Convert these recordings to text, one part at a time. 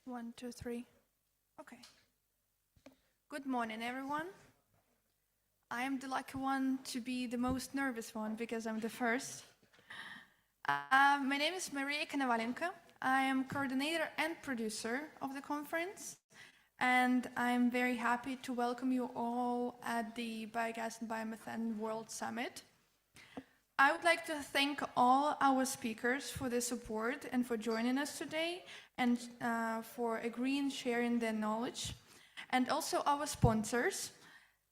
One, two, three. Okay. Good morning, everyone. I am the lucky one to be the most nervous one because I'm the first. My name is Maria Konovalenko. I am coordinator and producer of the conference, and I'm very happy to welcome you all at the Biogas and Biomethane World Summit. I would like to thank all our speakers for their support and for joining us today and for agreeing, sharing their knowledge. And also our sponsors.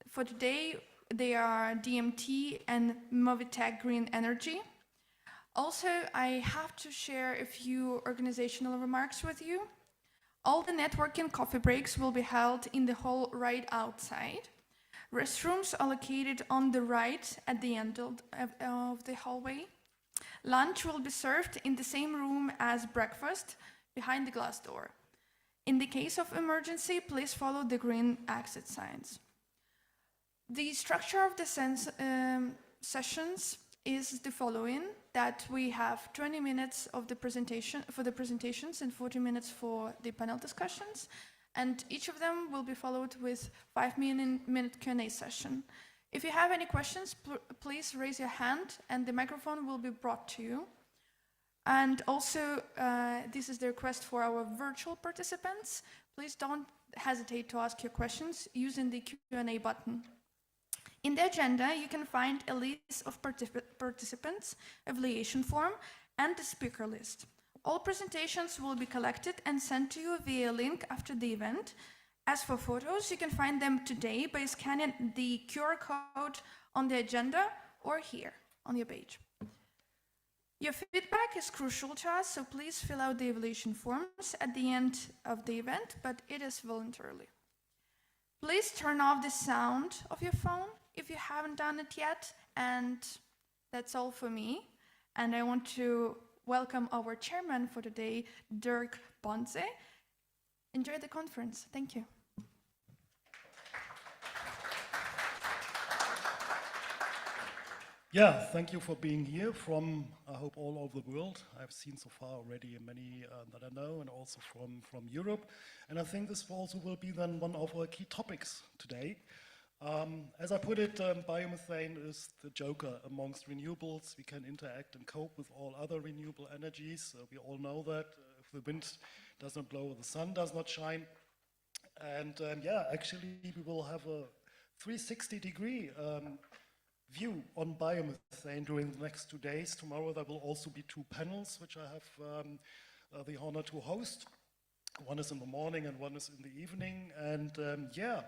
For today, they are DMT and Movitech Green Energy. Also, I have to share a few organizational remarks with you. All the networking coffee breaks will be held in the hall right outside. Restrooms are located on the right at the end of the hallway. Lunch will be served in the same room as breakfast, behind the glass door. In the case of emergency, please follow the green exit signs. The structure of the sessions is the following, that we have 20 minutes of the presentations and 40 minutes for the panel discussions. And each of them will be followed with 5-minute Q&A session. If you have any questions, please raise your hand and the microphone will be brought to you. And also, this is the request for our virtual participants. Please don't hesitate to ask your questions using the Q&A button. In the agenda, you can find a list of participants, evaluation form, and the speaker list. All presentations will be collected and sent to you via link after the event. As for photos, you can find them today by scanning the QR code on the agenda or here on your page. Your feedback is crucial to us, so please fill out the evaluation forms at the end of the event, but it is voluntarily. Please turn off the sound of your phone if you haven't done it yet, and that's all for me. And I want to welcome our chairman for today, Dirk Bonze. Enjoy the conference. Thank you. Yeah, thank you for being here from, I hope, all over the world. I've seen so far already many that I know, and also from Europe. And I think this also will be then one of our key topics today. As I put it, biomethane is the joker amongst renewables. We can interact and cope with all other renewable energies. We all know that if the wind does not blow, the sun does not shine. And yeah, actually we will have a 360-degree view on biomethane during the next 2 days. Tomorrow there will also be 2 panels, which I have the honor to host. One is in the morning and one is in the evening. And yeah,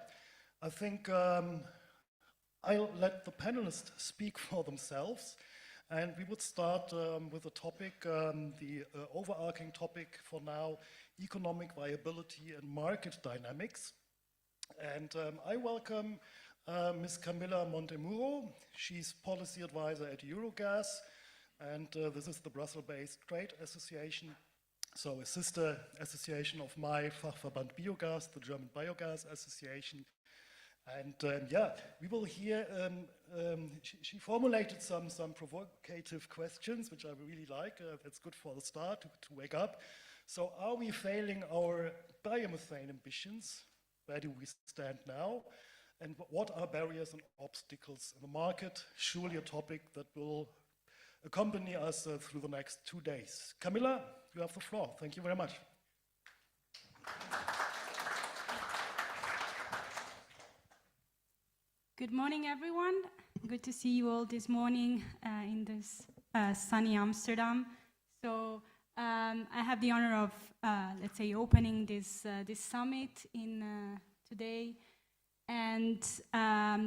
I think I'll let the panelists speak for themselves. And we would start with a topic, the overarching topic for now, economic viability and market dynamics. And I welcome Ms. Camilla Montemuro. She's policy advisor at Biogas, and this is the Brussels-based trade association. So a sister association of my Fachverband Biogas, the German Biogas Association. And yeah, we will hear, she formulated some provocative questions, which I really like. That's good for the start, to wake up. So are we failing our biomethane ambitions? Where do we stand now? And what are barriers and obstacles in the market? Surely a topic that will accompany us through the next 2 days. Camilla, you have the floor. Thank you very much. Good morning, everyone. Good to see you all this morning in this sunny Amsterdam. So I have the honor of, let's say, opening this summit today. And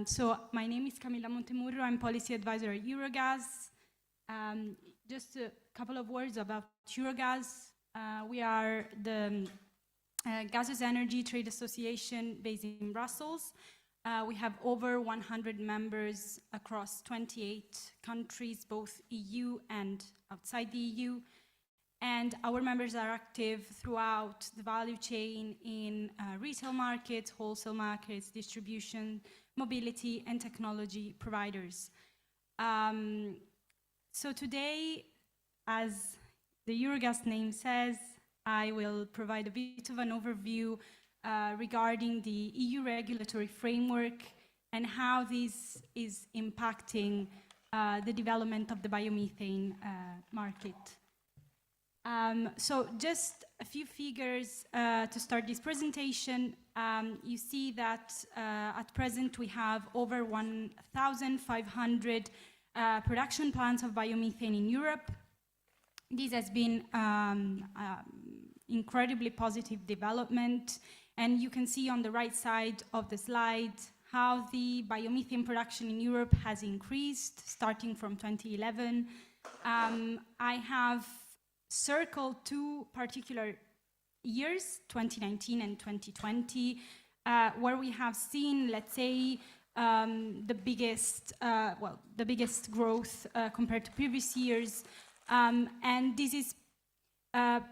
so my name is Camilla Montemuro. I'm policy advisor at Biogas. Just a couple of words about Biogas. We are the gaseous energy trade association based in Brussels. We have over 100 members across 28 countries, both EU and outside the EU. And our members are active throughout the value chain in retail markets, wholesale markets, distribution, mobility, and technology providers. So today, as the Biogas name says, I will provide a bit of an overview regarding the EU regulatory framework and how this is impacting the development of the biomethane market. So just a few figures to start this presentation. You see that at present we have over 1,500 production plants of biomethane in Europe. This has been incredibly positive development, and you can see on the right side of the slide how the biomethane production in Europe has increased starting from 2011. I have circled two particular years, 2019 and 2020, where we have seen, let's say, the biggest growth compared to previous years. And this is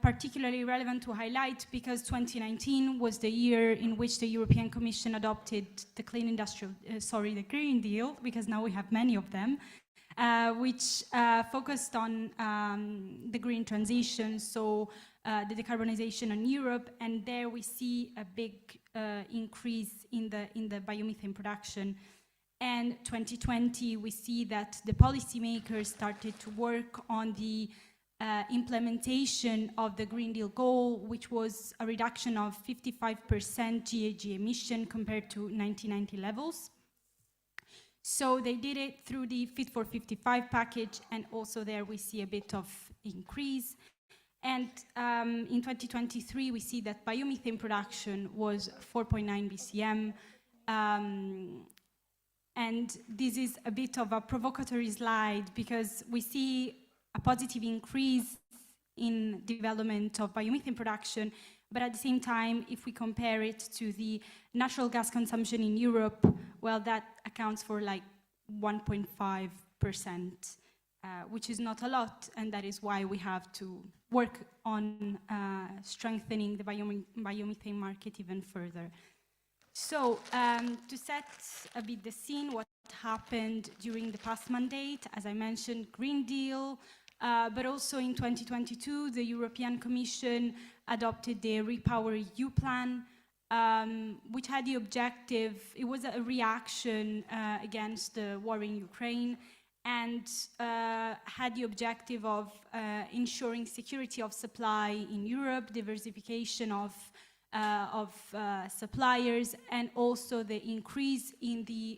particularly relevant to highlight because 2019 was the year in which the European Commission adopted the Green Deal, because now we have many of them, which focused on the green transition, so the decarbonization in Europe, and there we see a big increase in the biomethane production. And 2020, we see that the policymakers started to work on the implementation of the Green Deal goal, which was a reduction of 55% GHG emission compared to 1990 levels. So they did it through the Fit for 55 package, and also there we see a bit of increase. And in 2023, we see that biomethane production was 4.9 BCM. And this is a bit of a provocatory slide because we see a positive increase in development of biomethane production, but at the same time, if we compare it to the natural gas consumption in Europe, well, that accounts for like 1.5%, which is not a lot, and that is why we have to work on strengthening the biomethane market even further. So, to set a bit the scene, what happened during the past mandate, as I mentioned, Green Deal, but also in 2022, the European Commission adopted the REPowerEU plan, which had the objective, it was a reaction against the war in Ukraine, and had the objective of ensuring security of supply in Europe, diversification of suppliers, and also the increase in the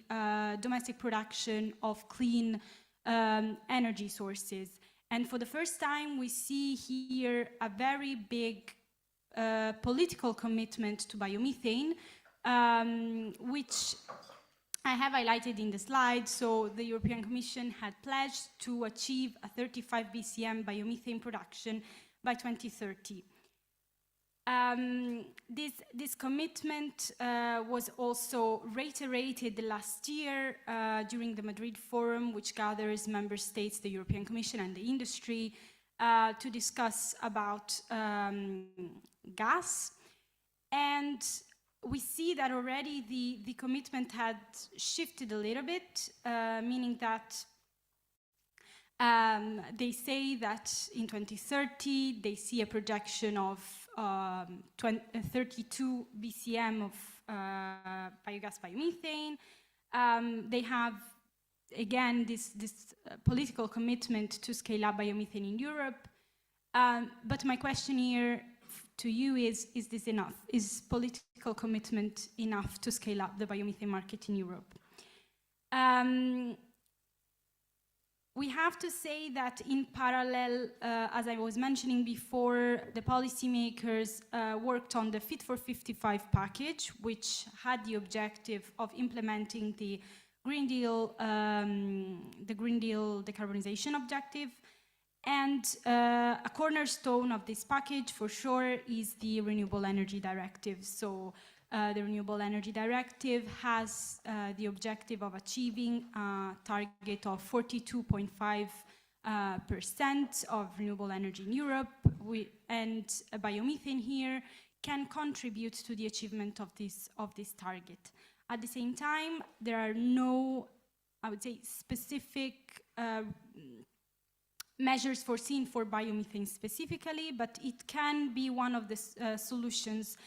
domestic production of clean energy sources. And for the first time, we see here a very big political commitment to biomethane, which I have highlighted in the slide. So the European Commission had pledged to achieve a 35 BCM biomethane production by 2030. This commitment was also reiterated last year during the Madrid Forum, which gathers member states, the European Commission and the industry to discuss about gas. And we see that already the commitment had shifted a little bit, meaning that they say that in 2030 they see a projection of 32 BCM of biogas biomethane. They have, again, this political commitment to scale up biomethane in Europe. But my question here to you is this enough? Is political commitment enough to scale up the biomethane market in Europe? We have to say that in parallel, as I was mentioning before, the policymakers worked on the Fit for 55 package, which had the objective of implementing the Green Deal decarbonization objective. And a cornerstone of this package, for sure, is the Renewable Energy Directive. So the Renewable Energy Directive has the objective of achieving a target of 42.5% of renewable energy in Europe, and biomethane here can contribute to the achievement of this target. At the same time, there are no, I would say, specific measures foreseen for biomethane specifically, but it can be one of the solutions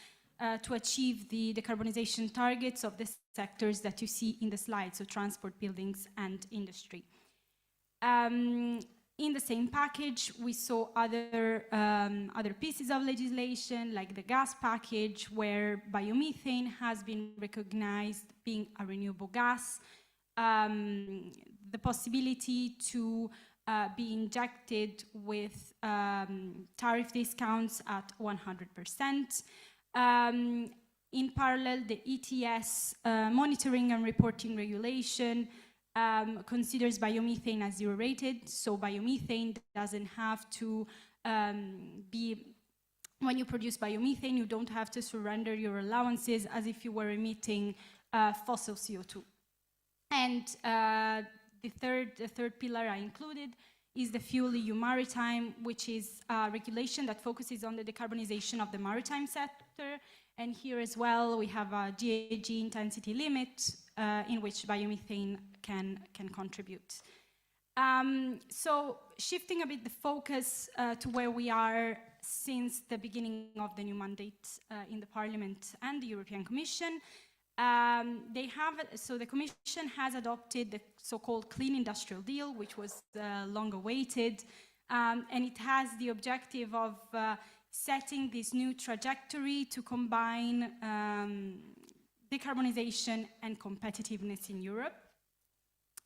to achieve the decarbonization targets of the sectors that you see in the slide, so transport, buildings, and industry. In the same package, we saw other pieces of legislation, like the gas package, where biomethane has been recognized being a renewable gas, the possibility to be injected with tariff discounts at 100%. In parallel, the ETS monitoring and reporting regulation considers biomethane as zero rated, so biomethane doesn't have to when you produce biomethane, you don't have to surrender your allowances as if you were emitting fossil CO2. And the third pillar I included is the Fuel EU Maritime, which is a regulation that focuses on the decarbonization of the maritime sector. And here as well, we have a GHG intensity limit in which biomethane can contribute. So shifting a bit the focus to where we are since the beginning of the new mandate in the Parliament and the European Commission, the Commission has adopted the so-called Clean Industrial Deal, which was long awaited, and it has the objective of setting this new trajectory to combine decarbonization and competitiveness in Europe.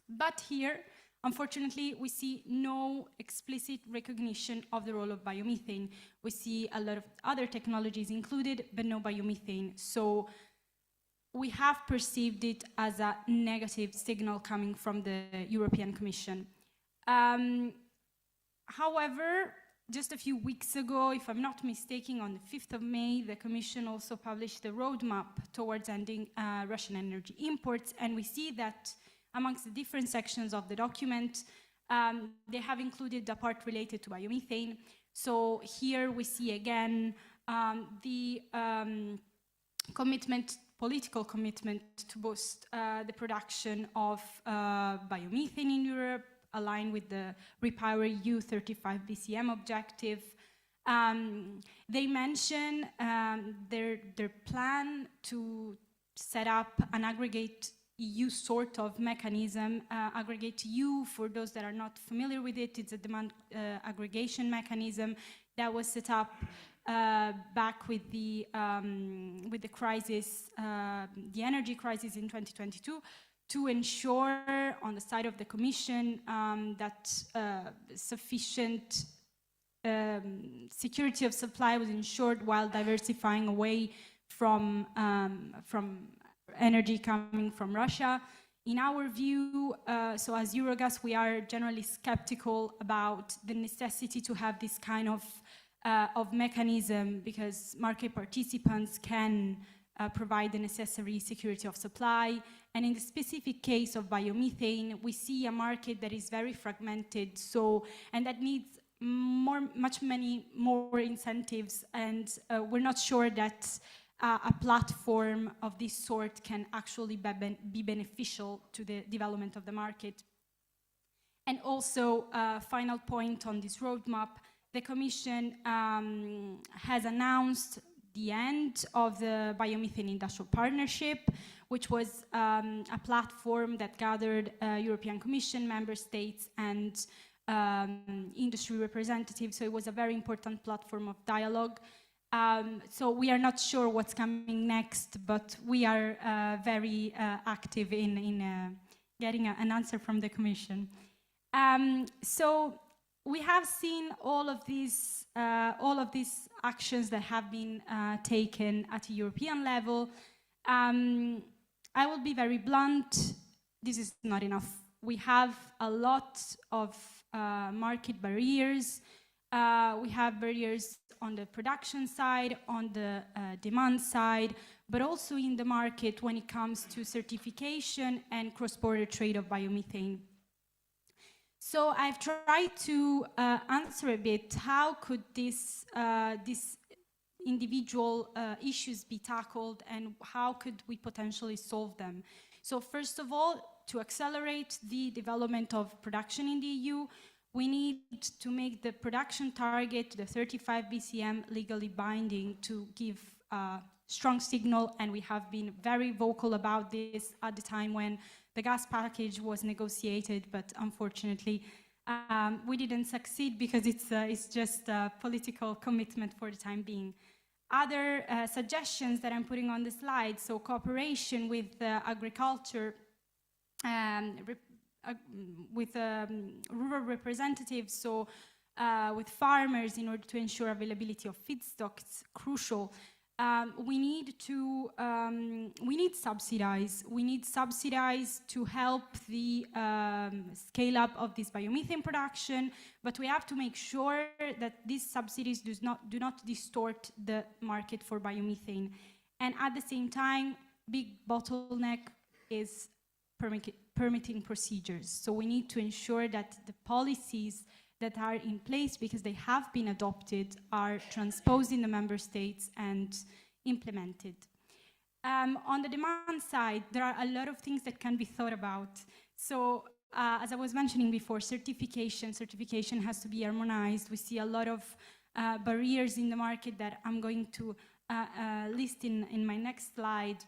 But here, unfortunately, we see no explicit recognition of the role of biomethane. We see a lot of other technologies included, but no biomethane. So we have perceived it as a negative signal coming from the European Commission. However, just a few weeks ago, if I'm not mistaken, on the 5th of May, the Commission also published the roadmap towards ending Russian energy imports, and we see that amongst the different sections of the document, they have included the part related to biomethane. So here we see again the political commitment to boost the production of biomethane in Europe, aligned with the Repower EU 35 BCM objective. They mention their plan to set up an aggregate EU sort of mechanism. Aggregate EU, for those that are not familiar with it, it's a demand aggregation mechanism that was set up back with the crisis, the energy crisis in 2022, to ensure on the side of the Commission that sufficient security of supply was ensured while diversifying away from energy coming from Russia. In our view, so as Biogas, we are generally skeptical about the necessity to have this kind of mechanism, because market participants can provide the necessary security of supply. And in the specific case of biomethane, we see a market that is very fragmented, and that needs many more incentives, and we're not sure that a platform of this sort can actually be beneficial to the development of the market. And also, final point on this roadmap, the Commission has announced the end of the Biomethane Industrial Partnership, which was a platform that gathered European Commission, member states, and industry representatives. So it was a very important platform of dialogue. So we are not sure what's coming next, but we are very active in getting an answer from the Commission. So we have seen all of these actions that have been taken at a European level. I will be very blunt. This is not enough. We have a lot of market barriers. We have barriers on the production side, on the demand side, but also in the market when it comes to certification and cross-border trade of biomethane. So I've tried to answer a bit how could these individual issues be tackled, and how could we potentially solve them. So first of all, to accelerate the development of production in the EU, we need to make the production target, the 35 BCM, legally binding to give a strong signal, and we have been very vocal about this at the time when the gas package was negotiated, but unfortunately we didn't succeed because it's just a political commitment for the time being. Other suggestions that I'm putting on the slide, so cooperation with agriculture, with rural representatives, so with farmers in order to ensure availability of feedstocks, crucial. We need subsidies. We need subsidies to help the scale up of this biomethane production, but we have to make sure that these subsidies do not distort the market for biomethane. And at the same time, big bottleneck is permitting procedures. So we need to ensure that the policies that are in place, because they have been adopted, are transposed in the member states and implemented. On the demand side, there are a lot of things that can be thought about. So as I was mentioning before, certification has to be harmonized. We see a lot of barriers in the market that I'm going to list in my next slide.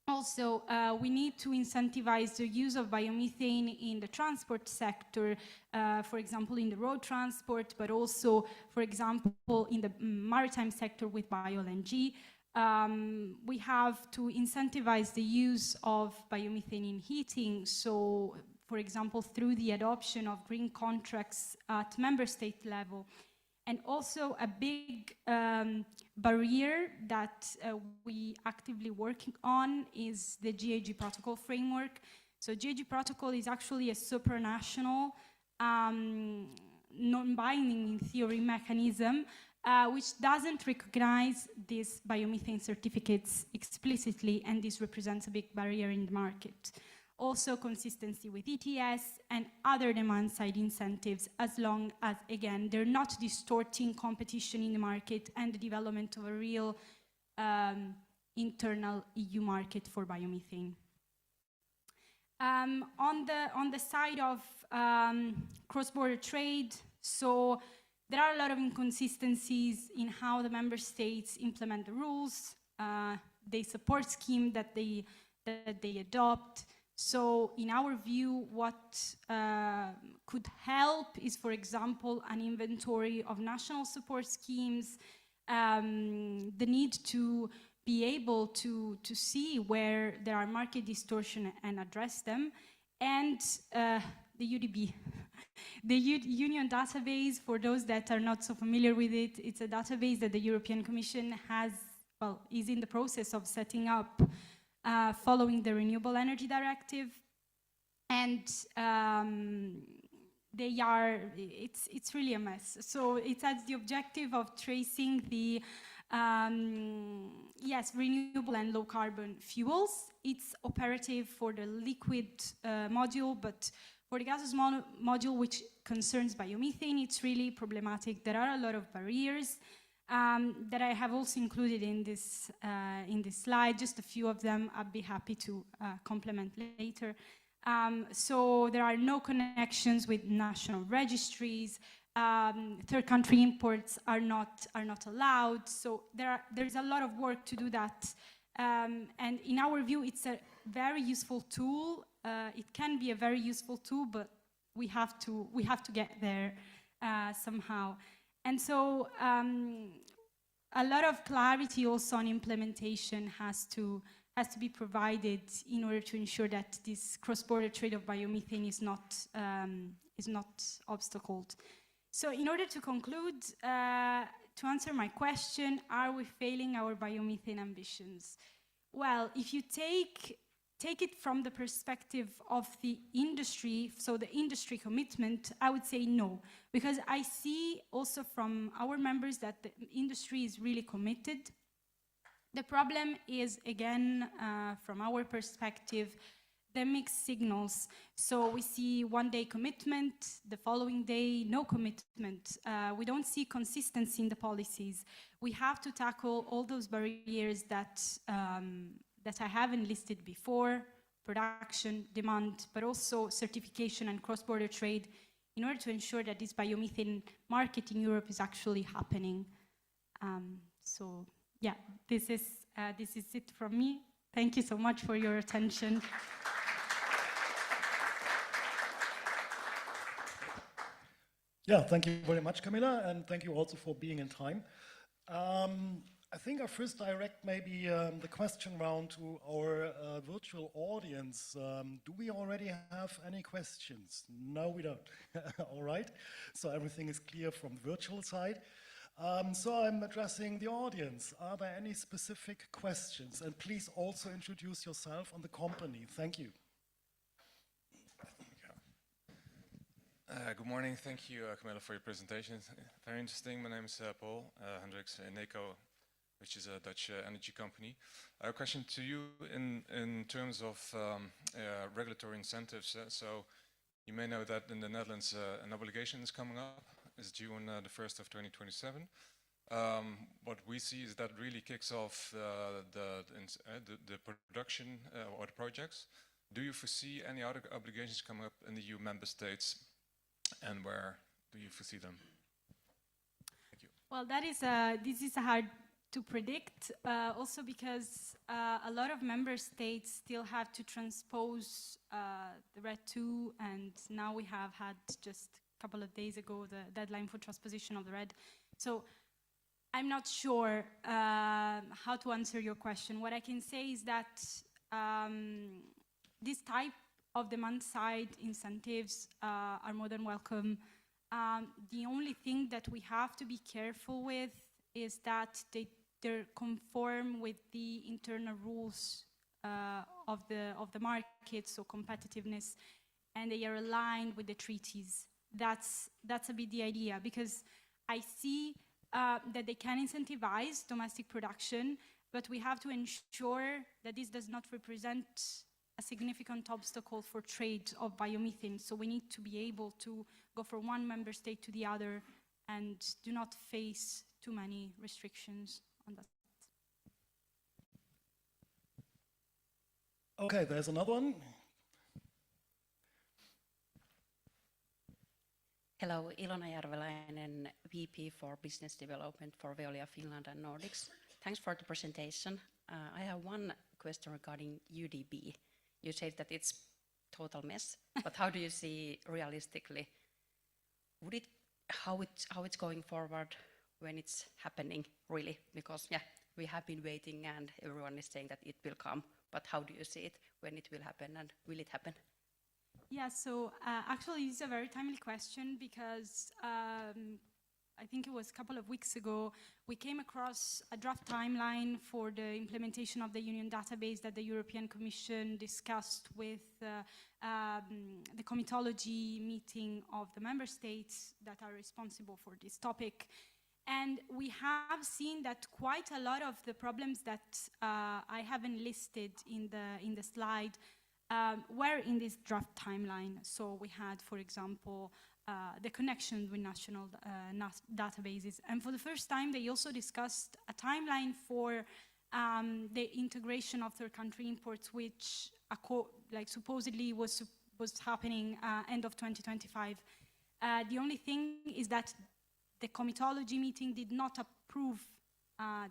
Also, we need to incentivize the use of biomethane in the transport sector, for example, in the road transport, but also, for example, in the maritime sector with bio-LNG. We have to incentivize the use of biomethane in heating, so, for example, through the adoption of green contracts at member state level. And also a big barrier that we actively working on is the GHG protocol framework. So GHG protocol is actually a supranational, non-binding in theory mechanism, which doesn't recognize these biomethane certificates explicitly, and this represents a big barrier in the market. Also consistency with ETS and other demand-side incentives, as long as, again, they're not distorting competition in the market and the development of a real internal EU market for biomethane. On the side of cross-border trade, so there are a lot of inconsistencies in how the member states implement the rules, the support scheme that they adopt. So in our view, what could help is, for example, an inventory of national support schemes, the need to be able to see where there are market distortion and address them, and the UDB. The Union database, for those that are not so familiar with it, it's a database that the European Commission is in the process of setting up following the Renewable Energy Directive, and it's really a mess. So it has the objective of tracing the renewable and low carbon fuels. It's operative for the liquid module, but for the gaseous module, which concerns biomethane, it's really problematic. There are a lot of barriers that I have also included in this slide, just a few of them. I'd be happy to complement later. So there are no connections with national registries. Third country imports are not allowed. So there's a lot of work to do that. And in our view, it's a very useful tool. It can be a very useful tool, but we have to get there somehow. And so a lot of clarity also on implementation has to be provided in order to ensure that this cross-border trade of biomethane is not obstacled. So in order to conclude, to answer my question, are we failing our biomethane ambitions? Well, if you take it from the perspective of the industry, so the industry commitment, I would say no, because I see also from our members that the industry is really committed. The problem is, again, from our perspective, the mixed signals. So we see one day commitment, the following day no commitment. We don't see consistency in the policies. We have to tackle all those barriers that I haven't listed before: production, demand, but also certification and cross-border trade in order to ensure that this biomethane market in Europe is actually happening. So yeah, this is it from me. Thank you so much for your attention. Yeah, thank you very much, Camilla, and thank you also for being in time. I think I first direct maybe the question round to our virtual audience. Do we already have any questions? No, we don't. All right, so everything is clear from the virtual side. So I'm addressing the audience. Are there any specific questions? And please also introduce yourself and the company. Thank you. Good morning. Thank you, Camilla, for your presentation. Very interesting. My name is Paul Hendricks, Eneco, which is a Dutch energy company. A question to you in terms of regulatory incentives. So you may know that in the Netherlands, an obligation is coming up. It's due on the 1st of 2027. What we see is that really kicks off the production or the projects. Do you foresee any other obligations coming up in the EU member states? And where do you foresee them? Thank you. Well, this is hard to predict, also because a lot of member states still have to transpose the RED II, and now we have had just a couple of days ago the deadline for transposition of the RED. So I'm not sure how to answer your question. What I can say is that this type of demand-side incentives are more than welcome. The only thing that we have to be careful with is that they're conform with the internal rules of the market, so competitiveness, and they are aligned with the treaties. That's a bit the idea, because I see that they can incentivize domestic production, but we have to ensure that this does not represent a significant obstacle for trade of biomethane. So we need to be able to go from one member state to the other and do not face too many restrictions on that. Okay, there's another one. Hello, Ilona Järveläinen, VP for Business Development for Veolia Finland and Nordics. Thanks for the presentation. I have one question regarding UDB. You said that it's total mess, but how do you see realistically, how it's going forward when it's happening really? Because yeah, we have been waiting and everyone is saying that it will come, but how do you see it when it will happen, and will it happen? Yeah, so actually it's a very timely question, because I think it was a couple of weeks ago, we came across a draft timeline for the implementation of the Union database that the European Commission discussed with the comitology meeting of the member states that are responsible for this topic. And we have seen that quite a lot of the problems that I haven't listed in the slide were in this draft timeline. So we had, for example, the connection with national databases. And for the first time, they also discussed a timeline for the integration of third country imports, which supposedly was happening end of 2025. The only thing is that the comitology meeting did not approve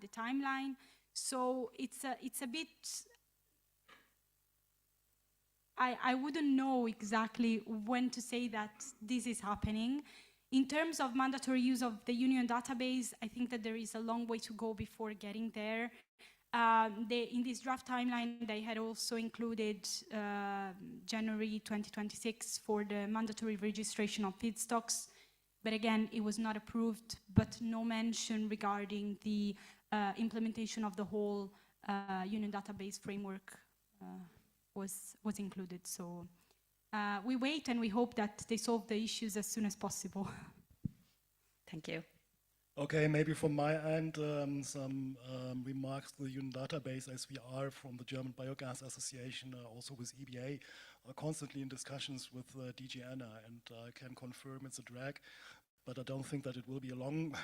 the timeline. So it's a bit, I wouldn't know exactly when to say that this is happening. In terms of mandatory use of the Union database, I think that there is a long way to go before getting there. In this draft timeline, they had also included January 2026 for the mandatory registration of feedstocks. But again, it was not approved, but no mention regarding the implementation of the whole Union database framework was included. So we wait and we hope that they solve the issues as soon as possible. Thank you. Okay, maybe from my end, some remarks to the Union database, as we are from the German Biogas Association, also with EBA, are constantly in discussions with DG Anna, and I can confirm it's a drag. but I don't think that it will be a long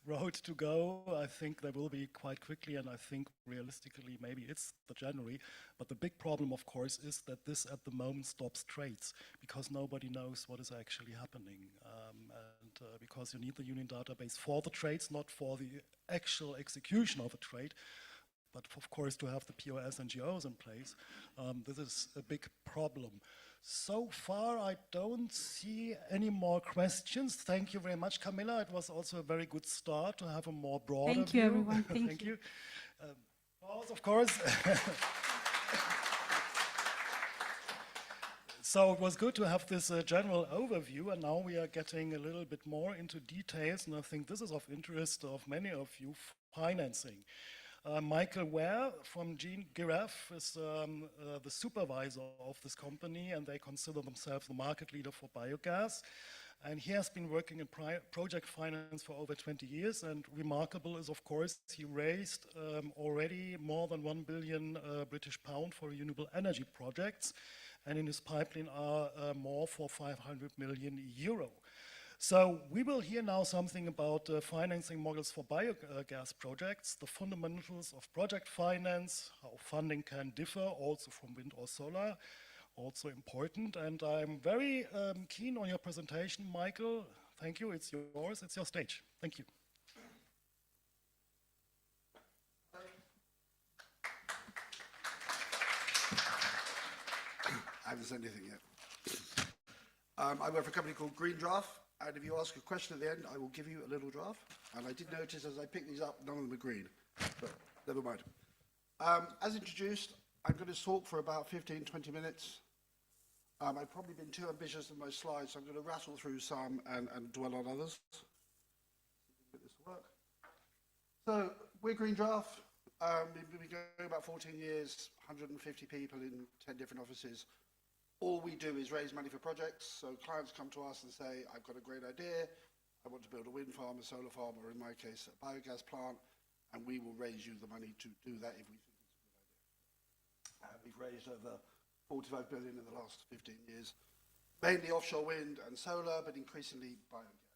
road to go. I think they will be quite quickly, and I think realistically maybe it's the January. But the big problem, of course, is that this at the moment stops trades because nobody knows what is actually happening. Because you need the union database for the trades, not for the actual execution of a trade, but of course to have the POS and GOs in place. This is a big problem. So far, I don't see any more questions. Thank you very much, Camilla. It was also a very good start to have a more broader Thank you, view. everyone. Thank you. Applause, of course. So it was good to have this general overview, and now we are getting a little bit more into details, and I think this is of interest of many of you, financing. Michael Ware from Gene Giraffe is the supervisor of this company, and they consider themselves the market leader for biogas. And he has been working in project finance for over 20 years, and remarkable is, of course, he raised already more than 1 billion British pound for renewable energy projects, and in his pipeline are more for 500 million euro. So we will hear now something about financing models for biogas projects, the fundamentals of project finance, how funding can differ also from wind or solar, also important. And I'm very keen on your presentation, Michael. Thank you, it's yours, it's your stage. Thank you. I haven't said anything yet. I work for a company called Green Draft. And if you ask a question at the end, I will give you a little draft. And I did notice as I picked these up, none of them are green, but never mind. As introduced, I'm going to talk for about 15, 20 minutes. I've probably been too ambitious in my slides, so I'm going to rattle through some and dwell on others. Get this to work. So we're Green Draft. We've been going about 14 years, 150 people in 10 different offices. All we do is raise money for projects. So clients come to us and say, I've got a great idea. I want to build a wind farm, a solar farm, or in my case, a biogas plant. And we will raise you the money to do that if we think it's a good idea. We've raised over 45 billion in the last 15 years, mainly offshore wind and solar, but increasingly biogas.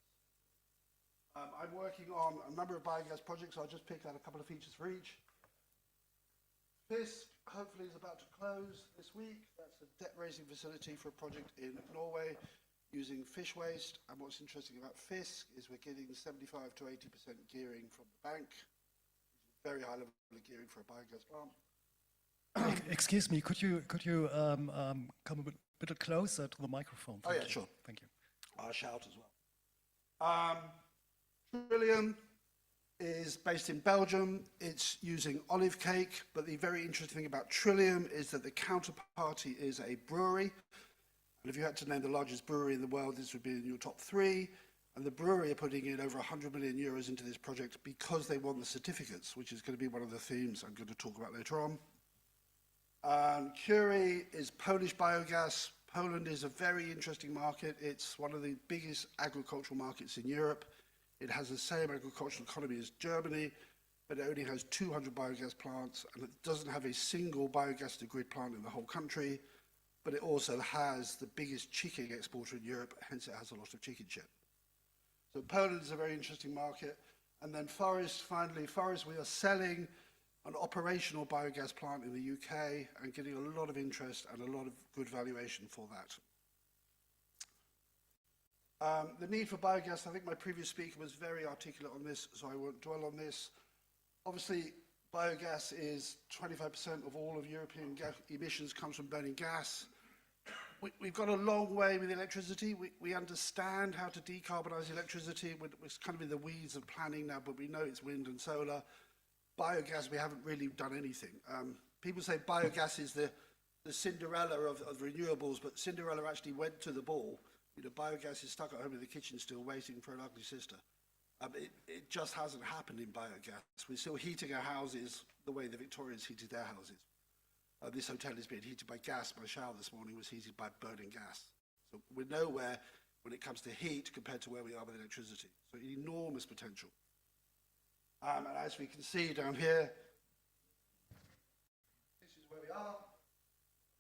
I'm working on a number of biogas projects. So I'll just pick out a couple of features for each. This hopefully is about to close this week. That's a debt-raising facility for a project in Norway using fish waste. And what's interesting about FISC is we're getting 75 to 80% gearing from the bank, very high level of gearing for a biogas plant. Excuse me, could you come a bit closer to the microphone? Oh yeah, sure. Thank you. I'll shout as well. Trillium is based in Belgium. It's using olive cake, but the very interesting thing about Trillium is that the counterparty is a brewery. And if you had to name the largest brewery in the world, this would be in your top 3. And the brewery are putting in over 100 million euros into this project because they want the certificates, which is going to be one of the themes I'm going to talk about later on. Curie is Polish biogas. Poland is a very interesting market. It's one of the biggest agricultural markets in Europe. It has the same agricultural economy as Germany, but it only has 200 biogas plants, and it doesn't have a single biogas to grid plant in the whole country, but it also has the biggest chicken exporter in Europe, hence it has a lot of chicken shit. So Poland is a very interesting market. And then Forest, finally, Forest, we are selling an operational biogas plant in the UK and getting a lot of interest and a lot of good valuation for that. The need for biogas, I think my previous speaker was very articulate on this, so I won't dwell on this. Obviously, biogas is 25% of all of European emissions comes from burning gas. We've got a long way with electricity. We understand how to decarbonize electricity. We're kind of in the weeds of planning now, but we know it's wind and solar. Biogas, we haven't really done anything. People say biogas is the Cinderella of renewables, but Cinderella actually went to the ball. You know, biogas is stuck at home in the kitchen still waiting for an ugly sister. It just hasn't happened in biogas. We're still heating our houses the way the Victorians heated their houses. This hotel is being heated by gas. My shower this morning was heated by burning gas. So we're nowhere when it comes to heat compared to where we are with electricity. So enormous potential. And as we can see down here, this is where we are.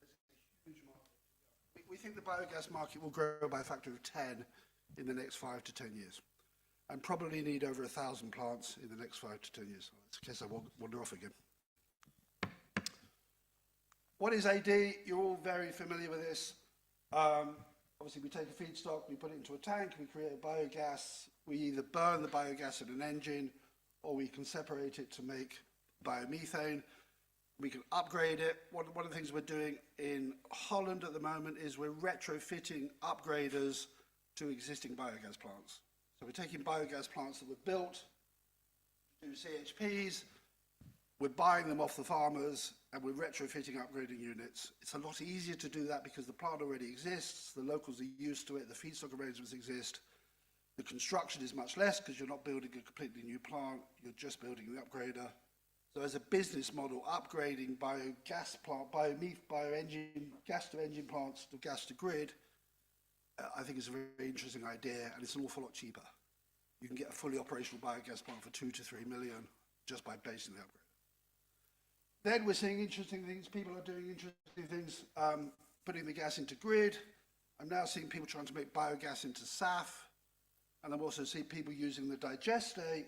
There's a huge market. We think the biogas market will grow by a factor of 10 in the next 5 to 10 years, and probably need over 1,000 plants in the next 5 to 10 years. In case I wander off again. What is AD? You're all very familiar with this. Obviously, we take a feedstock, we put it into a tank, we create a biogas. We either burn the biogas in an engine, or we can separate it to make biomethane. We can upgrade it. One of the things we're doing in Holland at the moment is we're retrofitting upgraders to existing biogas plants. So we're taking biogas plants that were built to CHPs, we're buying them off the farmers, and we're retrofitting upgrading units. It's a lot easier to do that because the plant already exists, the locals are used to it, the feedstock arrangements exist. The construction is much less because you're not building a completely new plant, you're just building the upgrader. So as a business model, upgrading biogas plant, gas to engine plants to gas to grid, I think is a very interesting idea, and it's an awful lot cheaper. You can get a fully operational biogas plant for 2 to 3 million just by basing the upgrade. Then we're seeing interesting things. People are doing interesting things, putting the gas into grid. I'm now seeing people trying to make biogas into SAF, and I'm also seeing people using the digestate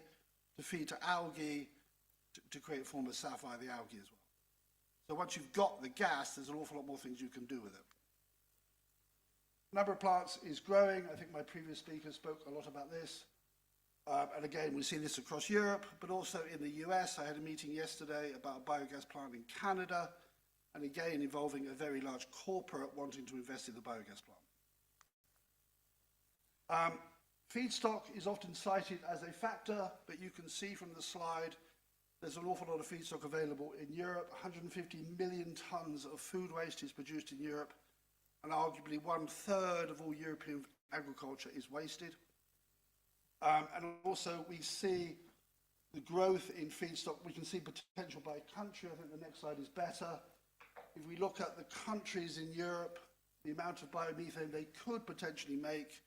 to feed to algae to create a form of SAF via the algae as well. So once you've got the gas, there's an awful lot more things you can do with it. Number of plants is growing. I think my previous speaker spoke a lot about this. And again, we see this across Europe, but also in the US. I had a meeting yesterday about a biogas plant in Canada, and again, involving a very large corporate wanting to invest in the biogas plant. Feedstock is often cited as a factor, but you can see from the slide, there's an awful lot of feedstock available in Europe. 150 million tons of food waste is produced in Europe, and arguably 1/3 of all European agriculture is wasted. And also we see the growth in feedstock. We can see potential by country. I think the next slide is better. If we look at the countries in Europe, the amount of biomethane they could potentially make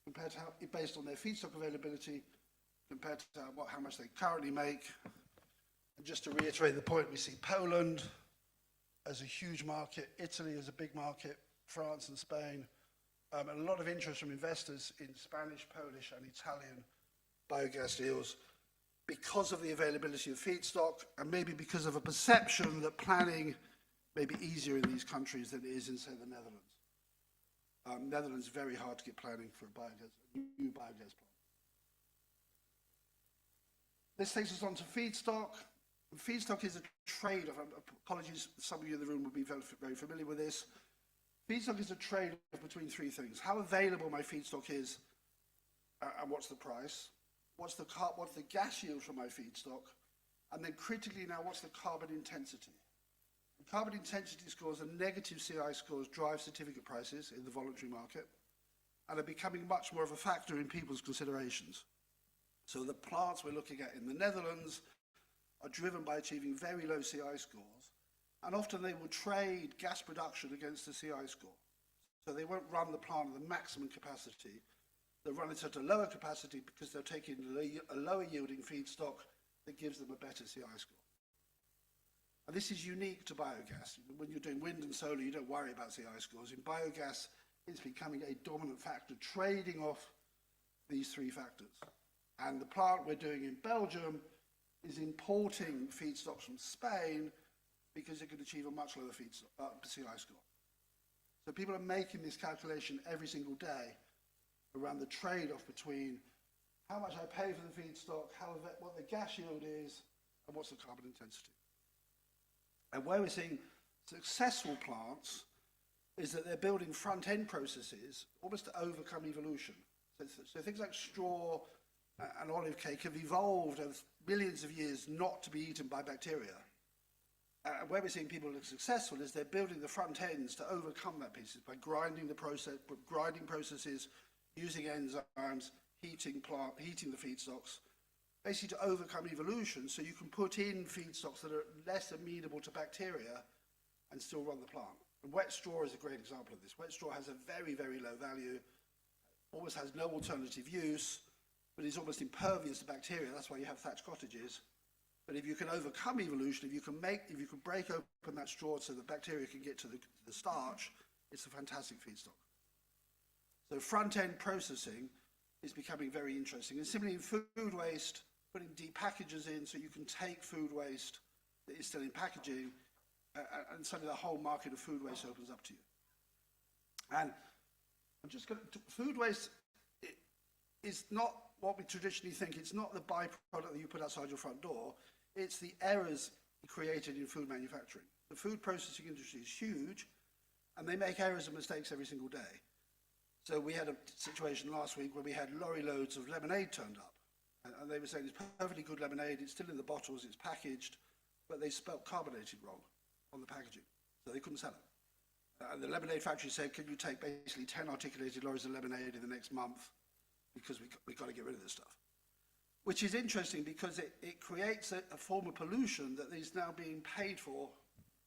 compared to based on their feedstock availability, compared to how much they currently make. And just to reiterate the point, we see Poland as a huge market, Italy as a big market, France and Spain, and a lot of interest from investors in Spanish, Polish and Italian biogas deals because of the availability of feedstock, and maybe because of a perception that planning may be easier in these countries than it is in, say, the Netherlands. Netherlands is very hard to get planning for a new biogas plant. This takes us on to feedstock. Feedstock is a trade-off. Apologies, some of you in the room will be very familiar with this. Feedstock is a trade-off between three things: how available my feedstock is, and what's the price, what's the gas yield from my feedstock, and then critically now, what's the carbon intensity. The carbon intensity scores and negative CI scores drive certificate prices in the voluntary market, and are becoming much more of a factor in people's considerations. So the plants we're looking at in the Netherlands are driven by achieving very low CI scores, and often they will trade gas production against the CI score. So they won't run the plant at the maximum capacity. They'll run it at a lower capacity because they're taking a lower yielding feedstock that gives them a better CI score. And this is unique to biogas. When you're doing wind and solar, you don't worry about CI scores. In biogas, it's becoming a dominant factor, trading off these three factors. And the plant we're doing in Belgium is importing feedstocks from Spain because it can achieve a much lower CI score. So people are making this calculation every single day around the trade-off between how much I pay for the feedstock, what the gas yield is, and what's the carbon intensity. And where we're seeing successful plants is that they're building front-end processes almost to overcome evolution. So things like straw and olive cake have evolved over millions of years not to be eaten by bacteria. And where we're seeing people look successful is they're building the front ends to overcome that pieces by grinding processes, using enzymes, heating the feedstocks, basically to overcome evolution, so you can put in feedstocks that are less amenable to bacteria and still run the plant. And wet straw is a great example of this. Wet straw has a very, very low value, almost has no alternative use, but is almost impervious to bacteria. That's why you have thatched cottages. But if you can overcome evolution, if you can break open that straw so the bacteria can get to the starch, it's a fantastic feedstock. So front-end processing is becoming very interesting. And similarly in food waste, putting deep packages in so you can take food waste that is still in packaging, and suddenly the whole market of food waste opens up to you. And I'm just going to, food waste is not what we traditionally think. It's not the byproduct that you put outside your front door. It's the errors created in food manufacturing. The food processing industry is huge, and they make errors and mistakes every single day. So we had a situation last week where we had lorry loads of lemonade turned up, and they were saying it's perfectly good lemonade, it's still in the bottles, it's packaged, but they spelt carbonated wrong on the packaging, so they couldn't sell it. And the lemonade factory said, can you take basically 10 articulated lorries of lemonade in the next month, because we've got to get rid of this stuff. Which is interesting because it creates a form of pollution that is now being paid for.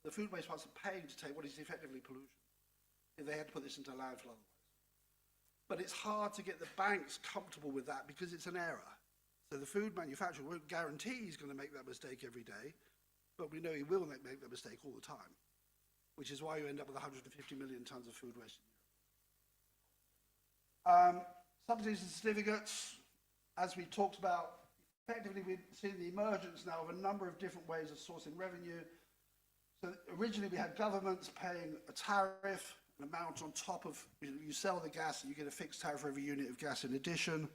The food waste plants are paying to take what is effectively pollution, if they had to put this into a landfill otherwise. But it's hard to get the banks comfortable with that because it's an error. So the food manufacturer won't guarantee he's going to make that mistake every day, but we know he will make that mistake all the time, which is why you end up with 150 million tons of food waste in Europe. Subsidies and certificates, as we talked about, effectively we've seen the emergence now of a number of different ways of sourcing revenue. So originally we had governments paying a tariff, an amount on top of, you sell the gas and you get a fixed tariff for every unit of gas in addition.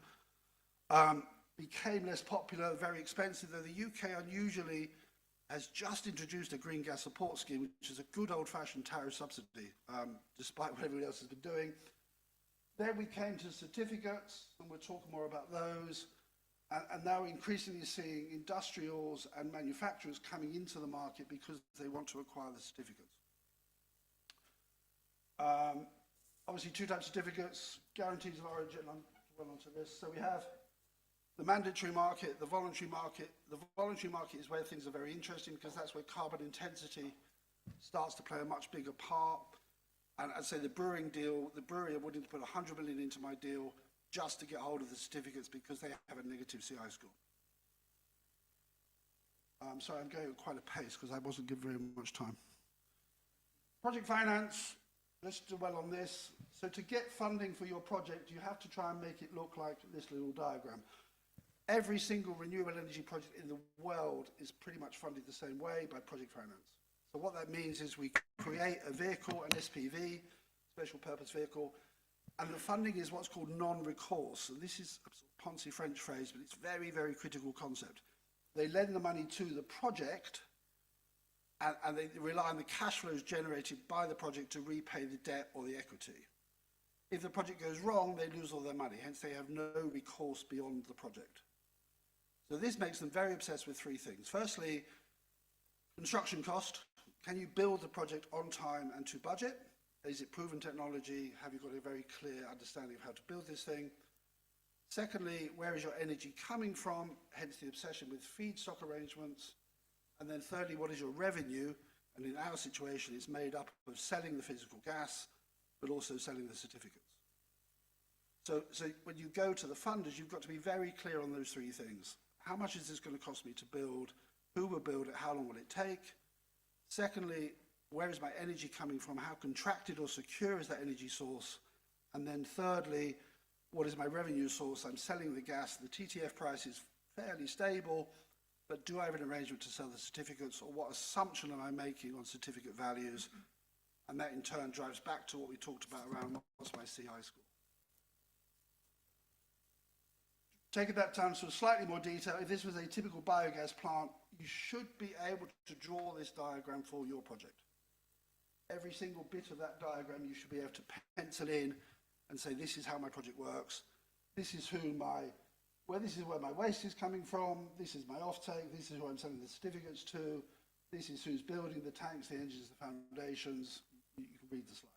Became less popular, very expensive, though the UK unusually has just introduced a green gas support scheme, which is a good old-fashioned tariff subsidy, despite what everybody else has been doing. Then we came to certificates, and we'll talk more about those. And now increasingly seeing industrials and manufacturers coming into the market because they want to acquire the certificates. Obviously, two types of certificates, guarantees of origin, I'll run onto this. So we have the mandatory market, the voluntary market. The voluntary market is where things are very interesting because that's where carbon intensity starts to play a much bigger part. And I'd say the brewing deal, the brewery are willing to put 100 million into my deal just to get hold of the certificates because they have a negative CI score. Sorry, I'm going at quite a pace because I wasn't given very much time. Project finance, let's dwell on this. So to get funding for your project, you have to try and make it look like this little diagram. Every single renewable energy project in the world is pretty much funded the same way by project finance. So what that means is we create a vehicle, an SPV, special purpose vehicle, and the funding is what's called non-recourse. And this is a Ponzi French phrase, but it's a very, very critical concept. They lend the money to the project, and they rely on the cash flows generated by the project to repay the debt or the equity. If the project goes wrong, they lose all their money, hence they have no recourse beyond the project. So this makes them very obsessed with three things. Firstly, construction cost. Can you build the project on time and to budget? Is it proven technology? Have you got a very clear understanding of how to build this thing? Secondly, where is your energy coming from? Hence the obsession with feedstock arrangements. And then thirdly, what is your revenue? And in our situation, it's made up of selling the physical gas, but also selling the certificates. So when you go to the funders, you've got to be very clear on those three things. How much is this going to cost me to build? Who will build it? How long will it take? Secondly, where is my energy coming from? How contracted or secure is that energy source? And then thirdly, what is my revenue source? I'm selling the gas. The TTF price is fairly stable, but do I have an arrangement to sell the certificates, or what assumption am I making on certificate values? And that in turn drives back to what we talked about around what's my CI score. Taking that down to slightly more detail, if this was a typical biogas plant, you should be able to draw this diagram for your project. Every single bit of that diagram you should be able to pencil in and say, this is how my project works. This is this is where my waste is coming from. This is my offtake. This is who I'm selling the certificates to. This is who's building the tanks, the engines, the foundations. You can read the slide.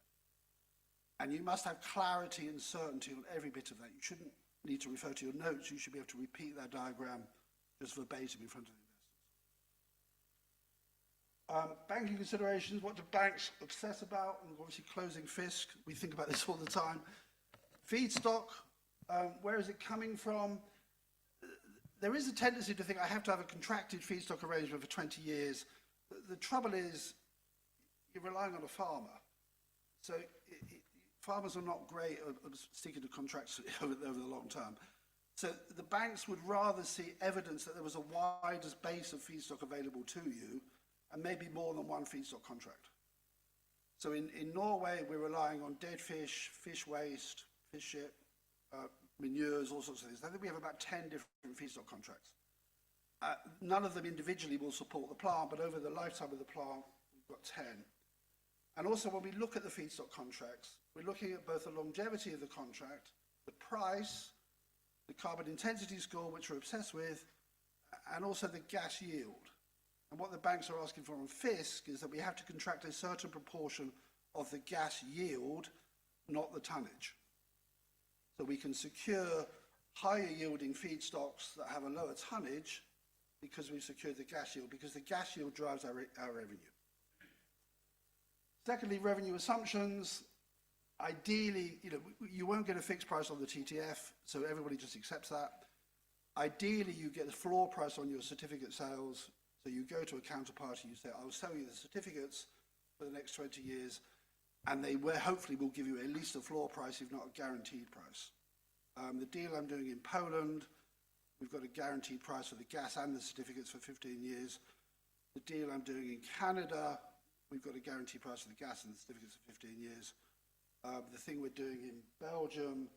And you must have clarity and certainty on every bit of that. You shouldn't need to refer to your notes. You should be able to repeat that diagram just verbatim in front of the investors. Banking considerations, what do banks obsess about? And obviously closing fisc, we think about this all the time. Feedstock, where is it coming from? There is a tendency to think I have to have a contracted feedstock arrangement for 20 years. The trouble is you're relying on a farmer. So farmers are not great at sticking to contracts over the long term. So the banks would rather see evidence that there was a wider base of feedstock available to you and maybe more than one feedstock contract. So in Norway, we're relying on dead fish, fish waste, fish shit, manures, all sorts of things. I think we have about 10 different feedstock contracts. None of them individually will support the plant, but over the lifetime of the plant, we've got 10. And also when we look at the feedstock contracts, we're looking at both the longevity of the contract, the price, the carbon intensity score, which we're obsessed with, and also the gas yield. And what the banks are asking for on FISC is that we have to contract a certain proportion of the gas yield, not the tonnage. So we can secure higher yielding feedstocks that have a lower tonnage because we've secured the gas yield, because the gas yield drives our revenue. Secondly, revenue assumptions. Ideally, you won't get a fixed price on the TTF, so everybody just accepts that. Ideally, you get the floor price on your certificate sales. So you go to a counterparty, you say, I'll sell you the certificates for the next 20 years, and they hopefully will give you at least a floor price, if not a guaranteed price. The deal I'm doing in Poland, we've got a guaranteed price for the gas and the certificates for 15 years. The deal I'm doing in Canada, we've got a guaranteed price for the gas and the certificates for 15 years. The thing we're doing in Belgium,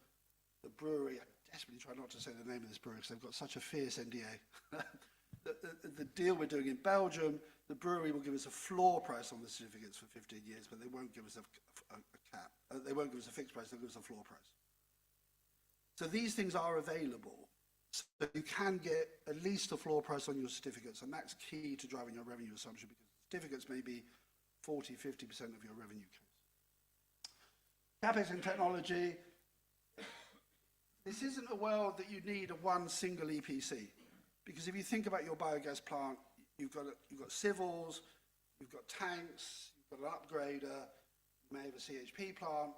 the brewery, I desperately try not to say the name of this brewery because they've got such a fierce NDA. The deal we're doing in Belgium, the brewery will give us a floor price on the certificates for 15 years, but they won't give us a cap. They won't give us a fixed price, they'll give us a floor price. So these things are available. So you can get at least a floor price on your certificates, and that's key to driving your revenue assumption, because certificates may be 40, 50% of your revenue case. CapEx and technology. This isn't a world that you need a one single EPC. Because if you think about your biogas plant, you've got civils, you've got tanks, you've got an upgrader, you may have a CHP plant.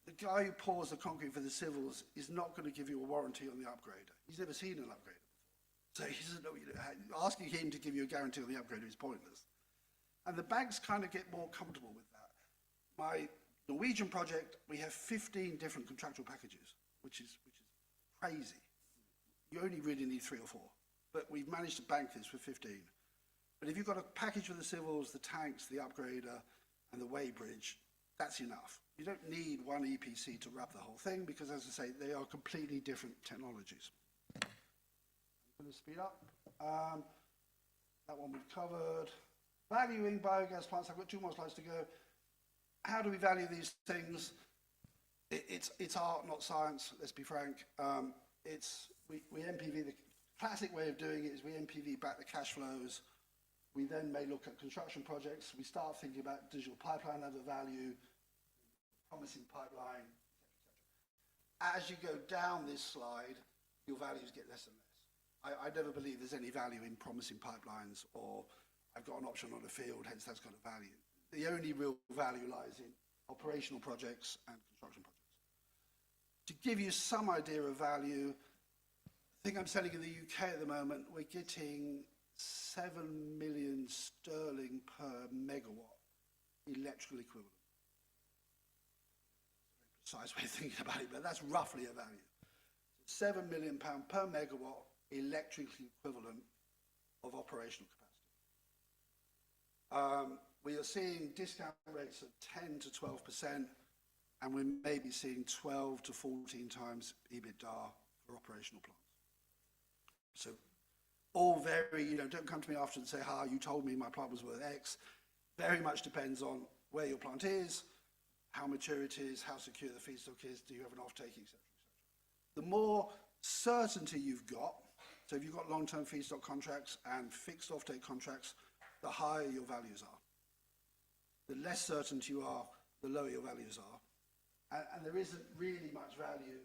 The guy who pours the concrete for the civils is not going to give you a warranty on the upgrader. He's never seen an upgrader before. So he doesn't know, asking him to give you a guarantee on the upgrader is pointless. And the banks kind of get more comfortable with that. My Norwegian project, we have 15 different contractual packages, which is crazy. You only really need 3 or 4. But we've managed to bank this for 15. But if you've got a package for the civils, the tanks, the upgrader, and the weighbridge, that's enough. You don't need one EPC to wrap the whole thing, because as I say, they are completely different technologies. I'm going to speed up. That one we've covered. Valuing biogas plants. I've got 2 more slides to go. How do we value these things? It's art, not science, let's be frank. We NPV. The classic way of doing it is we NPV back the cash flows. We then may look at construction projects. We start thinking about digital pipeline level value, promising pipeline, etc. As you go down this slide, your values get less and less. I never believe there's any value in promising pipelines, or I've got an option on a field, hence that's got a value. The only real value lies in operational projects and construction projects. To give you some idea of value, I think I'm selling in the UK at the moment, we're getting 7 million sterling per megawatt electrical equivalent. Precise way of thinking about it, but that's roughly a value. £7 million per megawatt electrically equivalent of operational capacity. We are seeing discount rates of 10 to 12%, and we may be seeing 12 to 14 times EBITDA for operational plants. So all very, don't come to me after and say, you told me my plant was worth X. Very much depends on where your plant is, how mature it is, how secure the feedstock is, do you have an offtake, etc., etc. The more certainty you've got, so if you've got long-term feedstock contracts and fixed offtake contracts, the higher your values are. The less certain you are, the lower your values are. And there isn't really much value,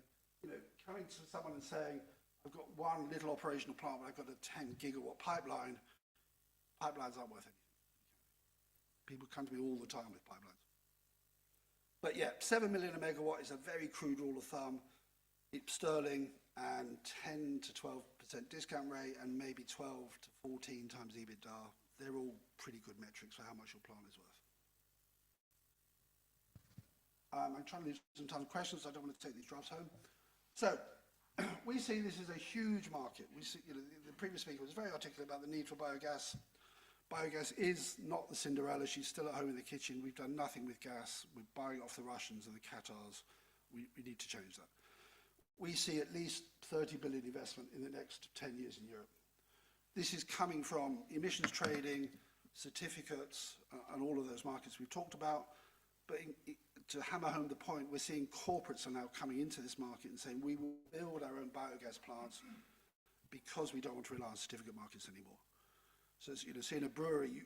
coming to someone and saying, I've got one little operational plant, but I've got a 10 gigawatt pipeline. Pipelines aren't worth anything. People come to me all the time with pipelines. But yeah, 7 million a megawatt is a very crude rule of thumb. It's sterling, and 10 to 12% discount rate, and maybe 12 to 14 times EBITDA. They're all pretty good metrics for how much your plant is worth. I'm trying to leave some time for questions. I don't want to take these drafts home. So we see this as a huge market. We see, the previous speaker was very articulate about the need for biogas. Biogas is not the Cinderella. She's still at home in the kitchen. We've done nothing with gas. We're buying off the Russians and the Qatars. We need to change that. We see at least 30 billion investment in the next 10 years in Europe. This is coming from emissions trading, certificates, and all of those markets we've talked about. But to hammer home the point, we're seeing corporates are now coming into this market and saying we will build our own biogas plants because we don't want to rely on certificate markets anymore. So, seeing a brewery,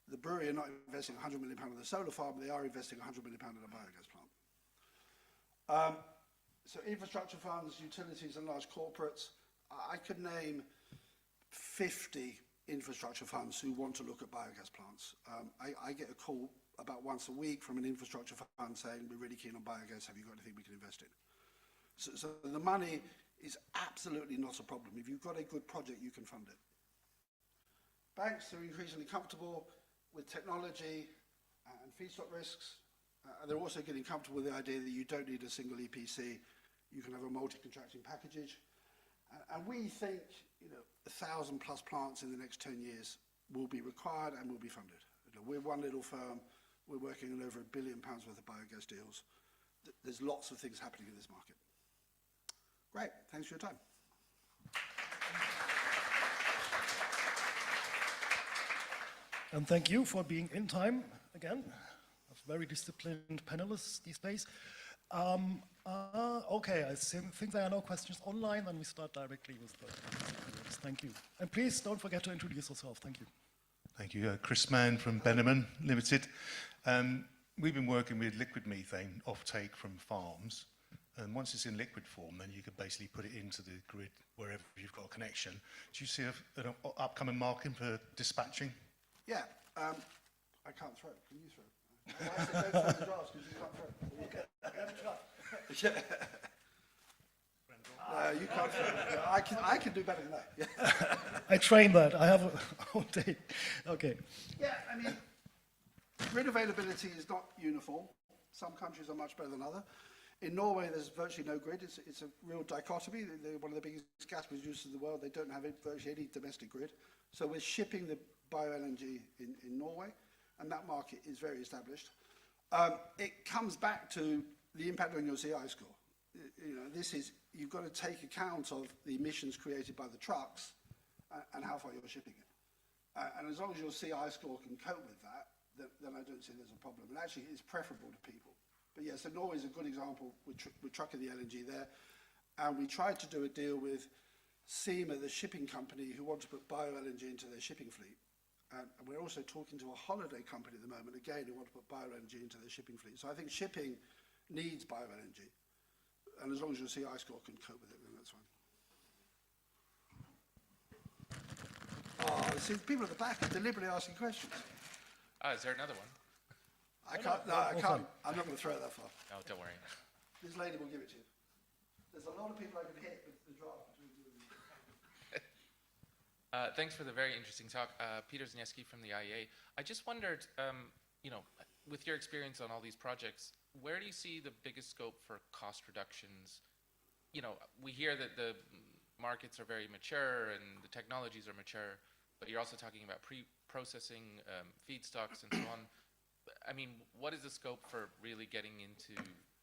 the brewery are not investing £100 million in the solar farm, they are investing £100 million in a biogas plant. So infrastructure funds, utilities and large corporates, I could name 50 infrastructure funds who want to look at biogas plants. I get a call about once a week from an infrastructure fund saying, we're really keen on biogas, have you got anything we can invest in? So the money is absolutely not a problem. If you've got a good project, you can fund it. Banks are increasingly comfortable with technology and feedstock risks. They're also getting comfortable with the idea that you don't need a single EPC. You can have a multi-contracting package. And we think 1,000 plus plants in the next 10 years will be required and will be funded. We're one little firm. We're working on over £1 billion worth of biogas deals. There's lots of things happening in this market. Great. Thanks for your time. And thank you for being in time again. Very disciplined panelists these days. Okay, I think there are no questions online, and we start directly with the panelists. Thank you. And please don't forget to introduce yourself. Thank you. Thank you. Chris Mann from Benneman Limited. We've been working with liquid methane offtake from farms, and once it's in liquid form, then you can basically put it into the grid wherever you've got a connection. Do you see an upcoming market for dispatching? Yeah. I can't throw it. Can you throw it? I said don't throw the drafts because you can't throw it. Okay. No, you can't throw it. I can do better than that. Yeah. I train that. I have a whole day. Okay. Yeah, I mean, grid availability is not uniform. Some countries are much better than others. In Norway, there's virtually no grid. It's a real dichotomy. They're one of the biggest gas producers in the world. They don't have virtually any domestic grid. So we're shipping the bio-LNG in Norway, and that market is very established. It comes back to the impact on your CI score. You've got to take account of the emissions created by the trucks and how far you're shipping it. And as long as your CI score can cope with that, then I don't see there's a problem. And actually, it's preferable to people. But yeah, so Norway is a good example. We're trucking the LNG there. And we tried to do a deal with SEMA, the shipping company, who want to put bio-LNG into their shipping fleet. And we're also talking to a holiday company at the moment, again, who want to put bio-LNG into their shipping fleet. So I think shipping needs bio-LNG. And as long as your CI score can cope with it, then that's fine. Oh, see, people at the back are deliberately asking questions. Is there another one? I can't. I'm not going to throw it that far. No, don't worry. This lady will give it to you. There's a lot of people I could hit with the draft. Thanks for the very interesting talk. Peter Znieski from the IEA. I just wondered, with your experience on all these projects, where do you see the biggest scope for cost reductions? We hear that the markets are very mature and the technologies are mature, but you're also talking about pre-processing feedstocks and so on. I mean, what is the scope for really getting into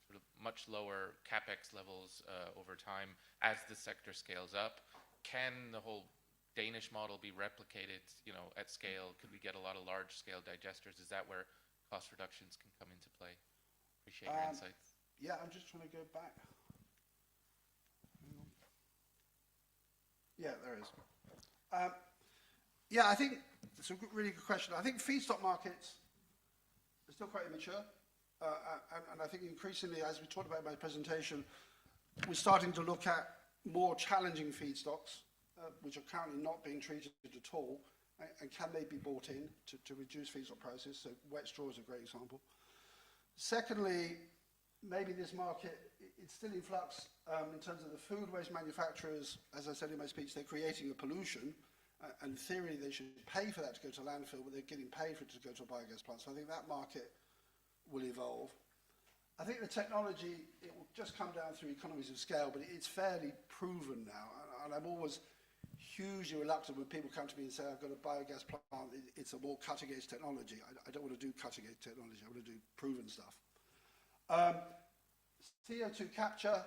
sort of much lower capex levels over time as the sector scales up? Can the whole Danish model be replicated, at scale? Could we get a lot of large-scale digesters? Is that where cost reductions can come into play? Appreciate your insights. Yeah, I'm just trying to go back. Yeah, there is. Yeah, I think it's a really good question. I think feedstock markets are still quite immature. And I think increasingly, as we talked about in my presentation, we're starting to look at more challenging feedstocks, which are currently not being treated at all, and can they be brought in to reduce feedstock prices? So wet straw is a great example. Secondly, maybe this market, it's still in flux in terms of the food waste manufacturers. As I said in my speech, they're creating a pollution, and in theory they should pay for that to go to landfill, but they're getting paid for it to go to a biogas plant. So I think that market will evolve. I think the technology, it will just come down through economies of scale, but it's fairly proven now. And I'm always hugely reluctant when people come to me and say, I've got a biogas plant, it's a more cutting-edge technology. I don't want to do cutting-edge technology, I want to do proven stuff. CO2 capture,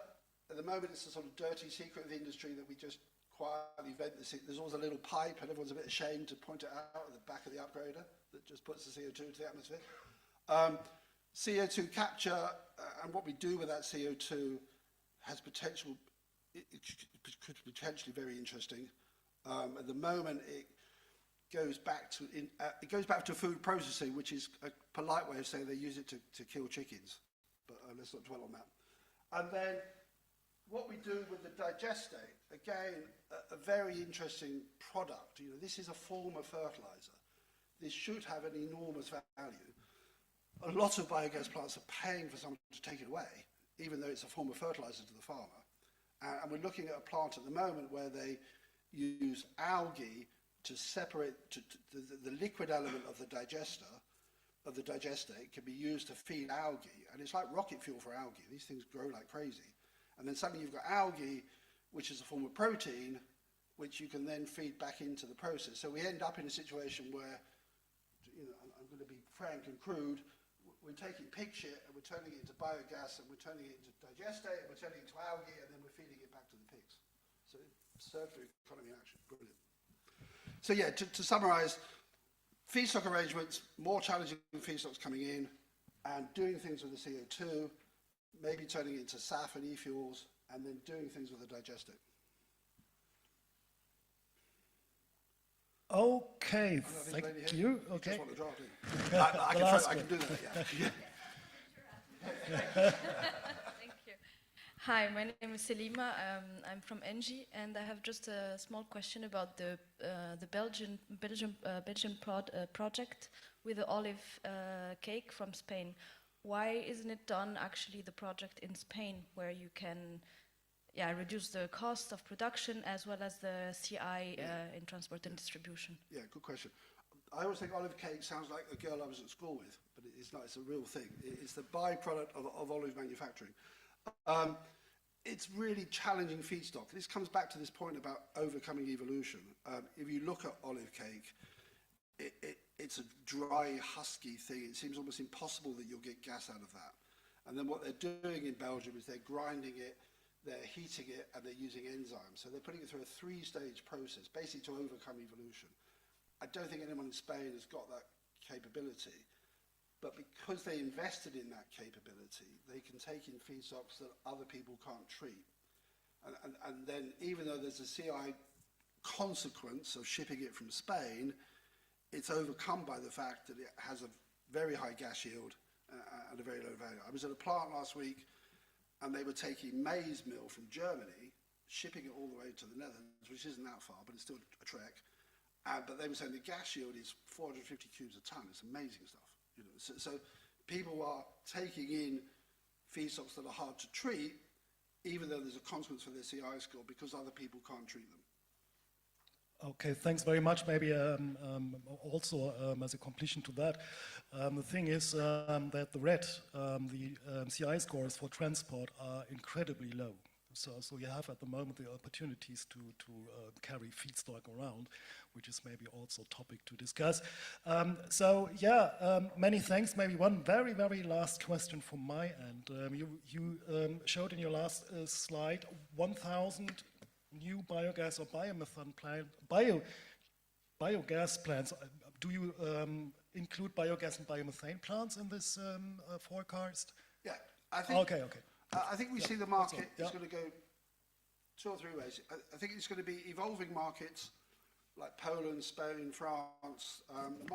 at the moment it's a sort of dirty secret of the industry that we just quietly vent this. There's always a little pipe and everyone's a bit ashamed to point it out at the back of the upgrader that just puts the CO2 into the atmosphere. CO2 capture and what we do with that CO2 has potential, it could be potentially very interesting. At the moment, it goes back to food processing, which is a polite way of saying they use it to kill chickens. But let's not dwell on that. And then what we do with the digestate, again, a very interesting product. You know, this is a form of fertilizer. This should have an enormous value. A lot of biogas plants are paying for someone to take it away, even though it's a form of fertilizer to the farmer. And we're looking at a plant at the moment where they use algae to separate the liquid element of the digester, of the digestate, can be used to feed algae. And it's like rocket fuel for algae. These things grow like crazy. And then suddenly you've got algae, which is a form of protein, which you can then feed back into the process. So we end up in a situation where, you know, I'm going to be frank and crude, we're taking pig shit and we're turning it into biogas and we're turning it into digestate and we're turning it into algae and then we're feeding it back to the pigs. So circular economy in action, brilliant. So yeah, to summarise, feedstock arrangements, more challenging feedstocks coming in and doing things with the CO2, maybe turning it into SAF and e-fuels and then doing things with the digestate. Okay, thank you. Okay. Just want to draft it. I can do that, yeah. Thank you. Hi, my name is Selima. I'm from Engie, and I have just a small question about the Belgian project with the olive cake from Spain. Why isn't it done actually the project in Spain, where you can reduce the cost of production as well as the CI in transport and distribution? Yeah, good question. I always think olive cake sounds like a girl I was at school with, but it's not. It's a real thing. It's the byproduct of olive manufacturing. It's really challenging feedstock. This comes back to this point about overcoming evolution. If you look at olive cake, it's a dry, husky thing. It seems almost impossible that you'll get gas out of that. And then what they're doing in Belgium is they're grinding it, they're heating it, and they're using enzymes. So they're putting it through a three-stage process, basically to overcome evolution. I don't think anyone in Spain has got that capability, but because they invested in that capability, they can take in feedstocks that other people can't treat. And then even though there's a CI consequence of shipping it from Spain, it's overcome by the fact that it has a very high gas yield and a very low value. I was at a plant last week and they were taking maize meal from Germany, shipping it all the way to the Netherlands, which isn't that far, but it's still a trek. But they were saying the gas yield is 450 cubes a ton. It's amazing stuff. You know, so people are taking in feedstocks that are hard to treat, even though there's a consequence for their CI score because other people can't treat them. Okay, thanks very much. Maybe also as a completion to that, the thing is that the red, the CI scores for transport are incredibly low. So you have at the moment the opportunities to carry feedstock around, which is maybe also a topic to discuss. Many thanks. Maybe one very, very last question from my end. You showed in your last slide 1,000 new biogas or biomethane biogas plants. Do you include biogas and biomethane plants in this forecast? Yeah, I think. Okay. I think we see the market is going to go 2 or 3 ways. I think it's going to be evolving markets like Poland, Spain, France.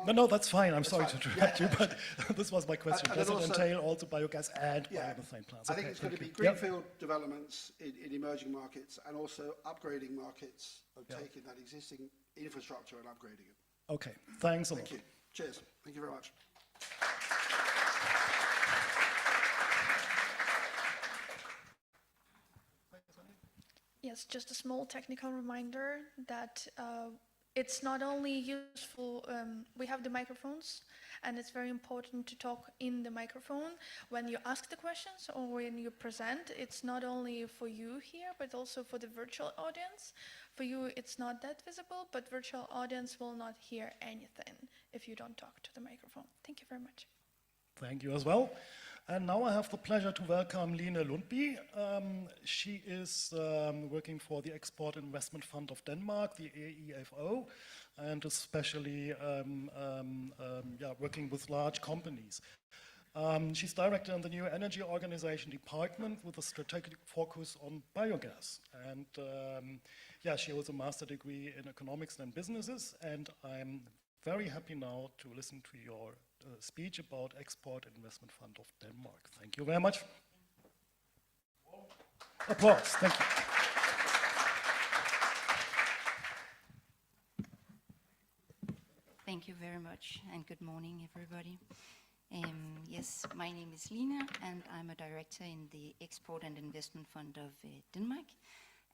No, that's fine. I'm sorry to interrupt you, but this was my question. Does it entail also biogas and biomethane plants? I think it's going to be greenfield developments in emerging markets and also upgrading markets of taking that existing infrastructure and upgrading it. Okay, thanks a lot. Thank you. Cheers. Thank you very much. Yes, just a small technical reminder that it's not only useful, we have the microphones, and it's very important to talk in the microphone when you ask the questions or when you present. It's not only for you here, but also for the virtual audience. For you, it's not that visible, but virtual audience will not hear anything if you don't talk to the microphone. Thank you very much. Thank you as well. And now I have the pleasure to welcome Line Lundby. She is working for the Export Investment Fund of Denmark, the EIFO, and especially working with large companies. She's director in the new energy organization department with a strategic focus on biogas. And she has a master degree in economics and businesses, and I'm very happy now to listen to your speech about Export Investment Fund of Denmark. Thank you very much. Applause, thank you. Thank you very much, and good morning, everybody. Yes, my name is Line, and I'm a director in the Export and Investment Fund of Denmark.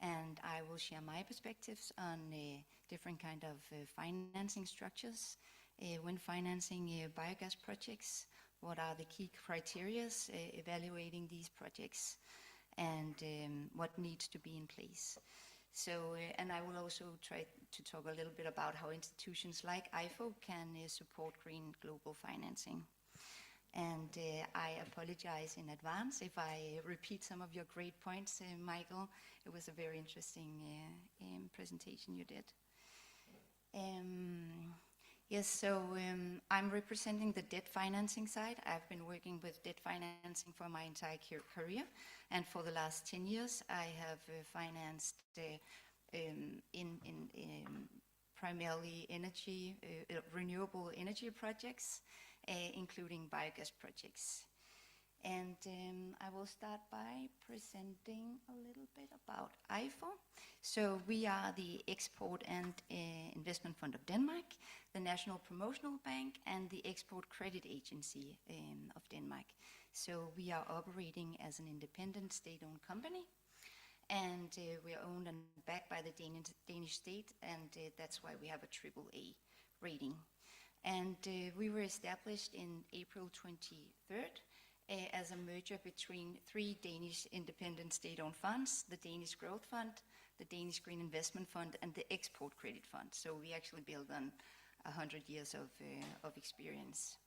And I will share my perspectives on different kind of financing structures when financing biogas projects. What are the key criteria evaluating these projects, and what needs to be in place. So, and I will also try to talk a little bit about how institutions like IFO can support green global financing. And I apologize in advance if I repeat some of your great points, Michael. It was a very interesting presentation you did. Yes, so I'm representing the debt financing side. I've been working with debt financing for my entire career, and for the last 10 years I have financed primarily energy, renewable energy projects, including biogas projects. And I will start by presenting a little bit about IFO. So we are the Export and Investment Fund of Denmark, the National Promotional Bank, and the Export Credit Agency of Denmark. So we are operating as an independent state-owned company, and we are owned and backed by the Danish state, and that's why we have a AAA rating. And we were established in April 23rd as a merger between 3 Danish independent state-owned funds, the Danish Growth Fund, the Danish Green Investment Fund, and the Export Credit Fund. So we actually built on 100 years of experience.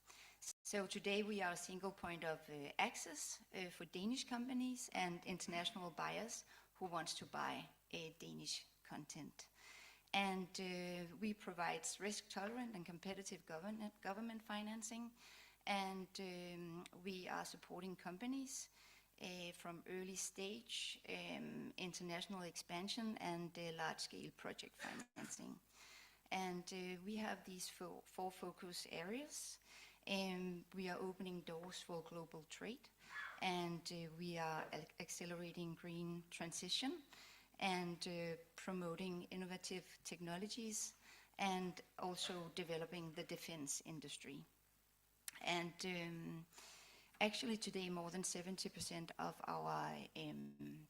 So today we are a single point of access for Danish companies and international buyers who wants to buy Danish content. And we provide risk-tolerant and competitive government financing, and we are supporting companies from early stage, international expansion, and large-scale project financing. And we have these 4 focus areas. We are opening doors for global trade, and we are accelerating green transition, and promoting innovative technologies, and also developing the defense industry. And actually today more than 70% of our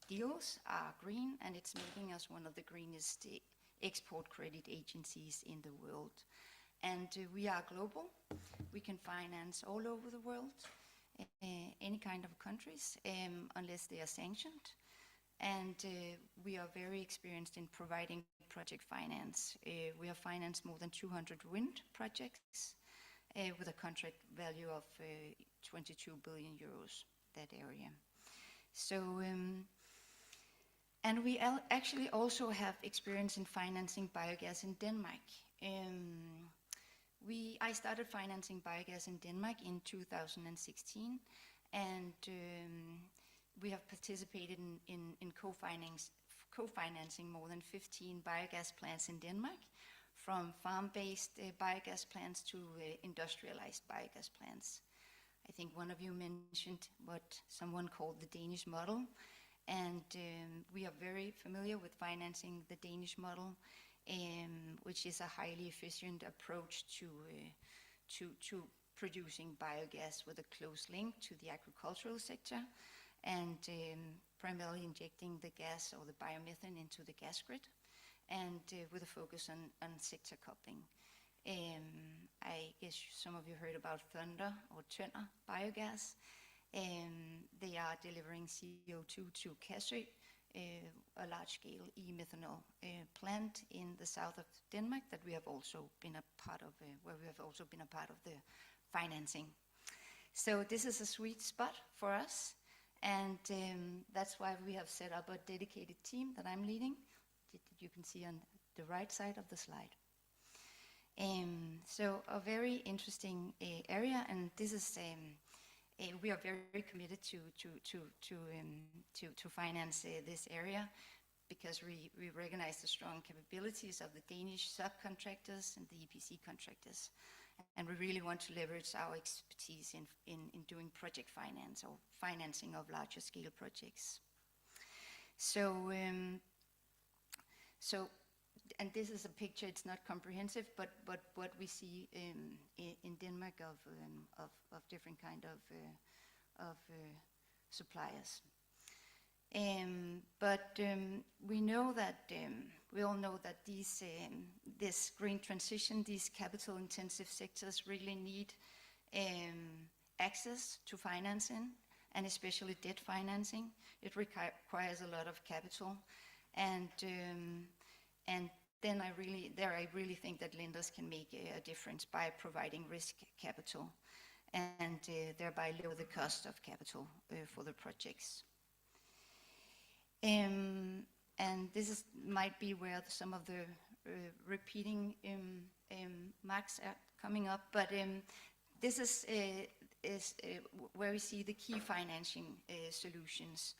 deals are green, and it's making us one of the greenest export credit agencies in the world. And we are global. We can finance all over the world, any kind of countries, unless they are sanctioned. And we are very experienced in providing project finance. We have financed more than 200 wind projects with a contract value of 22 billion euros, that area. So, and we actually also have experience in financing biogas in Denmark. I started financing biogas in Denmark in 2016, and we have participated in co-financing more than 15 biogas plants in Denmark, from farm-based biogas plants to industrialized biogas plants. I think one of you mentioned what someone called the Danish model, and we are very familiar with financing the Danish model, which is a highly efficient approach to producing biogas with a close link to the agricultural sector, and primarily injecting the gas or the biomethane into the gas grid. and with a focus on sector coupling. I guess some of you heard about Thunder or Tønder Biogas. They are delivering CO2 to Kassø, a large-scale e-methanol plant in the south of Denmark that we have also been a part of, where we have also been a part of the financing. So this is a sweet spot for us, and that's why we have set up a dedicated team that I'm leading, that you can see on the right side of the slide. So a very interesting area, and this is we are very committed to finance this area because we recognize the strong capabilities of the Danish subcontractors and the EPC contractors, and we really want to leverage our expertise in doing project finance or financing of larger scale projects. So and this is a picture, it's not comprehensive, but what we see in Denmark of different kind of suppliers. But we know that, we all know that this green transition, these capital intensive sectors really need access to financing, and especially debt financing. It requires a lot of capital, and then I really think that lenders can make a difference by providing risk capital and thereby lower the cost of capital for the projects. And this might be where some of the repeating marks are coming up, but this is where we see the key financing solutions.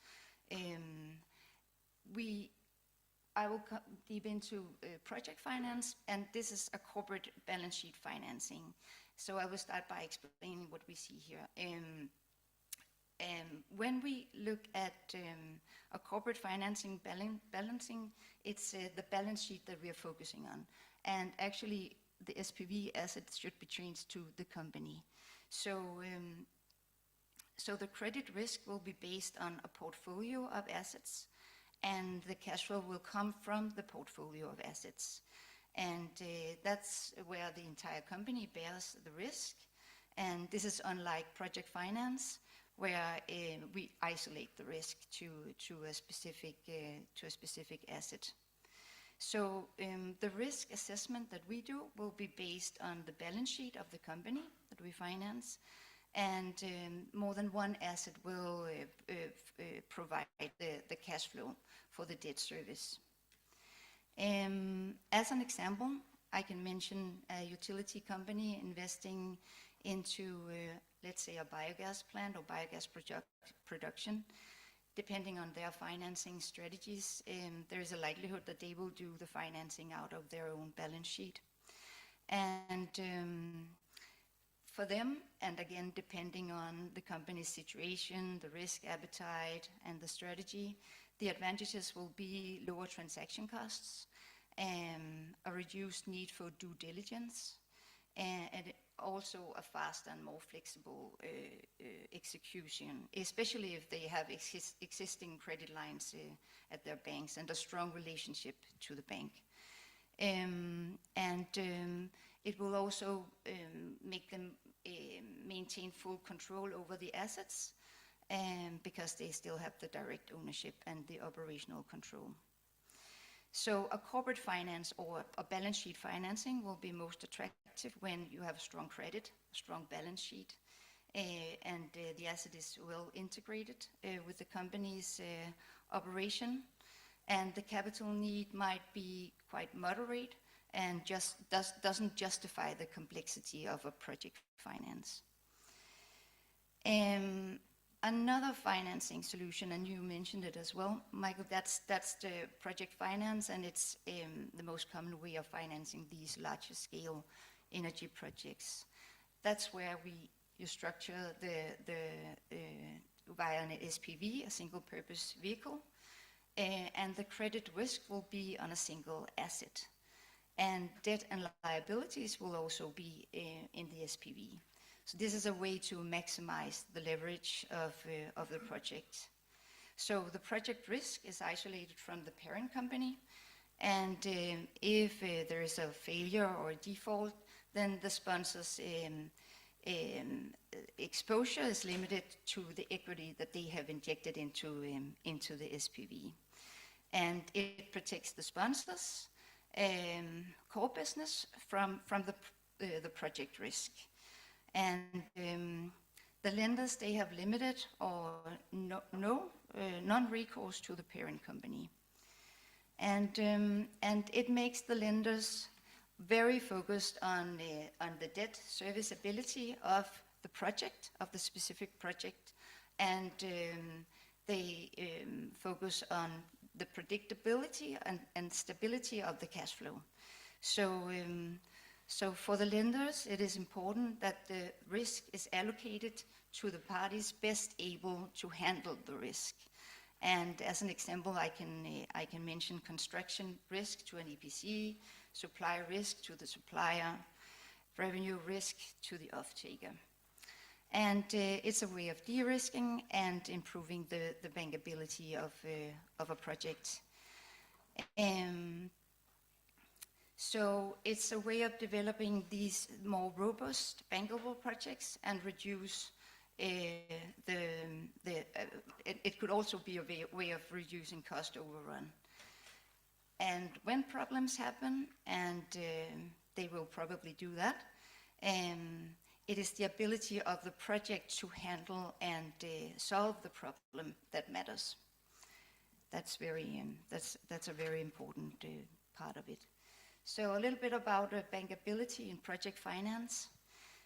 I will go deep into project finance, and this is a corporate balance sheet financing. So I will start by explaining what we see here. When we look at a corporate financing balancing, it's the balance sheet that we are focusing on. And actually, the SPV assets should be changed to the company. So the credit risk will be based on a portfolio of assets, and the cash flow will come from the portfolio of assets. And that's where the entire company bears the risk. And this is unlike project finance, where we isolate the risk to a specific asset. So the risk assessment that we do will be based on the balance sheet of the company that we finance, and more than one asset will provide the cash flow for the debt service. As an example, I can mention a utility company investing into, let's say, a biogas plant or biogas production. Depending on their financing strategies, there is a likelihood that they will do the financing out of their own balance sheet. And for them, and again, depending on the company's situation, the risk appetite, and the strategy, the advantages will be lower transaction costs, a reduced need for due diligence, and also a faster and more flexible execution, especially if they have existing credit lines at their banks and a strong relationship to the bank. It will also make them maintain full control over the assets, because they still have the direct ownership and the operational control. So a corporate finance or a balance sheet financing will be most attractive when you have strong credit, strong balance sheet, and the asset is well integrated with the company's operation, and the capital need might be quite moderate and just doesn't justify the complexity of a project finance. Another financing solution, and you mentioned it as well, Michael, that's the project finance, and it's the most common way of financing these larger scale energy projects. That's where you structure via an SPV, a single purpose vehicle, and the credit risk will be on a single asset. And debt and liabilities will also be in the SPV. So this is a way to maximize the leverage of the project. So the project risk is isolated from the parent company, And if there is a failure or a default, then the sponsor's exposure is limited to the equity that they have injected into the SPV. And it protects the sponsors' core business from the project risk. And the lenders, they have limited or non-recourse to the parent company. And it makes the lenders very focused on the debt serviceability of the project, of the specific project, and they focus on the predictability and stability of the cash flow. So for the lenders, it is important that the risk is allocated to the parties best able to handle the risk. And as an example, I can mention construction risk to an EPC, supply risk to the supplier, revenue risk to the off-taker. And it's a way of de-risking and improving the bankability of a project. So it's a way of developing these more robust bankable projects and reduce it could also be a way of reducing cost overrun. And when problems happen, and they will probably do that, it is the ability of the project to handle and solve the problem that matters. That's a very important part of it. So a little bit about bankability in project finance.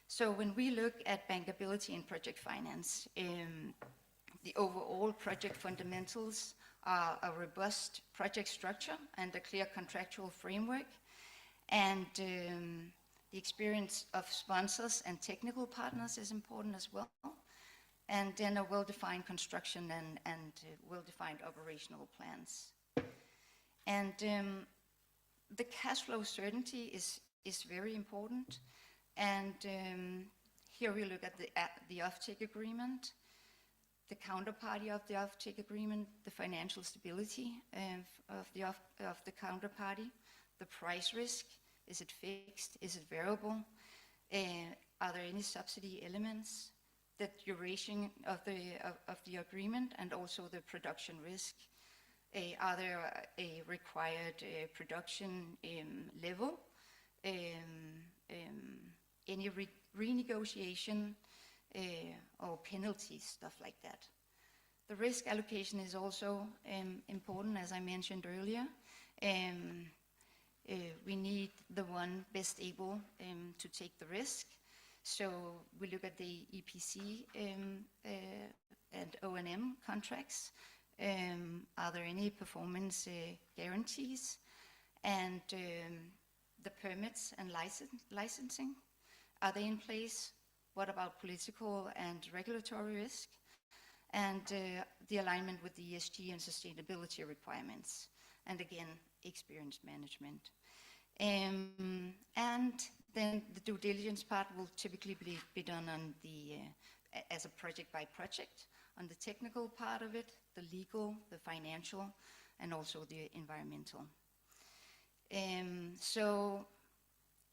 So when we look at bankability in project finance, the overall project fundamentals are a robust project structure and a clear contractual framework, and the experience of sponsors and technical partners is important as well, and then a well-defined construction and well-defined operational plans. And the cash flow certainty is very important. And here we look at the offtake agreement, the counterparty of the offtake agreement, the financial stability of the counterparty, the price risk, is it fixed, is it variable, are there any subsidy elements, the duration of the agreement, and also the production risk. Are there a required production level? Any renegotiation or penalties, stuff like that. The risk allocation is also important, as I mentioned earlier. We need the one best able to take the risk. So we look at the EPC and O&M contracts. Are there any performance guarantees? And the permits and licensing, are they in place? What about political and regulatory risk? And the alignment with the ESG and sustainability requirements. And again, experience management. And then the due diligence part will typically be done on as a project by project, on the technical part of it, the legal, the financial, and also the environmental. So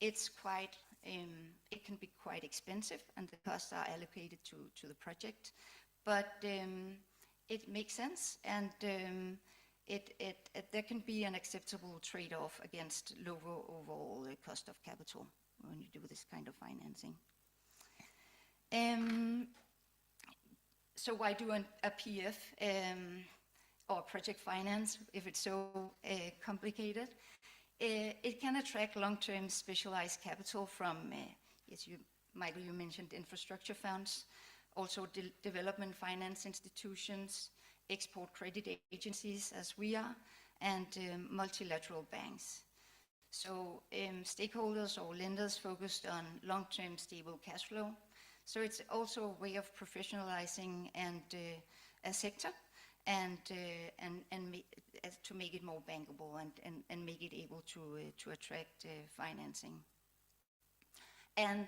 it's quite, it can be quite expensive, and the costs are allocated to the project, but it makes sense, and there can be an acceptable trade-off against lower overall cost of capital when you do this kind of financing. So why do a PF or project finance if it's so complicated? It can attract long-term specialized capital from, yes, Michael, you mentioned infrastructure funds, also development finance institutions, export credit agencies, as we are, and multilateral banks. So stakeholders or lenders focused on long-term stable cash flow. So it's also a way of professionalizing and a sector, and to make it more bankable and make it able to attract financing. And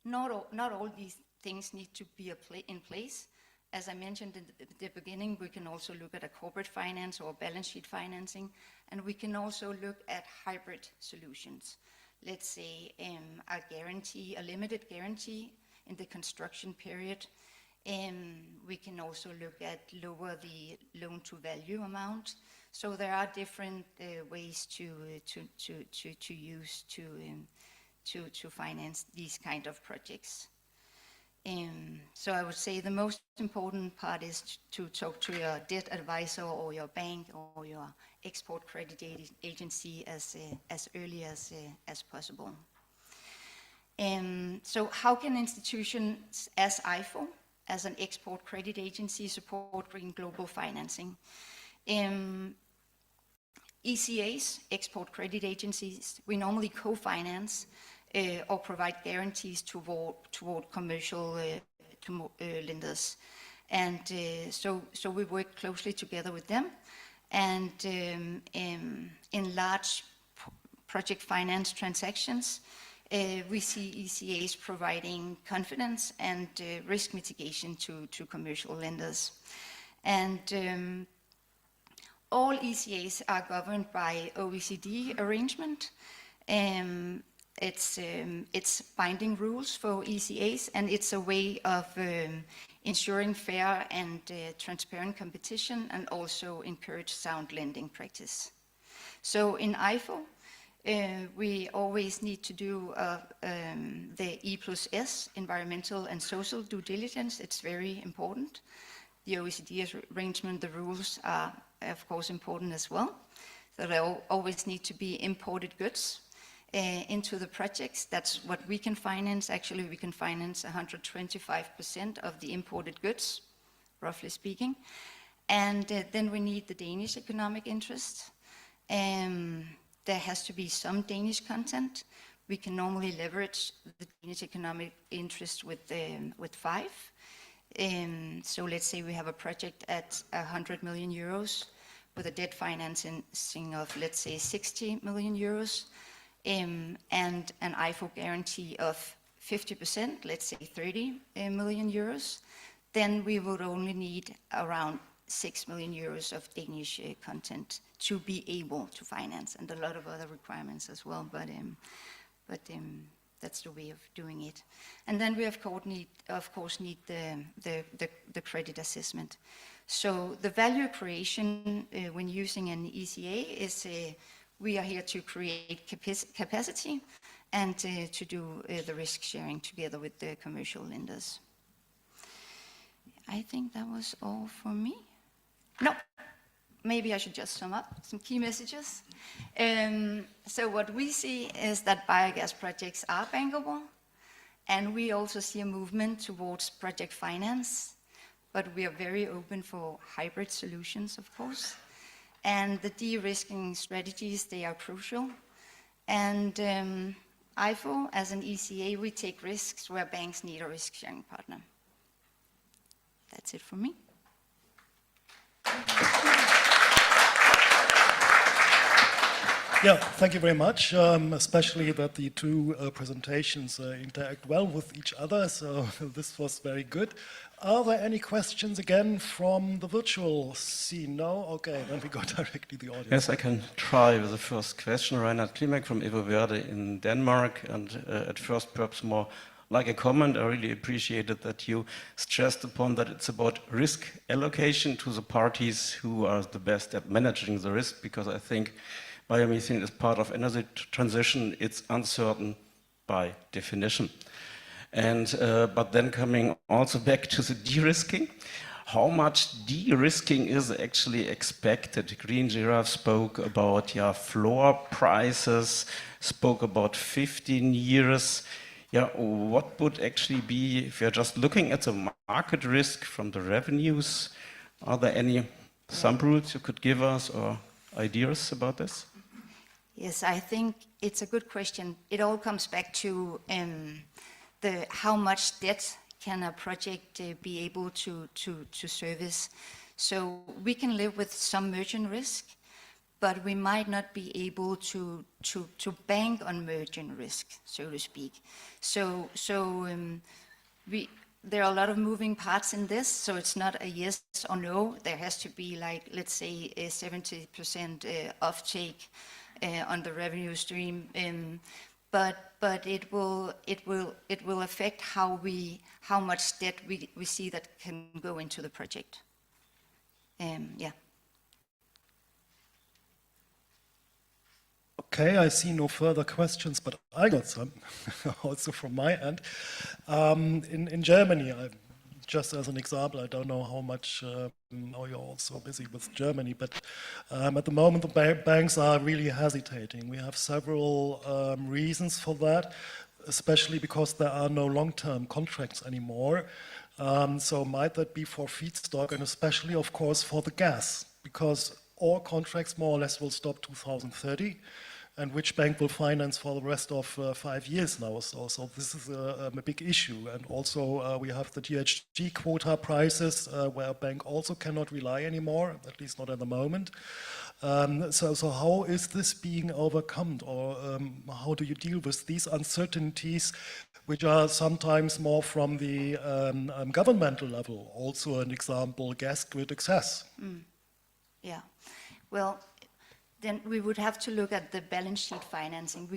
not all these things need to be in place. As I mentioned at the beginning, we can also look at a corporate finance or balance sheet financing, and we can also look at hybrid solutions. Let's say a limited guarantee in the construction period. We can also look at lower the loan-to-value amount. So there are different ways to use to finance these kind of projects. So I would say the most important part is to talk to your debt advisor or your bank or your export credit agency as early as possible. So how can institutions as IFO, as an export credit agency, support green global financing? ECAs, export credit agencies, we normally co-finance or provide guarantees toward commercial lenders. And so we work closely together with them. And in large project finance transactions, we see ECAs providing confidence and risk mitigation to commercial lenders. And all ECAs are governed by OECD arrangement. It's binding rules for ECAs, and it's a way of ensuring fair and transparent competition, and also encourage sound lending practice. So in IFO, we always need to do the E+S, environmental and social due diligence. It's very important. The OECD arrangement, the rules are, of course, important as well. So there always need to be imported goods into the projects. That's what we can finance. Actually, we can finance 125% of the imported goods, roughly speaking. And then we need the Danish economic interest. There has to be some Danish content. We can normally leverage the Danish economic interest with 5. So let's say we have a project at 100 million euros with a debt financing of, let's say, 60 million euros. And an IFO guarantee of 50%, let's say 30 million euros, then we would only need around 6 million euros of Danish content to be able to finance, and a lot of other requirements as well, but that's the way of doing it. And then we of course need the credit assessment. So the value creation when using an ECA is we are here to create capacity and to do the risk sharing together with the commercial lenders. I think that was all for me. No, maybe I should just sum up some key messages. So what we see is that biogas projects are bankable, and we also see a movement towards project finance, but we are very open for hybrid solutions, of course. And the de-risking strategies, they are crucial. And IFO, as an ECA, we take risks where banks need a risk-sharing partner. That's it for me. Yeah, thank you very much, especially that the two presentations interact well with each other, so this was very good. Are there any questions again from the virtual scene? No? Okay, then we go directly to the audience. Yes, I can try with the first question. Reinhard Klimek from Evo Verde in Denmark, and at first perhaps more like a comment. I really appreciated that you stressed upon that it's about risk allocation to the parties who are the best at managing the risk, because I think biomethane is part of energy transition. It's uncertain by definition. And but then coming also back to the de-risking, how much de-risking is actually expected? Green Giraffe spoke about floor prices, spoke about 15 years. What would actually be, if you're just looking at the market risk from the revenues, are there any thumb rules you could give us or ideas about this? Yes, I think it's a good question. It all comes back to how much debt can a project be able to service. So we can live with some merchant risk, but we might not be able to bank on merchant risk, so to speak. So there are a lot of moving parts in this, so it's not a yes or no. There has to be, like, let's say, a 70% offtake on the revenue stream, but it will affect how much debt we see that can go into the project. Yeah. Okay, I see no further questions, but I got some also from my end. In Germany, just as an example, I don't know how much, how you're also busy with Germany, but at the moment the banks are really hesitating. We have several reasons for that, especially because there are no long-term contracts anymore. So might that be for feedstock, and especially, of course, for the gas, because all contracts more or less will stop 2030, and which bank will finance for the rest of 5 years now? So this is a big issue. And also we have the GHG quota prices where a bank also cannot rely anymore, at least not at the moment. So how is this being overcome, or how do you deal with these uncertainties, which are sometimes more from the governmental level? Also an example, gas grid access. Yeah, well, then we would have to look at the balance sheet financing.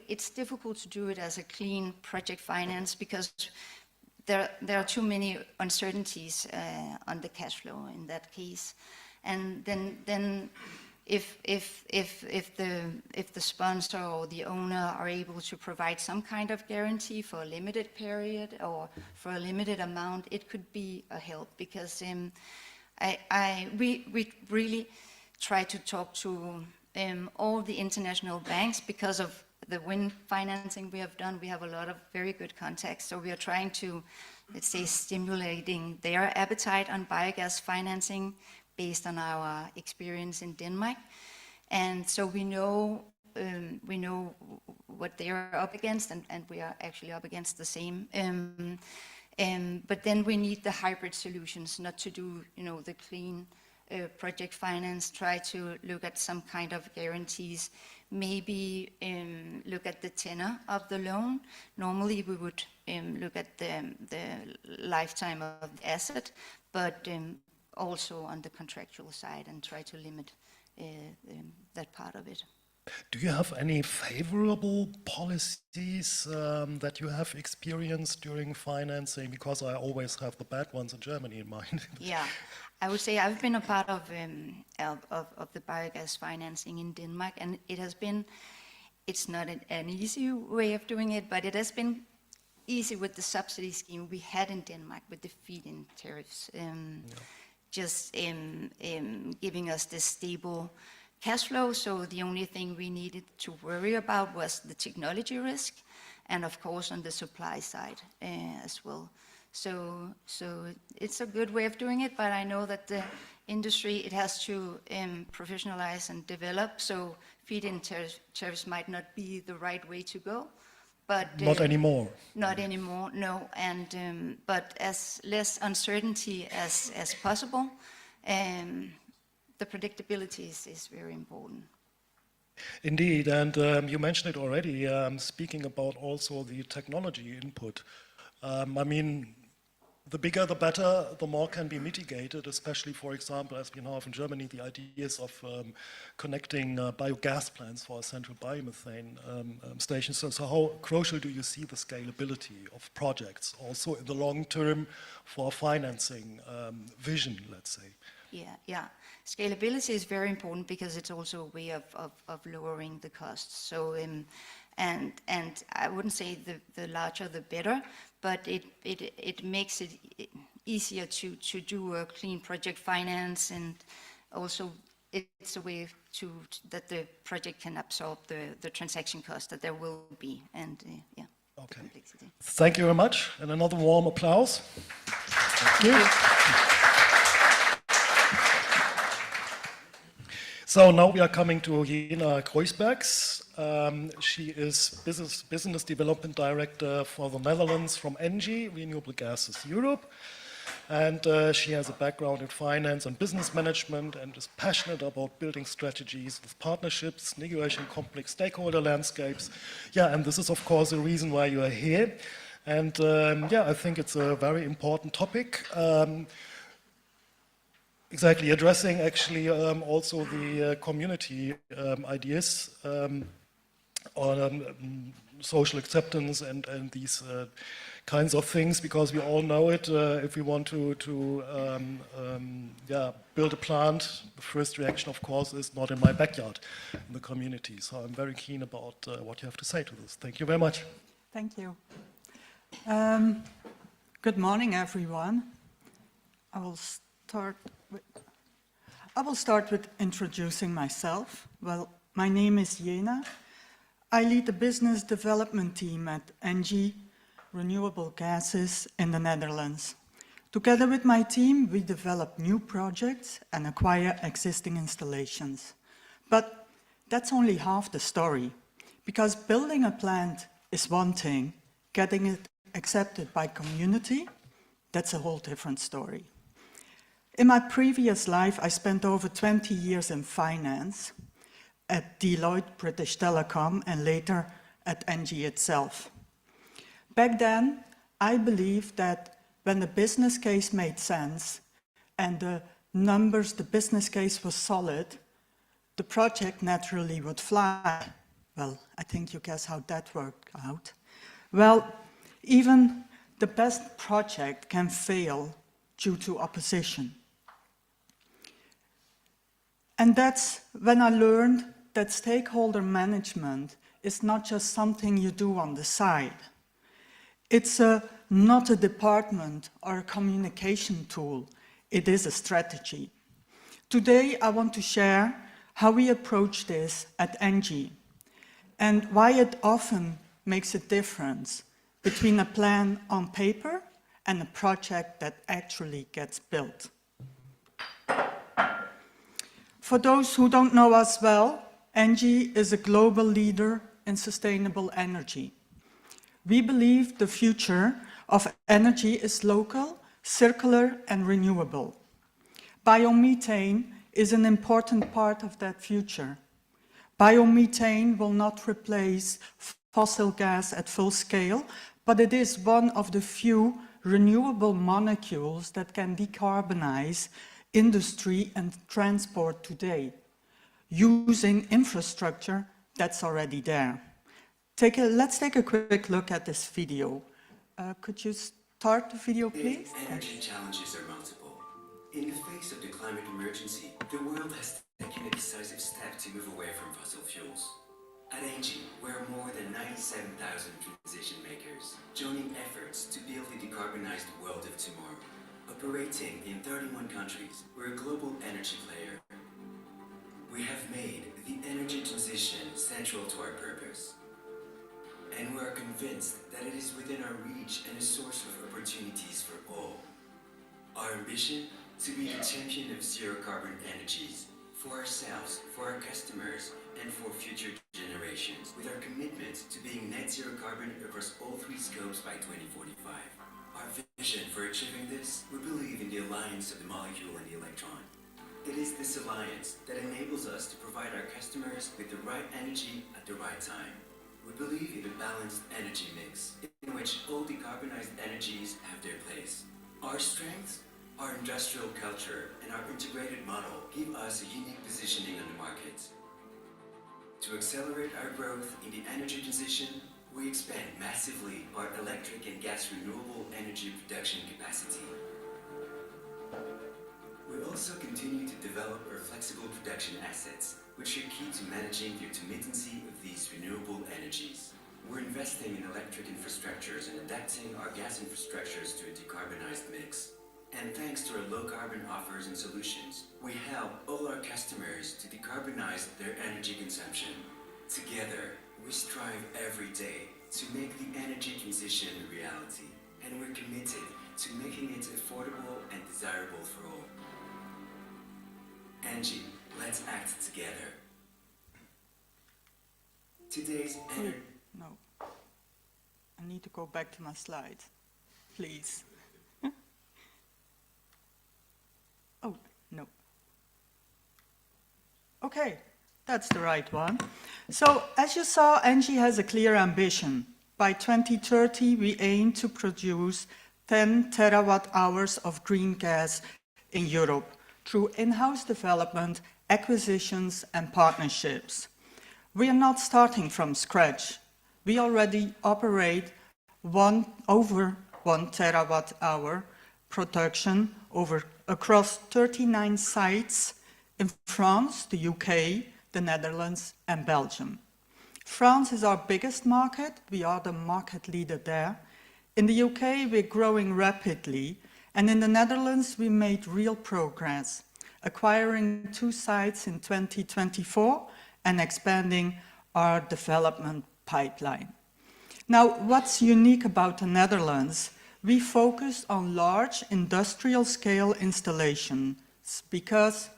It's difficult to do it as a clean project finance because there are too many uncertainties on the cash flow in that case. And then if the sponsor or the owner are able to provide some kind of guarantee for a limited period or for a limited amount, it could be a help, because we really try to talk to all the international banks. Because of the wind financing we have done, we have a lot of very good contacts. So we are trying to, let's say, stimulating their appetite on biogas financing based on our experience in Denmark. And so we know what they are up against, and we are actually up against the same. But then we need the hybrid solutions, not to do, the clean project finance, try to look at some kind of guarantees, maybe look at the tenor of the loan. Normally we would look at the lifetime of the asset, but also on the contractual side, and try to limit that part of it. Do you have any favorable policies that you have experienced during financing? Because I always have the bad ones in Germany in mind. Yeah, I would say I've been a part of the biogas financing in Denmark, and it's not an easy way of doing it, but it has been easy with the subsidy scheme we had in Denmark with the feed-in tariffs, just giving us this stable cash flow. So the only thing we needed to worry about was the technology risk, and of course on the supply side as well. So it's a good way of doing it, but I know that the industry, it has to professionalize and develop, so feed-in tariffs might not be the right way to go. But not anymore. Not anymore, no. And but as less uncertainty as possible, the predictability is very important. Indeed, and you mentioned it already, speaking about also the technology input. I mean, the bigger the better, the more can be mitigated, especially, for example, as we now have in Germany, the ideas of connecting biogas plants for a central biomethane station. So how crucial do you see the scalability of projects also in the long term for financing vision, let's say? Yeah. Scalability is very important because it's also a way of lowering the costs. So, and I wouldn't say the larger the better, but it makes it easier to do a clean project finance, and also it's a way that the project can absorb the transaction cost that there will be, and yeah. Okay. The complexity. Thank you very much, and another warm applause. Thank you. So now we are coming to Jena Kreuzbergs. She is Business Development Director for the Netherlands from ENGIE, Renewable Gases Europe. And she has a background in finance and business management and is passionate about building strategies with partnerships, negotiating complex stakeholder landscapes. Yeah, and this is of course the reason why you are here. And yeah, I think it's a very important topic. Exactly, addressing actually also the community ideas on social acceptance and these kinds of things, because we all know it. If we want to yeah, build a plant, the first reaction, of course, is not in my backyard, in the community. So I'm very keen about what you have to say to this. Thank you very much. Thank you. Good morning, everyone. I will start with introducing myself. Well, my name is Jena. I lead the business development team at ENGIE Renewable Gases in the Netherlands. Together with my team, we develop new projects and acquire existing installations. But that's only half the story, because building a plant is one thing, getting it accepted by community, that's a whole different story. In my previous life, I spent over 20 years in finance at Deloitte, British Telecom, and later at ENGIE itself. Back then, I believed that when the business case made sense and the numbers, the business case was solid, the project naturally would fly. Well, I think you guess how that worked out. Well, even the best project can fail due to opposition. And that's when I learned that stakeholder management is not just something you do on the side. It's not a department or a communication tool. It is a strategy. Today, I want to share how we approach this at ENGIE and why it often makes a difference between a plan on paper and a project that actually gets built. For those who don't know us well, ENGIE is a global leader in sustainable energy. We believe the future of energy is local, circular, and renewable. Biomethane is an important part of that future. Biomethane will not replace fossil gas at full scale, but it is one of the few renewable molecules that can decarbonize industry and transport today, using infrastructure that's already there. Let's take a quick look at this video. Could you start the video, please? Energy challenges are multiple. In the face of the climate emergency, the world has taken a decisive step to move away from fossil fuels. At ENGIE, we're more than 97,000 transition makers, joining efforts to build a decarbonized world of tomorrow. Operating in 31 countries, we're a global energy player. We have made the energy transition central to our purpose. And we are convinced that it is within our reach and a source of opportunities for all. Our ambition? To be the champion of zero-carbon energies, for ourselves, for our customers, and for future generations, with our commitment to being net zero carbon across all three scopes by 2045. Our vision for achieving this? We believe in the alliance of the molecule and the electron. It is this alliance that enables us to provide our customers with the right energy at the right time. We believe in a balanced energy mix, in which all decarbonized energies have their place. Our strengths, our industrial culture, and our integrated model give us a unique positioning on the market. To accelerate our growth in the energy transition, we expand massively our electric and gas renewable energy production capacity. We also continue to develop our flexible production assets, which are key to managing the intermittency of these renewable energies. We're investing in electric infrastructures and adapting our gas infrastructures to a decarbonized mix. And thanks to our low-carbon offers and solutions, we help all our customers to decarbonize their energy consumption. Together, we strive every day to make the energy transition a reality, and we're committed to making it affordable and desirable for all. ENGIE, let's act together. Today's energy... No. I need to go back to my slides, please. Oh, no. Okay, that's the right one. So, as you saw, ENGIE has a clear ambition By 2030, we aim to produce 10 terawatt hours of green gas in Europe through in-house development, acquisitions, and partnerships. We are not starting from scratch. We already operate over 1 terawatt hour production across 39 sites in France, the UK, the Netherlands, and Belgium. France is our biggest market. We are the market leader there. In the UK, we're growing rapidly, and in the Netherlands, we made real progress, acquiring 2 sites in 2024 and expanding our development pipeline. Now, what's unique about the Netherlands? We focus on large industrial scale installations because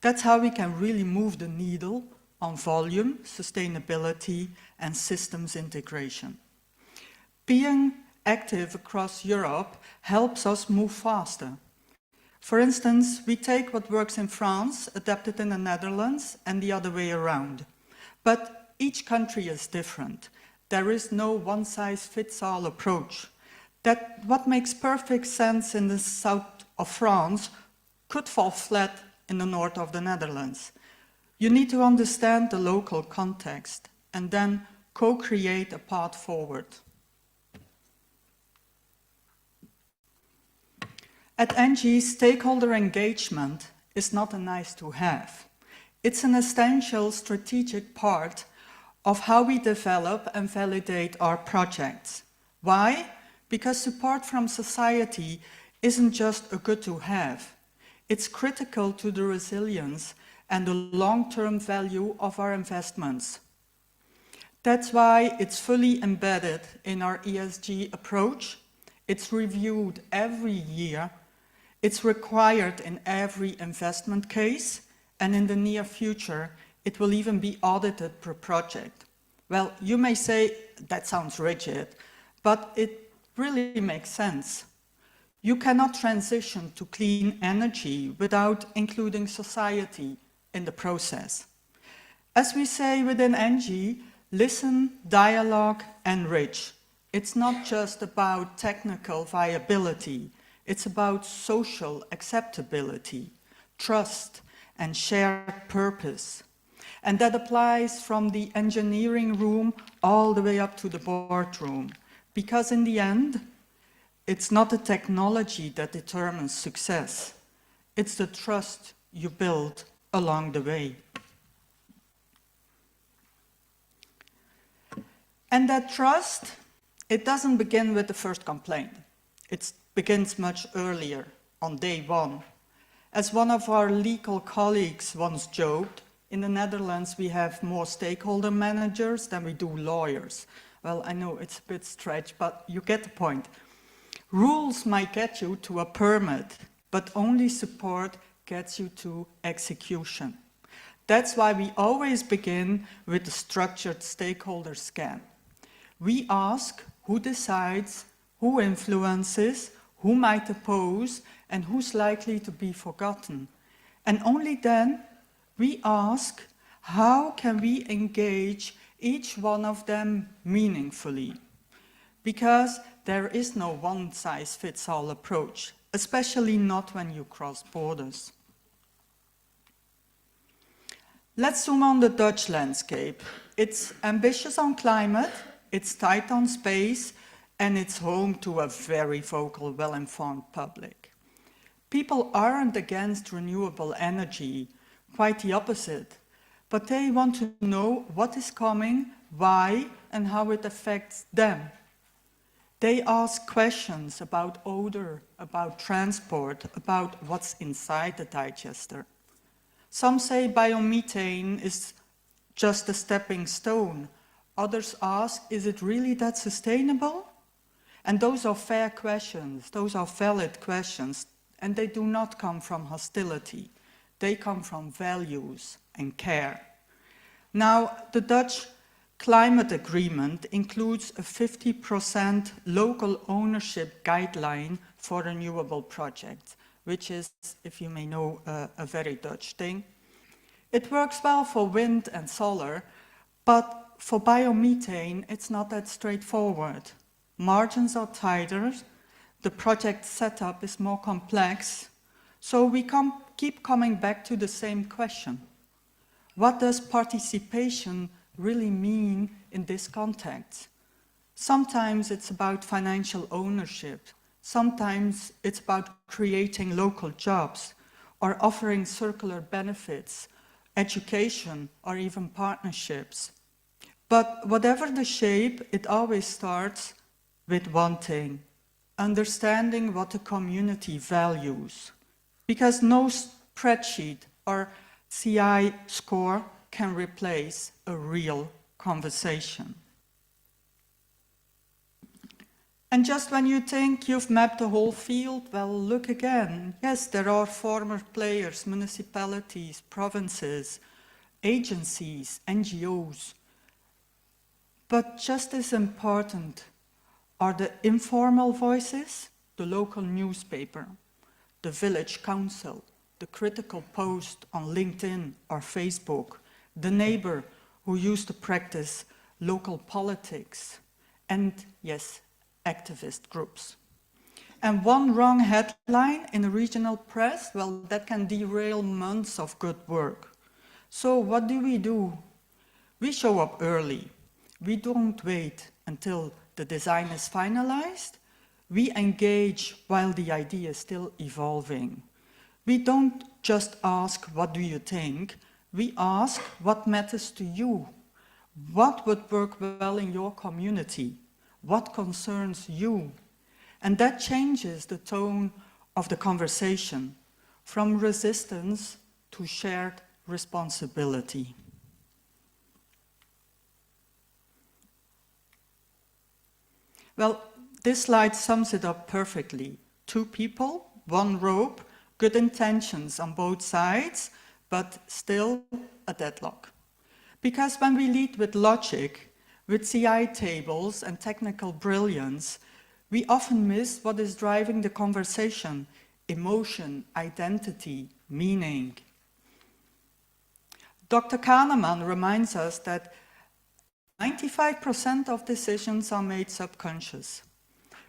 that's how we can really move the needle on volume, sustainability, and systems integration. Being active across Europe helps us move faster. For instance, we take what works in France, adapt it in the Netherlands, and the other way around. But each country is different. There is no one-size-fits-all approach. That what makes perfect sense in the south of France could fall flat in the north of the Netherlands. You need to understand the local context and then co-create a path forward. At ENGIE, stakeholder engagement is not a nice to have. It's an essential strategic part of how we develop and validate our projects. Why? Because support from society isn't just a good to have. It's critical to the resilience and the long-term value of our investments. That's why it's fully embedded in our ESG approach. It's reviewed every year. It's required in every investment case, and in the near future, it will even be audited per project. Well, you may say, that sounds rigid, but it really makes sense. You cannot transition to clean energy without including society in the process. As we say within ENGIE, listen, dialogue, enrich. It's not just about technical viability. It's about social acceptability, trust, and shared purpose. And that applies from the engineering room all the way up to the boardroom. Because in the end, it's not the technology that determines success. It's the trust you build along the way. And that trust, it doesn't begin with the first complaint. It begins much earlier, on day one. As one of our legal colleagues once joked, in the Netherlands we have more stakeholder managers than we do lawyers. Well, I know it's a bit stretched, but you get the point. Rules might get you to a permit, but only support gets you to execution. That's why we always begin with a structured stakeholder scan. We ask who decides, who influences, who might oppose, and who's likely to be forgotten. And only then we ask, how can we engage each one of them meaningfully? Because there is no one-size-fits-all approach, especially not when you cross borders. Let's zoom on the Dutch landscape. It's ambitious on climate, it's tight on space, and it's home to a very vocal, well-informed public. People aren't against renewable energy, quite the opposite, but they want to know what is coming, why, and how it affects them. They ask questions about odor, about transport, about what's inside the digester. Some say biomethane is just a stepping stone. Others ask, is it really that sustainable? And those are fair questions, those are valid questions, and they do not come from hostility. They come from values and care. Now, the Dutch climate agreement includes a 50% local ownership guideline for renewable projects, which is, if you may know, a very Dutch thing. It works well for wind and solar, but for biomethane, it's not that straightforward. Margins are tighter, the project setup is more complex, so we keep coming back to the same question. What does participation really mean in this context? Sometimes it's about financial ownership. Sometimes it's about creating local jobs or offering circular benefits, education, or even partnerships. But whatever the shape, it always starts with one thing: understanding what the community values. Because no spreadsheet or CI score can replace a real conversation. And just when you think you've mapped the whole field, well, look again. Yes, there are former players, municipalities, provinces, agencies, NGOs. But just as important are the informal voices, the local newspaper, the village council, the critical post on LinkedIn or Facebook, the neighbor who used to practice local politics, and yes, activist groups. And one wrong headline in a regional press, well, that can derail months of good work. So what do? We show up early. We don't wait until the design is finalized. We engage while the idea is still evolving. We don't just ask, what do you think? We ask, what matters to you? What would work well in your community? What concerns you? And that changes the tone of the conversation, from resistance to shared responsibility. Well, this slide sums it up perfectly. 2 people, 1 rope, good intentions on both sides, but still a deadlock. Because when we lead with logic, with CI tables and technical brilliance, we often miss what is driving the conversation: emotion, identity, meaning. Dr. Kahneman reminds us that 95% of decisions are made subconscious.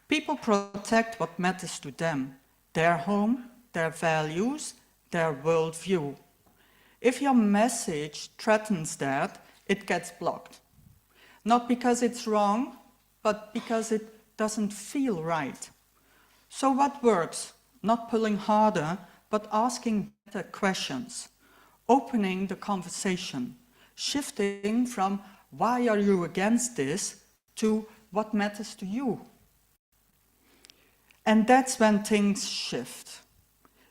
People protect what matters to them: their home, their values, their worldview. If your message threatens that, it gets blocked. Not because it's wrong, but because it doesn't feel right. So what works? Not pulling harder, but asking better questions, opening the conversation, shifting from "why are you against this?" to "what matters to you?" And that's when things shift.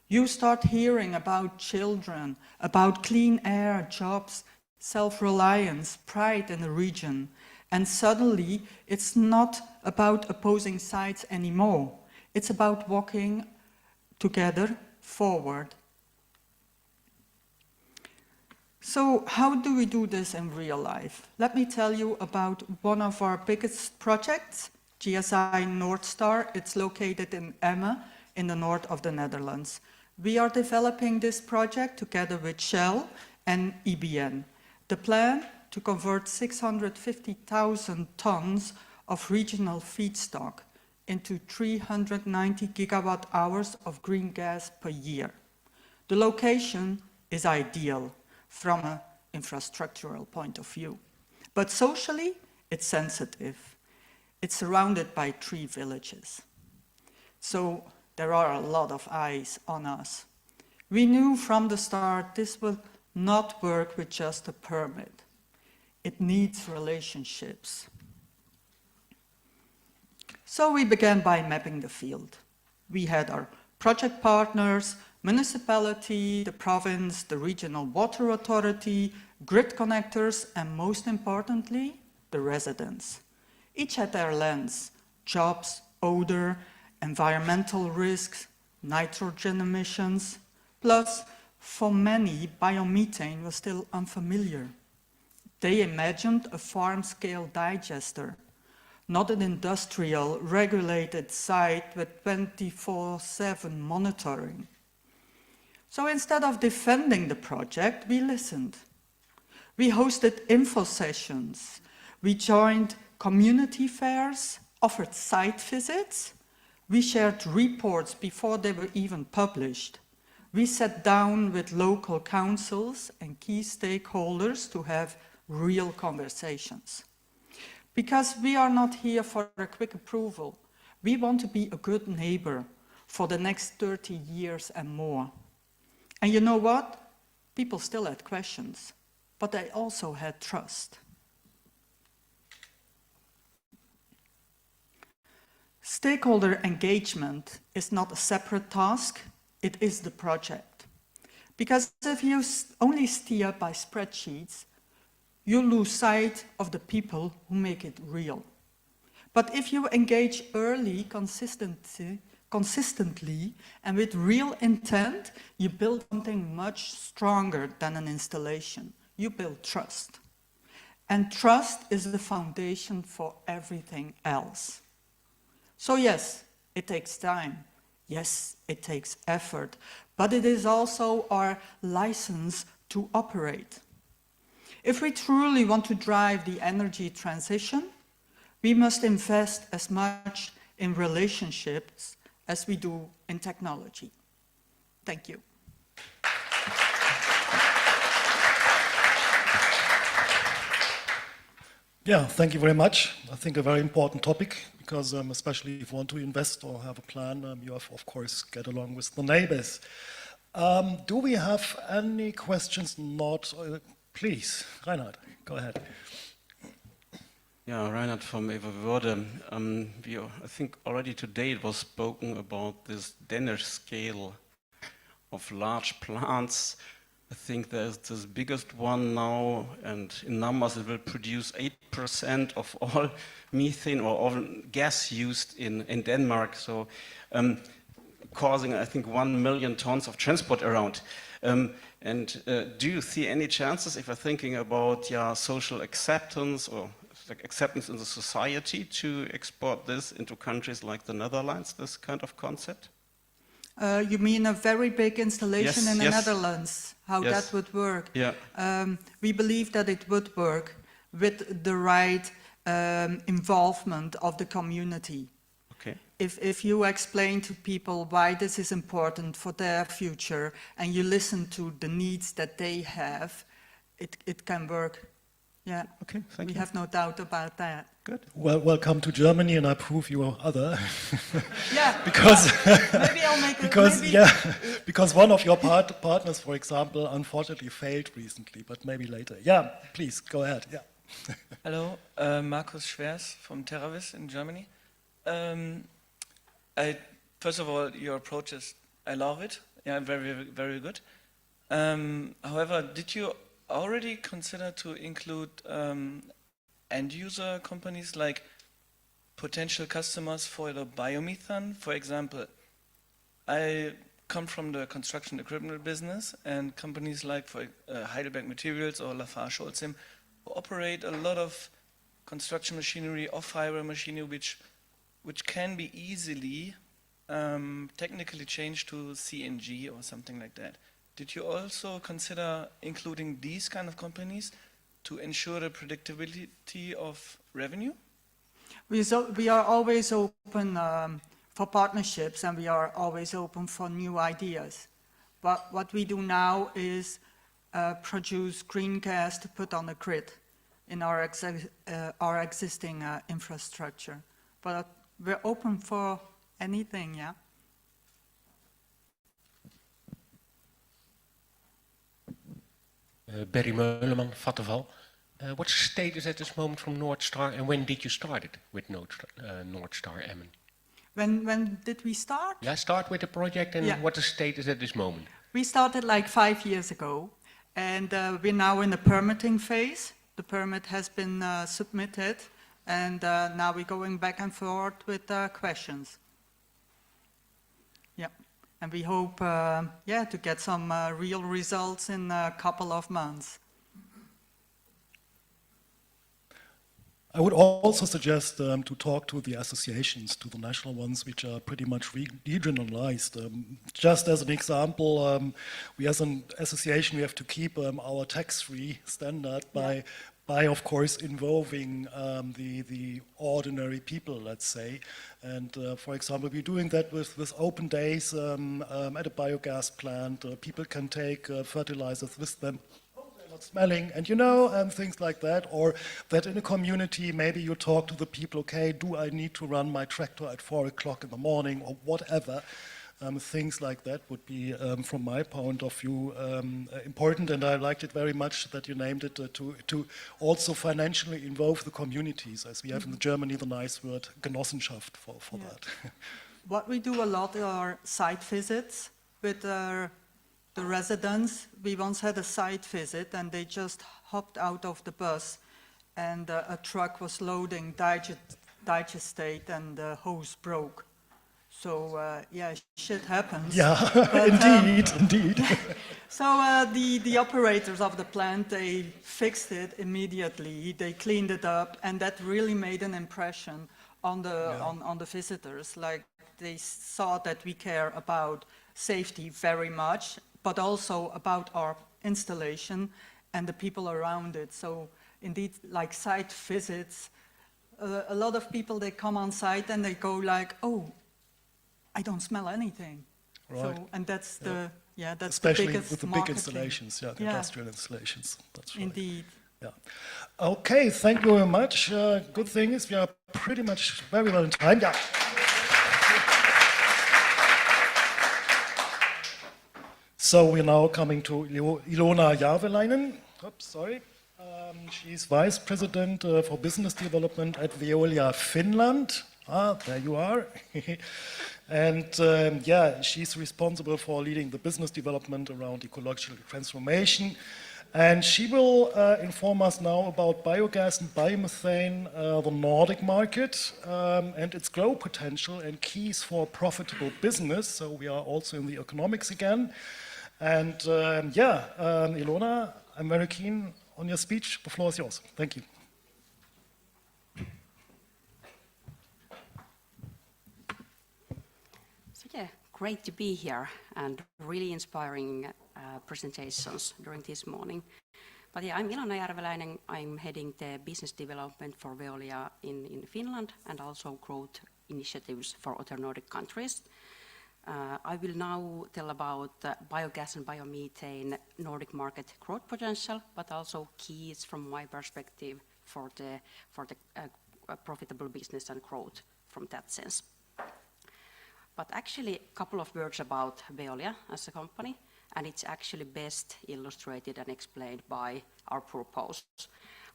You start hearing about children, about clean air, jobs, self-reliance, pride in the region. And suddenly, it's not about opposing sides anymore. It's about walking together forward. So how do we do this in real life? Let me tell you about one of our biggest projects, GSI North Star. It's located in Emmen, in the north of the Netherlands. We are developing this project together with Shell and EBN. The plan: to convert 650,000 tons of regional feedstock into 390 gigawatt hours of green gas per year. The location is ideal from an infrastructural point of view, but socially it's sensitive. It's surrounded by 3 villages. So there are a lot of eyes on us. We knew from the start this will not work with just a permit. It needs relationships. So we began by mapping the field. We had our project partners, municipality, the province, the regional water authority, grid connectors, and most importantly, the residents. Each had their lens: jobs, odor, environmental risks, nitrogen emissions. Plus, for many, biomethane was still unfamiliar. They imagined a farm-scale digester, not an industrial, regulated site with 24/7 monitoring. So instead of defending the project, we listened. We hosted info sessions We joined community fairs, offered site visits. We shared reports before they were even published. We sat down with local councils and key stakeholders to have real conversations. Because we are not here for a quick approval. We want to be a good neighbor for the next 30 years and more. And you know what? People still had questions, but they also had trust. Stakeholder engagement is not a separate task, it is the project. Because if you only steer by spreadsheets, you lose sight of the people who make it real. But if you engage early, consistently, and with real intent, you build something much stronger than an installation. You build trust. And trust is the foundation for everything else. So yes, it takes time. Yes, it takes effort. But it is also our license to operate. If we truly want to drive the energy transition, we must invest as much in relationships as we do in technology. Thank you. Yeah, thank you very much. I think a very important topic, because especially if you want to invest or have a plan, you have, of course, get along with the neighbors. Do we have any questions? Not, please, Reinhard, go ahead. Yeah, Reinhard from Everwörde. I think already today it was spoken about this Danish scale of large plants. I think there's this biggest one now, and in numbers it will produce 8% of all methane or all gas used in Denmark, so causing, I think, 1 million tons of transport around. Do you see any chances, if you're thinking about social acceptance or acceptance in the society, to export this into countries like the Netherlands, this kind of concept? You mean a very big installation in the Netherlands, how that would work? Yeah. We believe that it would work with the right involvement of the community. Okay. If you explain to people why this is important for their future and you listen to the needs that they have, it can work. Yeah. Okay, thank you. We have no doubt about that. Good. Well, welcome to Germany, and I prove you other. Yeah. Because maybe I'll make it. Because one of your partners, for example, unfortunately failed recently, but maybe later. Yeah, please go ahead. Yeah. Hello, Markus Schwers from TerraVis in Germany. First of all, your approach I love it. Yeah, very, very good. However, did you already consider to include end-user companies like potential customers for the biomethane? For example, I come from the construction equipment business, and companies like Heidelberg Materials or Lafarge-Holcim who operate a lot of construction machinery, off-highway machinery, which can be easily technically changed to CNG or something like that. Did you also consider including these kind of companies to ensure the predictability of revenue? We are always open for partnerships, and we are always open for new ideas. But what we do now is produce green gas to put on the grid in our existing infrastructure. But we're open for anything, yeah? Barry Meuleman, Vattenfall. What's the status at this moment from North Star, and when did you start it with North Star Emmen? When did we start? Yeah, start with the project, and what's the status at this moment? We started like 5 years ago, and we're now in the permitting phase. The permit has been submitted, and now we're going back and forth with questions. Yeah, and we hope, to get some real results in a couple of months. I would also suggest to talk to the associations, to the national ones, which are pretty much regionalized. Just as an example, we as an association, we have to keep our tax-free standard by by, of course, involving the ordinary people, let's say. And for example, we're doing that with open days at a biogas plant. People can take fertilizers with them. They're not smelling, and things like that. Or that in a community, maybe you talk to the people, okay, do I need to run my tractor at 4 o'clock in the morning or whatever? Things like that would be, from my point of view, important, and I liked it very much that you named it to also financially involve the communities, as we have in Germany the nice word Genossenschaft for that. What we do a lot are site visits with the residents. We once had a site visit and they just hopped out of the bus and a truck was loading digestate and the hose broke. So, shit happens. Yeah, But, indeed. So the operators of the plant, they fixed it immediately. They cleaned it up, and that really made an impression on the visitors. Like, they saw that we care about safety very much, but also about our installation and the people around it. So indeed, like site visits, a lot of people, they come on site and they go like, oh, I don't smell anything. Right. So, and that's that's especially the biggest with the marketing. big installations, the industrial installations. That's right. Indeed. Yeah. Okay, thank you very much. Good thing is we are pretty much very well in time. Yeah. So we're now coming to Ilona Järveläinen. Oops, sorry. She's Vice President for Business Development at Veolia Finland. There you are. And she's responsible for leading the business development around ecological transformation. And she will inform us now about biogas and biomethane, the Nordic market, and its growth potential and keys for profitable business. So we are also in the economics again. And Ilona, I'm very keen on your speech. The floor is yours. Thank you. Yeah, great to be here and really inspiring presentations during this morning. But yeah, I'm Ilona Järveläinen. I'm heading the business development for Veolia in Finland and also growth initiatives for other Nordic countries. I will now tell about biogas and biomethane Nordic market growth potential, but also keys from my perspective for the profitable business and growth from that sense. But actually, a couple of words about Veolia as a company, and it's actually best illustrated and explained by our purpose.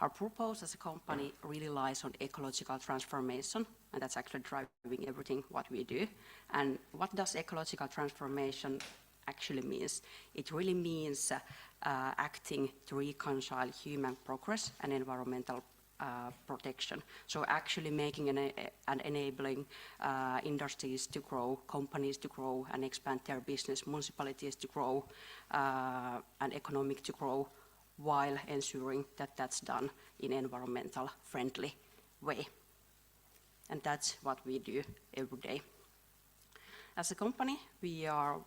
Our purpose as a company really lies on ecological transformation, and that's actually driving everything what we do. And what does ecological transformation actually means? It really means acting to reconcile human progress and environmental protection. So actually making and enabling industries to grow, companies to grow and expand their business, municipalities to grow, and economic to grow, while ensuring that that's done in environmental friendly way. And that's what we do every day. As a company, we are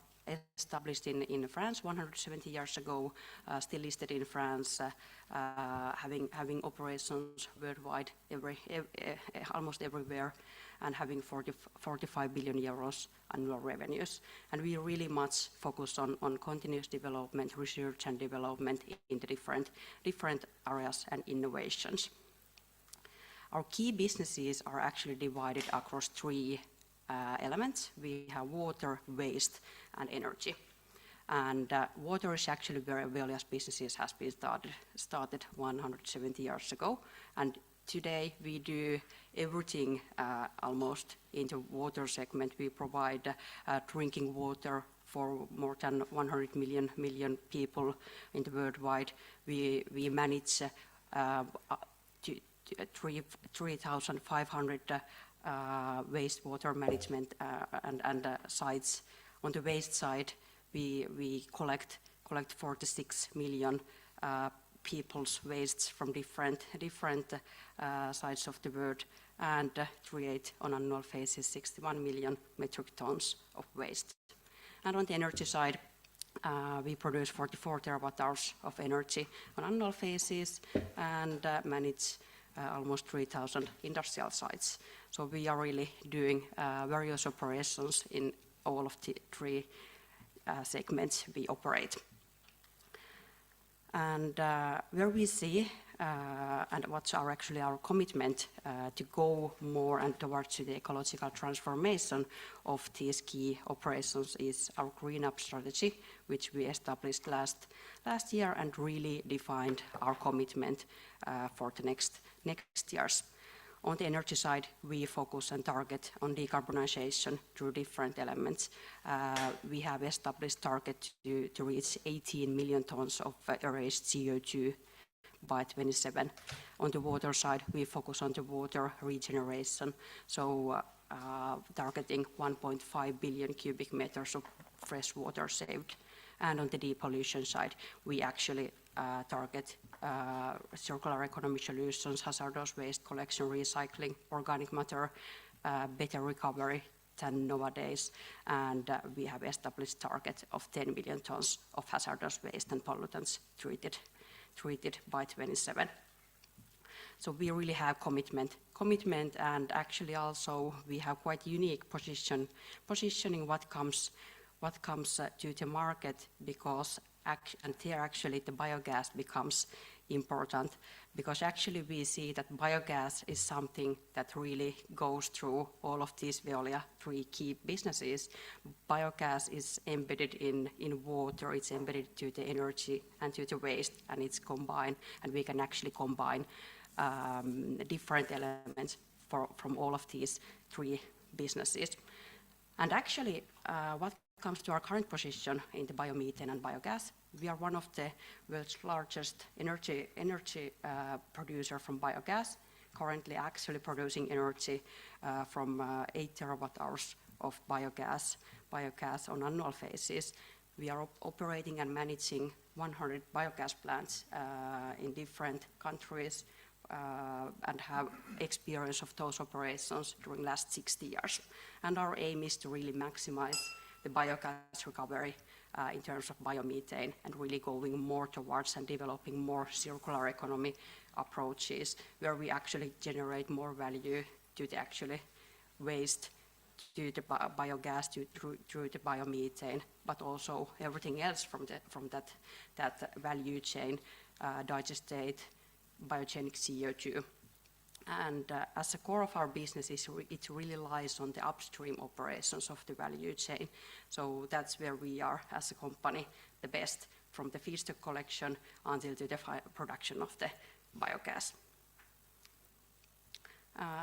established in France 170 years ago, still listed in France, having operations worldwide, almost everywhere, and having 45 billion euros annual revenues. And we really much focus on continuous development, research and development in the different areas and innovations. Our key businesses are actually divided across three elements. We have water, waste, and energy. And water is actually where Veolia's businesses has been started 170 years ago. And today we do everything almost in the water segment. We provide drinking water for more than 100 million people in the worldwide. We manage 3,500 wastewater management and sites. On the waste side, we collect 46 million people's wastes from different sides of the world and create on an annual basis 61 million metric tons of waste. And on the energy side, We produce 44 terawatt hours of energy on annual basis and manage almost 3,000 industrial sites. So we are really doing various operations in all of the three segments we operate. And where we see, and what's actually our commitment to go more and towards the ecological transformation of these key operations is our Green Up strategy, which we established last year and really defined our commitment for the next years. On the energy side, we focus and target on decarbonization through different elements. We have established target to reach 18 million tons of erased CO2 by 27. On the water side, we focus on the water regeneration, so targeting 1.5 billion cubic meters of fresh water saved. And on the depollution side, we actually target circular economy solutions, hazardous waste collection, recycling, organic matter, better recovery than nowadays. And we have established target of 10 million tons of hazardous waste and pollutants treated by 27. So we really have commitment, and actually also we have quite unique positioning what comes to the market, because and here actually the biogas becomes important, because actually we see that biogas is something that really goes through all of these Veolia three key businesses. Biogas is embedded in water, it's embedded to the energy and to the waste, and it's combined, and we can actually combine different elements from all of these three businesses. And actually, what comes to our current position in the biomethane and biogas, we are one of the world's largest energy producer from biogas, currently actually producing energy from 8 terawatt hours of biogas on annual basis. We are operating and managing 100 biogas plants in different countries and have experience of those operations during last 60 years. And our aim is to really maximize the biogas recovery in terms of biomethane, and really going more towards and developing more circular economy approaches where we actually generate more value to the actually waste, to the biogas, through the biomethane, but also everything else from that value chain, digestate biogenic CO2. And as a core of our business, it really lies on the upstream operations of the value chain. So that's where we are as a company the best, from the feedstock collection until to the production of the biogas.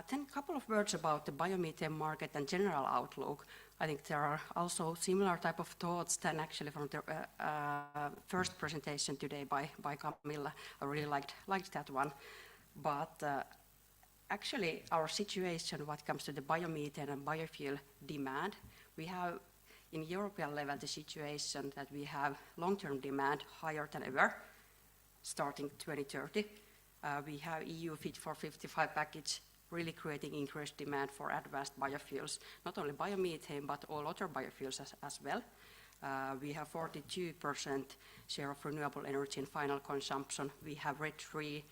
Then a couple of words about the biomethane market and general outlook. I think there are also similar type of thoughts than actually from the first presentation today by Camilla. I really liked that one. But actually, our situation, what comes to the biomethane and biofuel demand, we have in European level the situation that we have long-term demand higher than ever, starting 2030. We have EU Fit for 55 package really creating increased demand for advanced biofuels, not only biomethane, but all other biofuels as well. We have 42% share of renewable energy in final consumption. We have RED III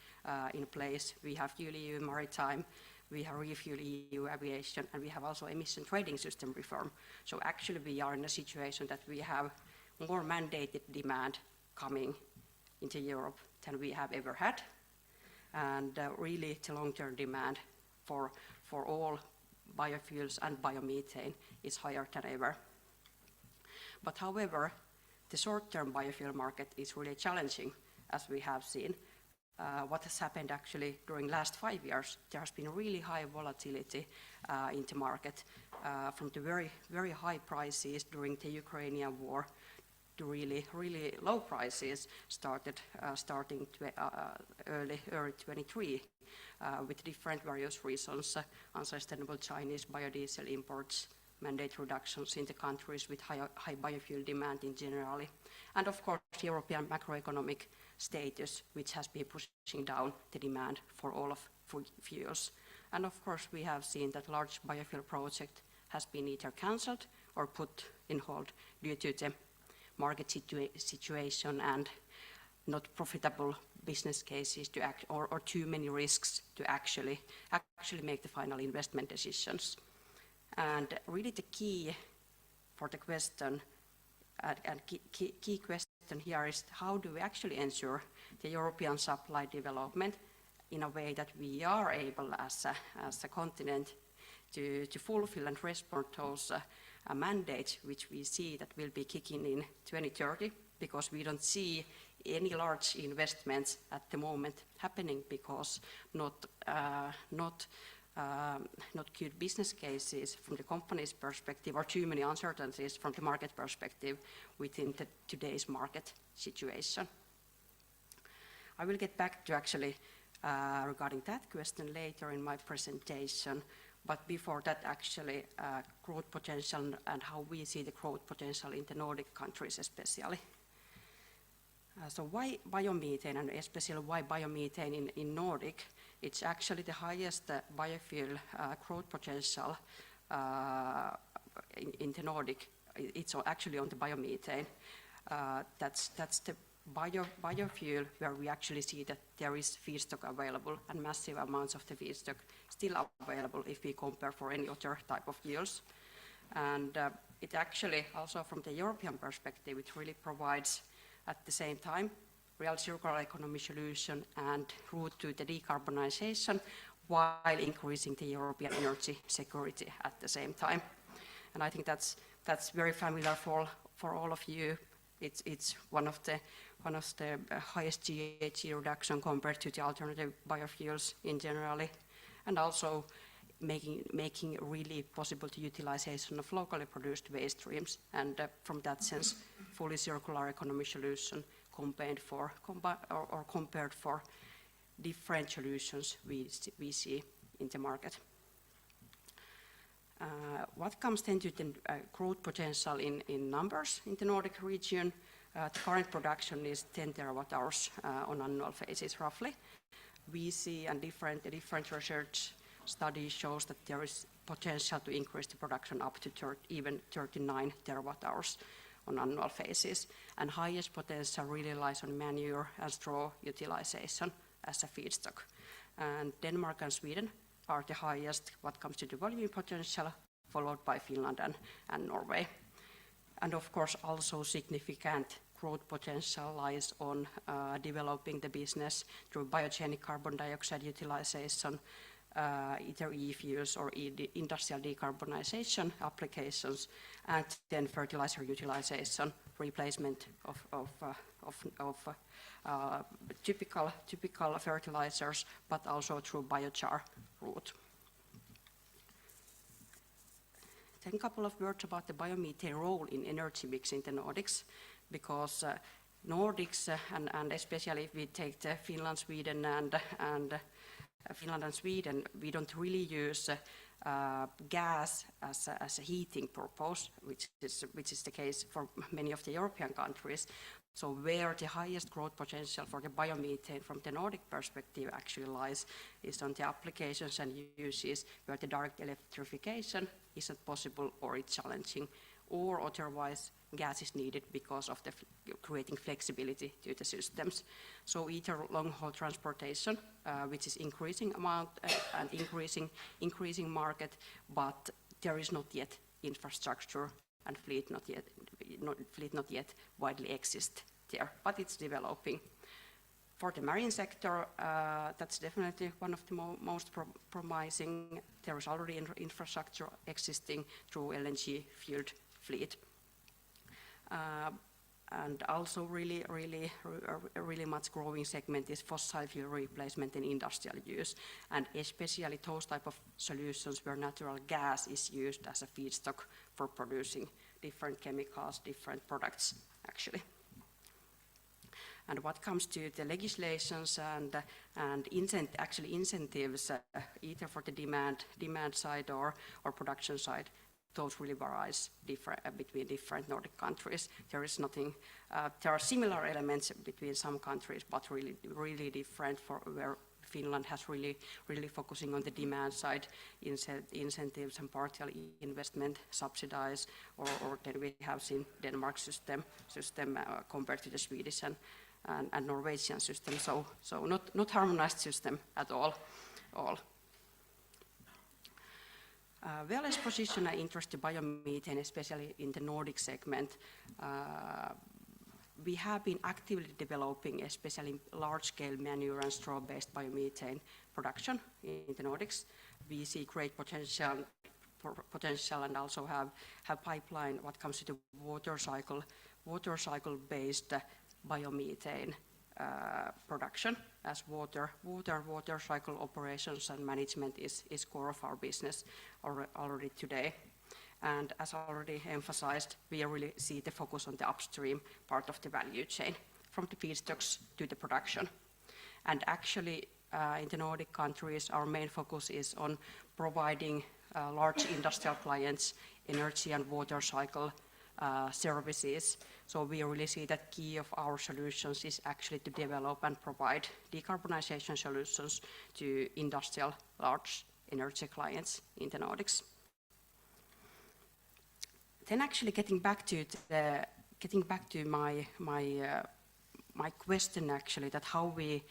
in place. We have FuelEU Maritime. We have ReFuelEU Aviation, and we have also emission trading system reform. So actually we are in a situation that we have more mandated demand coming into Europe than we have ever had. And really the long-term demand for all biofuels and biomethane is higher than ever. But however, the short-term biofuel market is really challenging, as we have seen. What has happened actually during last 5 years, there has been really high volatility in the market, from the very, very high prices during the Ukrainian war to really, really low prices starting early 23 with different various reasons, unsustainable Chinese biodiesel imports, mandate reductions in the countries with high biofuel demand in general, and of course European macroeconomic status, which has been pushing down the demand for all of fuels. And of course we have seen that large biofuel project has been either cancelled or put in hold due to the market situation and not profitable business cases to act, or too many risks to actually make the final investment decisions. And really the key for the question and key question here is how do we actually ensure the European supply development in a way that we are able as a continent to fulfill and respond to those mandates which we see that will be kicking in 2030, because we don't see any large investments at the moment happening because not good business cases from the company's perspective, or too many uncertainties from the market perspective within today's market situation. I will get back to actually regarding that question later in my presentation, but before that actually growth potential and how we see the growth potential in the Nordic countries especially. So why biomethane, and especially why biomethane in Nordic? It's actually the highest biofuel growth potential in the Nordic. It's actually on the biomethane. That's the biofuel where we actually see that there is feedstock available, and massive amounts of the feedstock still available if we compare for any other type of fuels. And it actually also from the European perspective, it really provides at the same time real circular economy solution and route to the decarbonization while increasing the European energy security at the same time. And I think that's very familiar for all of you. It's one of the highest GHG reduction compared to the alternative biofuels in generally, and also making really possible to utilization of locally produced waste streams, and from that sense, fully circular economy solution compared for different solutions we see in the market. What comes then to the growth potential in numbers in the Nordic region? The current production is 10 terawatt hours on annual basis roughly. We see, and different research study shows that there is potential to increase the production up to even 39 terawatt hours on annual basis. And highest potential really lies on manure and straw utilization as a feedstock. And Denmark and Sweden are the highest what comes to the volume potential, followed by Finland and Norway. And of course also significant growth potential lies on developing the business through biogenic carbon dioxide utilization, either e-fuels or industrial decarbonization applications, and then fertilizer utilization, replacement of typical fertilizers, but also through biochar route. Then a couple of words about the biomethane role in energy mix in the Nordics, because Nordics, and especially if we take the Finland, Sweden, and Finland and Sweden, we don't really use gas as a heating purpose, which is the case for many of the European countries. So where the highest growth potential for the biomethane from the Nordic perspective actually lies is on the applications and uses where the direct electrification isn't possible or it's challenging, or otherwise gas is needed because of the creating flexibility to the systems. So either long-haul transportation, which is increasing amount and increasing market, but there is not yet infrastructure and fleet not yet widely exist there, but it's developing. For the marine sector, that's definitely one of the most promising. There is already infrastructure existing through LNG-fueled fleet. And also really much growing segment is fossil fuel replacement in industrial use, and especially those type of solutions where natural gas is used as a feedstock for producing different chemicals, different products actually. And what comes to the legislations and incentives, either for the demand side or production side, those really varies between different Nordic countries. There is nothing. There are similar elements between some countries, but really different for where Finland has really focusing on the demand side, incentives and partial investment subsidize, or then we have seen Denmark's system compared to the Swedish and Norwegian system. So not harmonized system at all. Veolia's position and interest to biomethane, especially in the Nordic segment, we have been actively developing, especially large-scale manure and straw-based biomethane production in the Nordics. We see great potential and also have pipeline what comes to the water cycle-based biomethane production, as water cycle operations and management is core of our business already today. And as already emphasized, we really see the focus on the upstream part of the value chain, from the feedstocks to the production. And actually, in the Nordic countries, our main focus is on providing large industrial clients energy and water cycle services. So we really see that key of our solutions is actually to develop and provide decarbonization solutions to industrial large energy clients in the Nordics. Then actually getting back to my question actually, that how we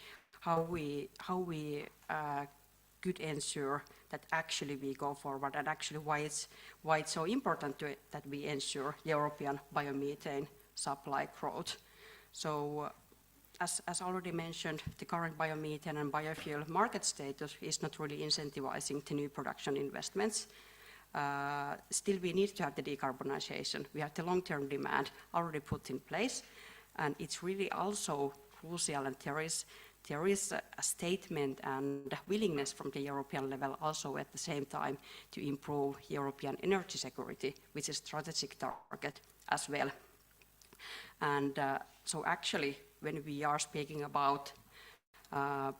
could ensure that actually we go forward, and actually why it's so important that we ensure European biomethane supply growth. So as already mentioned, the current biomethane and biofuel market status is not really incentivizing the new production investments. Still we need to have the decarbonization. We have the long-term demand already put in place, and it's really also crucial, and there is a statement and willingness from the European level also at the same time to improve European energy security, which is a strategic target as well. And so actually, when we are speaking about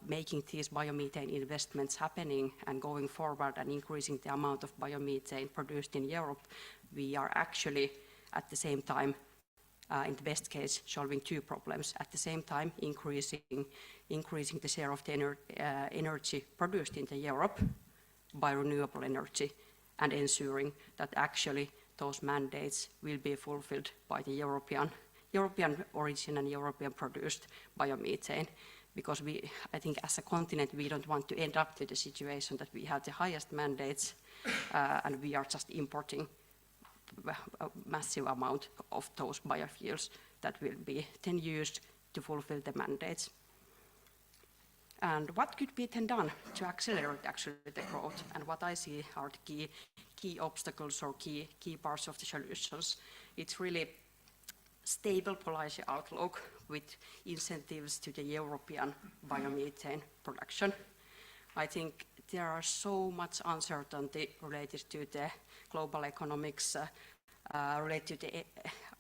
making these biomethane investments happening and going forward and increasing the amount of biomethane produced in Europe, we are actually at the same time, in the best case, solving two problems. At the same time, increasing the share of the energy produced in Europe by renewable energy, and ensuring that actually those mandates will be fulfilled by the European origin and European produced biomethane. Because I think as a continent, we don't want to end up to the situation that we have the highest mandates and we are just importing a massive amount of those biofuels that will be then used to fulfill the mandates. And what could be then done to accelerate actually the growth? And what I see are the key obstacles or key parts of the solutions. It's really stable policy outlook with incentives to the European biomethane production. I think there are so much uncertainty related to the global economics, related to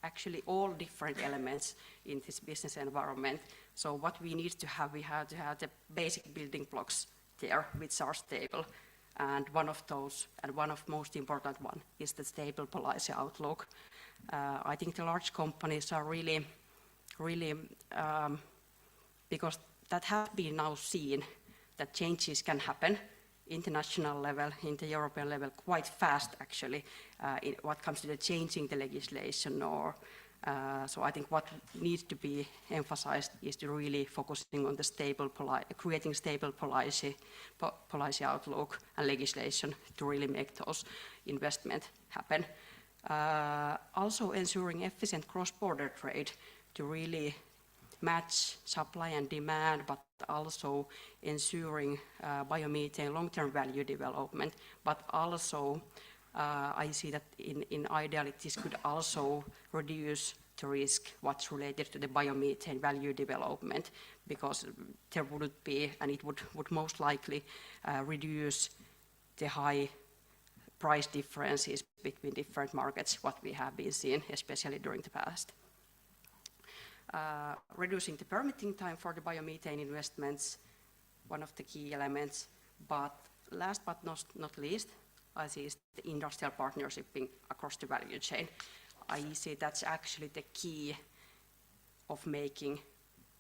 actually all different elements in this business environment. So what we need to have, we have to have the basic building blocks there, which are stable. And one of those, and one of most important one, is the stable policy outlook. I think the large companies are really, because that has been now seen that changes can happen international level, in the European level, quite fast actually, in what comes to the changing the legislation or so I think what needs to be emphasized is to really focusing on the creating stable policy outlook and legislation to really make those investments happen. Also ensuring efficient cross-border trade to really match supply and demand, but also ensuring biomethane long-term value development, but also I see that in ideally this could also reduce the risk what's related to the biomethane value development, because there wouldn't be, and it would most likely reduce the high price differences between different markets, what we have been seeing, especially during the past. Reducing the permitting time for the biomethane investments, one of the key elements, but last but not least, I see is the industrial partnershiping across the value chain. I see that's actually the key of making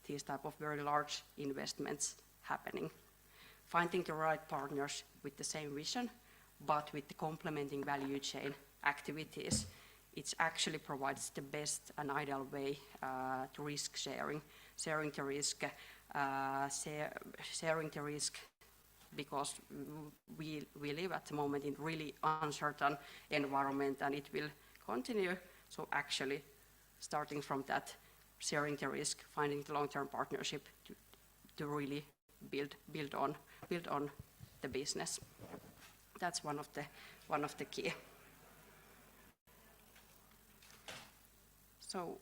these type of very large investments happening. finding the right partners with the same vision, but with the complementing value chain activities. It actually provides the best and ideal way to risk sharing the risk, sharing the risk, because we live at the moment in really uncertain environment, and it will continue. So actually, starting from that, sharing the risk, finding the long-term partnership to really build on the business. That's one of the key. So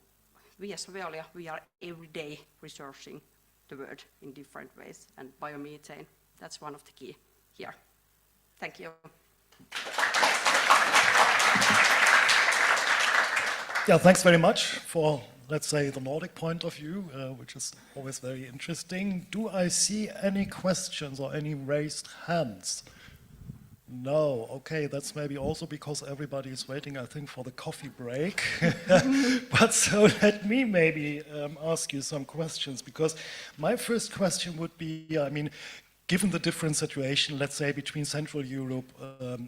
we as Veolia, we are every day researching the world in different ways, and biomethane, that's one of the key here. Thank you. Yeah, thanks very much for, let's say, the Nordic point of view, which is always very interesting. Do I see any questions or any raised hands? No, okay, that's maybe also because everybody is waiting, I think, for the coffee break. But so let me maybe ask you some questions, because my first question would be, I mean, given the different situation, let's say, between Central Europe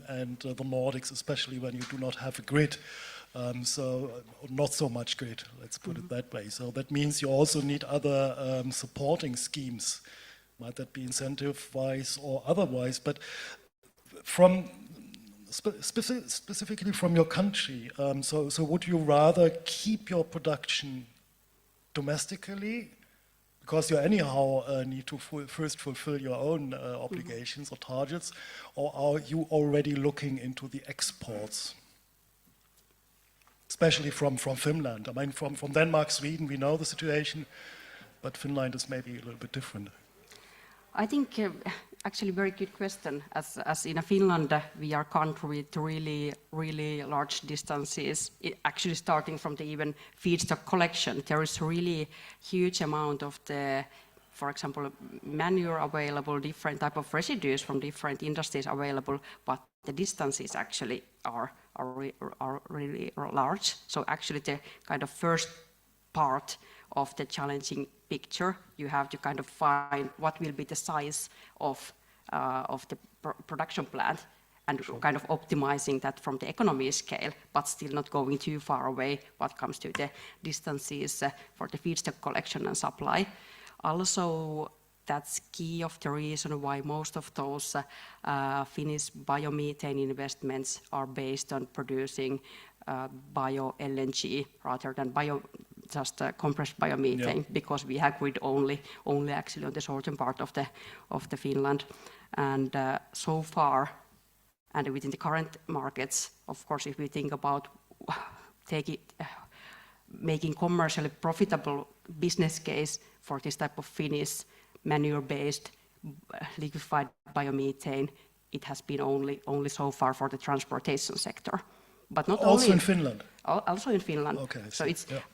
and the Nordics, especially when you do not have a grid, so not so much grid, let's put it that way. So that means you also need other supporting schemes. Might that be incentive-wise or otherwise? But from specifically from your country, so would you rather keep your production domestically, because you anyhow need to first fulfill your own obligations or targets, or are you already looking into the exports? Especially from Finland. I mean, from Denmark, Sweden, we know the situation, but Finland is maybe a little bit different. I think actually very good question. As in Finland, we are country with really large distances. Actually, starting from the even feedstock collection, there is really huge amount of the, for example, manure available, different type of residues from different industries available, but the distances actually are really large. So actually, the kind of first part of the challenging picture, you have to kind of find what will be the size of the production plant, and kind of optimizing that from the economy scale, but still not going too far away what comes to the distances for the feedstock collection and supply. Also, that's key of the reason why most of those Finnish biomethane investments are based on producing bio-LNG rather than just compressed biomethane, because we have grid only actually on the southern part of the Finland. And so far, and within the current markets, of course, if we think about making commercially profitable business case for this type of Finnish manure-based liquefied biomethane, it has been only so far for the transportation sector. But not also only in Finland? Also in Finland. Okay, so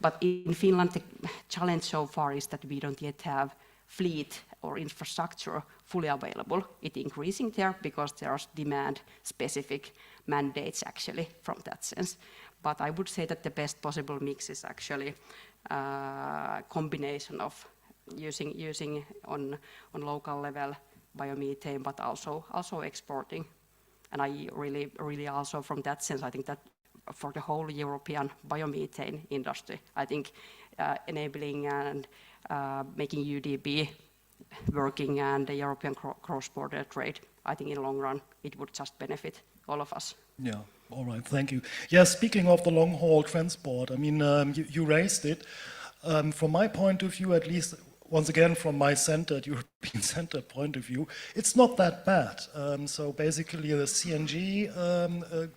but in Finland, the challenge so far is that we don't yet have fleet or infrastructure fully available. It's increasing there because there are demand-specific mandates actually from that sense. But I would say that the best possible mix is actually a combination of using on local level biomethane, but also exporting. And I really also from that sense, I think that for the whole European biomethane industry, I think enabling and making UDB working and the European cross-border trade, I think in the long run, it would just benefit all of us. Yeah, all right, thank you. Yeah, speaking of the long-haul transport, I mean, you raised it. From my point of view, at least, once again, from my European centered point of view, it's not that bad. So basically, the CNG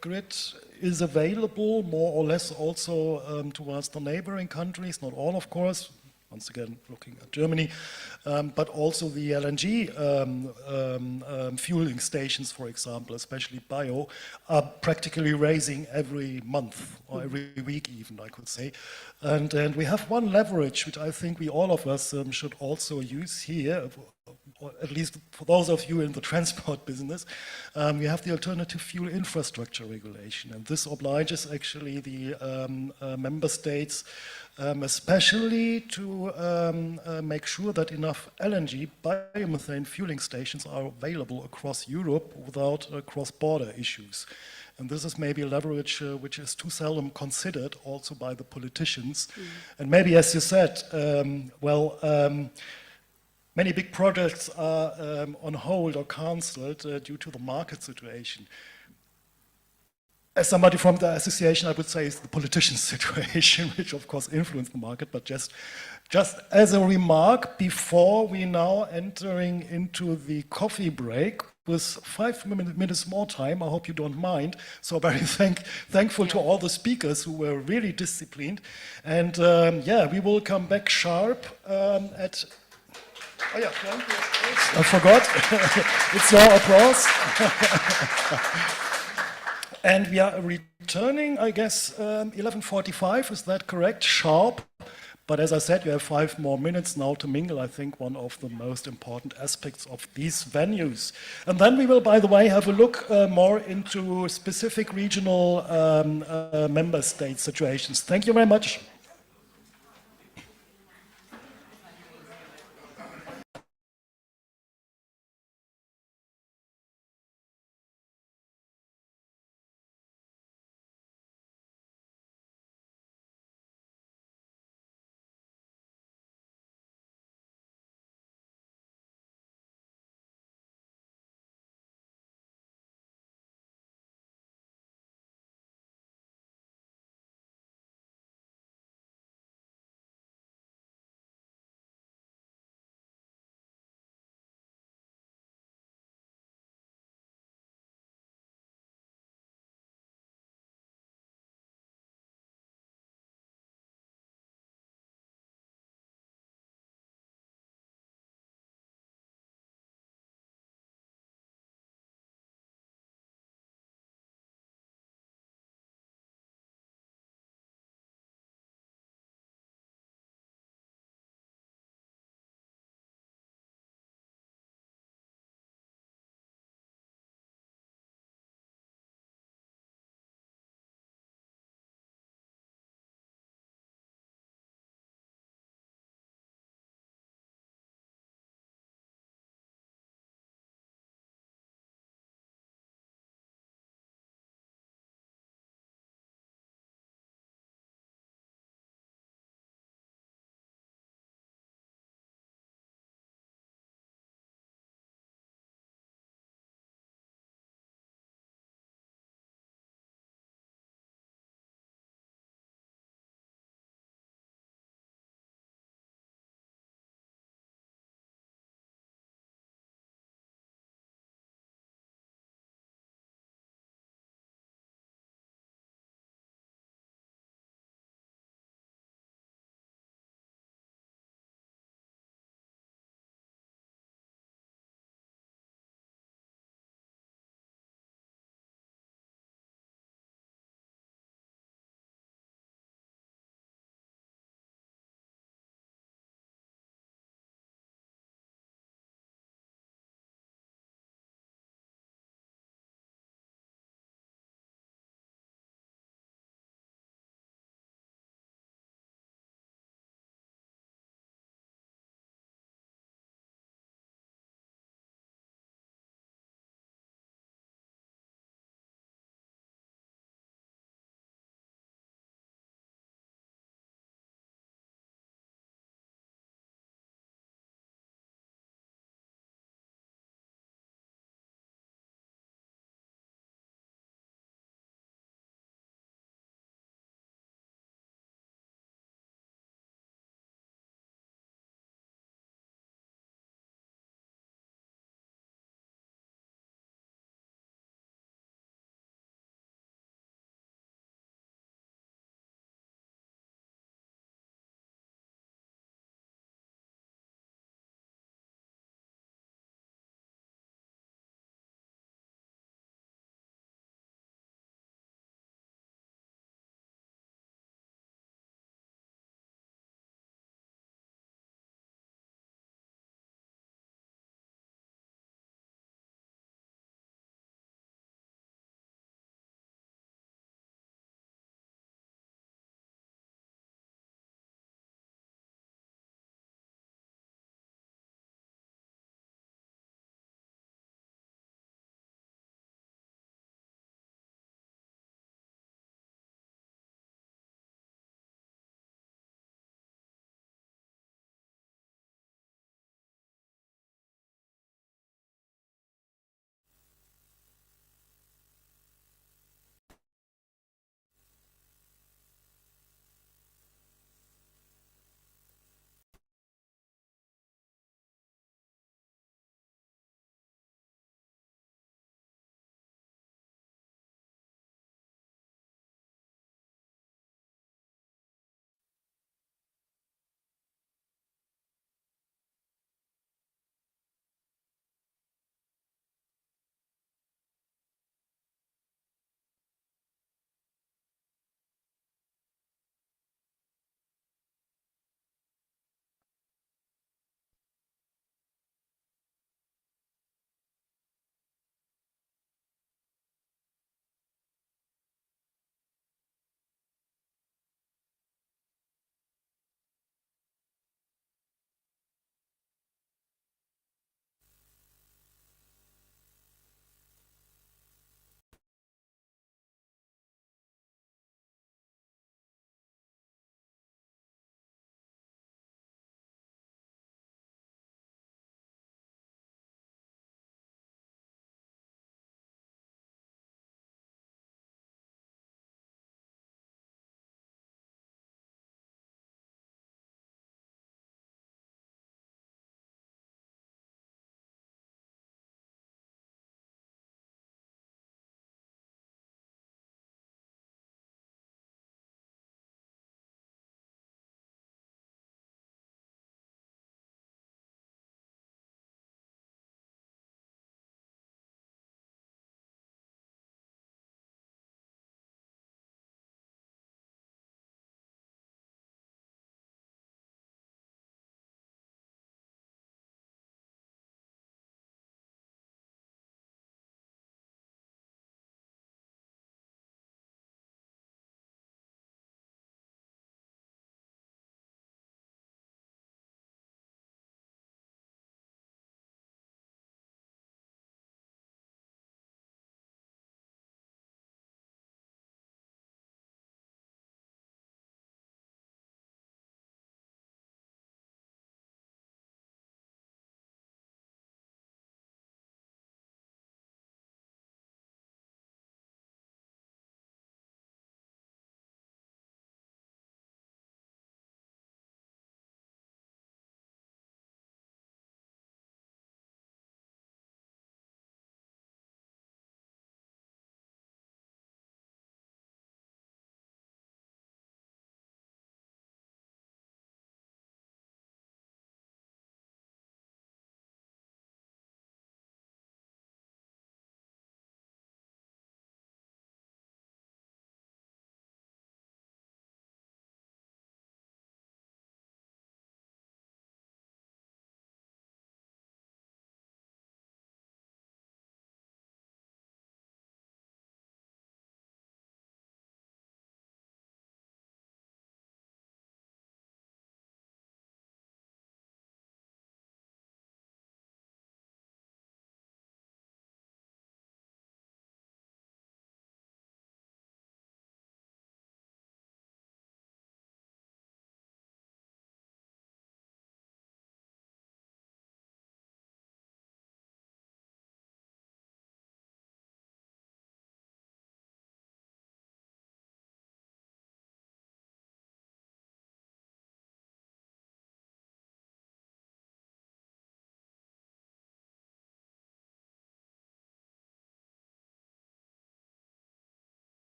grid is available more or less also towards the neighboring countries, not all, of course, once again, looking at Germany, but also the LNG fueling stations, for example, especially bio, are practically raising every month or every week even, I could say. And we have one leverage, which I think all of us should also use here, or at least for those of you in the transport business, we have the alternative fuel infrastructure regulation, and this obliges actually the member states especially to make sure that enough LNG, biomethane fueling stations are available across Europe without cross-border issues. And this is maybe a leverage which is too seldom considered also by the politicians. And maybe, as you said, many big projects are on hold or cancelled due to the market situation. As somebody from the association, I would say it's the politician's situation, which of course influenced the market, but just as a remark, before we now entering into the coffee break, with 5 minutes more time, I hope you don't mind. So very thankful to all the speakers who were really disciplined. And yeah, we will come back sharp at... Oh yeah, thank you. I forgot. It's your applause. And we are returning, I guess, 11:45, is that correct? Sharp. But as I said, you have 5 more minutes now to mingle, I think, one of the most important aspects of these venues. And then we will, by the way, have a look more into specific regional member state situations. Thank you very much.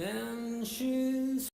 and she's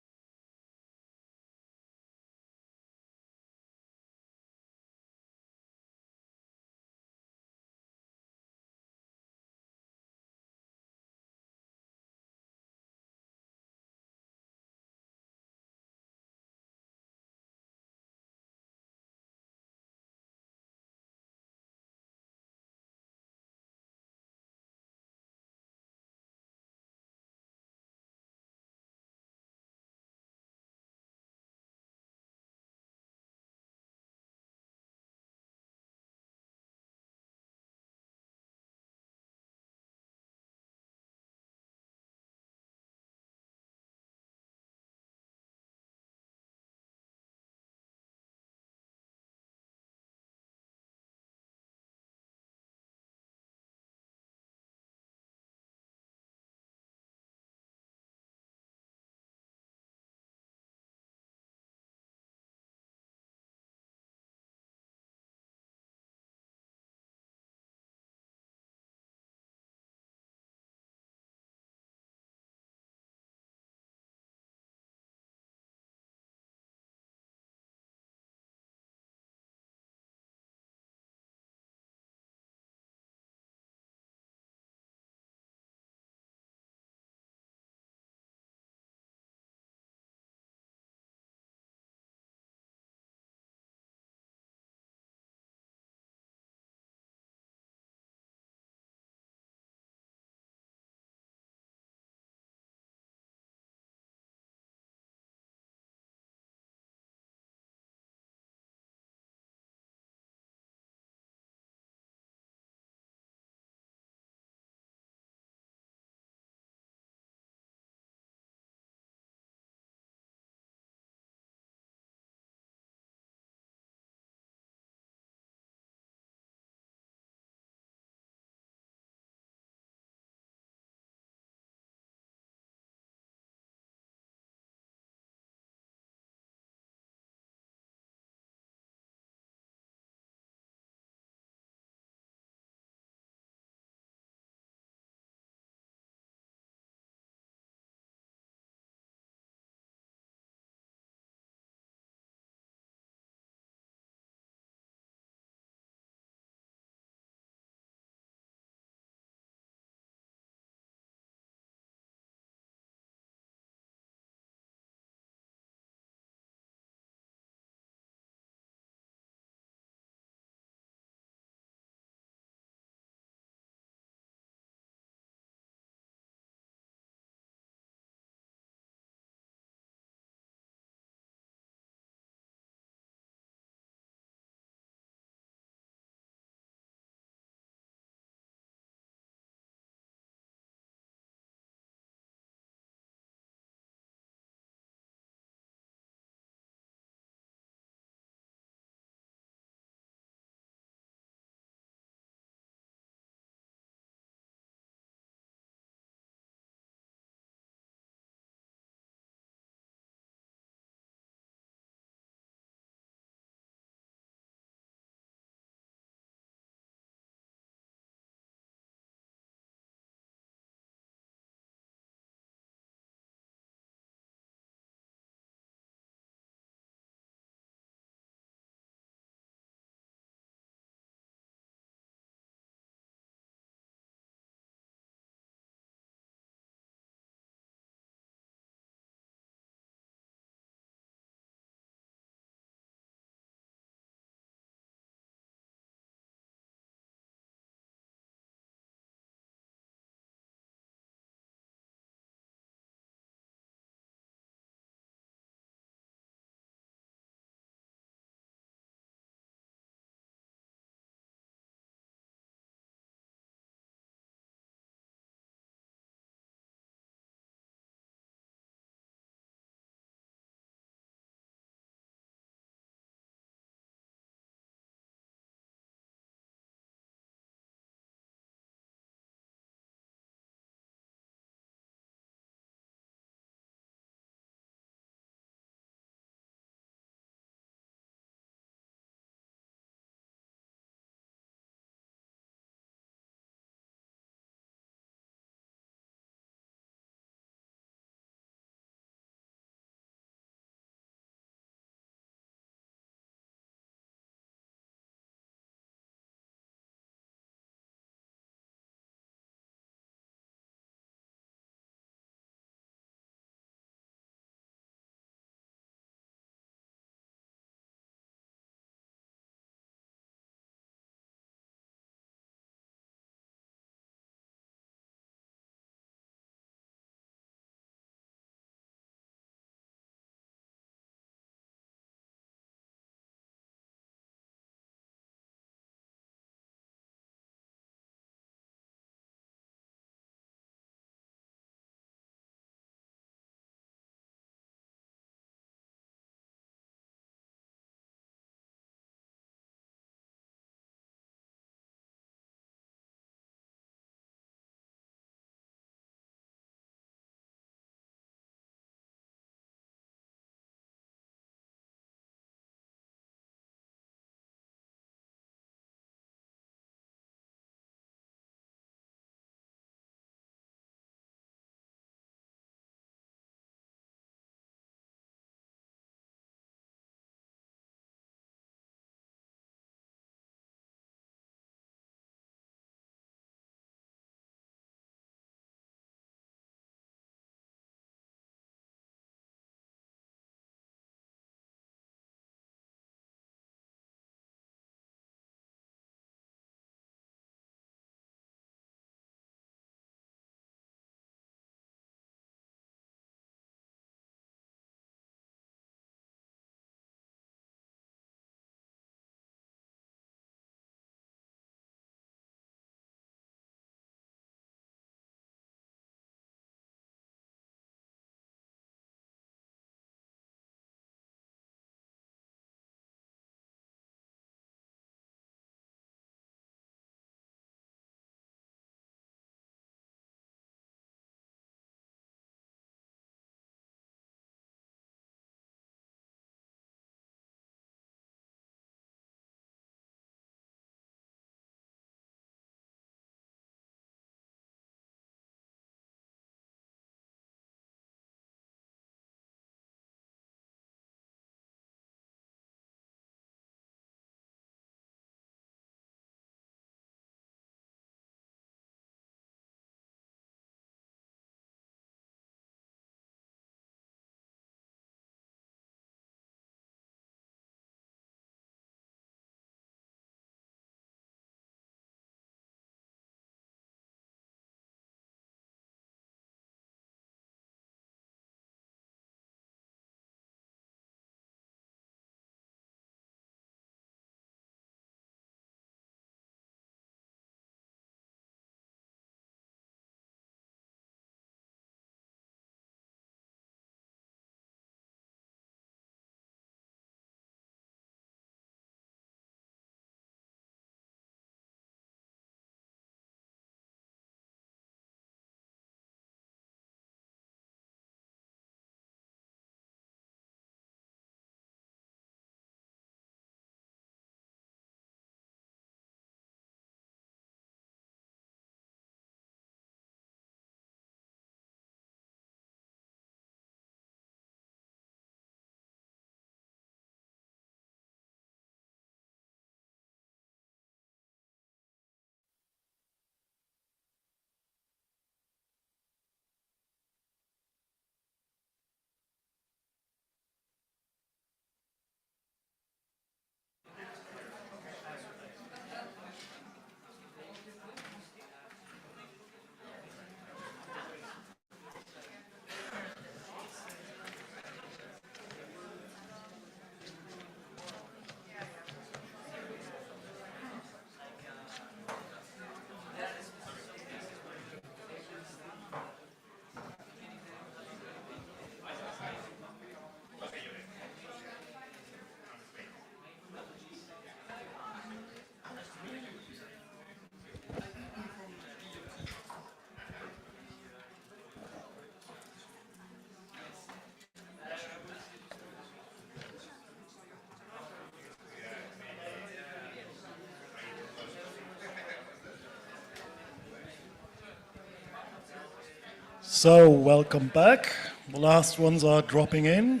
So, welcome back. The last ones are dropping in.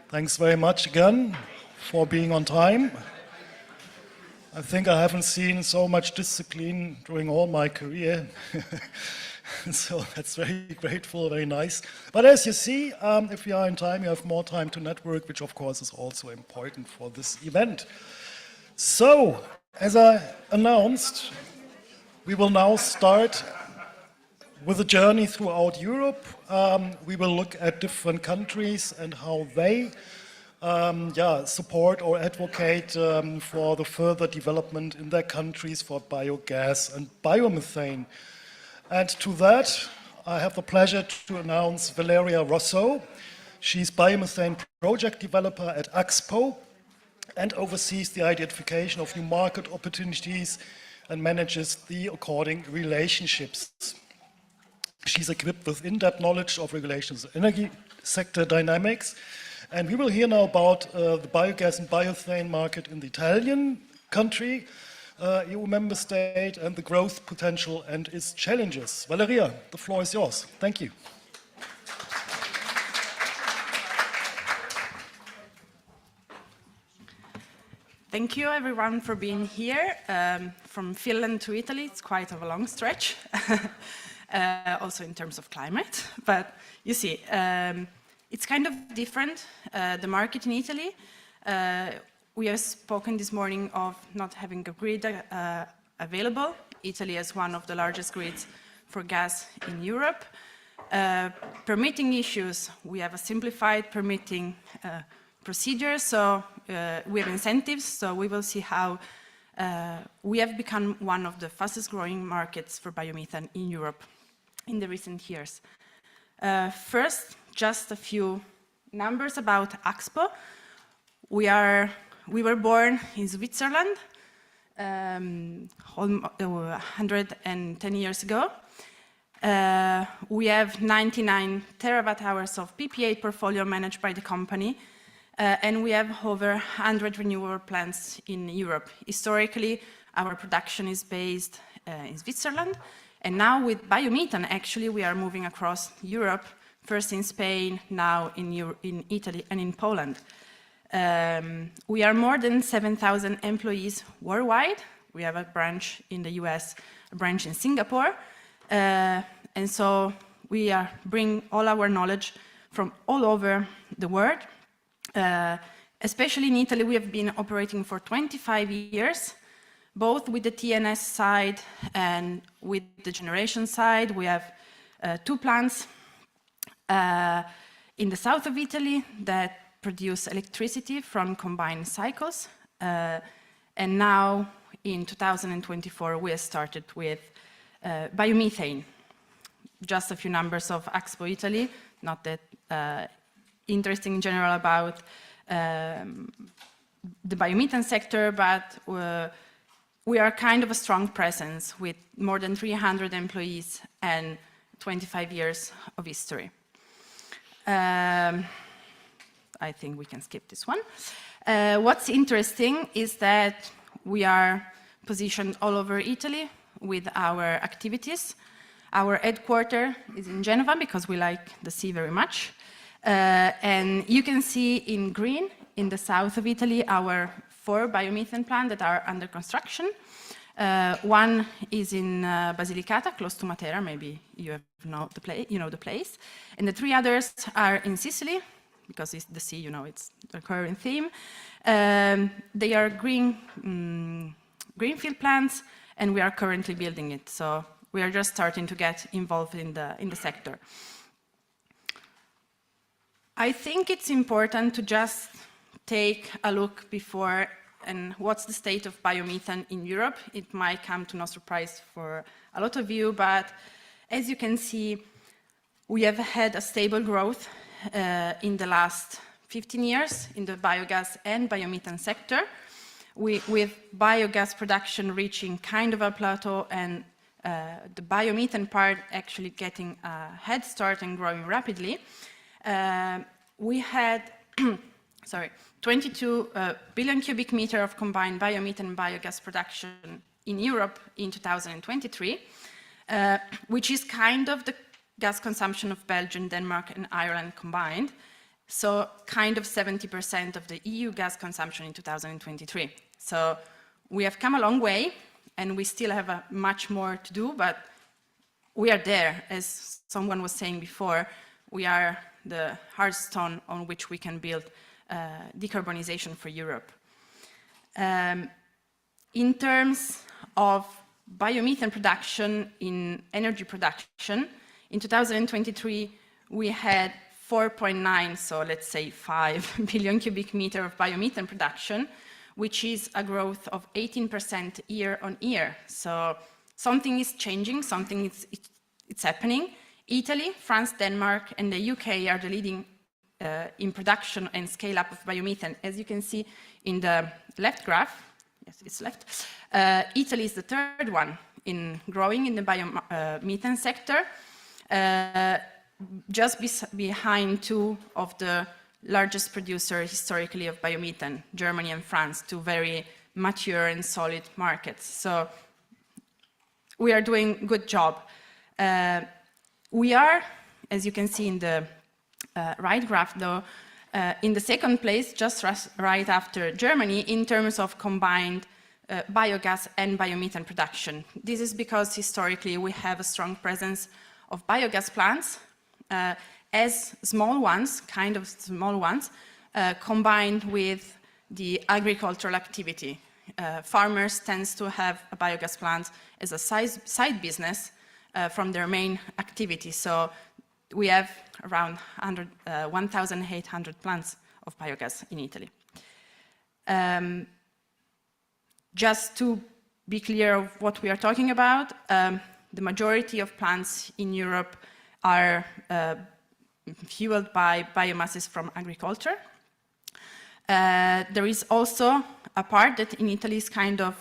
Thanks very much again for being on time. I think I haven't seen so much discipline during all my career. So that's very grateful, very nice. But as you see, if you are in time, you have more time to network, which of course is also important for this event. So, as I announced, we will now start with a journey throughout Europe. We will look at different countries and how they support or advocate for the further development in their countries for biogas and biomethane. And to that, I have the pleasure to announce Valeria Rosso. She's biomethane project developer at Axpo and oversees the identification of new market opportunities and manages the according relationships. She's equipped with in-depth knowledge of regulations and energy sector dynamics. And we will hear now about the biogas and biomethane market in the Italian country, EU member state, and the growth potential and its challenges. Valeria, the floor is yours. Thank you. Thank you everyone for being here. From Finland to Italy, it's quite a long stretch, also in terms of climate. But you see, it's kind of different, the market in Italy. We have spoken this morning of not having a grid available. Italy is one of the largest grids for gas in Europe. Permitting issues, we have a simplified permitting procedure, so we have incentives, so we will see how we have become one of the fastest growing markets for biomethane in Europe in the recent years. First, just a few numbers about Axpo. We were born in Switzerland 110 years ago. We have 99 terawatt hours of PPA portfolio managed by the company, and we have over 100 renewable plants in Europe. Historically, our production is based in Switzerland, and now with biomethane, actually, we are moving across Europe, first in Spain, now in Italy and in Poland. We are more than 7,000 employees worldwide. We have a branch in the US, a branch in Singapore. And so we bring all our knowledge from all over the world. Especially in Italy, we have been operating for 25 years, both with the TNS side and with the generation side. We have 2 plants in the south of Italy that produce electricity from combined cycles. And now, in 2024, we have started with biomethane. Just a few numbers of Axpo Italy, not that interesting in general about the biomethane sector, but we are kind of a strong presence with more than 300 employees and 25 years of history. I think we can skip this one. What's interesting is that we are positioned all over Italy with our activities. Our headquarters is in Genova because we like the sea very much. And you can see in green, in the south of Italy, our 4 biomethane plants that are under construction. One is in Basilicata, close to Matera, maybe you know the place. And the 3 others are in Sicily, because it's the sea, you know, it's the recurring theme. They are greenfield plants, and we are currently building it. So we are just starting to get involved in the sector. I think it's important to just take a look before and what's the state of biomethane in Europe. It might come to no surprise for a lot of you, but as you can see, we have had a stable growth in the last 15 years in the biogas and biomethane sector, with biogas production reaching kind of a plateau and the biomethane part actually getting a head start and growing rapidly. We had 22 billion cubic meter of combined biomethane and biogas production in Europe in 2023, which is kind of the gas consumption of Belgium, Denmark, and Ireland combined. So kind of 70% of the EU gas consumption in 2023. So we have come a long way, and we still have much more to do, but we are there. As someone was saying before, we are the hard stone on which we can build decarbonization for Europe. In terms of biomethane production in energy production, in 2023, we had 4.9, so let's say 5 billion cubic meter of biomethane production, which is a growth of 18% year on year. So something is changing, something it's happening. Italy, France, Denmark, and the UK are the leading in production and scale up of biomethane. As you can see in the left graph, yes, it's left, Italy is the third one in growing in the biomethane sector, just behind two of the largest producers historically of biomethane, Germany and France, two very mature and solid markets. So we are doing a good job. We are, as you can see in the right graph though, in the second place, just right after Germany, in terms of combined biogas and biomethane production. This is because historically we have a strong presence of biogas plants, as small ones, kind of small ones, combined with the agricultural activity. Farmers tend to have a biogas plant as a side business from their main activity. So we have around 1,800 plants of biogas in Italy. Just to be clear of what we are talking about, the majority of plants in Europe are fueled by biomasses from agriculture. There is also a part that in Italy is kind of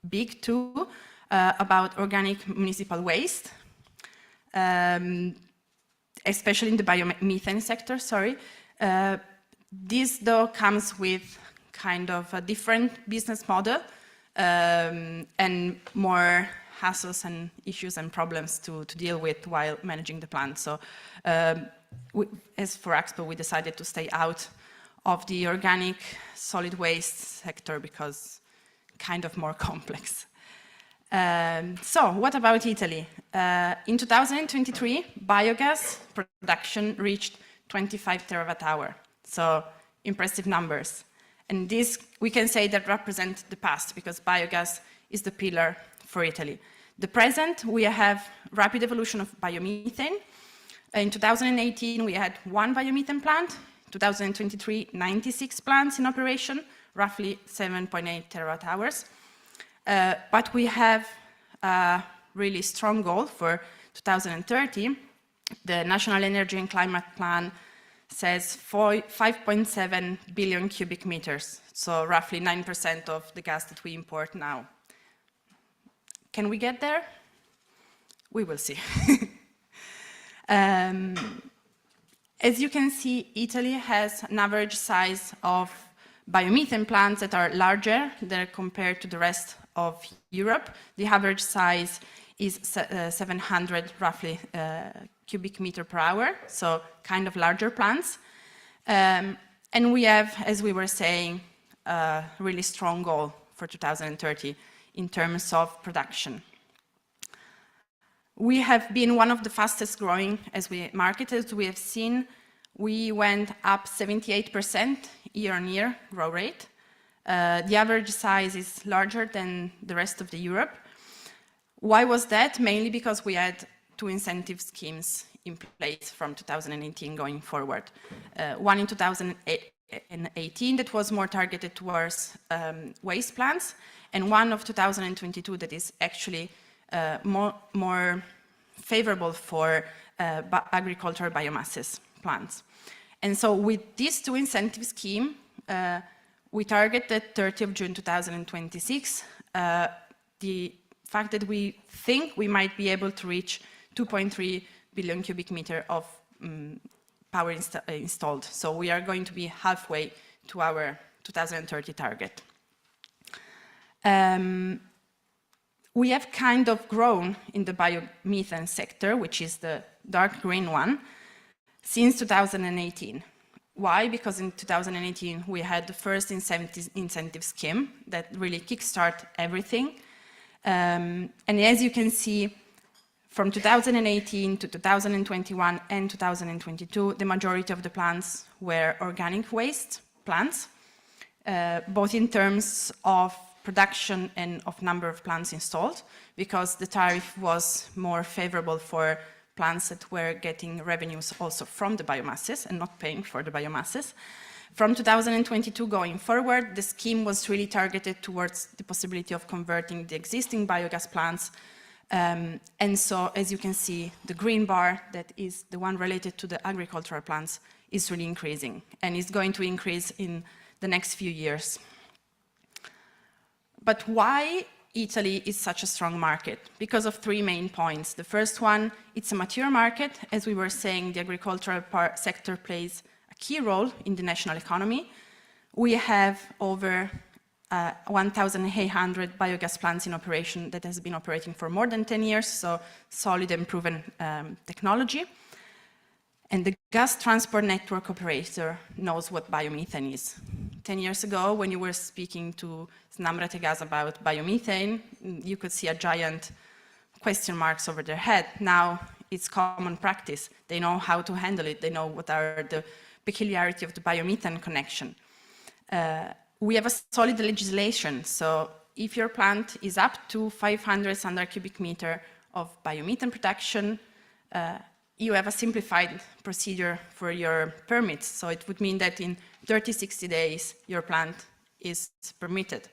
big too, about organic municipal waste, especially in the biomethane sector, sorry. This though comes with kind of a different business model and more hassles and issues and problems to deal with while managing the plant. So as for Expo, we decided to stay out of the organic solid waste sector because kind of more complex. So what about Italy? In 2023, biogas production reached 25 terawatt-hour. So impressive numbers. And this, we can say that represents the past because biogas is the pillar for Italy. The present, we have rapid evolution of biomethane. In 2018, we had 1 biomethane plant. 2023, 96 plants in operation, roughly 7.8 terawatt hours. But we have a really strong goal for 2030. The National Energy and Climate Plan says 5.7 billion cubic meters, so roughly 9% of the gas that we import now. Can we get there? We will see. As you can see, Italy has an average size of biomethane plants that are larger than compared to the rest of Europe. The average size is 700 roughly cubic meter per hour, so kind of larger plants. And we have, as we were saying, a really strong goal for 2030 in terms of production. We have been one of the fastest growing as we marketed. We have seen we went up 78% year on year growth rate. The average size is larger than the rest of the Europe. Why was that? Mainly because we had 2 incentive schemes in place from 2018 going forward. One in 2018 that was more targeted towards waste plants, and one of 2022 that is actually more favorable for agricultural biomasses plants. And so with these 2 incentive schemes, we target the 30th of June 2026, the fact that we think we might be able to reach 2.3 billion cubic meter of power installed. So we are going to be halfway to our 2030 target. We have kind of grown in the biomethane sector, which is the dark green one, since 2018. Why? Because in 2018 we had the first incentive scheme that really kickstart everything. And as you can see, from 2018 to 2021 and 2022, the majority of the plants were organic waste plants, both in terms of production and of number of plants installed, because the tariff was more favorable for plants that were getting revenues also from the biomasses and not paying for the biomasses. From 2022 going forward, the scheme was really targeted towards the possibility of converting the existing biogas plants. And so, as you can see, the green bar, that is the one related to the agricultural plants, is really increasing, and is going to increase in the next few years. But why Italy is such a strong market? Because of three main points. The first one, it's a mature market. As we were saying, the agricultural sector plays a key role in the national economy. We have over 1,800 biogas plants in operation that has been operating for more than 10 years, so solid and proven technology. And the gas transport network operator knows what biomethane is. 10 years ago, when you were speaking to Snamrate Gas about biomethane, you could see a giant question marks over their head. Now it's common practice. They know how to handle it. They know what are the peculiarity of the biomethane connection. We have a solid legislation, so if your plant is up to 500 standard cubic meter of biomethane production, you have a simplified procedure for your permits. So it would mean that in 30-60 days, your plant is permitted.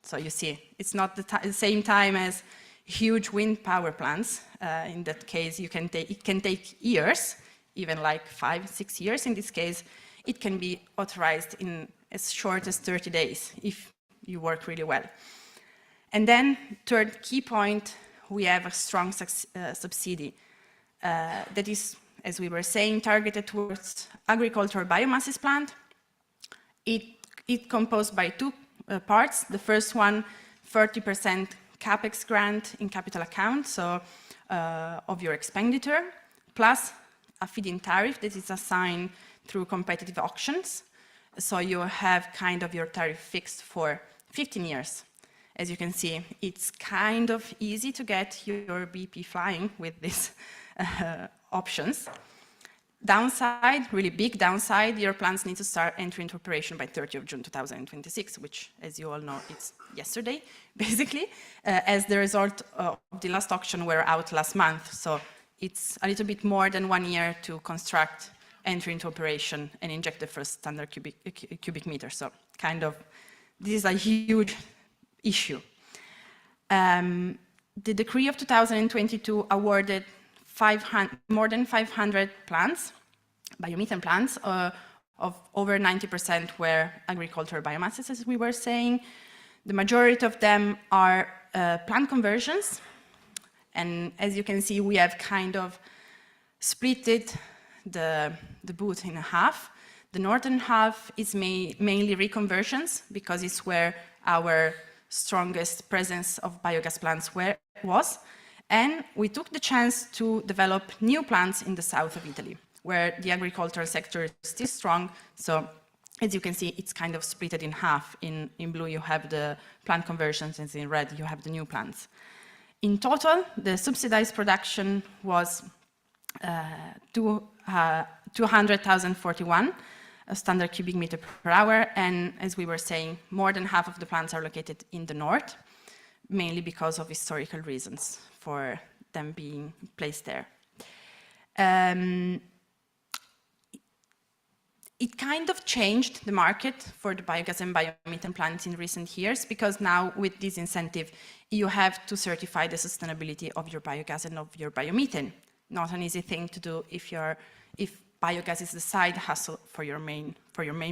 So you see, it's not the same time as huge wind power plants. In that case, it can take years, even like 5-6 years. In this case, it can be authorized in as short as 30 days if you work really well. And then, third key point, we have a strong subsidy that is, as we were saying, targeted towards agricultural biomasses plant. It composed by two parts. The first one, 30% capex grant in capital account, so of your expenditure, plus a feed-in tariff that is assigned through competitive auctions. So you have kind of your tariff fixed for 15 years. As you can see, it's kind of easy to get your BP flying with these options. Downside, really big downside, your plants need to start entering into operation by 30 of June 2026, which, as you all know, it's yesterday, basically, as the result of the last auction were out last month. So it's a little bit more than 1 year to construct, enter into operation, and inject the first standard cubic meter. So kind of, this is a huge issue. The decree of 2022 awarded more than 500 plants, biomethane plants, of over 90% were agricultural biomasses, as we were saying. The majority of them are plant conversions. And as you can see, we have kind of splitted the boot in half. The northern half is mainly reconversions, because it's where our strongest presence of biogas plants was. And we took the chance to develop new plants in the south of Italy, where the agricultural sector is still strong. So as you can see, it's kind of split in half. In blue, you have the plant conversions, and in red, you have the new plants. In total, the subsidized production was 200,041 standard cubic meter per hour. And as we were saying, more than half of the plants are located in the north, mainly because of historical reasons for them being placed there. It kind of changed the market for the biogas and biomethane plants in recent years, because now with this incentive, you have to certify the sustainability of your biogas and of your biomethane. Not an easy thing to do if biogas is the side hustle for your main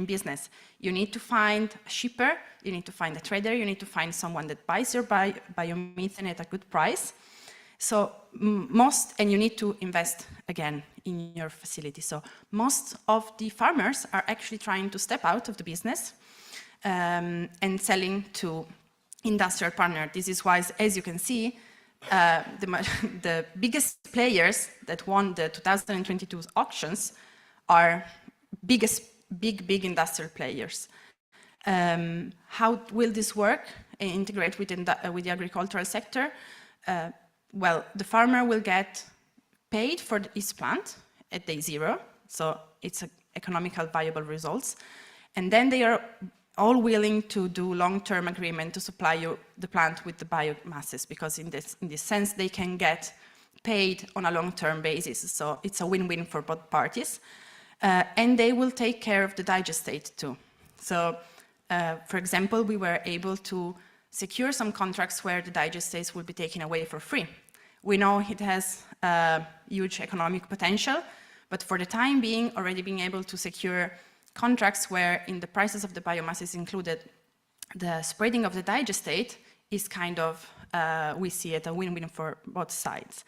business. You need to find a shipper, you need to find a trader, you need to find someone that buys your biomethane at a good price. So and you need to invest again in your facility. So most of the farmers are actually trying to step out of the business and selling to industrial partners. This is why, as you can see, the biggest players that won the 2022 auctions are big industrial players. How will this work and integrate with the agricultural sector? Well, the farmer will get paid for his plant at day zero, so it's economical viable results. And then they are all willing to do long-term agreement to supply you the plant with the biomasses, because in this sense they can get paid on a long-term basis. So it's a win-win for both parties. And they will take care of the digestate too. So, for example, we were able to secure some contracts where the digestates will be taken away for free. We know it has huge economic potential, but for the time being, already being able to secure contracts where in the prices of the biomass is included the spreading of the digestate is kind of, we see it a win-win for both sides.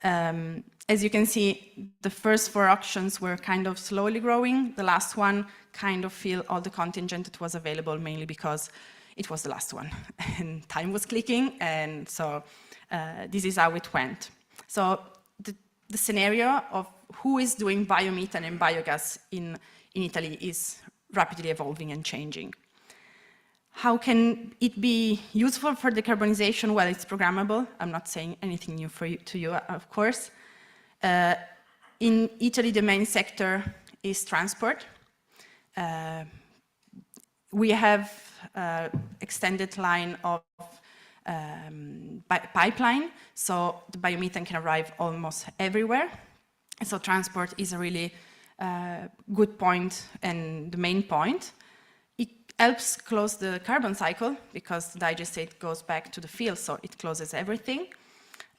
As you can see, the first 4 auctions were kind of slowly growing. The last one kind of filled all the contingent that was available, mainly because it was the last one and time was clicking, and so this is how it went. So the scenario of who is doing biomethane and biogas in Italy is rapidly evolving and changing. How can it be useful for decarbonization? Well, it's programmable. I'm not saying anything new to you, of course. In Italy, the main sector is transport. We have extended line of pipeline, so the biomethane can arrive almost everywhere. So transport is a really good point and the main point. It helps close the carbon cycle because the digestate goes back to the field, so it closes everything.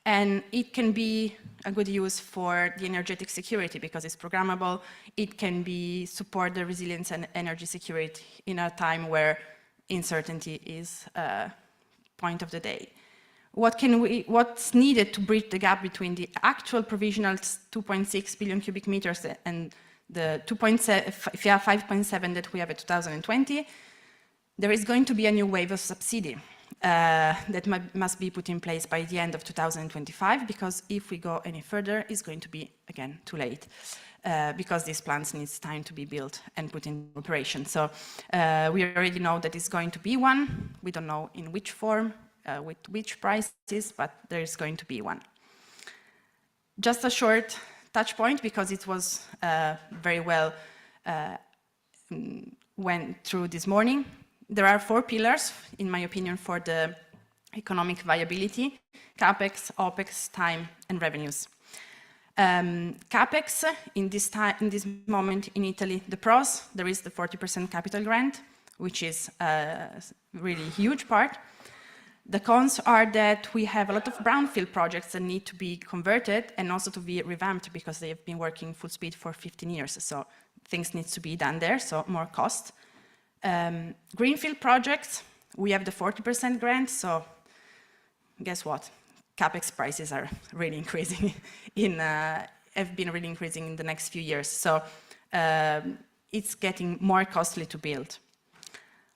And it can be a good use for the energetic security because it's programmable. It can be support the resilience and energy security in a time where uncertainty is point of the day. What's needed to bridge the gap between the actual provisional 2.6 billion cubic meters and the 5.7 that we have in 2020, there is going to be a new wave of subsidy that must be put in place by the end of 2025, because if we go any further, it's going to be, again, too late, because these plants need time to be built and put in operation. So we already know that it's going to be one. We don't know in which form, with which prices, but there is going to be one. Just a short touch point, because it was very well went through this morning. There are 4 pillars, in my opinion, for the economic viability: CapEx, OpEx, time, and revenues. CapEx, in this moment in Italy, the pros, there is the 40% capital grant, which is a really huge part. The cons are that we have a lot of brownfield projects that need to be converted and also to be revamped because they have been working full speed for 15 years. So things need to be done there, so more cost. Greenfield projects, we have the 40% grant, so guess what? CapEx prices are really increasing have been really increasing in the next few years. So it's getting more costly to build.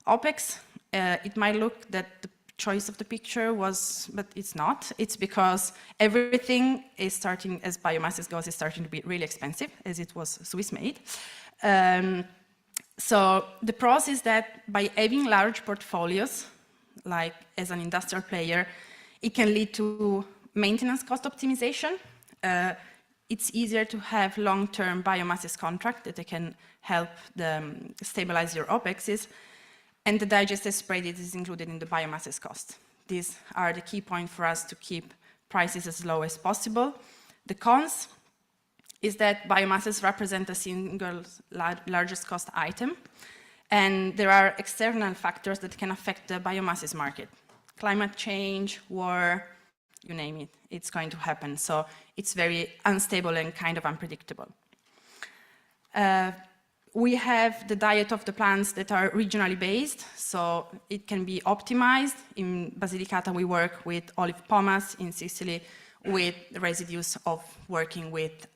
OpEx, it might look that the choice of the picture was, but it's not. It's because everything is starting, as biomass goes, is starting to be really expensive, as it was Swiss made. So the pros is that by having large portfolios, like as an industrial player, it can lead to maintenance cost optimization. It's easier to have long-term biomasses contract that they can help stabilize your OpExes, and the digested spread is included in the biomasses cost. These are the key points for us to keep prices as low as possible. The cons is that biomasses represent the single largest cost item, and there are external factors that can affect the biomasses market. Climate change, war, you name it, it's going to happen. So it's very unstable and kind of unpredictable. We have the diet of the plants that are regionally based, so it can be optimized. In Basilicata, we work with olive pomace. In Sicily, with residues of working with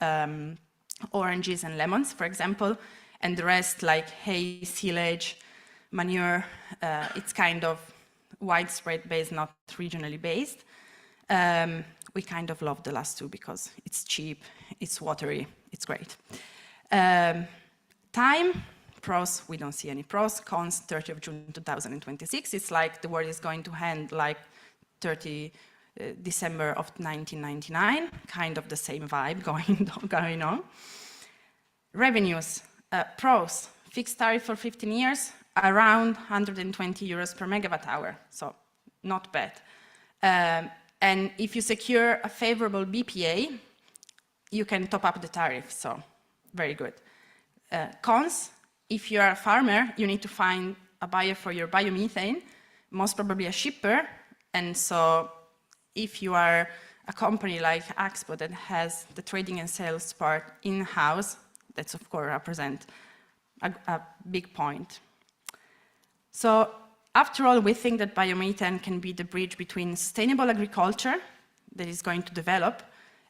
oranges and lemons, for example, and the rest, like hay, silage, manure, it's kind of widespread based, not regionally based. We kind of love the last two because it's cheap, it's watery, it's great. Time, pros, we don't see any pros. Cons, 30 of June 2026. It's like the world is going to end like 30 December of 1999, kind of the same vibe going on. Revenues, pros, fixed tariff for 15 years, around 120 euros per megawatt hour, so not bad. And if you secure a favorable BPA, you can top up the tariff, so very good. Cons, if you're a farmer, you need to find a buyer for your biomethane, most probably a shipper, and so if you are a company like Axpo that has the trading and sales part in-house, that's of course represent a big point. So after all, we think that biomethane can be the bridge between sustainable agriculture that is going to develop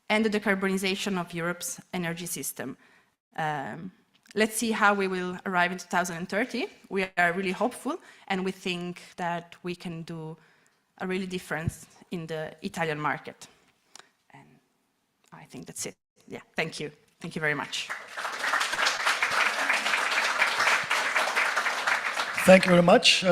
and the decarbonization of Europe's energy system. Let's see how we will arrive in 2030. We are really hopeful, and we think that we can do a really difference in the Italian market. And I think that's it. Yeah, thank you. Thank you very much. Thank you very much.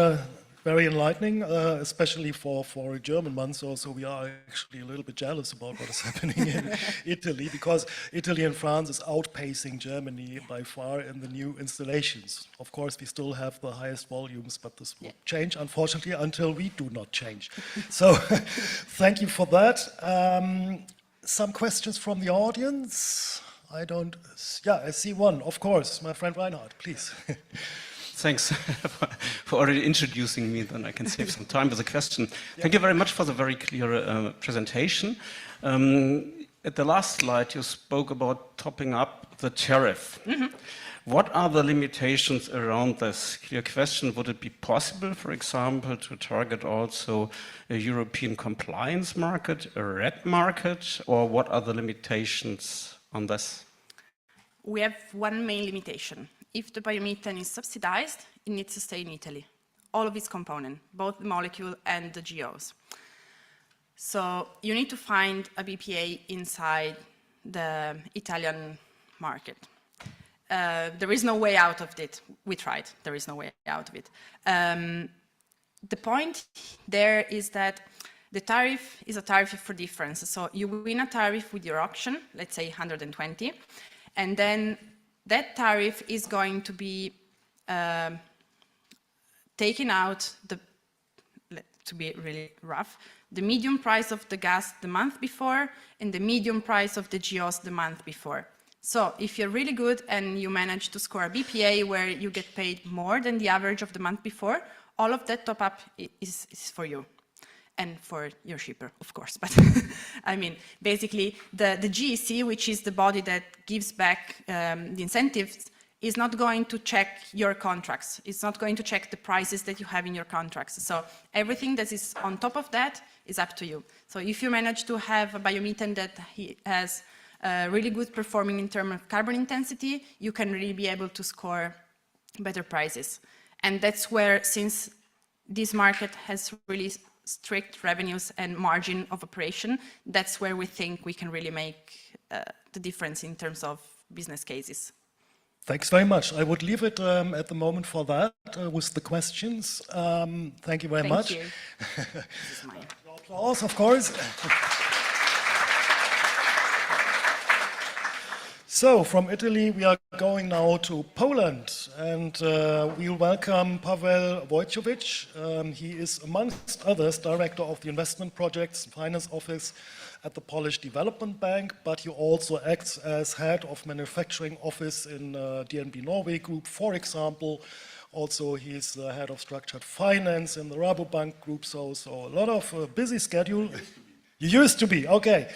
Very enlightening, especially for a German one. So we are actually a little bit jealous about what is happening in Italy, because Italy and France is outpacing Germany by far in the new installations. Of course, we still have the highest volumes, but this will change, unfortunately, until we do not change. So thank you for that. Some questions from the audience? I see one, of course. My friend Reinhard, please. Thanks for already introducing me, then I can save some time with a question. Thank you very much for the very clear presentation. At the last slide, you spoke about topping up the tariff. What are the limitations around this? Clear question, would it be possible, for example, to target also a European compliance market, a red market, or what are the limitations on this? We have one main limitation. If the biomethane is subsidized, it needs to stay in Italy. All of its components, both the molecule and the GOs. So you need to find a BPA inside the Italian market. There is no way out of it. We tried. There is no way out of it. The point there is that the tariff is a tariff for difference. So you win a tariff with your auction, let's say 120, and then that tariff is going to be taken out, to be really rough, the medium price of the gas the month before and the medium price of the GOs the month before. So if you're really good and you manage to score a BPA where you get paid more than the average of the month before, all of that top up is for you. And for your shipper, of course. But I mean, basically, the GEC, which is the body that gives back the incentives, is not going to check your contracts. It's not going to check the prices that you have in your contracts. So everything that is on top of that is up to you. So if you manage to have a biomethane that has really good performing in terms of carbon intensity, you can really be able to score better prices. And that's where, since this market has really strict revenues and margin of operation, that's where we think we can really make the difference in terms of business cases. Thanks very much. I would leave it at the moment for that with the questions. Thank you very much. Thank you. This is mine. Applause, of course. So, from Italy, we are going now to Poland, and we'll welcome Paweł Wojciechowicz. He is, amongst others, Director of the Investment Projects Finance Office at the Polish Development Bank, but he also acts as Head of Manufacturing Office in DNB Norway Group, for example. Also, he's the Head of Structured Finance in the Rabobank Group, so a lot of busy schedule. You used to be, okay.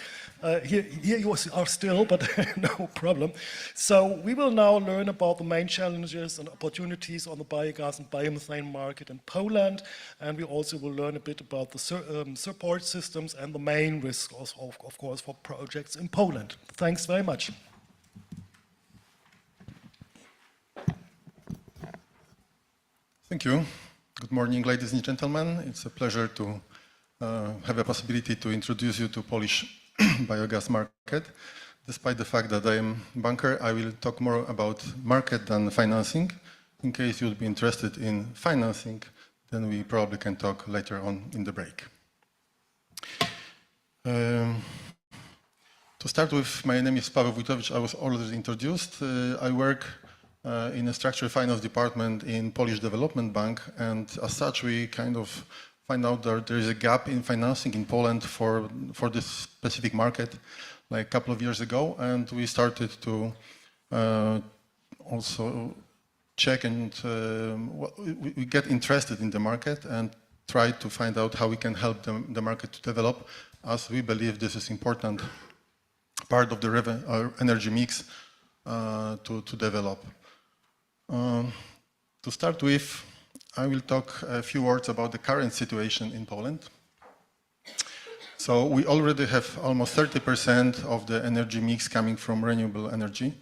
Here you are still, but no problem. So we will now learn about the main challenges and opportunities on the biogas and biomethane market in Poland, and we also will learn a bit about the support systems and the main risks, of course, for projects in Poland. Thanks very much. Thank you. Good morning, ladies and gentlemen. It's a pleasure to have a possibility to introduce you to Polish biogas market. Despite the fact that I am banker, I will talk more about market than financing. In case you'd be interested in financing, then we probably can talk later on in the break. To start with, my name is Paweł Wójtowicz. I was already introduced. I work in a structured finance department in Polish Development Bank, and as such, we kind of find out that there is a gap in financing in Poland for this specific market, like a couple of years ago, and we started to also check and we get interested in the market and try to find out how we can help the market to develop, as we believe this is important part of the energy mix to develop. To start with, I will talk a few words about the current situation in Poland. So we already have almost 30% of the energy mix coming from renewable energy,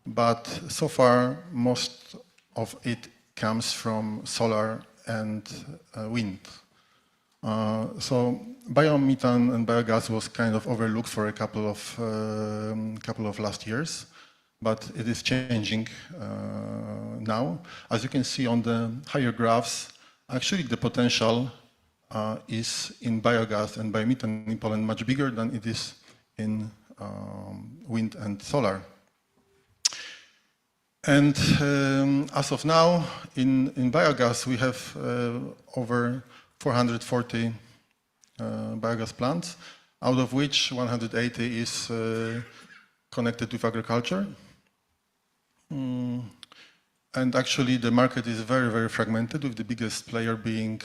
but so far most of it comes from solar and wind. So biomethane and biogas was kind of overlooked for a couple of last years, but it is changing now. As you can see on the higher graphs, actually the potential is in biogas and biomethane in Poland much bigger than it is in wind and solar. And as of now, in biogas, we have over 440 biogas plants, out of which 180 is connected with agriculture. And actually, the market is very, very fragmented, with the biggest player being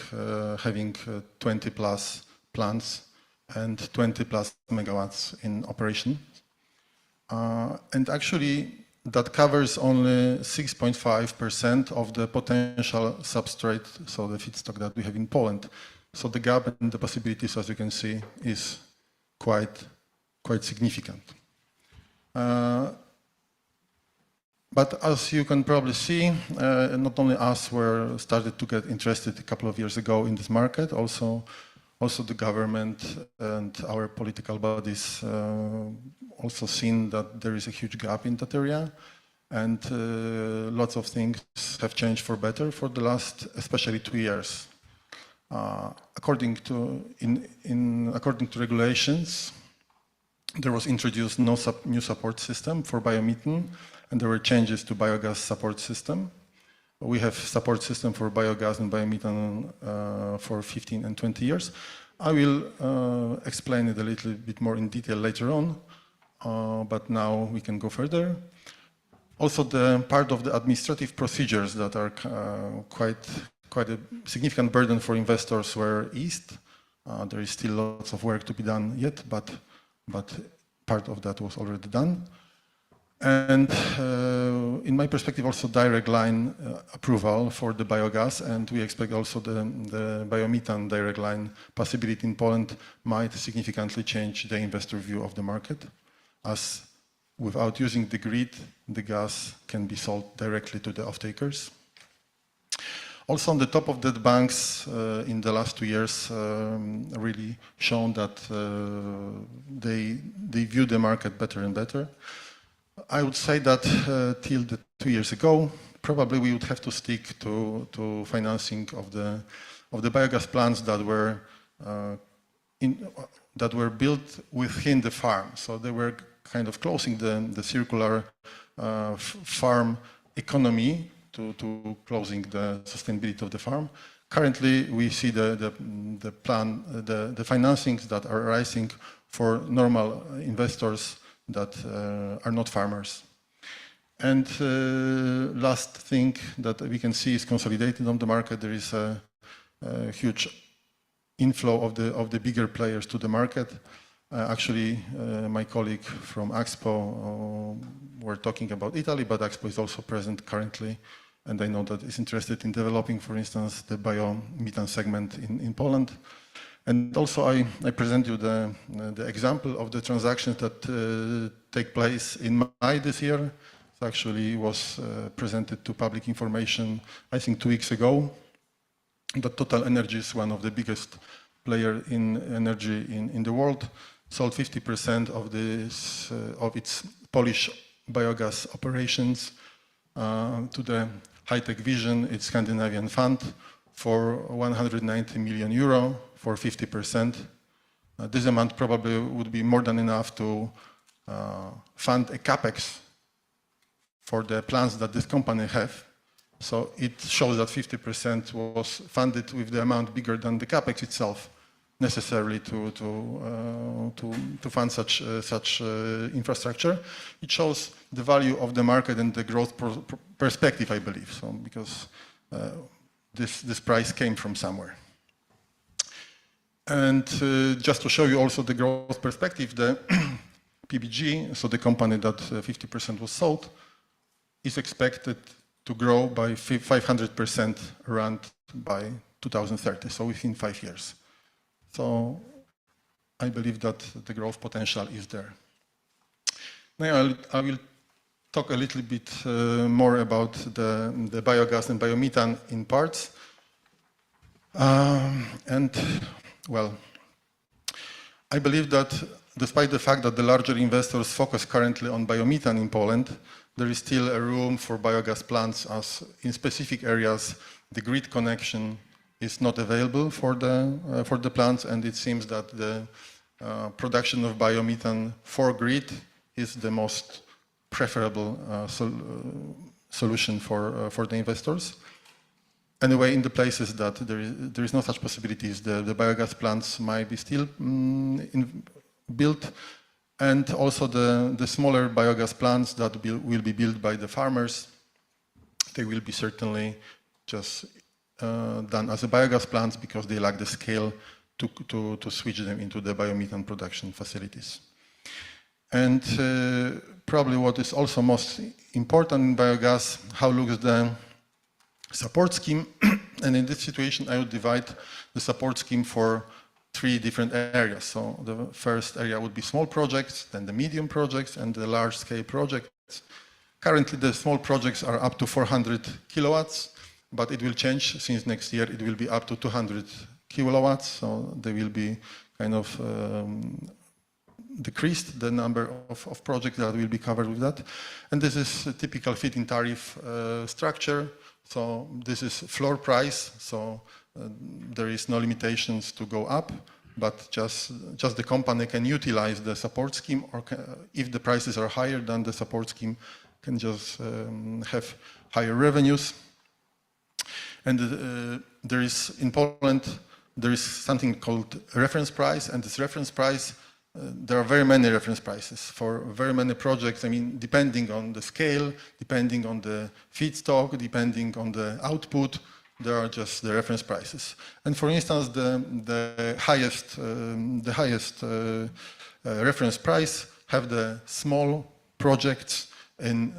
having 20 plus plants and 20 plus megawatts in operation. And actually, that covers only 6.5% of the potential substrate, so the feedstock that we have in Poland. So the gap and the possibilities, as you can see, is quite significant. But as you can probably see, not only us were started to get interested a couple of years ago in this market, also the government and our political bodies also seen that there is a huge gap in that area, and lots of things have changed for better for the last, especially 2 years. According to regulations, there was introduced new support system for biomethane, and there were changes to biogas support system. We have support system for biogas and biomethane for 15 and 20 years. I will explain it a little bit more in detail later on, but now we can go further. Also, the part of the administrative procedures that are quite a significant burden for investors were eased. There is still lots of work to be done yet, but part of that was already done. And in my perspective, also direct line approval for the biogas, and we expect also the biomethane direct line possibility in Poland might significantly change the investor view of the market, as without using the grid, the gas can be sold directly to the off-takers. Also, on the top of that, banks in the last 2 years really shown that they view the market better and better. I would say that till 2 years ago, probably we would have to stick to financing of the biogas plants that were built within the farm. So they were kind of closing the circular farm economy to closing the sustainability of the farm. Currently, we see the financings that are rising for normal investors that are not farmers. And last thing that we can see is consolidated on the market. There is a huge inflow of the bigger players to the market. Actually, my colleague from Expo were talking about Italy, but Expo is also present currently, and I know that is interested in developing, for instance, the biomethane segment in Poland. And also, I present you the example of the transactions that take place in May this year. It actually was presented to public information, I think 2 weeks ago. That Total Energy is one of the biggest player in energy in the world, sold 50% of its Polish biogas operations to the High-Tech Vision, its Scandinavian fund, for 190 million euro for 50%. This amount probably would be more than enough to fund a capex for the plants that this company have. So it shows that 50% was funded with the amount bigger than the capex itself, necessarily to fund such infrastructure. It shows the value of the market and the growth perspective, I believe. So because this price came from somewhere. And just to show you also the growth perspective, the PBG, so the company that 50% was sold, is expected to grow by 500% around by 2030, so within 5 years. So I believe that the growth potential is there. Now I will talk a little bit more about the biogas and biomethane in parts. Well, I believe that despite the fact that the larger investors focus currently on biomethane in Poland, there is still a room for biogas plants, as in specific areas the grid connection is not available for the plants, and it seems that the production of biomethane for grid is the most preferable solution for the investors. Anyway, in the places that there is no such possibilities, the biogas plants might be still built, and also the smaller biogas plants that will be built by the farmers, they will be certainly just done as a biogas plants because they lack the scale to switch them into the biomethane production facilities. And probably what is also most important in biogas, how looks the support scheme. And in this situation, I would divide the support scheme for 3 different areas. So the first area would be small projects, then the medium projects, and the large-scale projects. Currently, the small projects are up to 400 kilowatts, but it will change since next year. It will be up to 200 kilowatts, so they will be kind of decreased, the number of projects that will be covered with that. And this is a typical feed-in tariff structure. So this is floor price, so there is no limitations to go up, but just the company can utilize the support scheme, or if the prices are higher than the support scheme, can just have higher revenues. And there is, in Poland, there is something called reference price, and this reference price, there are very many reference prices for very many projects. I mean, depending on the scale, depending on the feedstock, depending on the output, there are just the reference prices. And for instance, the highest reference price have the small projects in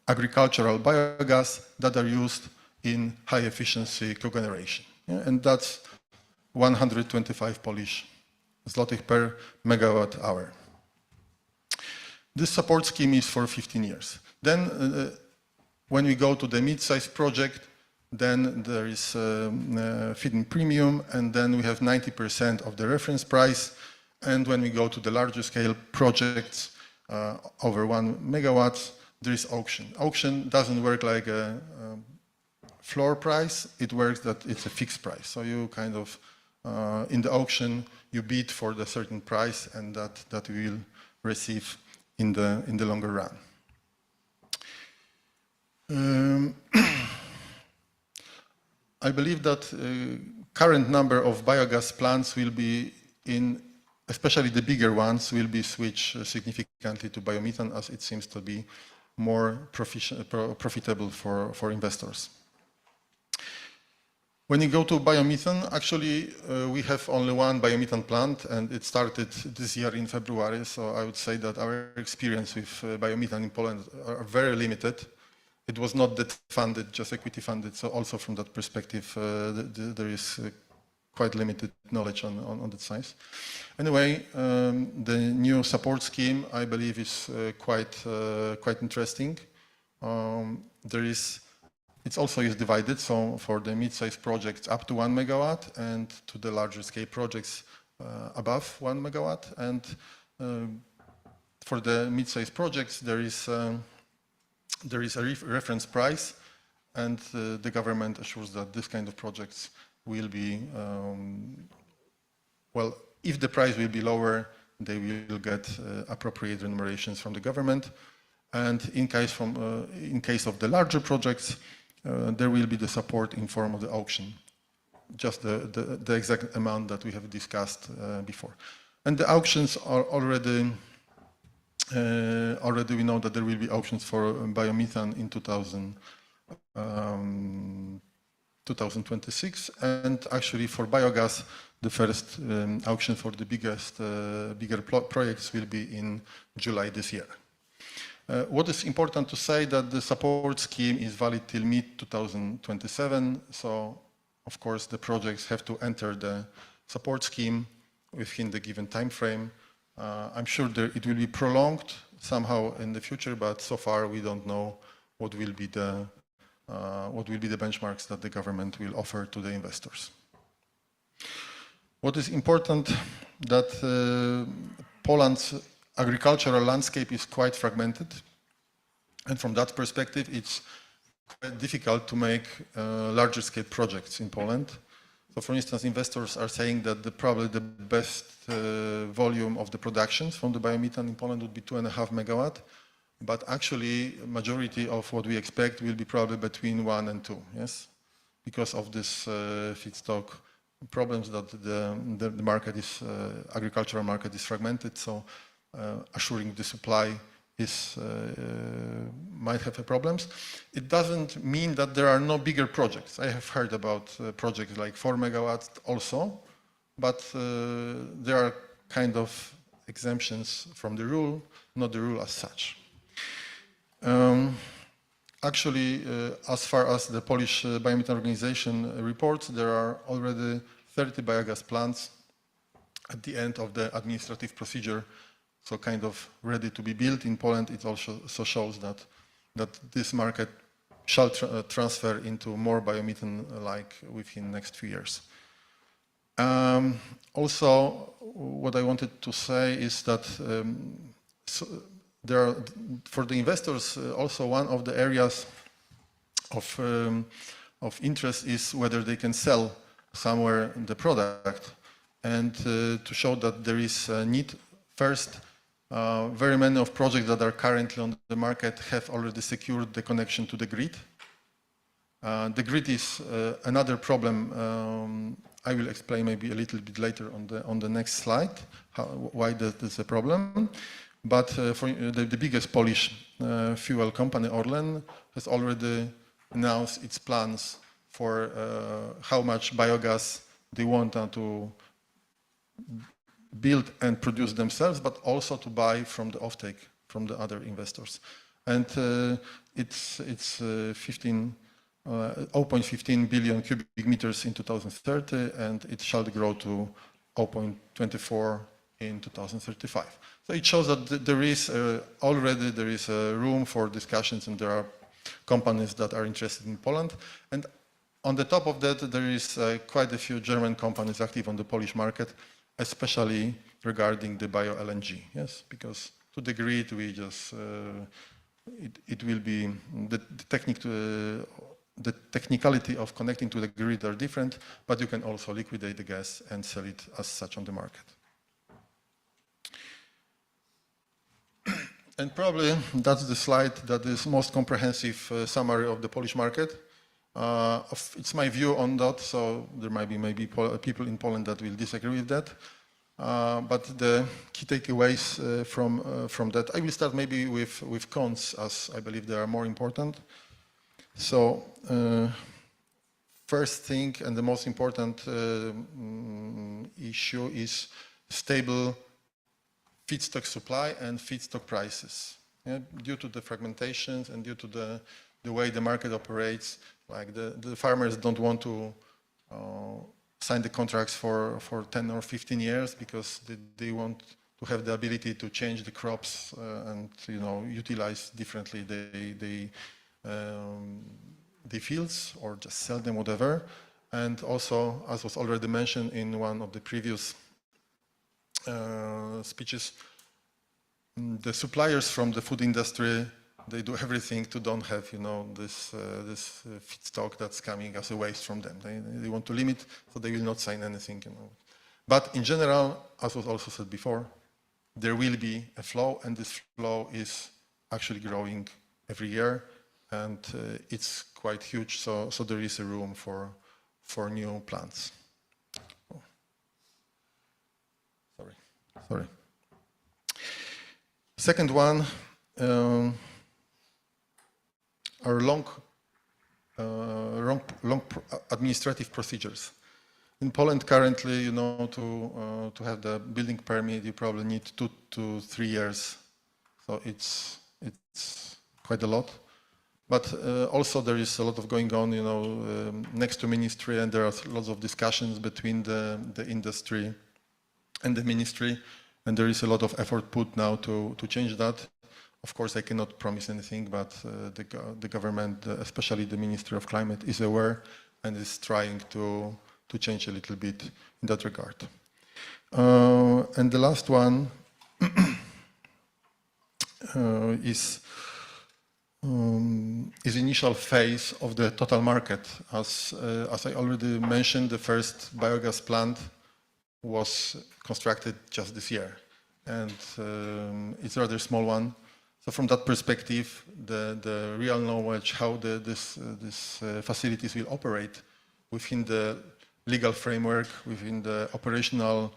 agricultural biogas that are used in high efficiency cogeneration. Yeah? And that's 125 Polish złotych per megawatt hour. This support scheme is for 15 years. Then when we go to the mid-sized project, then there is feed-in premium, and then we have 90% of the reference price. And when we go to the larger scale projects over 1 megawatt, there is auction. Auction doesn't work like a floor price. It works that it's a fixed price. So you kind of, in the auction, you bid for the certain price, and that we will receive in the longer run. I believe that current number of biogas plants will be especially the bigger ones, will be switched significantly to biomethane, as it seems to be more profitable for investors. When you go to biomethane, actually we have only one biomethane plant, and it started this year in February, so I would say that our experience with biomethane in Poland are very limited. It was not debt funded, just equity funded, so also from that perspective there is quite limited knowledge on that side. Anyway, the new support scheme, I believe, is quite interesting. There is It's also is divided, so for the mid-sized projects up to 1 megawatt and to the larger scale projects above 1 megawatt. And for the mid-sized projects, there is a reference price, and the government assures that this kind of projects will be, well, if the price will be lower, they will get appropriate remunerations from the government. And in case of the larger projects, there will be the support in form of the auction, just the exact amount that we have discussed before. And the auctions are already we know that there will be auctions for biomethane in 2026, and actually for biogas, the first auction for the bigger projects will be in July this year. What is important to say that the support scheme is valid till mid-2027, so of course the projects have to enter the support scheme within the given time frame. I'm sure it will be prolonged somehow in the future, but so far we don't know what will be the benchmarks that the government will offer to the investors. What is important that Poland's agricultural landscape is quite fragmented, and from that perspective it's quite difficult to make larger scale projects in Poland. So for instance, investors are saying that probably the best volume of the productions from the biomethane in Poland would be 2.5 megawatt, but actually majority of what we expect will be probably between 1 and 2, yes? Because of this feedstock problems that the market is, agricultural market is fragmented, so assuring the supply is, might have problems. It doesn't mean that there are no bigger projects. I have heard about projects like 4 megawatts also, but there are kind of exemptions from the rule, not the rule as such. Actually, as far as the Polish Biomethane Organization reports, there are already 30 biogas plants at the end of the administrative procedure, so kind of ready to be built in Poland. It also shows that this market shall transfer into more biomethane like within the next few years. Also, what I wanted to say is that there are, for the investors, also one of the areas of interest is whether they can sell somewhere the product, and to show that there is a need. First, very many of projects that are currently on the market have already secured the connection to the grid. The grid is another problem. I will explain maybe a little bit later on the next slide why that is a problem. But for the biggest Polish fuel company, Orlen, has already announced its plans for how much biogas they want to build and produce themselves, but also to buy from the offtake from the other investors. And it's 0.15 billion cubic meters in 2030, and it shall grow to 0.24 in 2035. So it shows that there is already room for discussions, and there are companies that are interested in Poland. And on the top of that, there is quite a few German companies active on the Polish market, especially regarding the bio-LNG, yes? Because to the grid, we just, it will be, the technicality of connecting to the grid are different, but you can also liquidate the gas and sell it as such on the market. And probably that's the slide that is most comprehensive summary of the Polish market. It's my view on that, so there might be maybe people in Poland that will disagree with that. But the key takeaways from that, I will start maybe with cons, as I believe they are more important. So first thing and the most important issue is stable feedstock supply and feedstock prices. Yeah, due to the fragmentations and due to the way the market operates, like the farmers don't want to sign the contracts for 10 or 15 years because they want to have the ability to change the crops and utilize differently the fields or just sell them, whatever. And also, as was already mentioned in one of the previous speeches, the suppliers from the food industry, they do everything to don't have, you know, this feedstock that's coming as a waste from them. They want to limit, so they will not sign anything, you know. But in general, as was also said before, there will be a flow, and this flow is actually growing every year, and it's quite huge. So there is a room for new plants. Oh. Sorry. Second one are long administrative procedures. In Poland currently, you know, to have the building permit, you probably need 2 to 3 years. So it's quite a lot. But also there is a lot of going on, you know, next to ministry, and there are lots of discussions between the industry and the ministry, and there is a lot of effort put now to change that. Of course, I cannot promise anything, but the government, especially the Ministry of Climate, is aware and is trying to change a little bit in that regard. And the last one is initial phase of the total market. As I already mentioned, the first biogas plant was constructed just this year, and it's a rather small one. So from that perspective, the real knowledge how these facilities will operate within the legal framework, within the operational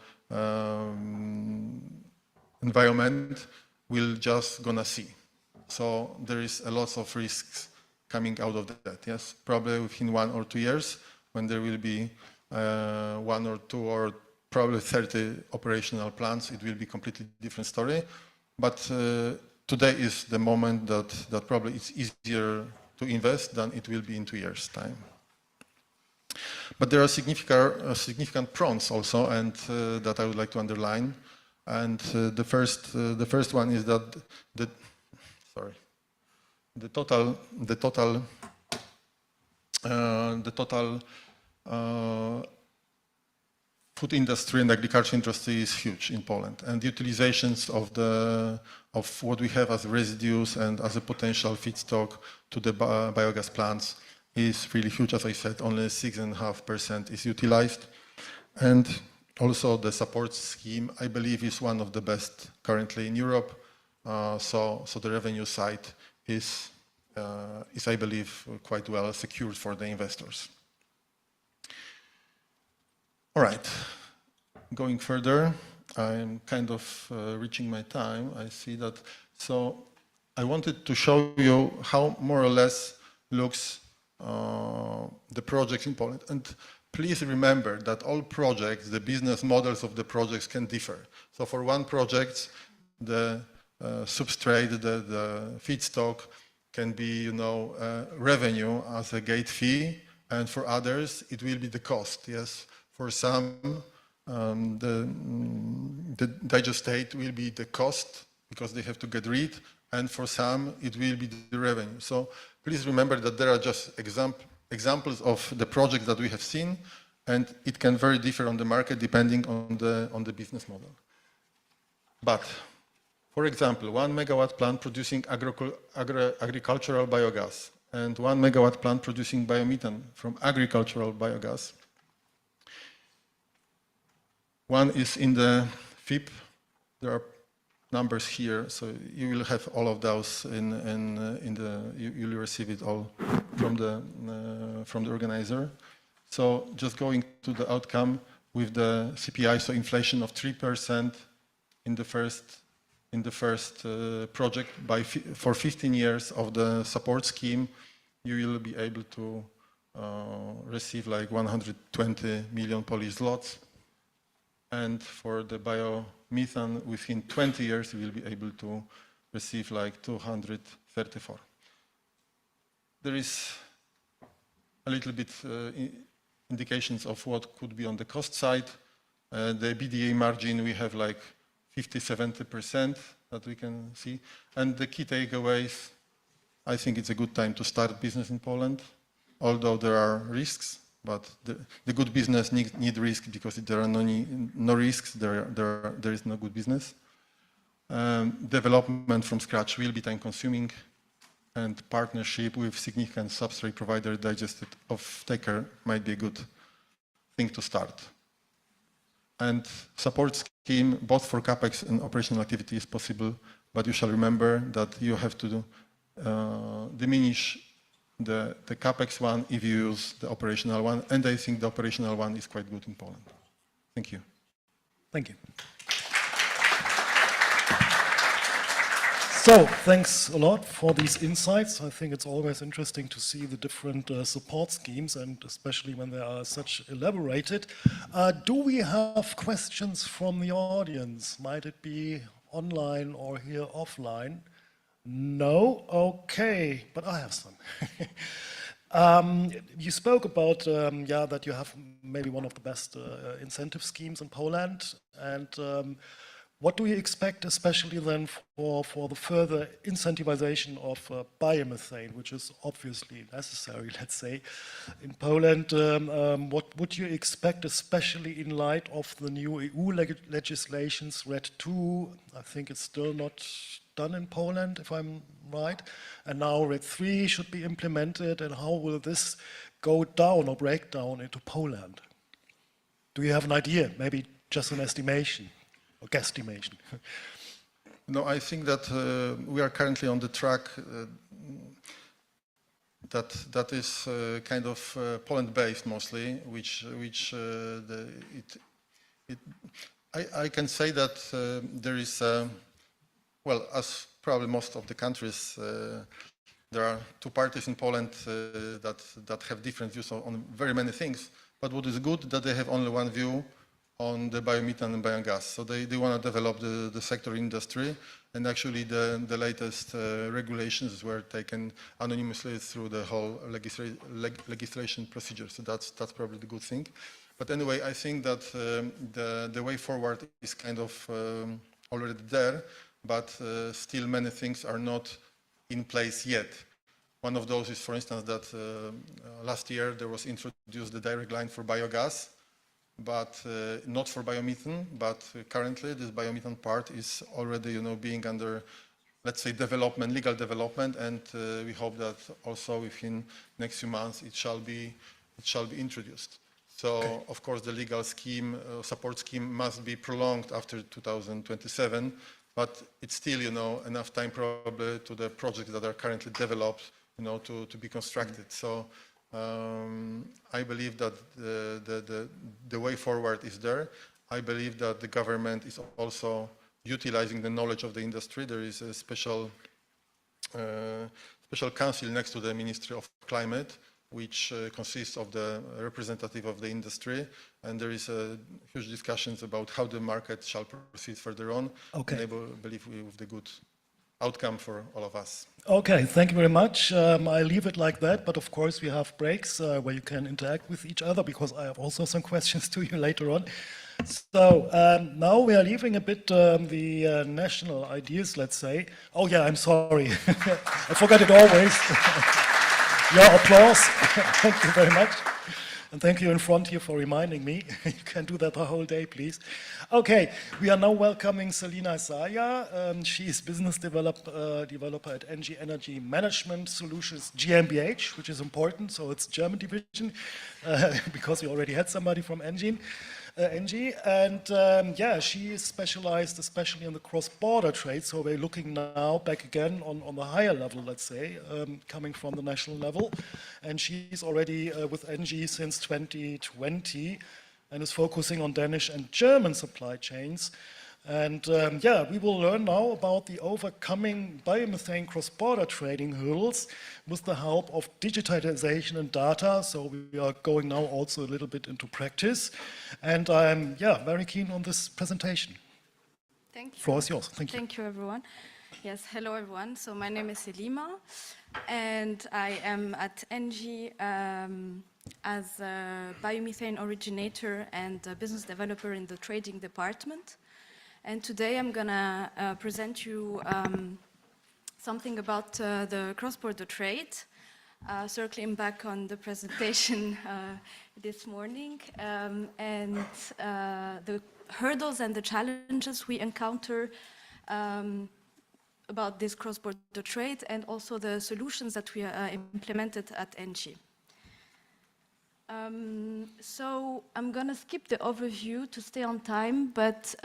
environment, we'll just gonna see. So there is a lot of risks coming out of that. Yes, probably within 1 or 2 years, when there will be 1 or 2 or probably 30 operational plants, it will be completely different story. But today is the moment that probably it's easier to invest than it will be in 2 years' time. But there are significant pros also, and that I would like to underline. And the first one is that the total food industry and agriculture industry is huge in Poland, and the utilizations of what we have as residues and as a potential feedstock to the biogas plants is really huge. As I said, only 6.5% is utilized, and also the support scheme, I believe, is one of the best currently in Europe. So the revenue side is I believe, quite well secured for the investors. All right, going further, I'm kind of reaching my time. I see that. So I wanted to show you how more or less looks the projects in Poland. And please remember that all projects, the business models of the projects can differ. So for one project, the substrate, the feedstock can be, you know, revenue as a gate fee, and for others, it will be the cost, yes. For some, the digestate will be the cost because they have to get rid, and for some, it will be the revenue. So please remember that there are just examples of the projects that we have seen, and it can very differ on the market depending on the business model. But, for example, 1 megawatt plant producing agricultural biogas and 1 megawatt plant producing biomethane from agricultural biogas. One is in the FIP. There are numbers here, so you will have all of those you will receive it all from the organizer. So just going to the outcome with the CPI, so inflation of 3% in the first project for 15 years of the support scheme, you will be able to receive like 120 million Polish zlotys. And for the biomethane, within 20 years, you will be able to receive like 234. There is a little bit indications of what could be on the cost side. The EBITDA margin, we have like 50–70% that we can see. And the key takeaways, I think it's a good time to start business in Poland. although there are risks, but the good business need risk, because if there are no risks, there is no good business. Development from scratch will be time consuming, and partnership with significant substrate provider digested off-taker might be a good thing to start. And support scheme, both for CapEx and operational activity, is possible, but you shall remember that you have to diminish the CapEx one if you use the operational one, and I think the operational one is quite good in Poland. Thank you. Thank you. So, thanks a lot for these insights. I think it's always interesting to see the different support schemes, and especially when they are such elaborated. Do we have questions from the audience? Might it be online or here offline? No? Okay, but I have some. You spoke about that you have maybe one of the best incentive schemes in Poland, and what do you expect, especially then for the further incentivization of biomethane, which is obviously necessary, let's say, in Poland? What would you expect, especially in light of the new EU legislations, RED II? I think it's still not done in Poland, if I'm right. And now RED III should be implemented, and how will this go down or break down into Poland? Do you have an idea? Maybe just an estimation? Or guesstimation? No, I think that we are currently on the track that is kind of Poland-based mostly, I can say that there is, well, as probably most of the countries, there are two parties in Poland that have different views on very many things. But what is good, that they have only one view on the biomethane and biogas. So they want to develop the sector industry, and actually the latest regulations were taken anonymously through the whole legislation procedure. So that's probably the good thing. But anyway, I think that the way forward is kind of already there, but still many things are not in place yet. One of those is, for instance, that last year there was introduced the direct line for biogas, but not for biomethane. But currently this biomethane part is already, being under, let's say, development, legal development, and we hope that also within next few months it shall be introduced. So okay. Of course the legal scheme, support scheme must be prolonged after 2027, but it's still, enough time probably to the projects that are currently developed, to be constructed. So. I believe that the way forward is there. I believe that the government is also utilizing the knowledge of the industry. There is a special council next to the Ministry of Climate, which consists of the representative of the industry, and there is huge discussions about how the market shall proceed further on. Okay. And I believe with the good outcome for all of us. Okay, thank you very much. I leave it like that, but of course we have breaks where you can interact with each other, because I have also some questions to you later on. So now we are leaving a bit the national ideas, let's say. Oh yeah, I'm sorry. I forgot it always. Your applause. Thank you very much. And thank you in front here for reminding me. You can do that the whole day, please. Okay, we are now welcoming Selina Saya. She is business developer at ENGIE Energy Management Solutions GmbH, which is important, so it's German division, because we already had somebody from ENGIE. And yeah, she is specialized especially in the cross-border trade, so we're looking now back again on the higher level, let's say, coming from the national level. And she's already with ENGIE since 2020 and is focusing on Danish and German supply chains. And yeah, we will learn now about the overcoming biomethane cross-border trading hurdles with the help of digitization and data. So we are going now also a little bit into practice. And I'm very keen on this presentation. Thank you. The floor is yours. Thank you. Thank you, everyone. Yes, hello, everyone. So my name is Selima, and I am at ENGIE as a biomethane originator and a business developer in the trading department. And today I'm gonna present you something about the cross-border trade. circling back on the presentation this morning and the hurdles and the challenges we encounter about this cross-border trade and also the solutions that we implemented at NG. So I'm going to skip the overview to stay on time, but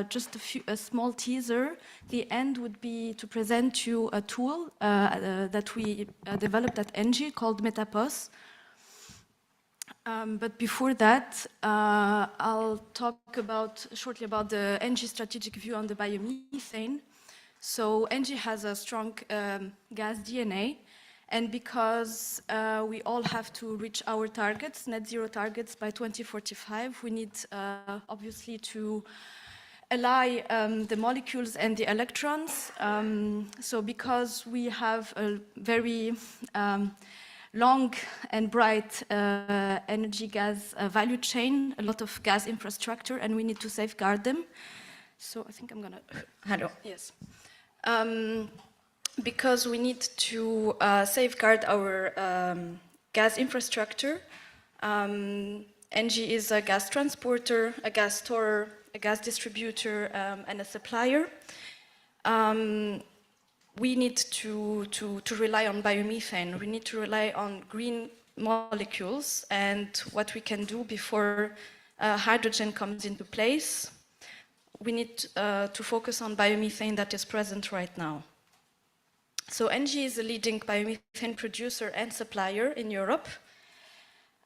just a small teaser. The end would be to present you a tool that we developed at NG called Metapos. But before that, I'll talk shortly about the NG strategic view on the biomethane. So NG has a strong gas DNA, and because we all have to reach our targets, net zero targets by 2045, we need obviously to ally the molecules and the electrons. So because we have a very long and bright energy gas value chain, a lot of gas infrastructure, and we need to safeguard them. So I think I'm gonna, hello, yes. Because we need to safeguard our gas infrastructure. NG is a gas transporter, a gas storer, a gas distributor, and a supplier. We need to rely on biomethane. We need to rely on green molecules and what we can do before hydrogen comes into place. We need to focus on biomethane that is present right now. So NG is a leading biomethane producer and supplier in Europe.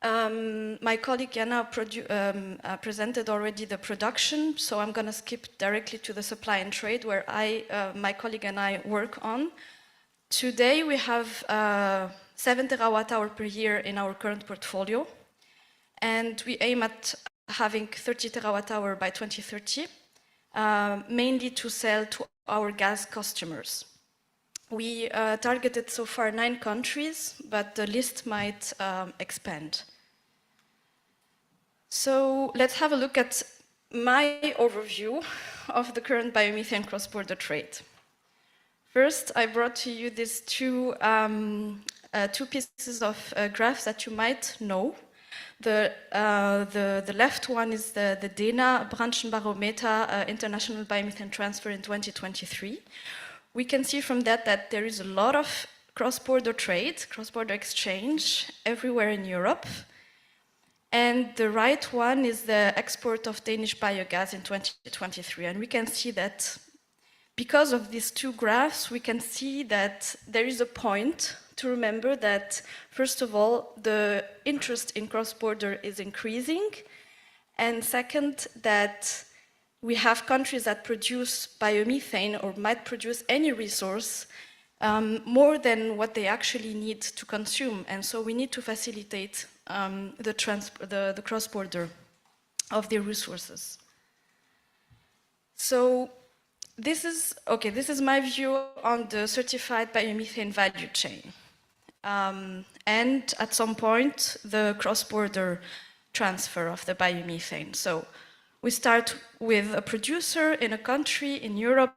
My colleague Jana presented already the production, so I'm going to skip directly to the supply and trade, where my colleague and I work on. Today we have 7 terawatt-hour per year in our current portfolio, and we aim at having 30 terawatt-hour by 2030, mainly to sell to our gas customers. We targeted so far 9 countries, but the list might expand. So let's have a look at my overview of the current biomethane cross-border trade. First, I brought to you these two pieces of graphs that you might know. The left one is the DENA Branchenbarometer International Biomethane Transfer in 2023. We can see from that there is a lot of cross-border trade, cross-border exchange everywhere in Europe. And the right one is the export of Danish biogas in 2023. And we can see that because of these two graphs, we can see that there is a point to remember that, first of all, the interest in cross-border is increasing. And second, that we have countries that produce biomethane or might produce any resource more than what they actually need to consume. And so we need to facilitate the cross-border of their resources. So this is my view on the certified biomethane value chain. And at some point, the cross-border transfer of the biomethane. So we start with a producer in a country in Europe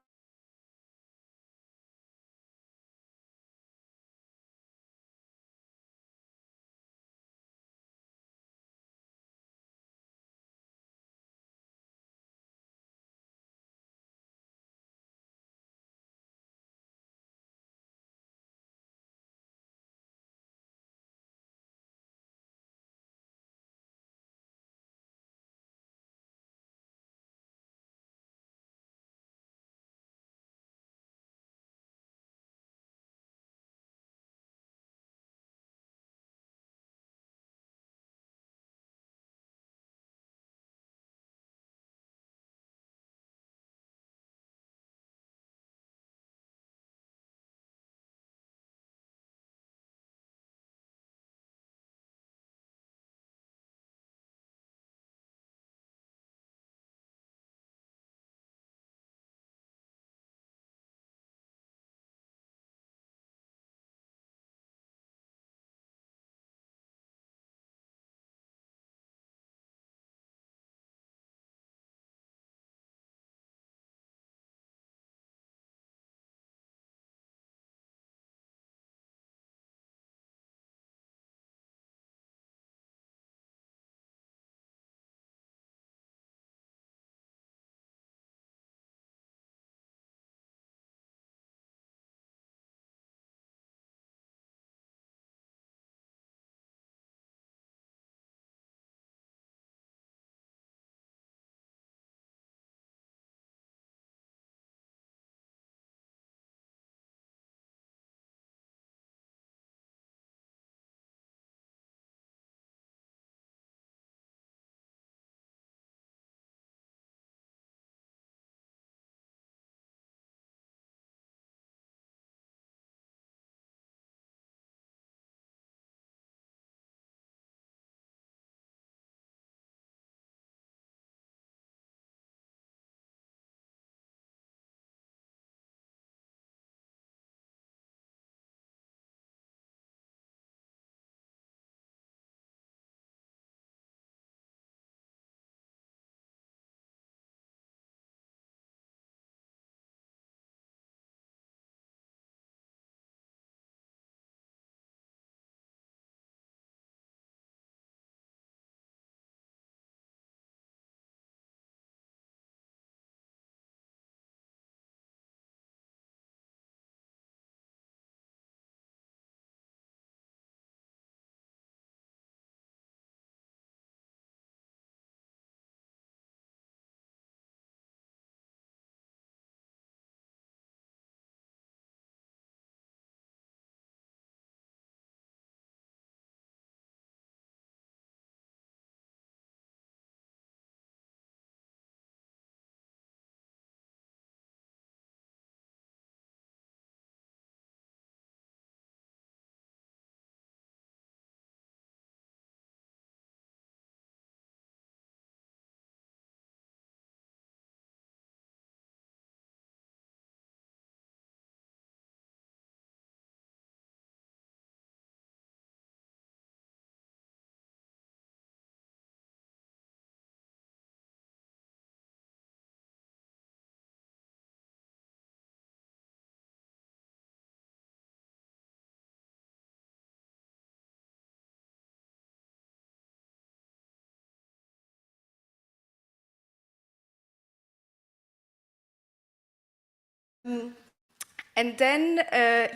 And then,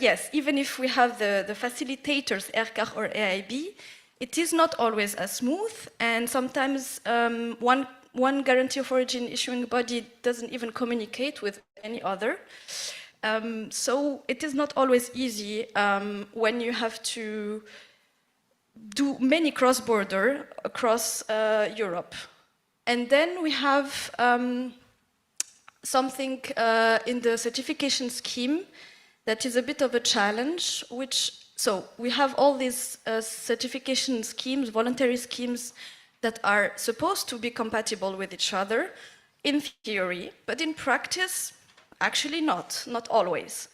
yes, even if we have the facilitators, RCAR or AIB, it is not always as smooth, and sometimes one guarantee of origin issuing body doesn't even communicate with any other. So it is not always easy when you have to do many cross-border across Europe. And then we have something in the certification scheme that is a bit of a challenge, so we have all these certification schemes, voluntary schemes, that are supposed to be compatible with each other in theory, but in practice, actually not always.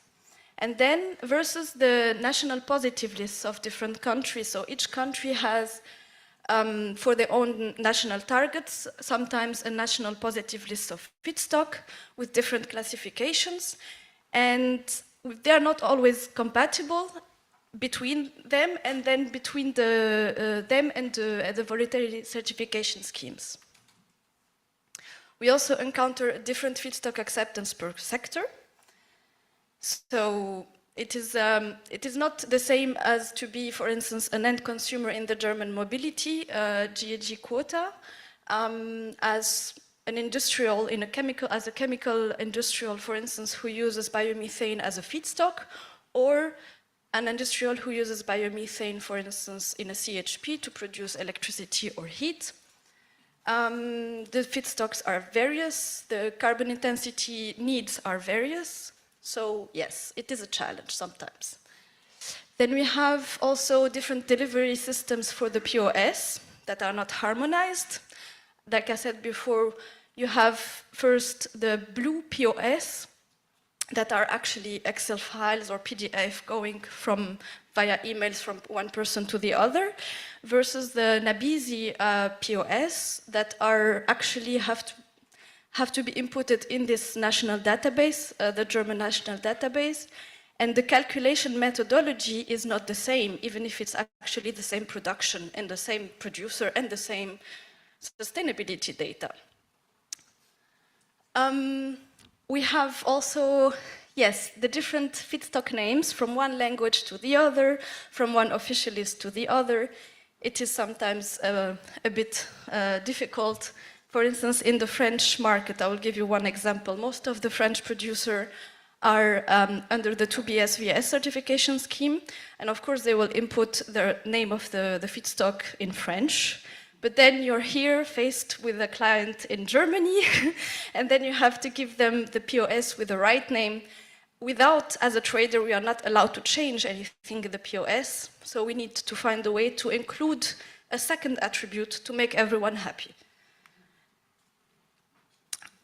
And then versus the national positive lists of different countries, so each country has for their own national targets, sometimes a national positive list of feedstock with different classifications, and they are not always compatible between them and then between them and the voluntary certification schemes. We also encounter different feedstock acceptance per sector. So it is not the same as to be, for instance, an end consumer in the German mobility GHG quota, as an industrial in a chemical industrial, for instance, who uses biomethane as a feedstock, or an industrial who uses biomethane, for instance, in a CHP to produce electricity or heat. The feedstocks are various, the carbon intensity needs are various, so yes, it is a challenge sometimes. Then we have also different delivery systems for the POS that are not harmonized. Like I said before, you have first the blue POS that are actually Excel files or PDF going via emails from one person to the other, versus the Nabizi POS that are actually have to be inputted in this national database, the German national database, and the calculation methodology is not the same, even if it's actually the same production and the same producer and the same sustainability data. We have also, yes, the different feedstock names from one language to the other, from one official list to the other. It is sometimes a bit difficult. For instance, in the French market, I will give you one example. Most of the French producers are under the 2BSVS certification scheme, and of course they will input the name of the feedstock in French. But then you're here faced with a client in Germany, and then you have to give them the POS with the right name. Without, as a trader, we are not allowed to change anything in the POS, so we need to find a way to include a second attribute to make everyone happy.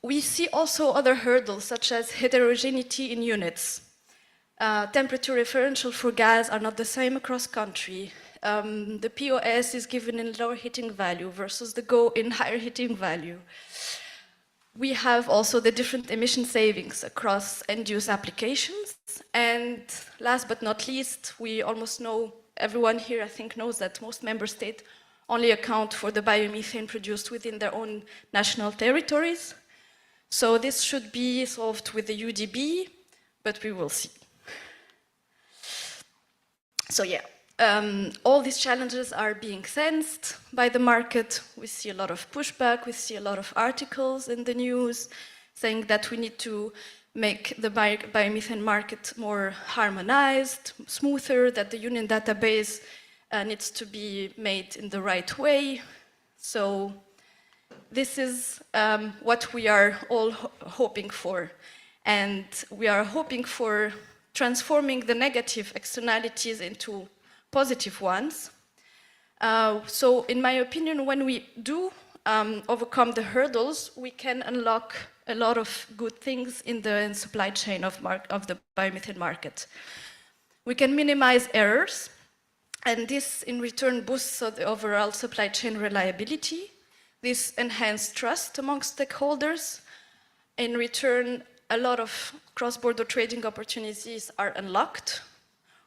We see also other hurdles, such as heterogeneity in units. Temperature referential for gas are not the same across country. The POS is given in lower heating value versus the GO in higher heating value. We have also the different emission savings across end-use applications. And last but not least, we almost know, everyone here I think knows that most member states only account for the biomethane produced within their own national territories. So this should be solved with the UDB, but we will see. So yeah. All these challenges are being sensed by the market. We see a lot of pushback, we see a lot of articles in the news saying that we need to make the biomethane market more harmonized, smoother, that the union database needs to be made in the right way. So this is what we are all hoping for. And we are hoping for transforming the negative externalities into positive ones. So in my opinion, when we do overcome the hurdles, we can unlock a lot of good things in the supply chain of the biomethane market. We can minimize errors, and this in return boosts the overall supply chain reliability. This enhances trust amongst stakeholders. In return, a lot of cross-border trading opportunities are unlocked.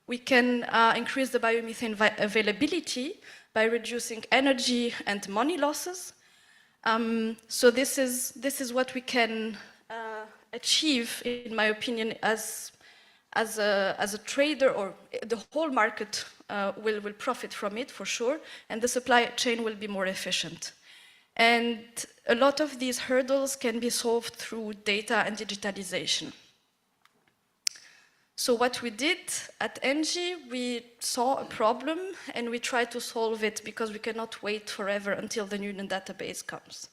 We can increase the biomethane availability by reducing energy and money losses. So this is what we can achieve, in my opinion, as a trader, or the whole market will profit from it for sure, and the supply chain will be more efficient. And a lot of these hurdles can be solved through data and digitalization. So what we did at ENGIE, we saw a problem and we tried to solve it, because we cannot wait forever until the new database comes.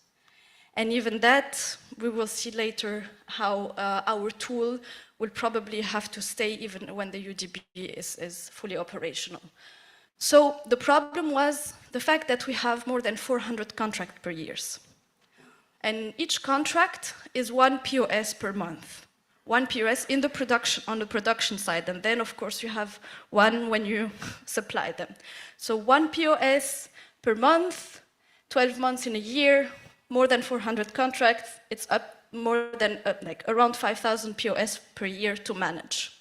And even that, we will see later how our tool will probably have to stay even when the UDB is fully operational. So the problem was the fact that we have more than 400 contracts per year. And each contract is 1 POS per month. 1 POS in the production, on the production side, and then of course you have one when you supply them. So 1 POS per month, 12 months in a year, more than 400 contracts, it's up more than like around 5,000 POS per year to manage.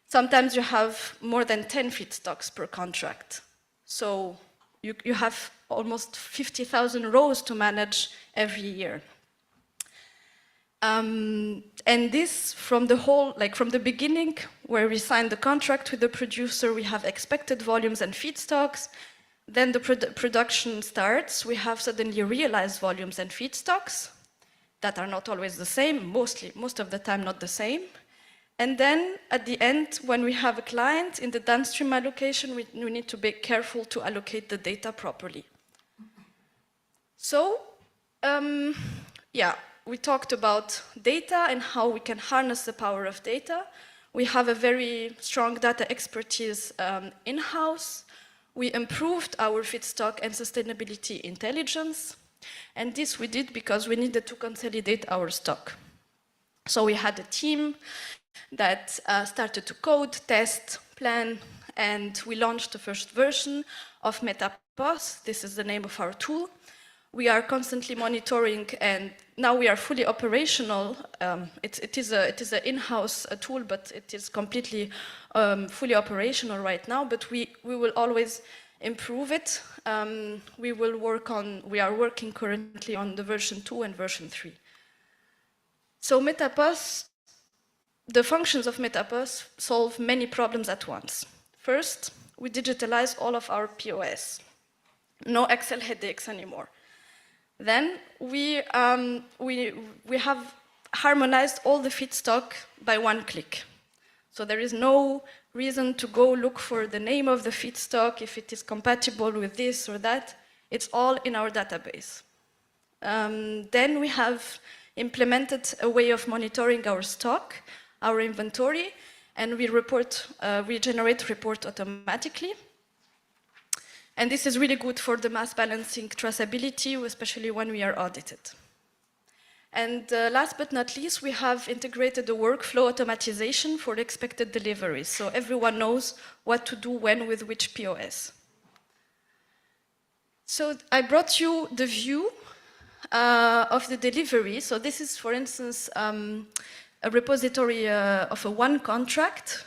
Sometimes you have more than 10 feedstocks per contract. So you have almost 50,000 rows to manage every year. And this, from the whole, like from the beginning, where we signed the contract with the producer, we have expected volumes and feedstocks. Then the production starts, we have suddenly realized volumes and feedstocks that are not always the same, most of the time not the same. And then at the end, when we have a client in the downstream allocation, we need to be careful to allocate the data properly. So, yeah, we talked about data and how we can harness the power of data. We have a very strong data expertise in-house. We improved our feedstock and sustainability intelligence. And this we did because we needed to consolidate our stock. So we had a team that started to code, test, plan, and we launched the first version of MetaPOS. This is the name of our tool. We are constantly monitoring, and now we are fully operational. It is an in-house tool, but it is completely fully operational right now, but we will always improve it. We are working currently on the version 2 and version 3. So MetaPOS, the functions of MetaPOS solve many problems at once. First, we digitalize all of our POS. No Excel headaches anymore. Then we have harmonized all the feedstock by one click. So there is no reason to go look for the name of the feedstock, if it is compatible with this or that. It's all in our database. Then we have implemented a way of monitoring our stock, our inventory, and we generate report automatically. And this is really good for the mass balancing traceability, especially when we are audited. And last but not least, we have integrated the workflow automatization for expected deliveries. So everyone knows what to do when with which POS. So I brought you the view of the delivery. So this is, for instance, a repository of a one contract,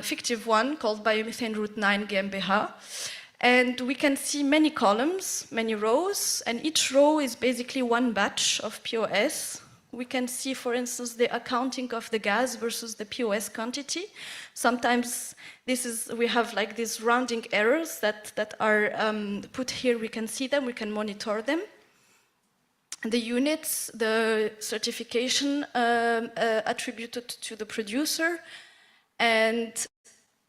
fictive one called Biomethane Route 9 GmbH. And we can see many columns, many rows, and each row is basically one batch of POS. We can see, for instance, the accounting of the gas versus the POS quantity. Sometimes we have like these rounding errors that are put here. We can see them, we can monitor them. The units, the certification attributed to the producer, and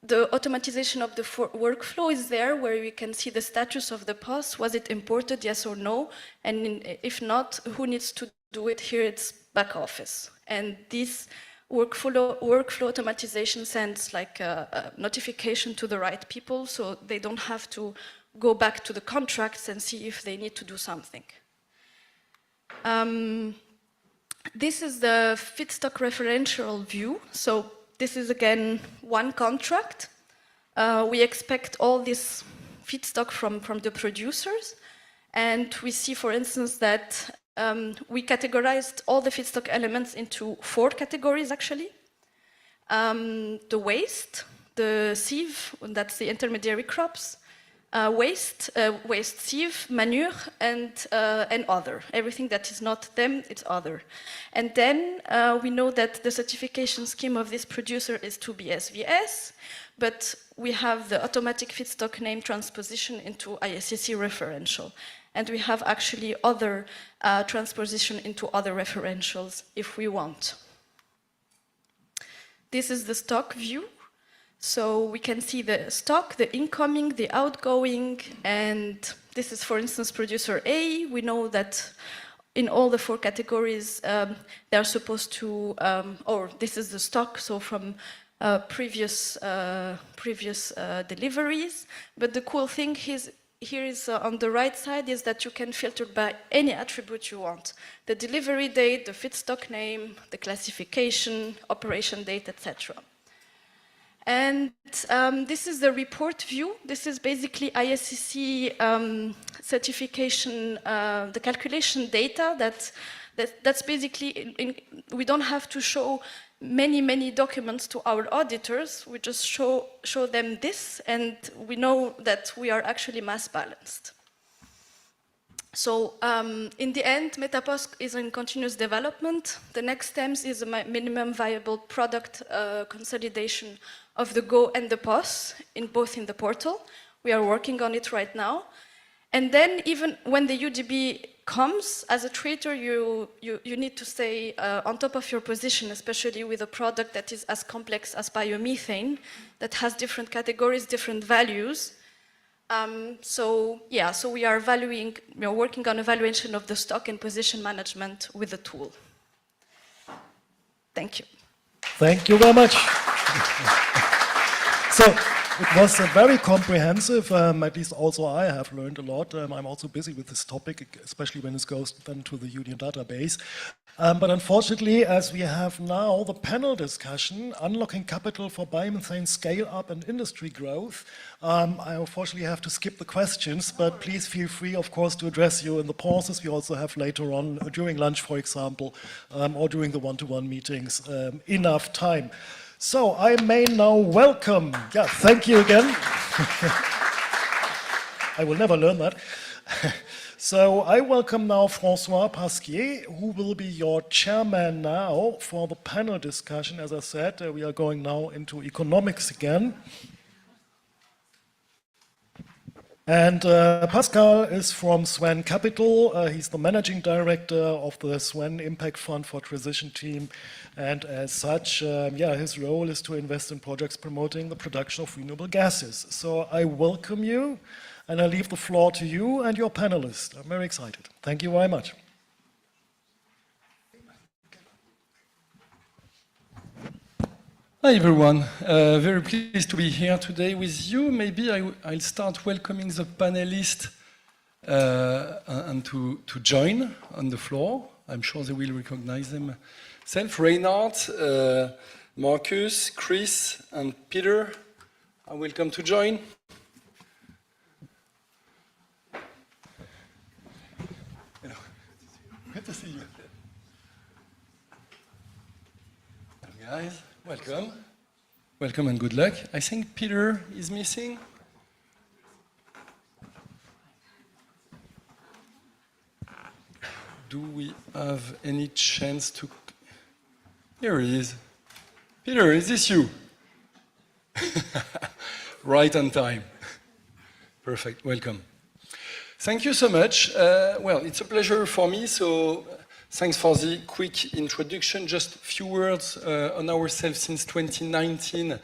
the automatization of the workflow is there, where we can see the status of the POS. Was it imported, yes or no? And if not, who needs to do it? Here it's back office. And this workflow automatization sends like a notification to the right people, so they don't have to go back to the contracts and see if they need to do something. This is the feedstock referential view. So this is again one contract. We expect all this feedstock from the producers. And we see, for instance, that we categorized all the feedstock elements into 4 categories, actually. The waste, the sieve, that's the intermediary crops, waste, sieve, manure, and other. Everything that is not them, it's other. And then we know that the certification scheme of this producer is 2BSVS, but we have the automatic feedstock name transposition into ISCC referential. And we have actually other transposition into other referentials if we want. This is the stock view. So we can see the stock, the incoming, the outgoing, and this is, for instance, producer A. We know that in all the 4 categories, they are supposed to, or this is the stock, so from previous deliveries. But the cool thing here is on the right side is that you can filter by any attribute you want. The delivery date, the feedstock name, the classification, operation date, etc. And this is the report view. This is basically ISCC certification, the calculation data that's basically, we don't have to show many documents to our auditors. We just show them this, and we know that we are actually mass balanced. So in the end, Metapost is in continuous development. The next steps is a minimum viable product consolidation of the Go and the POS, both in the portal. We are working on it right now. And then even when the UDB comes, as a trader, you need to stay on top of your position, especially with a product that is as complex as biomethane, that has different categories, different values. So we are working on evaluation of the stock and position management with the tool. Thank you. Thank you very much. So it was very comprehensive. At least also I have learned a lot. I'm also busy with this topic, especially when it goes then to the union database. But unfortunately, as we have now the panel discussion, Unlocking Capital for Biomethane Scale-Up and Industry Growth, I unfortunately have to skip the questions, but please feel free, of course, to address you in the pauses. We also have later on, during lunch, for example, or during the one-to-one meetings, enough time. So I may now welcome, thank you again. I will never learn that. So I welcome now François Pasquier, who will be your chairman now for the panel discussion. As I said, we are going now into economics again. And Pascal is from Swan Capital. He's the managing director of the Swan Impact Fund for Transition Team. And as such, his role is to invest in projects promoting the production of renewable gases. So I welcome you, and I leave the floor to you and your panelists. I'm very excited. Thank you very much. Hi everyone, very pleased to be here today with you. Maybe I'll start welcoming the panelists and to join on the floor. I'm sure they will recognize themselves. Reinhard, Marcus, Chris, and Peter are welcome to join. Hello. Good to see you. Hello guys. Welcome. Welcome and good luck. I think Peter is missing. Do we have any chance to... Here he is. Peter, is this you? Right on time. Perfect. Welcome. Thank you so much. Well, it's a pleasure for me. So thanks for the quick introduction. Just a few words on ourselves. Since 2019,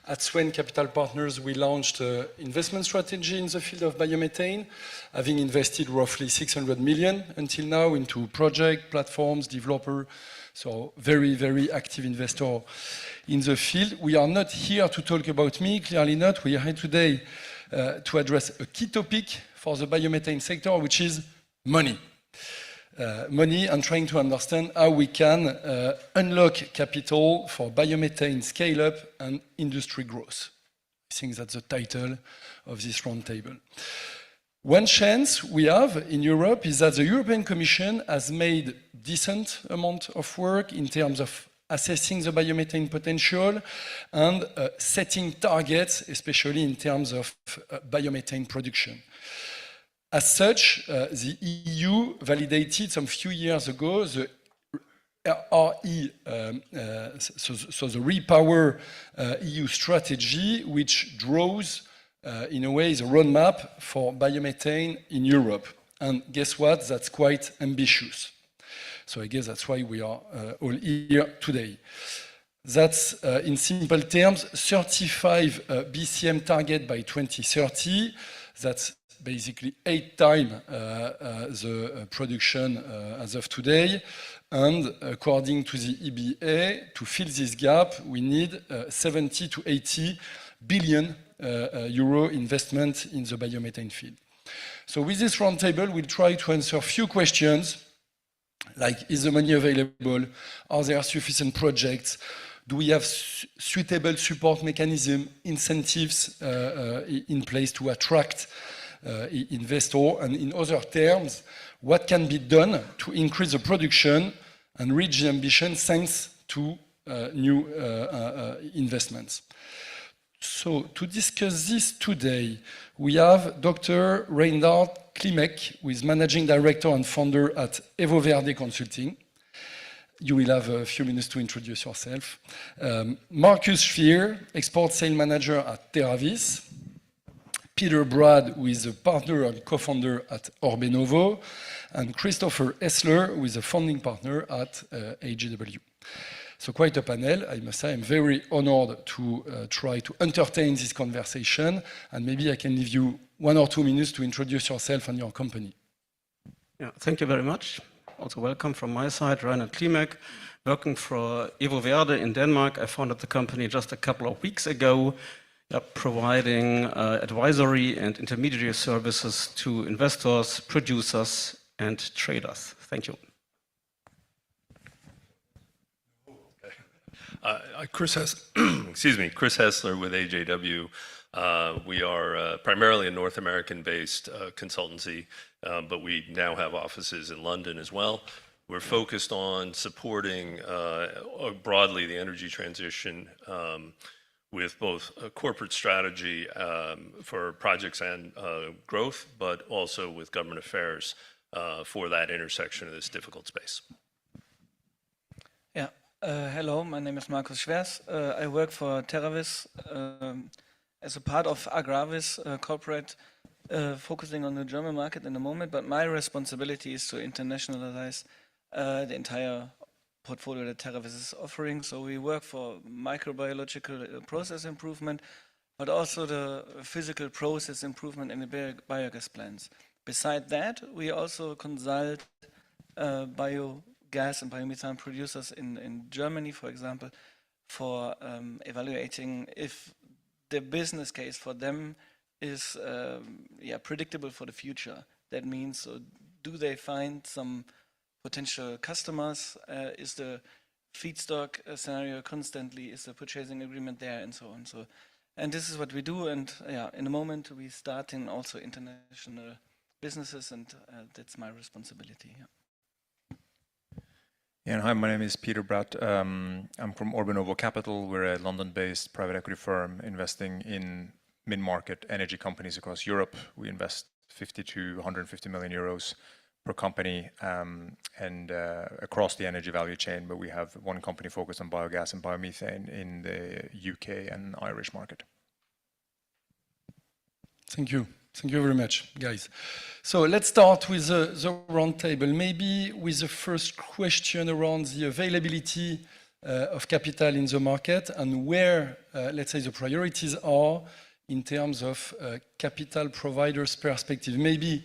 at Swan Capital Partners, we launched an investment strategy in the field of biomethane, having invested roughly 600 million until now into project, platforms, developer. So very, very active investor in the field. We are not here to talk about me, clearly not. We are here today to address a key topic for the biomethane sector, which is money. Money and trying to understand how we can unlock capital for biomethane scale-up and industry growth. I think that's the title of this roundtable. One chance we have in Europe is that the European Commission has made decent amount of work in terms of assessing the biomethane potential, and setting targets, especially in terms of biomethane production. As such, the EU validated some few years ago the so the Repower EU strategy, which draws, in a way, the roadmap for biomethane in Europe. And guess what? That's quite ambitious. So I guess that's why we are all here today. That's, in simple terms, 35 BCM target by 2030. That's basically 8 times the production as of today. And according to the EBA, to fill this gap, we need 70 to 80 billion euro investment in the biomethane field. So with this roundtable, we'll try to answer a few questions, like, is the money available? Are there sufficient projects? Do we have suitable support mechanism, incentives in place to attract investors? And in other terms, what can be done to increase the production and reach the ambition thanks to new investments? So to discuss this today, we have Dr. Reinhard Klimek, who is Managing Director and Founder at EvoVerde Consulting. You will have a few minutes to introduce yourself. Marcus Speer, Export Sales Manager at TerraVis. Peter Brad, who is a partner and co-founder at Orbenovo. And Christopher Essler, who is a founding partner at AGW. So quite a panel, I must say. I'm very honored to try to entertain this conversation, and maybe I can leave you 1 or 2 minutes to introduce yourself and your company. Yeah, thank you very much. Also welcome from my side, Reinhard Klimek, working for EvoVerde in Denmark. I founded the company just a couple of weeks ago, providing advisory and intermediary services to investors, producers, and traders. Thank you. Chris Hessler with AJW. We are primarily a North American-based consultancy, but we now have offices in London as well. We're focused on supporting broadly the energy transition with both a corporate strategy for projects and growth, but also with government affairs for that intersection of this difficult space. Yeah. Hello, my name is Markus Schwers. I work for TerraVis as a part of Agravis corporate, focusing on the German market in the moment, but my responsibility is to internationalize the entire portfolio that TerraVis is offering. So we work for microbiological process improvement, but also the physical process improvement in the biogas plants. Beside that, we also consult biogas and biomethane producers in Germany, for example, for evaluating if the business case for them is predictable for the future. That means, do they find some potential customers? Is the feedstock scenario constantly? Is the purchasing agreement there, and so on? So, and this is what we do. And in the moment, we start in also international businesses, and that's my responsibility. Yeah, hi, my name is Peter Bratt. I'm from Orbenovo Capital. We're a London-based private equity firm investing in mid-market energy companies across Europe. We invest 50 to 150 million euros per company and across the energy value chain, but we have one company focused on biogas and biomethane in the UK and Irish market. Thank you. Thank you very much, guys. So let's start with the round table. Maybe with the first question around the availability of capital in the market and where, let's say, the priorities are in terms of capital providers' perspective. Maybe,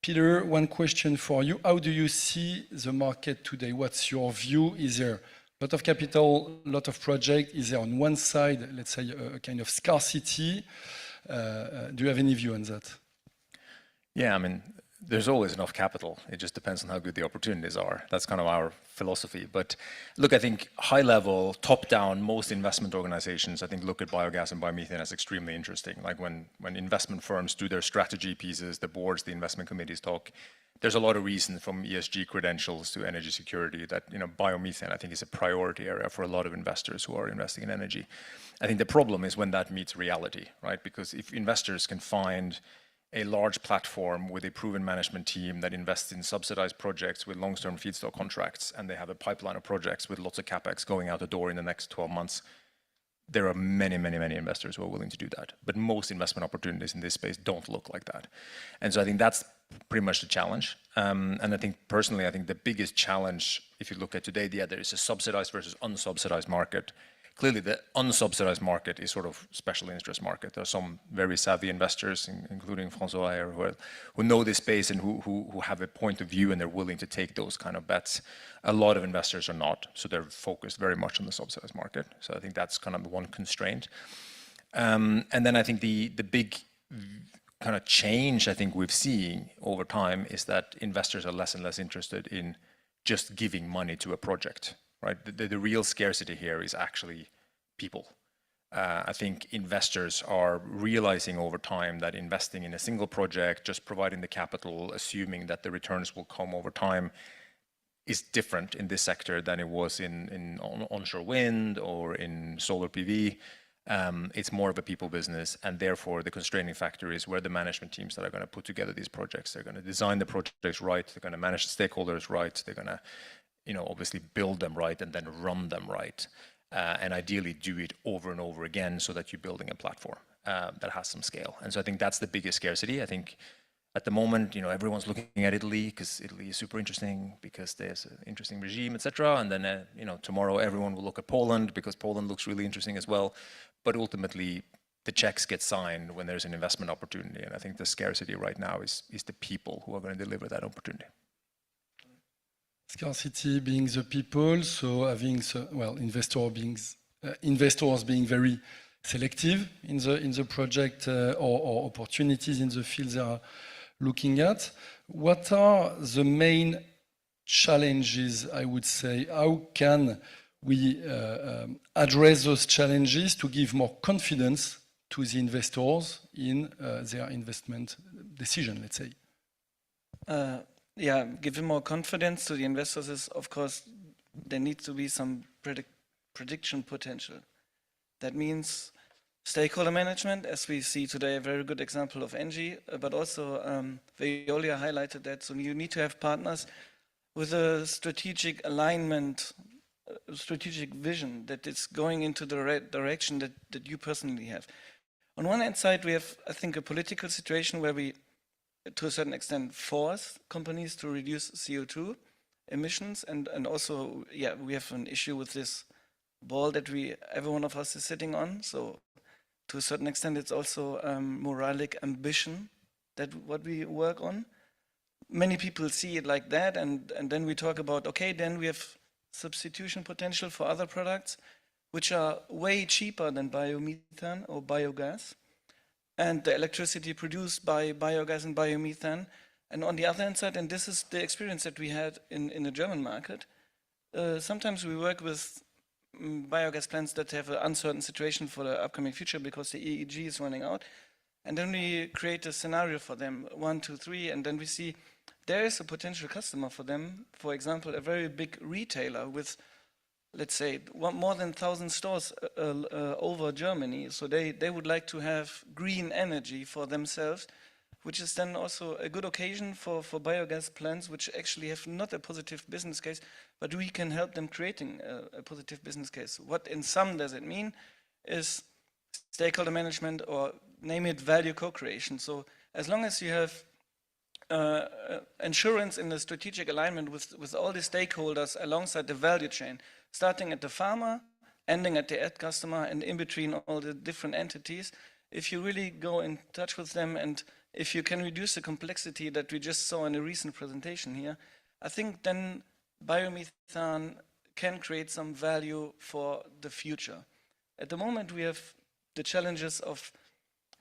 Peter, one question for you. How do you see the market today? What's your view? Is there a lot of capital, a lot of projects? Is there on one side, let's say, a kind of scarcity? Do you have any view on that? Yeah, I mean, there's always enough capital. It just depends on how good the opportunities are. That's kind of our philosophy. But look, I think high level, top down, most investment organizations, I think, look at biogas and biomethane as extremely interesting. Like when investment firms do their strategy pieces, the boards, the investment committees talk, there's a lot of reason from ESG credentials to energy security that, you know, biomethane, I think, is a priority area for a lot of investors who are investing in energy. I think the problem is when that meets reality, right? Because if investors can find a large platform with a proven management team that invests in subsidized projects with long-term feedstock contracts, and they have a pipeline of projects with lots of capex going out the door in the next 12 months, there are many, many, many investors who are willing to do that. But most investment opportunities in this space don't look like that. And so I think that's pretty much the challenge. And I think personally, I think the biggest challenge, if you look at today, there is a subsidized versus unsubsidized market. Clearly, the unsubsidized market is sort of special interest market. There are some very savvy investors, including François here, who know this space and who have a point of view and they're willing to take those kind of bets. A lot of investors are not, so they're focused very much on the subsidized market. So I think that's kind of the one constraint. And then I think the big kind of change I think we've seen over time is that investors are less and less interested in just giving money to a project. Right? The real scarcity here is actually people. I think investors are realizing over time that investing in a single project, just providing the capital, assuming that the returns will come over time, is different in this sector than it was in onshore wind or in solar PV. It's more of a people business, and therefore the constraining factor is where the management teams that are going to put together these projects. They're going to design the projects right, they're going to manage the stakeholders right, they're going to, you know, obviously build them right and then run them right, and ideally do it over and over again so that you're building a platform that has some scale. And so I think that's the biggest scarcity. I think at the moment, you know, everyone's looking at Italy because Italy is super interesting because there's an interesting regime, etc. And then, you know, tomorrow everyone will look at Poland because Poland looks really interesting as well. But ultimately, the checks get signed when there's an investment opportunity. And I think the scarcity right now is the people who are going to deliver that opportunity. Scarcity being the people, so having investors being very selective in the project or opportunities in the fields they are looking at. What are the main challenges, I would say? How can we address those challenges to give more confidence to the investors in their investment decision, let's say? Yeah, giving more confidence to the investors is, of course, there needs to be some prediction potential. That means stakeholder management, as we see today, a very good example of ENGIE, but also Veolia highlighted that. So you need to have partners with a strategic alignment, strategic vision that is going into the right direction that you personally have. On one hand side, we have, I think, a political situation where we, to a certain extent, force companies to reduce CO2 emissions, and also, yeah, we have an issue with this ball that every one of us is sitting on. So, to a certain extent, it's also moralic ambition that what we work on. Many people see it like that, and then we talk about, okay, then we have substitution potential for other products, which are way cheaper than biomethane or biogas, and the electricity produced by biogas and biomethane. And on the other hand side, and this is the experience that we had in the German market, sometimes we work with biogas plants that have an uncertain situation for the upcoming future because the EEG is running out. And then we create a scenario for them, 1, 2, 3, and then we see there is a potential customer for them. For example, a very big retailer with, let's say, more than 1,000 stores over Germany. So they would like to have green energy for themselves, which is then also a good occasion for biogas plants, which actually have not a positive business case, but we can help them creating a positive business case. What in sum does it mean is stakeholder management, or name it value co-creation. So as long as you have insurance in the strategic alignment with all the stakeholders alongside the value chain, starting at the farmer, ending at the end customer, and in between all the different entities, if you really go in touch with them, and if you can reduce the complexity that we just saw in a recent presentation here, I think then biomethane can create some value for the future. At the moment, we have the challenges of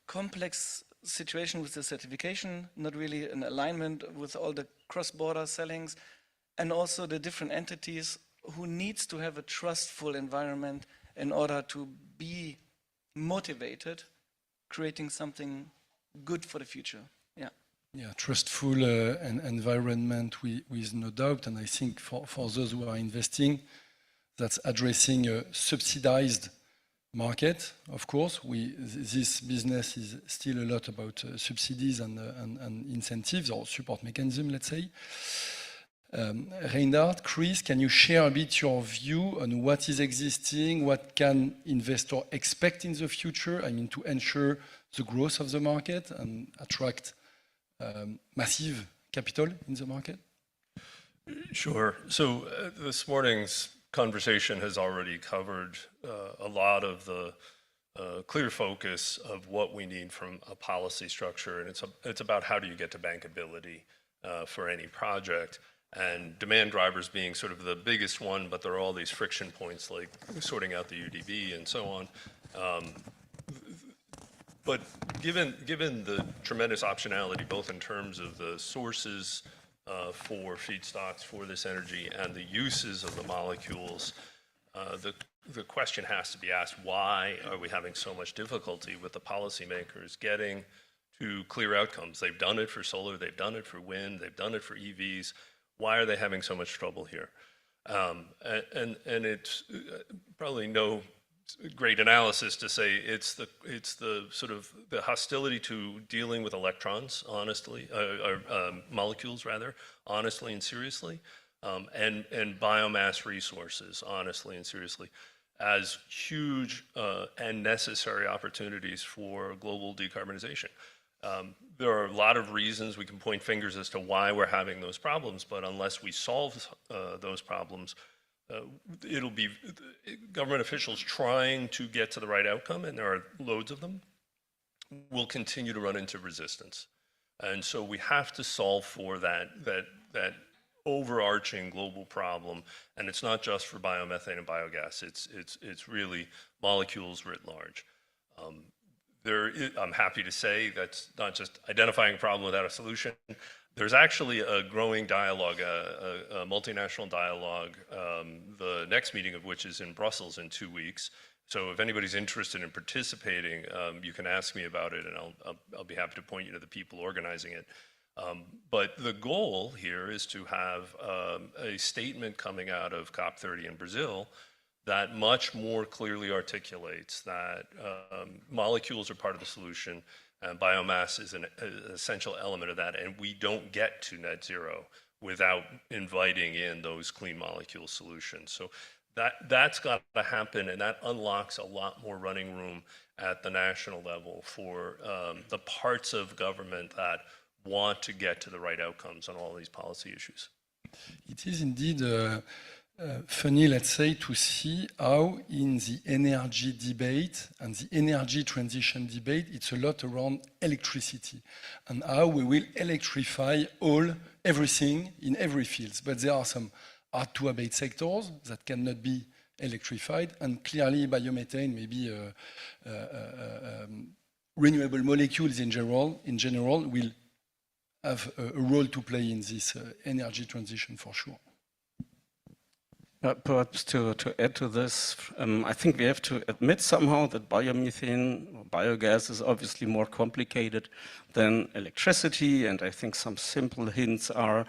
complex situation with the certification, not really an alignment with all the cross-border sellings, and also the different entities who needs to have a trustful environment in order to be motivated, creating something good for the future. Yeah. Yeah, trustful environment with no doubt, and I think for those who are investing, that's addressing a subsidized market. Of course, this business is still a lot about subsidies and incentives or support mechanism, let's say. Reinhard, Chris, can you share a bit your view on what is existing, what can investor expect in the future, I mean, to ensure the growth of the market and attract massive capital in the market? Sure. So this morning's conversation has already covered a lot of the clear focus of what we need from a policy structure, and it's about how do you get to bankability for any project, and demand drivers being sort of the biggest one, but there are all these friction points like sorting out the UDB and so on. But given the tremendous optionality, both in terms of the sources for feedstocks for this energy and the uses of the molecules, the question has to be asked, why are we having so much difficulty with the policymakers getting to clear outcomes? They've done it for solar, they've done it for wind, they've done it for EVs. Why are they having so much trouble here? And it's probably no great analysis to say it's the sort of the hostility to dealing with electrons, honestly, molecules rather, honestly and seriously, and biomass resources, honestly and seriously, as huge and necessary opportunities for global decarbonization. There are a lot of reasons we can point fingers as to why we're having those problems, but unless we solve those problems, it'll be government officials trying to get to the right outcome, and there are loads of them, will continue to run into resistance. And so we have to solve for that overarching global problem, and it's not just for biomethane and biogas, it's really molecules writ large. I'm happy to say that's not just identifying a problem without a solution. There's actually a growing dialogue, a multinational dialogue, the next meeting of which is in Brussels in 2 weeks. So if anybody's interested in participating, you can ask me about it, and I'll be happy to point you to the people organizing it. But the goal here is to have a statement coming out of COP30 in Brazil that much more clearly articulates that molecules are part of the solution, and biomass is an essential element of that, and we don't get to net zero without inviting in those clean molecule solutions. So that's got to happen, and that unlocks a lot more running room at the national level for the parts of government that want to get to the right outcomes on all these policy issues. It is indeed funny, let's say, to see how in the energy debate and the energy transition debate, it's a lot around electricity and how we will electrify everything in every field. But there are some hard-to-abate sectors that cannot be electrified, and clearly biomethane, maybe renewable molecules in general will have a role to play in this energy transition for sure. Perhaps to add to this, I think we have to admit somehow that biomethane or biogas is obviously more complicated than electricity, and I think some simple hints are,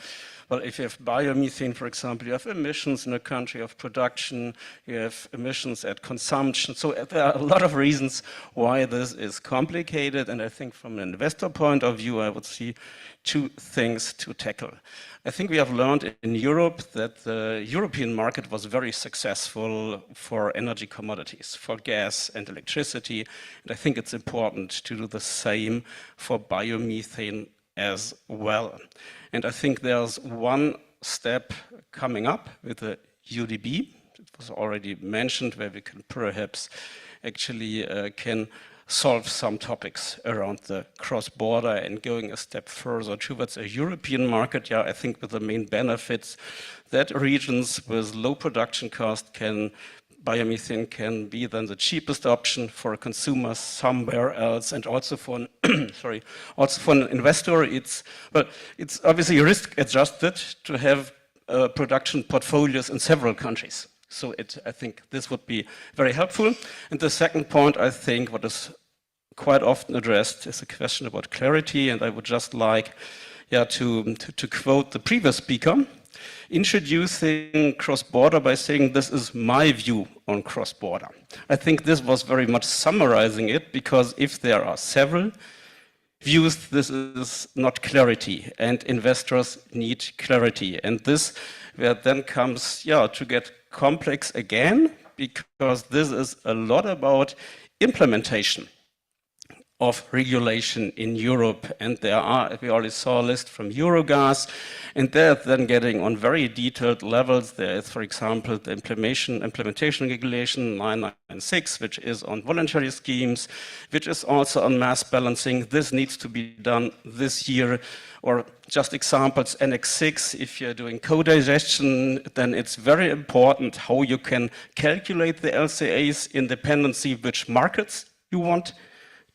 well, if you have biomethane, for example, you have emissions in a country of production, you have emissions at consumption, so there are a lot of reasons why this is complicated, and I think from an investor point of view, I would see 2 things to tackle. I think we have learned in Europe that the European market was very successful for energy commodities, for gas and electricity, and I think it's important to do the same for biomethane as well. And I think there's one step coming up with the UDB, it was already mentioned, where we can perhaps actually can solve some topics around the cross-border and going a step further towards a European market. Yeah, I think with the main benefits that regions with low production cost can biomethane can be then the cheapest option for a consumer somewhere else, and also for an also for an investor. It's obviously risk adjusted to have production portfolios in several countries. So I think this would be very helpful. And the second point, I think, what is quite often addressed is a question about clarity, and I would just like to quote the previous speaker, introducing cross-border by saying this is my view on cross-border. I think this was very much summarizing it, because if there are several views, this is not clarity, and investors need clarity. And this where then comes to get complex again, because this is a lot about implementation of regulation in Europe. And we already saw a list from Biogas, and they're then getting on very detailed levels. There is, for example, the implementation regulation 996, which is on voluntary schemes, which is also on mass balancing. This needs to be done this year. Or just examples, Annex 6, if you're doing co-digestion, then it's very important how you can calculate the LCAs in dependency which markets you want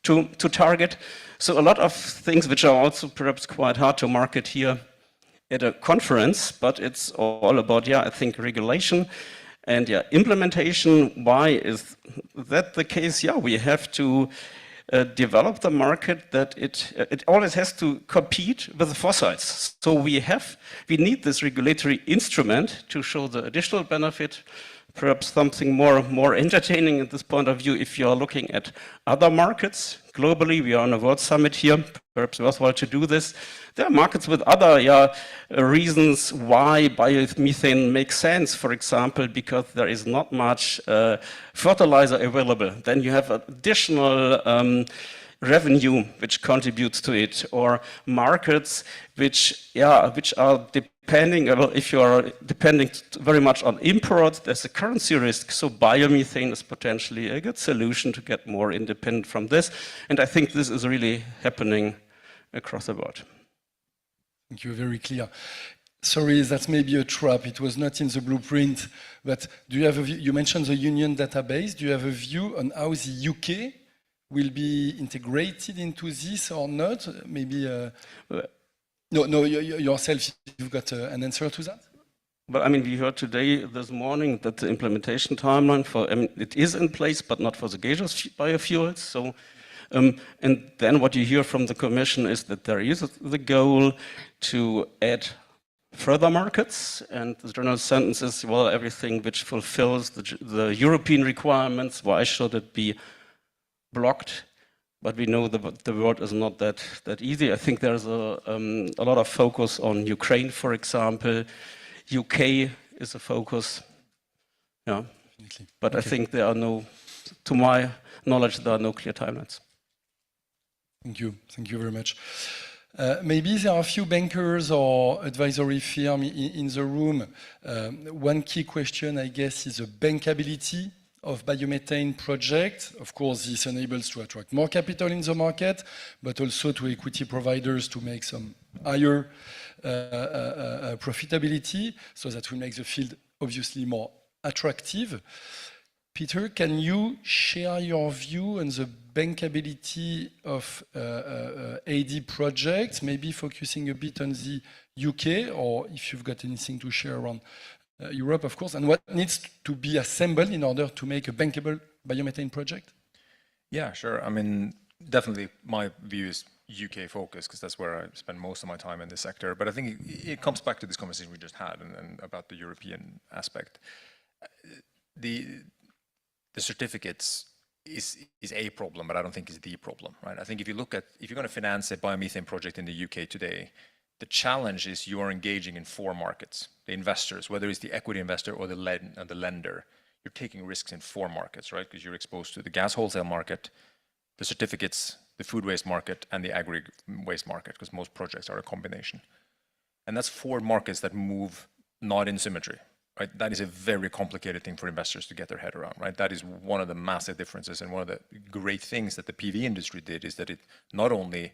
to target. So a lot of things which are also perhaps quite hard to market here at a conference, but it's all about, I think, regulation and implementation. Why is that the case? We have to develop the market that it always has to compete with the fossils. So we need this regulatory instrument to show the additional benefit. Perhaps something more entertaining at this point of view, if you are looking at other markets globally, we are on a World Summit here, perhaps worthwhile to do this. There are markets with other reasons why biomethane makes sense, for example, because there is not much fertilizer available. Then you have additional revenue which contributes to it, or markets which are depending, if you are depending very much on imports, there's a currency risk. So biomethane is potentially a good solution to get more independent from this. And I think this is really happening across the board. Thank you, very clear. Sorry, that's maybe a trap. It was not in the blueprint, but do you have a view? You mentioned the union database. Do you have a view on how the UK will be integrated into this or not? Maybe, yourself, you've got an answer to that? Well, I mean, we heard this morning, that the implementation timeline it is in place, but not for the gaseous biofuels. So, and then what you hear from the Commission is that there is the goal to add further markets, and the general sentence is, well, everything which fulfills the European requirements, why should it be blocked? But we know the world is not that easy. I think there's a lot of focus on Ukraine, for example. UK is a focus. But I think there are to my knowledge, there are no clear timelines. Thank you very much. Maybe there are a few bankers or advisory firm in the room. One key question, I guess, is the bankability of biomethane project. Of course, this enables to attract more capital in the market, but also to equity providers to make some higher profitability, so that will make the field obviously more attractive. Peter, can you share your view on the bankability of AD projects, maybe focusing a bit on the UK, or if you've got anything to share around Europe, of course, and what needs to be assembled in order to make a bankable biomethane project? Yeah, sure. I mean, definitely my view is UK focus, because that's where I spend most of my time in this sector. But I think it comes back to this conversation we just had and about the European aspect. The certificates is a problem, but I don't think it's the problem, right? I think if you're going to finance a biomethane project in the UK today, the challenge is you are engaging in 4 markets. The investors, whether it's the equity investor or the lender, you're taking risks in 4 markets, right? Because you're exposed to the gas wholesale market, the certificates, the food waste market, and the agri waste market, because most projects are a combination. And that's 4 markets that move not in symmetry, right? That is a very complicated thing for investors to get their head around, right? That is one of the massive differences, and one of the great things that the PV industry did is that it not only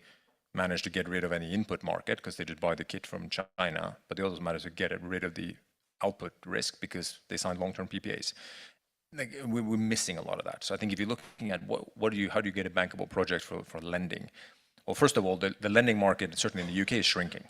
managed to get rid of any input market, because they just buy the kit from China, but they also managed to get rid of the output risk because they signed long-term PPAs. like we're missing a lot of that. So I think if you're looking at how do you get a bankable project for lending? Well, first of all, the lending market, certainly in the UK, is shrinking.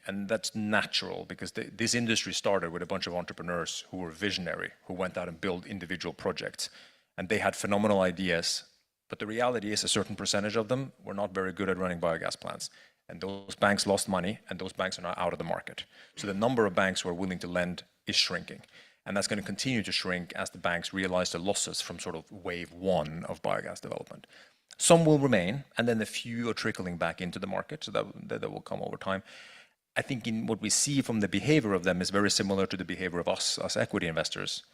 And that's natural because this industry started with a bunch of entrepreneurs who were visionary, who went out and built individual projects. And they had phenomenal ideas. But the reality is a certain percentage of them were not very good at running biogas plants. And those banks lost money, and those banks are now out of the market. So the number of banks who are willing to lend is shrinking. And that's going to continue to shrink as the banks realize the losses from sort of wave one of biogas development. Some will remain, and then a few are trickling back into the market, so that will come over time. I think in what we see from the behavior of them is very similar to the behavior of us equity investors.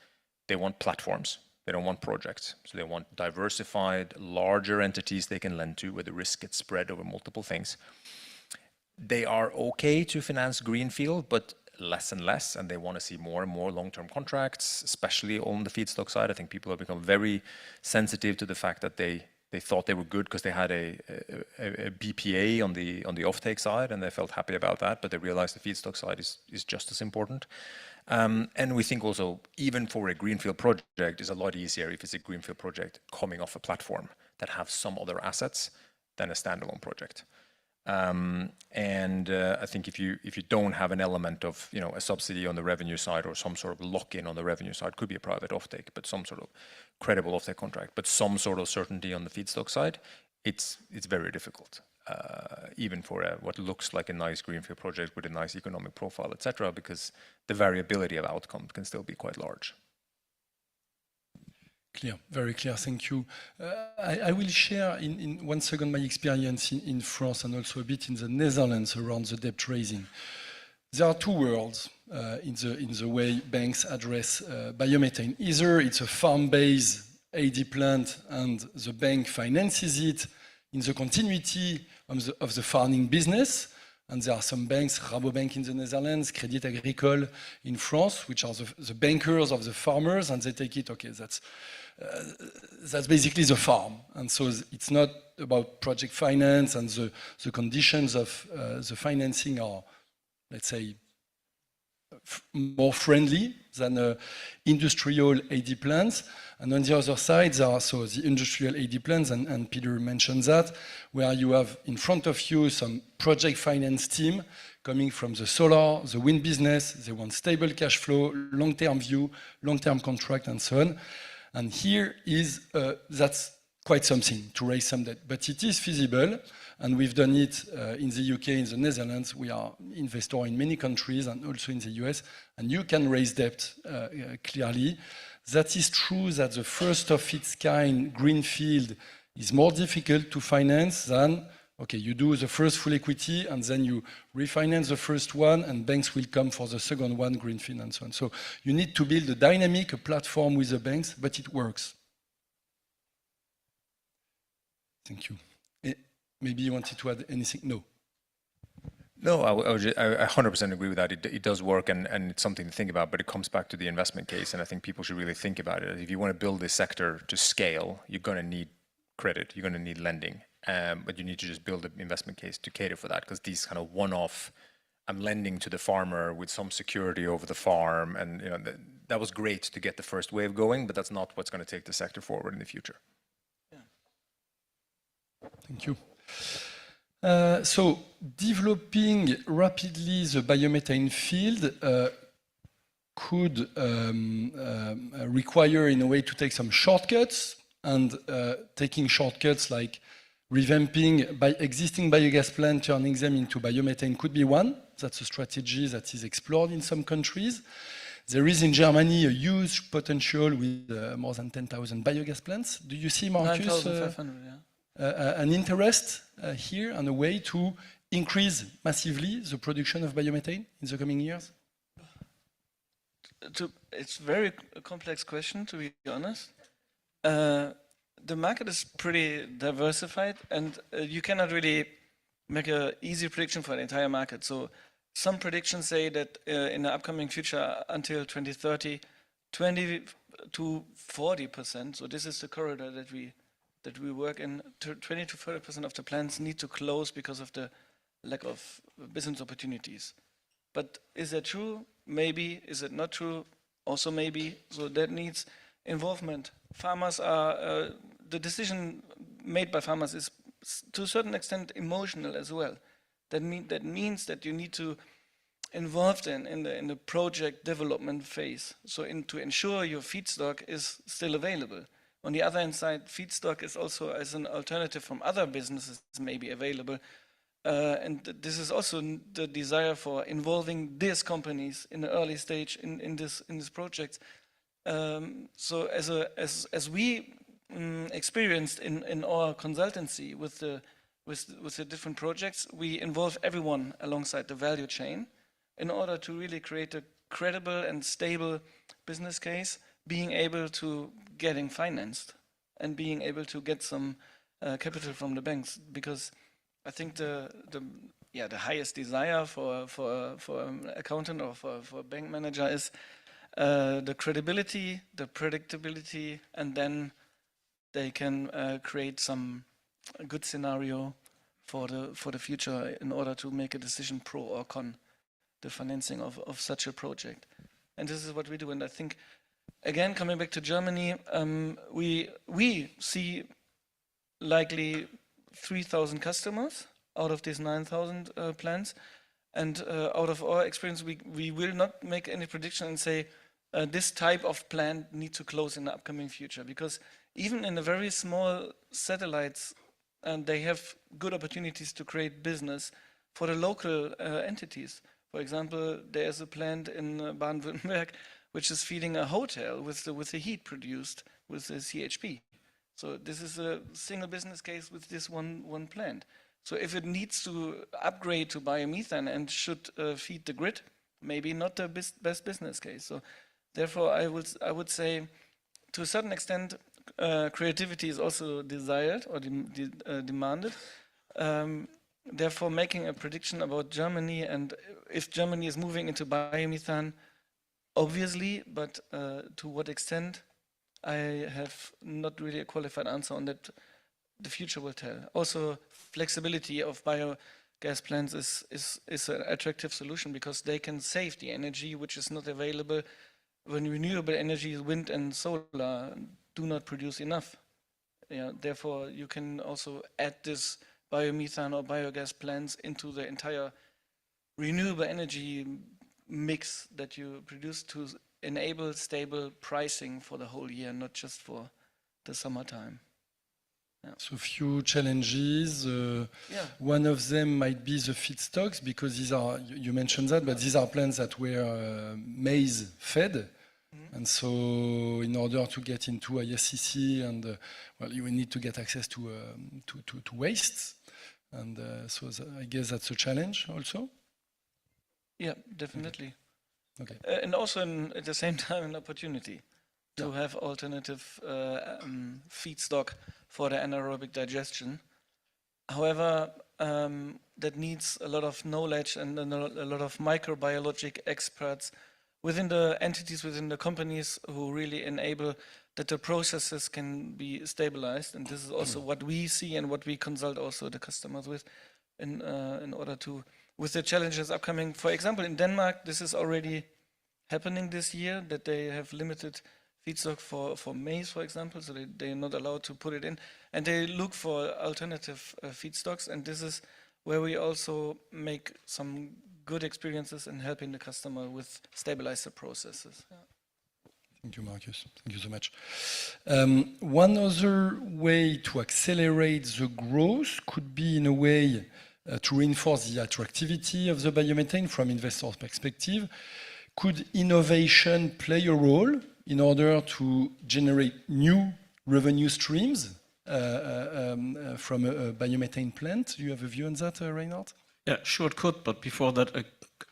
They want platforms. They don't want projects. So they want diversified, larger entities they can lend to where the risk gets spread over multiple things. They are okay to finance greenfield, but less and less, and they want to see more and more long-term contracts, especially on the feedstock side. I think people have become very sensitive to the fact that they thought they were good because they had a BPA on the offtake side, and they felt happy about that, but they realized the feedstock side is just as important. And we think also, even for a greenfield project, it's a lot easier if it's a greenfield project coming off a platform that have some other assets than a standalone project. I think if you don't have an element of a subsidy on the revenue side or some sort of lock-in on the revenue side, could be a private offtake, but some sort of credible offtake contract, but some sort of certainty on the feedstock side, it's very difficult, even for what looks like a nice greenfield project with a nice economic profile, etc., because the variability of outcome can still be quite large. Clear, very clear, thank you. I will share in 1 second my experience in France and also a bit in the Netherlands around the debt raising. There are two worlds in the way banks address biomethane. Either it's a farm-based AD plant and the bank finances it in the continuity of the farming business. And there are some banks, Rabobank in the Netherlands, Crédit Agricole in France, which are the bankers of the farmers, and they take it, okay, that's basically the farm. And so it's not about project finance, and the conditions of the financing are, let's say, more friendly than industrial AD plants. And on the other side, there are also the industrial AD plants, and Peter mentioned that, where you have in front of you some project finance team coming from the solar, the wind business. They want stable cash flow, long-term view, long-term contract, and so on. And here is, that's quite something to raise some debt, but it is feasible. And we've done it in the UK, in the Netherlands. We are investor in many countries and also in the US. And you can raise debt clearly. That is true that the first of its kind greenfield is more difficult to finance than, okay, you do the first full equity and then you refinance the first one and banks will come for the second one, greenfield and so on. So you need to build a dynamic, a platform with the banks, but it works. Thank you. Maybe you wanted to add anything? No. No, I 100% agree with that. It does work, and it's something to think about, but it comes back to the investment case, and I think people should really think about it. If you want to build this sector to scale, you're going to need credit, you're going to need lending, but you need to just build an investment case to cater for that, because these kind of one-off, I'm lending to the farmer with some security over the farm, and that was great to get the first wave going, but that's not what's going to take the sector forward in the future. Yeah. Thank you. So developing rapidly the biomethane field could require, in a way, to take some shortcuts, and taking shortcuts like revamping by existing biogas plants, turning them into biomethane could be one. That's a strategy that is explored in some countries. There is in Germany a huge potential with more than 10,000 biogas plants. Do you see, Marcus, 9,500, yeah. An interest here and a way to increase massively the production of biomethane in the coming years? It's a very complex question, to be honest. The market is pretty diversified, and you cannot really make an easy prediction for the entire market. So some predictions say that in the upcoming future, until 2030, 20 to 40%, so this is the corridor that we work in, 20 to 30% of the plants need to close because of the lack of business opportunities. But is that true? Maybe. Is it not true? Also maybe. So that needs involvement. Farmers are, the decision made by farmers is to a certain extent emotional as well. That means that you need to involve them in the project development phase. So to ensure your feedstock is still available. On the other hand side, feedstock is also as an alternative from other businesses maybe available. And this is also the desire for involving these companies in the early stage in this project. So as we experienced in our consultancy with the different projects, we involve everyone alongside the value chain in order to really create a credible and stable business case, being able to getting financed and being able to get some capital from the banks. Because I think the highest desire for an accountant or for a bank manager is the credibility, the predictability, and then they can create some good scenario for the future in order to make a decision pro or con the financing of such a project. And this is what we do. And I think, again, coming back to Germany, we see likely 3,000 customers out of these 9,000 plants. And out of our experience, we will not make any prediction and say this type of plant needs to close in the upcoming future. Because even in the very small satellites, they have good opportunities to create business for the local entities. For example, there's a plant in Baden-Württemberg which is feeding a hotel with the heat produced with the CHP. So this is a single business case with this one plant. So if it needs to upgrade to biomethane and should feed the grid, maybe not the best business case. So therefore, I would say, to a certain extent, creativity is also desired or demanded. Therefore, making a prediction about Germany and if Germany is moving into biomethane, obviously, but to what extent, I have not really a qualified answer on that. The future will tell. Also, flexibility of biogas plants is an attractive solution because they can save the energy which is not available when renewable energy, wind and solar, do not produce enough. Yeah, therefore, you can also add this biomethane or biogas plants into the entire renewable energy mix that you produce to enable stable pricing for the whole year, not just for the summertime. Yeah. So few challenges. One of them might be the feedstocks, because these are, you mentioned that, but these are plants that were maize fed. And so in order to get into ISCC, and well, you will need to get access to wastes. And so I guess that's a challenge also. Yeah, definitely. Okay. And also at the same time an opportunity to have alternative feedstock for the anaerobic digestion. However, that needs a lot of knowledge and a lot of microbiologic experts within the entities, within the companies, who really enable that the processes can be stabilized. And this is also what we see and what we consult also the customers with in order to, with the challenges upcoming. For example, in Denmark, this is already happening this year, that they have limited feedstock for maize, for example, so they are not allowed to put it in. And they look for alternative feedstocks, and this is where we also make some good experiences in helping the customer with stabilize the processes. Yeah. Thank you, Marcus. Thank you so much. One other way to accelerate the growth could be, in a way, to reinforce the attractivity of the biomethane from investor perspective. Could innovation play a role in order to generate new revenue streams from a biomethane plant? Do you have a view on that, Reinhard? Yeah, sure it could, but before that,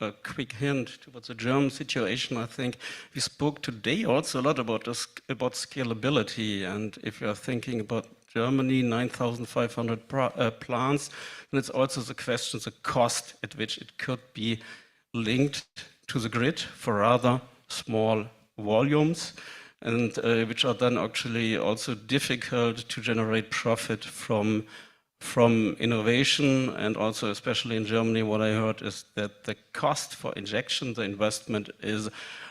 a quick hint towards the German situation. I think we spoke today also a lot about scalability, and if you are thinking about Germany, 9,500 plants, and it's also the question, the cost at which it could be linked to the grid for rather small volumes, and which are then actually also difficult to generate profit from from innovation, and also especially in Germany, what I heard is that the cost for injection, the investment, is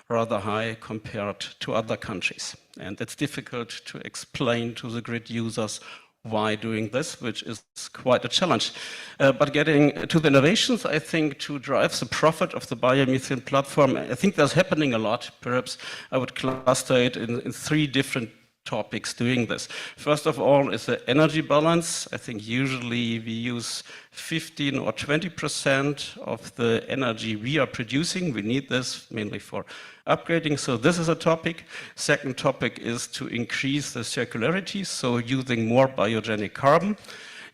rather high compared to other countries. And it's difficult to explain to the grid users why doing this, which is quite a challenge. But getting to the innovations, I think, to drive the profit of the biomethane platform, I think there's happening a lot. Perhaps I would cluster it in 3 different topics doing this. First of all is the energy balance. I think usually we use 15 or 20% of the energy we are producing. We need this mainly for upgrading, so this is a topic. Second topic is to increase the circularity, so using more biogenic carbon.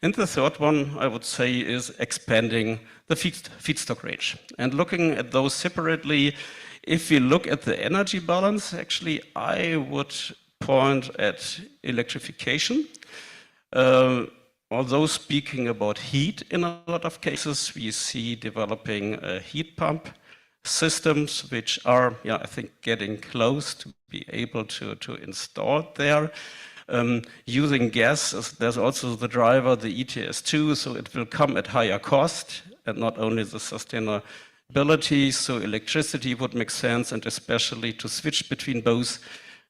And the third one, I would say, is expanding the feedstock range. And looking at those separately, if we look at the energy balance, actually, I would point at electrification. Although speaking about heat in a lot of cases, we see developing heat pump systems which are, I think, getting close to be able to install it there. Using gas, there's also the driver, the ETS2, so it will come at higher cost, and not only the sustainability, so electricity would make sense, and especially to switch between both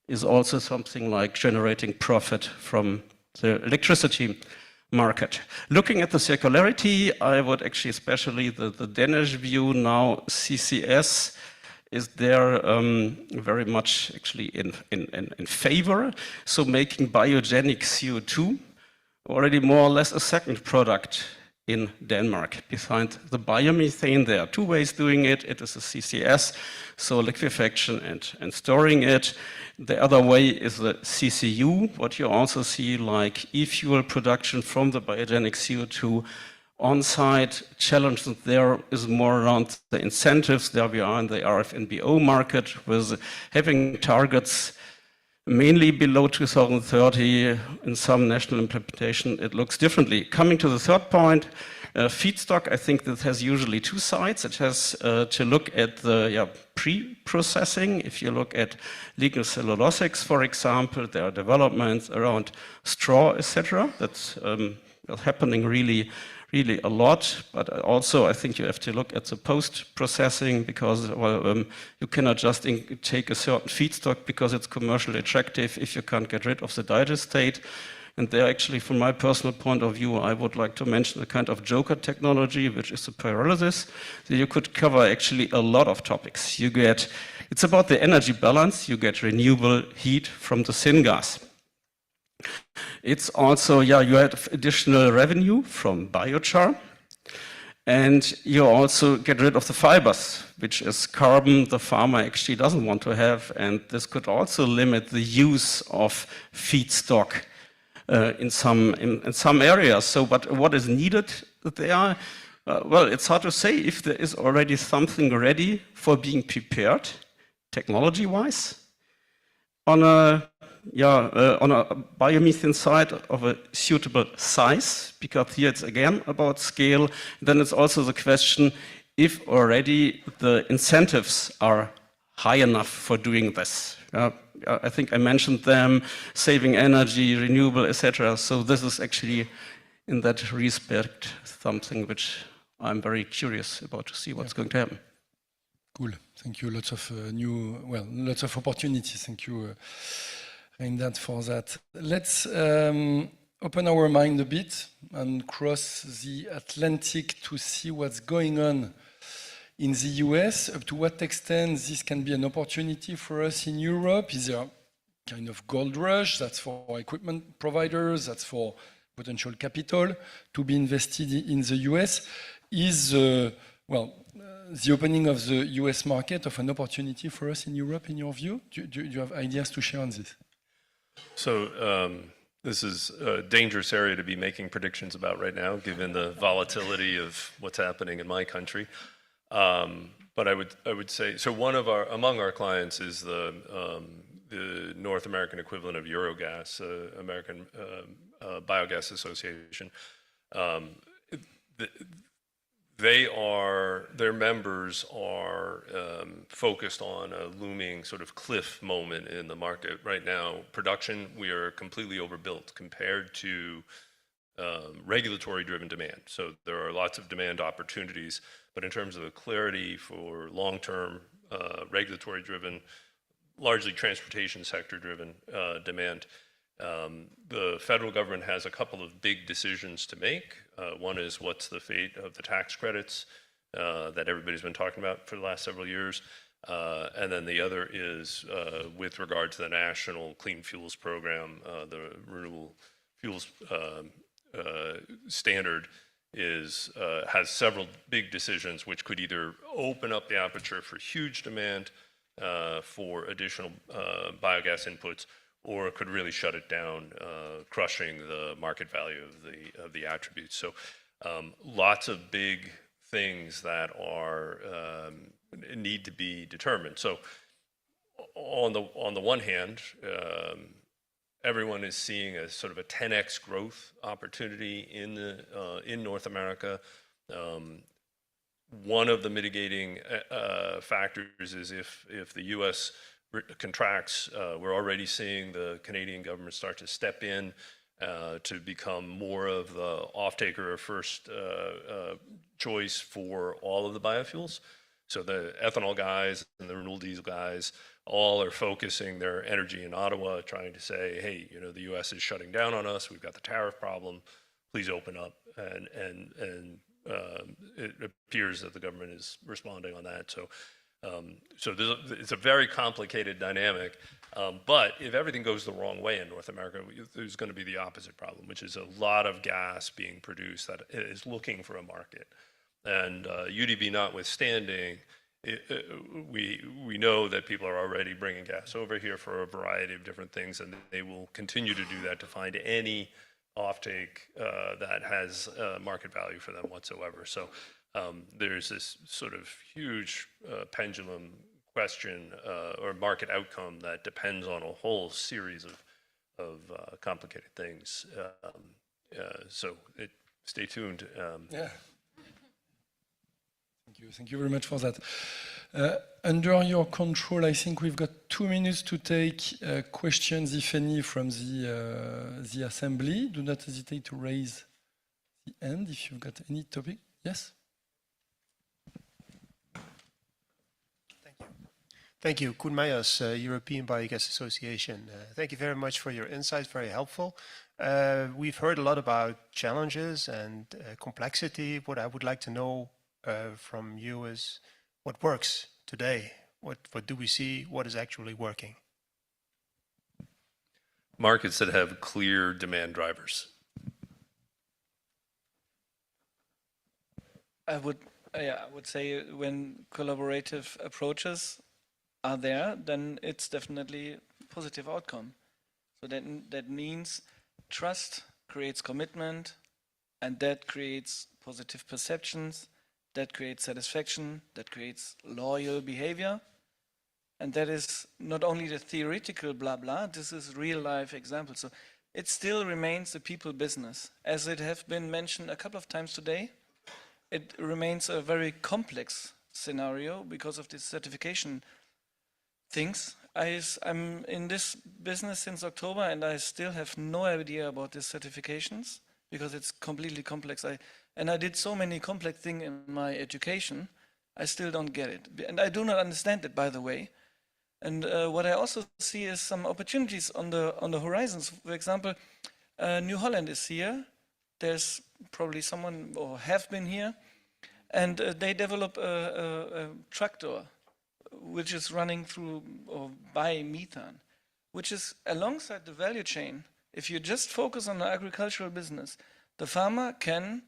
is also something like generating profit from the electricity market. Looking at the circularity, I would actually, especially the Danish view now, CCS is there very much actually in favor. So making biogenic CO2 already more or less a second product in Denmark. Behind the biomethane, there are 2 ways doing it. It is a CCS, so liquefaction and storing it. The other way is the CCU, what you also see like e-fuel production from the biogenic CO2 on-site. Challenge there is more around the incentives. There we are in the RFNBO market with having targets mainly below 2030. In some national implementation, it looks differently. Coming to the third point, feedstock, I think that has usually 2 sides. It has to look at the pre-processing. If you look at lignocellulosics, for example, there are developments around straw, etc. That's happening really a lot, but also I think you have to look at the post-processing, because you cannot just take a certain feedstock because it's commercially attractive if you can't get rid of the digestate. And there actually, from my personal point of view, I would like to mention a kind of joker technology, which is the pyrolysis. So you could cover actually a lot of topics. It's about the energy balance. You get renewable heat from the syngas. It's also, you have additional revenue from biochar, and you also get rid of the fibers, which is carbon the farmer actually doesn't want to have, and this could also limit the use of feedstock in some areas. So, but what is needed there? Well, it's hard to say if there is already something ready for being prepared, technology-wise, on a biomethane side of a suitable size, because here it's again about scale. Then it's also the question if already the incentives are high enough for doing this. I think I mentioned them, saving energy, renewable, etc. So this is actually, in that respect, something which I'm very curious about to see what's going to happen. Cool. Thank you. Lots of opportunities. Thank you, Reindad, for that. Let's open our mind a bit and cross the Atlantic to see what's going on in the US. Up to what extent this can be an opportunity for us in Europe? Is there a kind of gold rush that's for equipment providers, that's for potential capital to be invested in the US? Is the opening of the US market of an opportunity for us in Europe, in your view? Do you have ideas to share on this? So this is a dangerous area to be making predictions about right now, given the volatility of what's happening in my country. But I would say, so among our clients is the North American equivalent of Eurogas, American Biogas Association. Their members are focused on a looming sort of cliff moment in the market right now. Production, we are completely overbuilt compared to regulatory-driven demand. So there are lots of demand opportunities, but in terms of the clarity for long-term regulatory-driven, largely transportation sector-driven demand, the federal government has a couple of big decisions to make. One is what's the fate of the tax credits that everybody's been talking about for the last several years. And then the other is with regard to the National Clean Fuels Program, the Renewable Fuels Standard has several big decisions which could either open up the aperture for huge demand for additional biogas inputs, or it could really shut it down, crushing the market value of the attributes. So lots of big things that are need to be determined. So on the one hand, everyone is seeing a sort of a 10x growth opportunity in North America. One of the mitigating factors is if the U.S. contracts, we're already seeing the Canadian government start to step in to become more of the off-taker or first choice for all of the biofuels. So the ethanol guys and the renewable diesel guys all are focusing their energy in Ottawa, trying to say, hey, you know, the U.S. is shutting down on us. We've got the tariff problem. Please open up. And it appears that the government is responding on that. So it's a very complicated dynamic. But if everything goes the wrong way in North America, there's going to be the opposite problem, which is a lot of gas being produced that is looking for a market. And UDB notwithstanding, we know that people are already bringing gas over here for a variety of different things, and they will continue to do that to find any offtake that has market value for them whatsoever. So there's this sort of huge pendulum question or market outcome that depends on a whole series of complicated things. So stay tuned. Yeah. Thank you very much for that. Under your control, I think we've got 2 minutes to take questions, if any, from the assembly. Do not hesitate to raise the hand if you've got any topic. Yes? Thank you. Koen Meijers, European Biogas Association. Thank you very much for your insights, very helpful. We've heard a lot about challenges and complexity. What I would like to know from you is what works today? What do we see? What is actually working? Markets that have clear demand drivers. I would say when collaborative approaches are there, then it's definitely a positive outcome. So that means trust creates commitment, and that creates positive perceptions, that creates satisfaction, that creates loyal behavior. And that is not only the theoretical blah blah, this is real life example. So it still remains a people business. As it has been mentioned a couple of times today, it remains a very complex scenario because of this certification things. I'm in this business since October, and I still have no idea about these certifications because it's completely complex. I did so many complex things in my education, I still don't get it. And I do not understand it, by the way. And what I also see is some opportunities on the horizons. For example, New Holland is here. There's probably someone or have been here, and they develop a tractor which is running through or biomethane, which is alongside the value chain. If you just focus on the agricultural business, the farmer can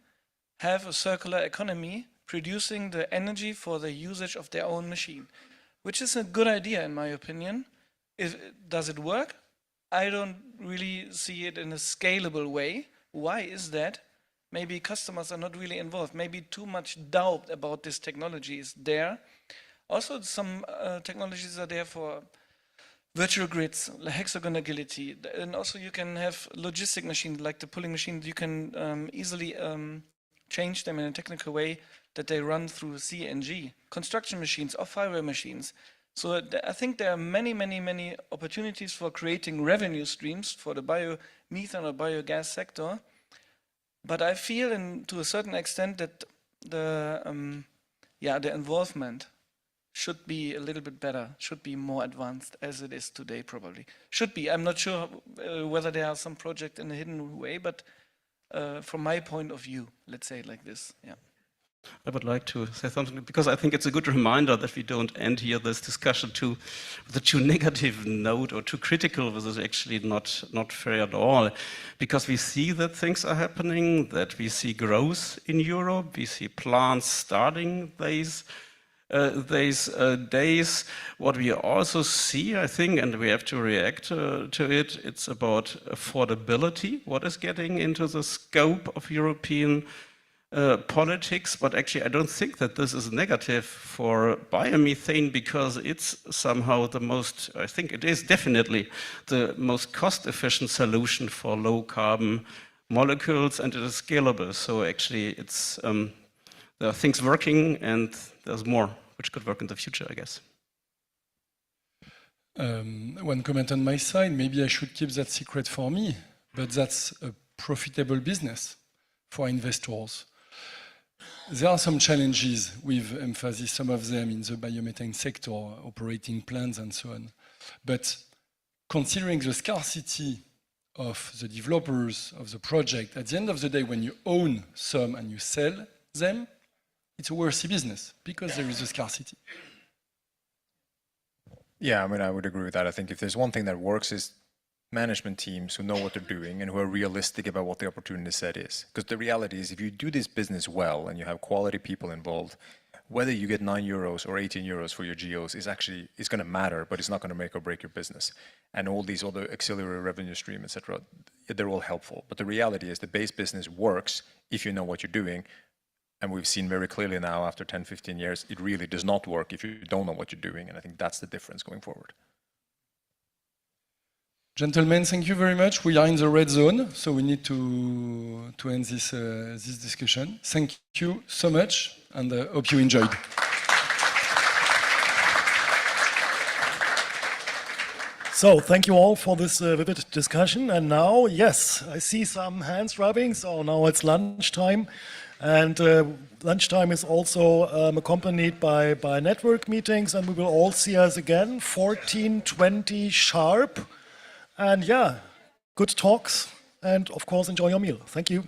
have a circular economy producing the energy for the usage of their own machine, which is a good idea in my opinion. Does it work? I don't really see it in a scalable way. Why is that? Maybe customers are not really involved. Maybe too much doubt about this technology is there. Also, some technologies are there for virtual grids, hexagon agility, and also you can have logistic machines like the pulling machine. You can easily change them in a technical way that they run through CNG, construction machines, off-highway machines. So I think there are many, many, many opportunities for creating revenue streams for the biomethane or biogas sector. But I feel, to a certain extent, that the involvement should be a little bit better, should be more advanced as it is today, probably. Should be. I'm not sure whether there are some projects in a hidden way, but from my point of view, let's say it like this. Yeah. I would like to say something because I think it's a good reminder that we don't end here this discussion with a too negative note or too critical. This is actually not fair at all, because we see that things are happening, that we see growth in Europe, we see plants starting these days. What we also see, I think, and we have to react to it, it's about affordability, what is getting into the scope of European politics, but actually I don't think that this is negative for biomethane, because it's somehow the most, I think it is definitely the most cost-efficient solution for low-carbon molecules, and it is scalable. So actually it's, there are things working, and there's more which could work in the future, I guess. One comment on my side, maybe I should keep that secret for me, but that's a profitable business for investors. There are some challenges with emphasis, some of them in the biomethane sector, operating plants and so on. But considering the scarcity of the developers of the project, at the end of the day, when you own some and you sell them, it's a worthy business because there is a scarcity. Yeah, I mean, I would agree with that. I think if there's one thing that works is management teams who know what they're doing and who are realistic about what the opportunity set is. Because the reality is, if you do this business well and you have quality people involved, whether you get 9 euros or 18 euros for your geos is going to matter, but it's not going to make or break your business. And all these other auxiliary revenue stream, etc., they're all helpful. But the reality is the base business works if you know what you're doing. And we've seen very clearly now, after 10, 15 years, it really does not work if you don't know what you're doing. And I think that's the difference going forward. Gentlemen, thank you very much. We are in the red zone, so we need to end this discussion. Thank you so much, and hope you enjoyed. So, thank you all for this vivid discussion. And now, yes, I see some hands rubbing, so now it's lunchtime. And lunchtime is also accompanied by network meetings, and we will all see us again, 14:20 sharp. And yeah, good talks, and of course, enjoy your meal. Thank you.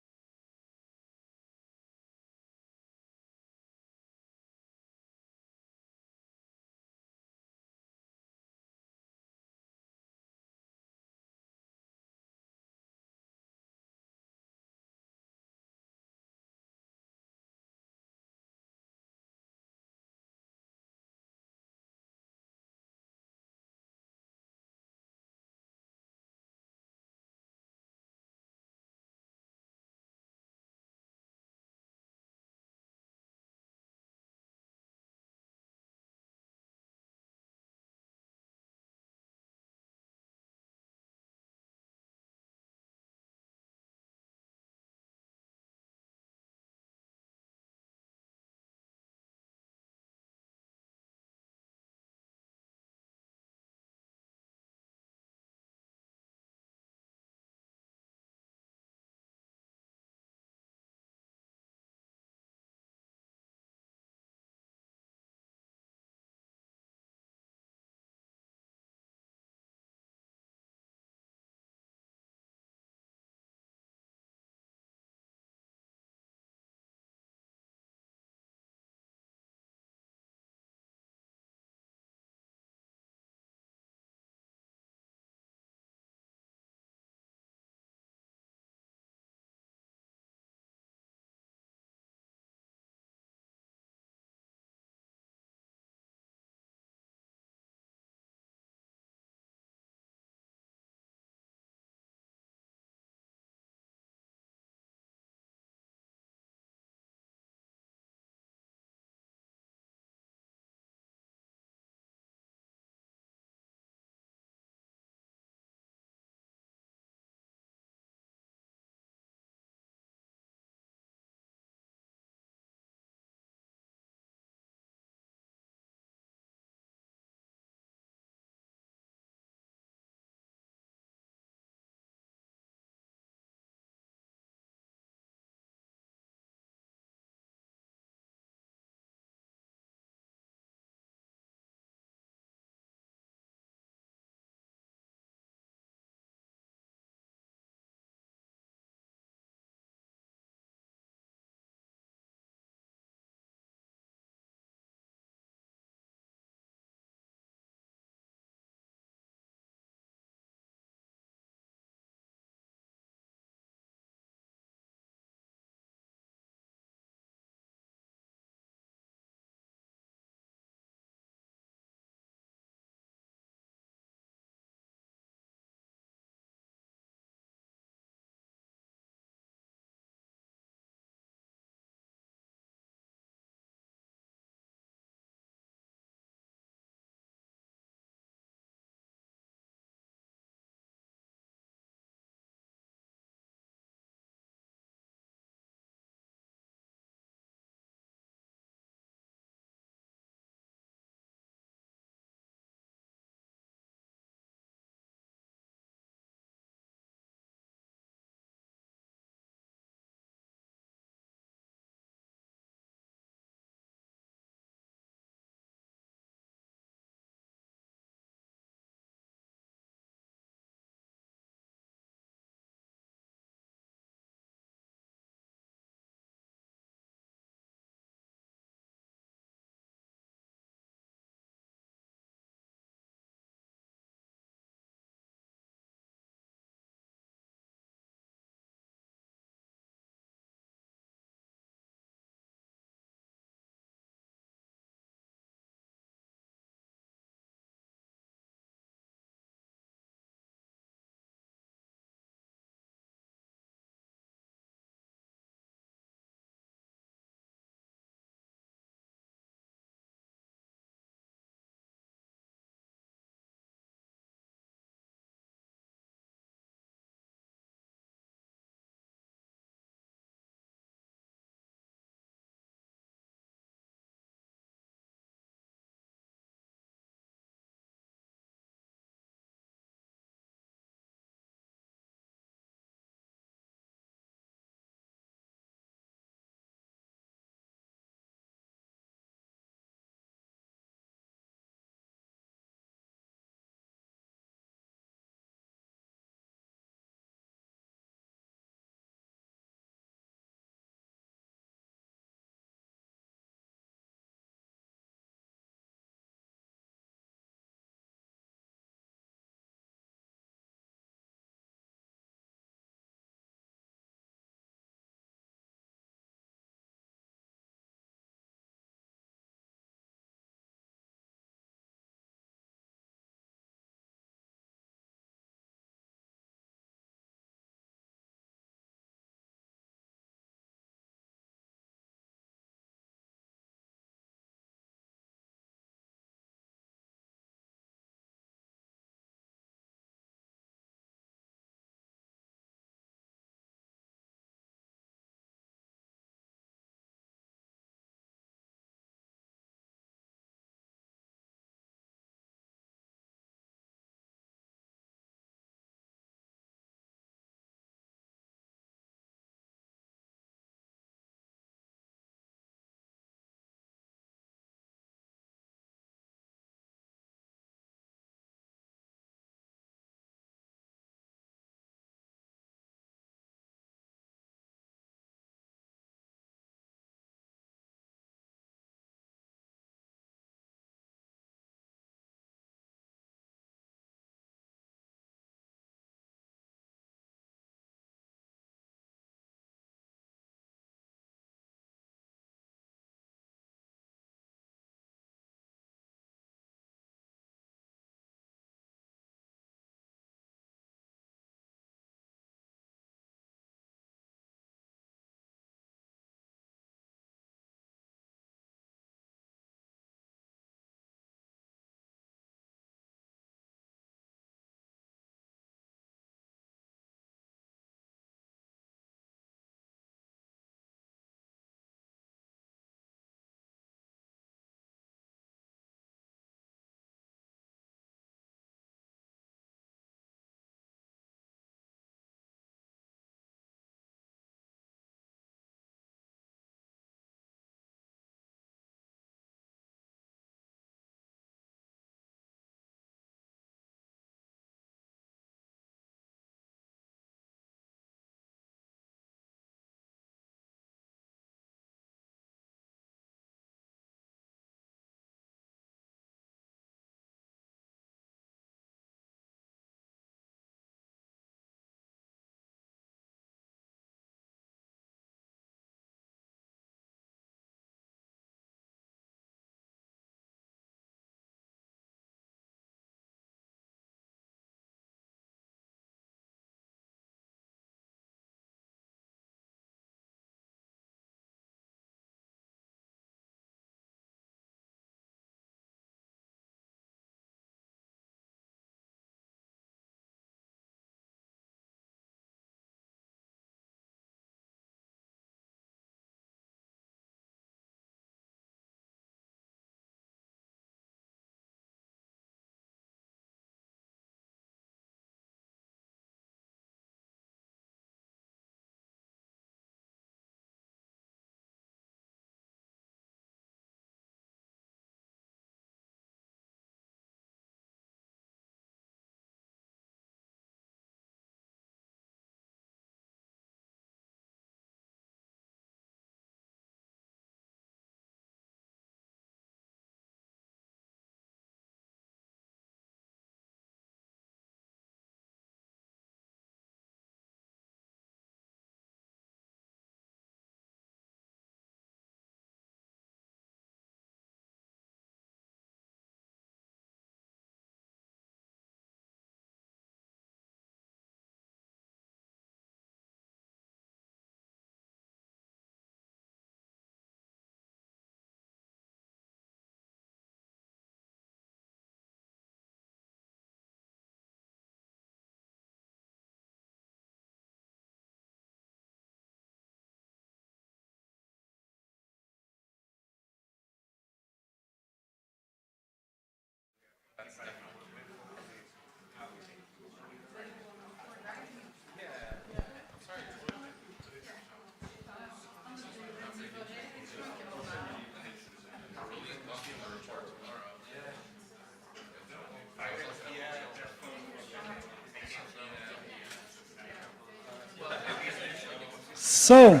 So,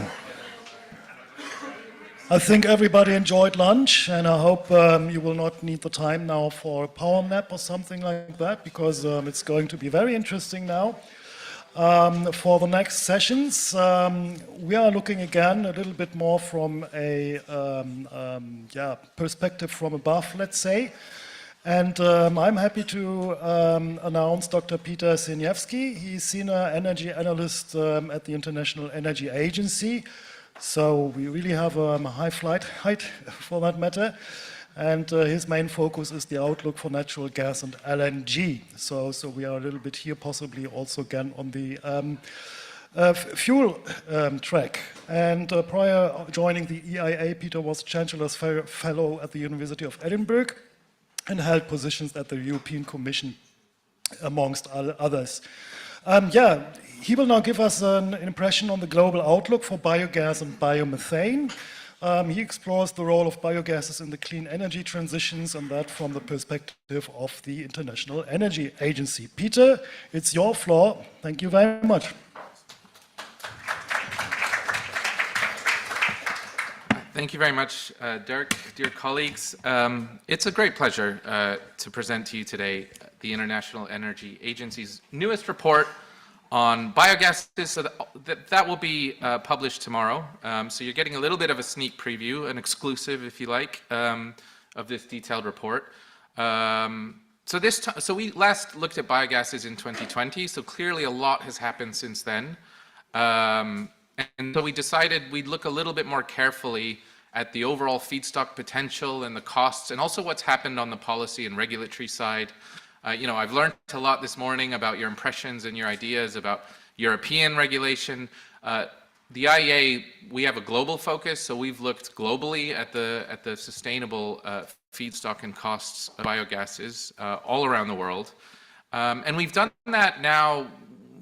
I think everybody enjoyed lunch, and I hope you will not need the time now for a power nap or something like that, because it's going to be very interesting now. For the next sessions, we are looking again a little bit more from a perspective from above, let's say. And I'm happy to announce Dr. Peter Siniewski. He's Senior Energy Analyst at the International Energy Agency. So we really have a high flight height for that matter. And his main focus is the outlook for natural gas and LNG. So we are a little bit here possibly also again on the fuel track. And prior joining the EIA, Peter was Chancellor's Fellow at the University of Edinburgh and held positions at the European Commission, amongst others. He will now give us an impression on the global outlook for biogas and biomethane. He explores the role of biogases in the clean energy transitions, and that from the perspective of the International Energy Agency. Peter, it's your floor. Thank you very much. Thank you very much, Dirk, dear colleagues. It's a great pleasure to present to you today the International Energy Agency's newest report on biogases. So that will be published tomorrow. So you're getting a little bit of a sneak preview, an exclusive, if you like, of this detailed report. So we last looked at biogases in 2020. So clearly a lot has happened since then. And so we decided we'd look a little bit more carefully at the overall feedstock potential and the costs, and also what's happened on the policy and regulatory side. I've learned a lot this morning about your impressions and your ideas about European regulation. The IEA, we have a global focus, so we've looked globally at the sustainable feedstock and costs of biogases all around the world. And we've done that now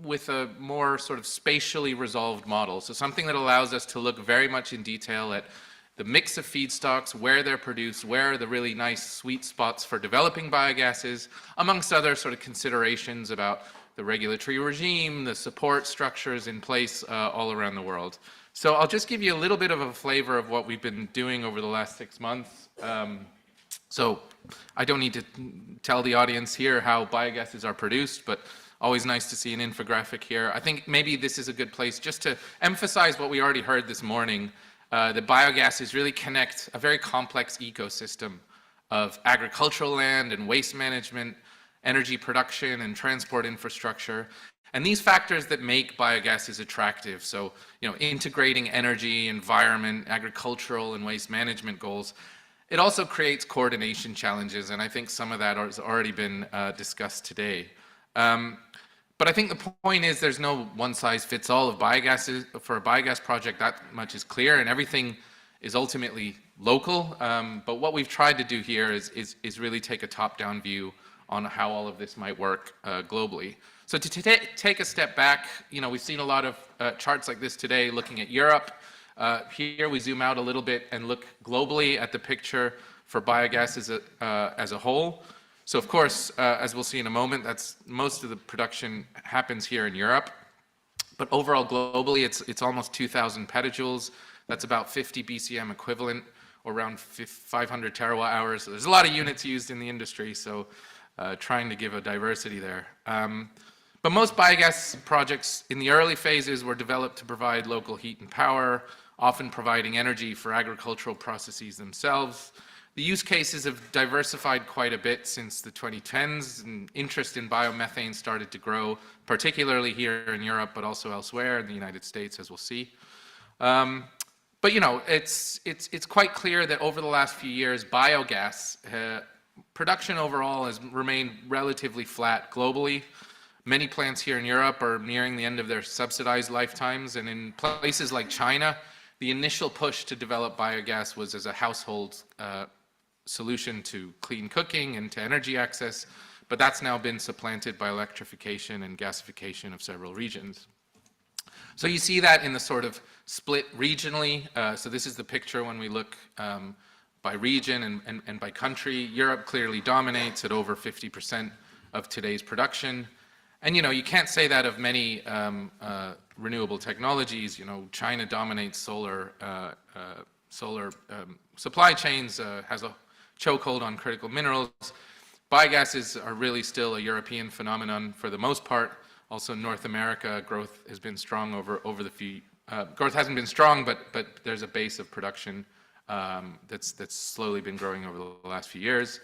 with a more sort of spatially resolved model. So something that allows us to look very much in detail at the mix of feedstocks, where they're produced, where are the really nice sweet spots for developing biogases, amongst other sort of considerations about the regulatory regime, the support structures in place all around the world. So I'll just give you a little bit of a flavor of what we've been doing over the last 6 months. So I don't need to tell the audience here how biogases are produced, but always nice to see an infographic here. I think maybe this is a good place just to emphasize what we already heard this morning, that biogases really connect a very complex ecosystem of agricultural land and waste management, energy production and transport infrastructure, and these factors that make biogases attractive. So, integrating energy, environment, agricultural and waste management goals. It also creates coordination challenges, and I think some of that has already been discussed today. But I think the point is there's no one-size-fits-all of biogases. For a biogas project, that much is clear, and everything is ultimately local. But what we've tried to do here is really take a top-down view on how all of this might work globally. So to take a step back, we've seen a lot of charts like this today looking at Europe. Here we zoom out a little bit and look globally at the picture for biogas as a whole. So of course, as we'll see in a moment, most of the production happens here in Europe. But overall, globally, it's almost 2,000 petajoules. That's about 50 BCM equivalent, or around 500 terawatt hours. So there's a lot of units used in the industry, so trying to give a diversity there. But most biogas projects in the early phases were developed to provide local heat and power, often providing energy for agricultural processes themselves. The use cases have diversified quite a bit since the 2010s, and interest in biomethane started to grow, particularly here in Europe, but also elsewhere in the United States, as we'll see. But it's quite clear that over the last few years, biogas production overall has remained relatively flat globally. Many plants here in Europe are nearing the end of their subsidized lifetimes, and in places like China, the initial push to develop biogas was as a household solution to clean cooking and to energy access, but that's now been supplanted by electrification and gasification of several regions. So you see that in the sort of split regionally. So this is the picture when we look by region and by country. Europe clearly dominates at over 50% of today's production. And you can't say that of many renewable technologies. China dominates solar supply chains, has a chokehold on critical minerals. Biogases are really still a European phenomenon for the most part. Also, North America growth has been strong over the few. Growth hasn't been strong, but there's a base of production that's slowly been growing over the last few years.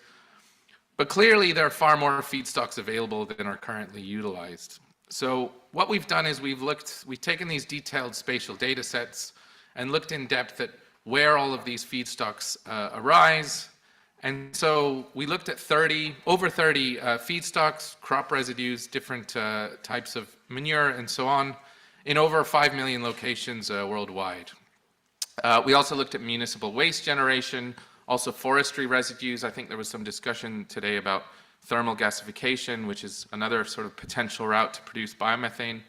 But clearly, there are far more feedstocks available than are currently utilized. So what we've done is we've taken these detailed spatial data sets and looked in depth at where all of these feedstocks arise. And so we looked at over 30 feedstocks, crop residues, different types of manure, and so on, in over 5 million locations worldwide. We also looked at municipal waste generation, also forestry residues. I think there was some discussion today about thermal gasification, which is another sort of potential route to produce biomethane.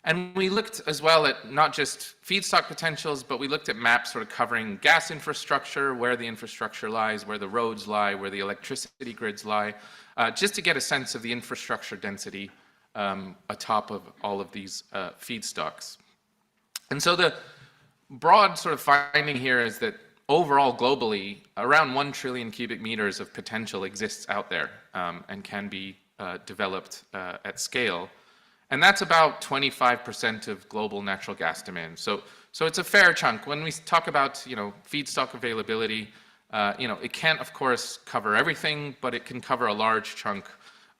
And we looked as well at not just feedstock potentials, but we looked at maps sort of covering gas infrastructure, where the infrastructure lies, where the roads lie, where the electricity grids lie, just to get a sense of the infrastructure density atop of all of these feedstocks. And so the broad sort of finding here is that overall, globally, around 1 trillion cubic meters of potential exists out there and can be developed at scale. And that's about 25% of global natural gas demand. So it's a fair chunk. When we talk about feedstock availability, it can't, of course, cover everything, but it can cover a large chunk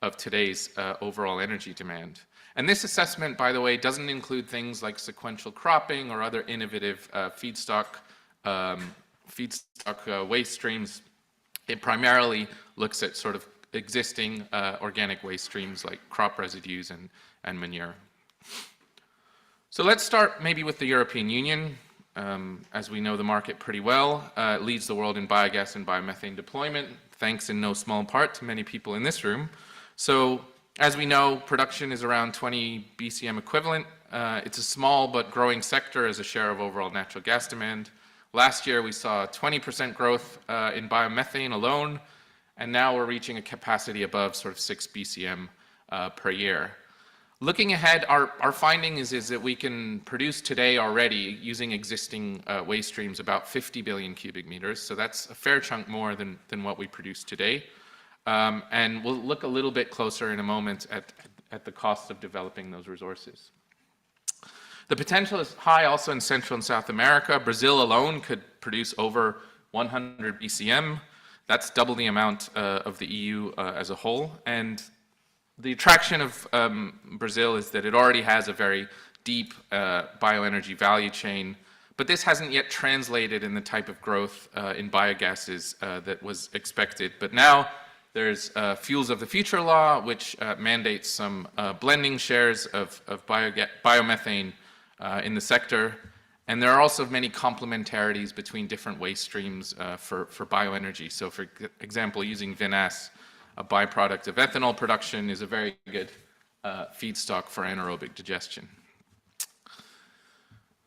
of today's overall energy demand. And this assessment, by the way, doesn't include things like sequential cropping or other innovative feedstock waste streams. It primarily looks at sort of existing organic waste streams like crop residues and manure. So let's start maybe with the European Union. As we know the market pretty well, it leads the world in biogas and biomethane deployment, thanks in no small part to many people in this room. So as we know, production is around 20 BCM equivalent. It's a small but growing sector as a share of overall natural gas demand. Last year, we saw 20% growth in biomethane alone, and now we're reaching a capacity above sort of 6 BCM per year. Looking ahead, our finding is that we can produce today already, using existing waste streams, about 50 billion cubic meters. So that's a fair chunk more than what we produce today. And we'll look a little bit closer in a moment at the cost of developing those resources. The potential is high also in Central and South America. Brazil alone could produce over 100 BCM. That's double the amount of the EU as a whole. And the attraction of Brazil is that it already has a very deep bioenergy value chain, but this hasn't yet translated in the type of growth in biogases that was expected. But now there's Fuels of the Future law, which mandates some blending shares of biomethane in the sector. And there are also many complementarities between different waste streams for bioenergy. So for example, using vinasse, a byproduct of ethanol production, is a very good feedstock for anaerobic digestion.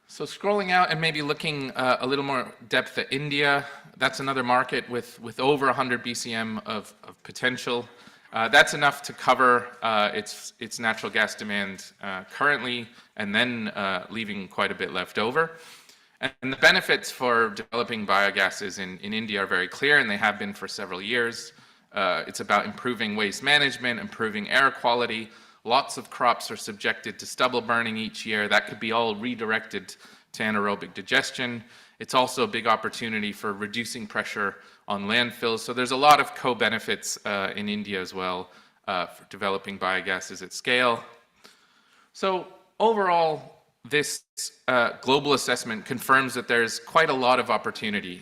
So scrolling out and maybe looking a little more depth at India, that's another market with over 100 BCM of potential. That's enough to cover its natural gas demand currently, and then leaving quite a bit left over. And the benefits for developing biogases in India are very clear, and they have been for several years. It's about improving waste management, improving air quality. Lots of crops are subjected to stubble burning each year. That could be all redirected to anaerobic digestion. It's also a big opportunity for reducing pressure on landfills. So there's a lot of co-benefits in India as well for developing biogases at scale. So overall, this global assessment confirms that there's quite a lot of opportunity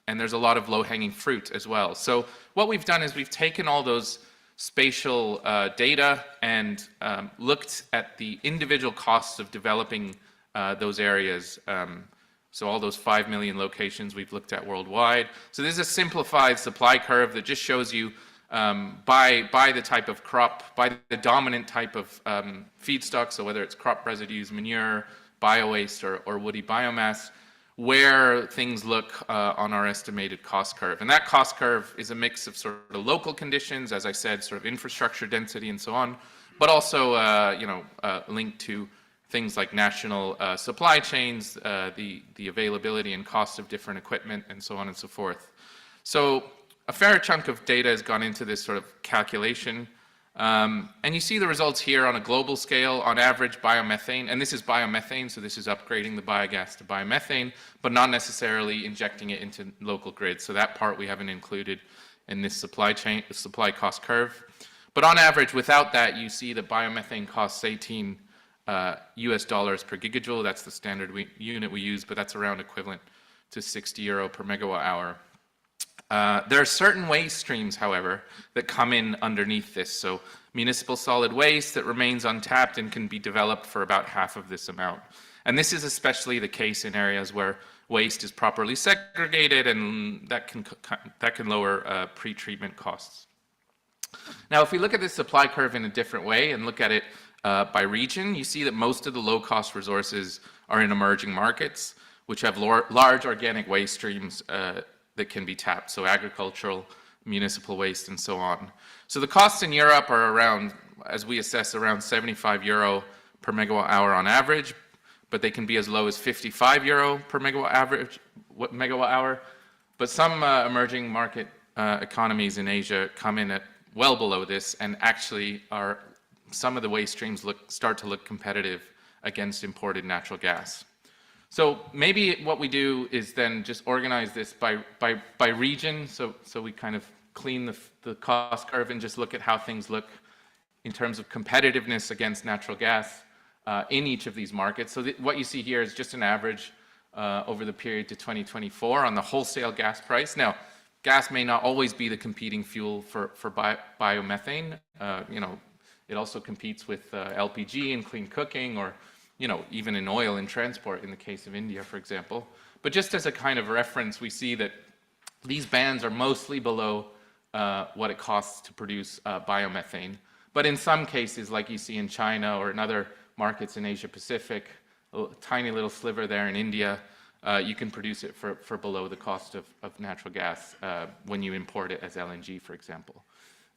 and there's a lot of low-hanging fruit as well. So what we've done is we've taken all those spatial data and looked at the individual costs of developing those areas. So all those 5 million locations we've looked at worldwide. So this is a simplified supply curve that just shows you by the type of crop, by the dominant type of feedstock, so whether it's crop residues, manure, biowaste, or woody biomass, where things look on our estimated cost curve. And that cost curve is a mix of sort of local conditions, as I said, sort of infrastructure density and so on, but also linked to things like national supply chains, the availability and cost of different equipment, and so on and so forth. So a fair chunk of data has gone into this sort of calculation. And you see the results here on a global scale. On average, biomethane, and this is biomethane, so this is upgrading the biogas to biomethane, but not necessarily injecting it into local grids. So that part we haven't included in this supply cost curve. But on average, without that, you see that biomethane costs 18 US dollars per gigajoule. That's the standard unit we use, but that's around equivalent to 60 euro per megawatt hour. There are certain waste streams, however, that come in underneath this. So municipal solid waste that remains untapped and can be developed for about half of this amount. And this is especially the case in areas where waste is properly segregated, and that can lower pre-treatment costs. Now, if we look at this supply curve in a different way and look at it by region, you see that most of the low-cost resources are in emerging markets, which have large organic waste streams that can be tapped, so agricultural, municipal waste, and so on. So the costs in Europe are around, as we assess, around 75 euro per megawatt hour on average, but they can be as low as 55 euro per megawatt hour. But some emerging market economies in Asia come in at well below this, and actually some of the waste streams start to look competitive against imported natural gas. So maybe what we do is then just organize this by region, so we kind of clean the cost curve and just look at how things look in terms of competitiveness against natural gas in each of these markets. So what you see here is just an average over the period to 2024 on the wholesale gas price. Now, gas may not always be the competing fuel for biomethane. It also competes with LPG in clean cooking, or even in oil and transport in the case of India, for example. But just as a kind of reference, we see that these bands are mostly below what it costs to produce biomethane. But in some cases, like you see in China or in other markets in Asia Pacific, a tiny little sliver there in India, you can produce it for below the cost of natural gas when you import it as LNG, for example.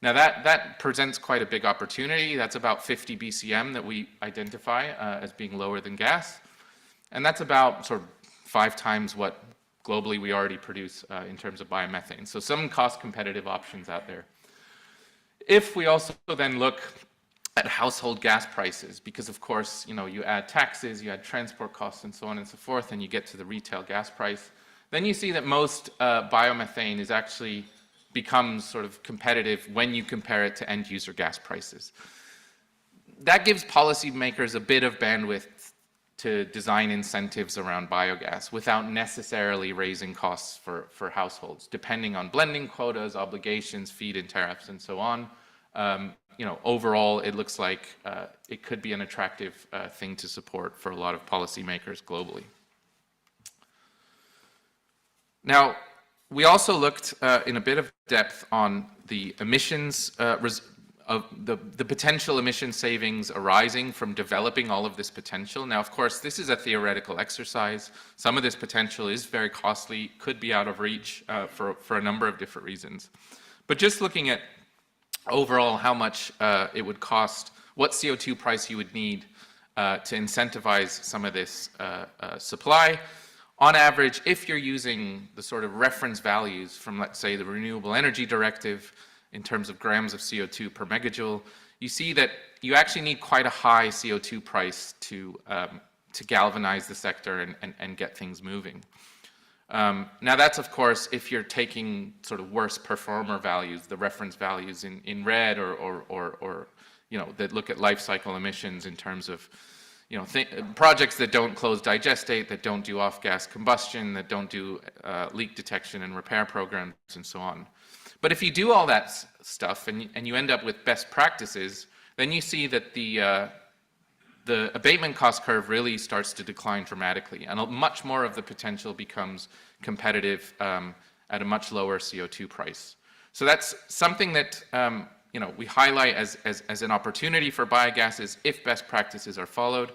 Now that presents quite a big opportunity. That's about 50 BCM that we identify as being lower than gas. And that's about sort of 5 times what globally we already produce in terms of biomethane. So some cost competitive options out there. If we also then look at household gas prices, because of course, you add taxes, you add transport costs and so on and so forth, and you get to the retail gas price, then you see that most biomethane is actually becomes sort of competitive when you compare it to end user gas prices. That gives policymakers a bit of bandwidth to design incentives around biogas without necessarily raising costs for households, depending on blending quotas, obligations, feed-in tariffs, and so on. Overall, it looks like it could be an attractive thing to support for a lot of policymakers globally. Now, we also looked in a bit of depth on the emissions, of the potential emission savings arising from developing all of this potential. Now, of course, this is a theoretical exercise. Some of this potential is very costly, could be out of reach for a number of different reasons. But just looking at overall how much it would cost, what CO2 price you would need to incentivize some of this supply. On average, if you're using the sort of reference values from, let's say, the Renewable Energy Directive in terms of grams of CO2 per megajoule, you see that you actually need quite a high CO2 price to galvanize the sector and get things moving. Now that's, of course, if you're taking sort of worse performer values, the reference values in red, or that look at life cycle emissions in terms of projects that don't close digestate, that don't do off-gas combustion, that don't do leak detection and repair programs, and so on. But if you do all that stuff and you end up with best practices, then you see that the abatement cost curve really starts to decline dramatically, and much more of the potential becomes competitive at a much lower CO2 price. So that's something that we highlight as an opportunity for biogases if best practices are followed.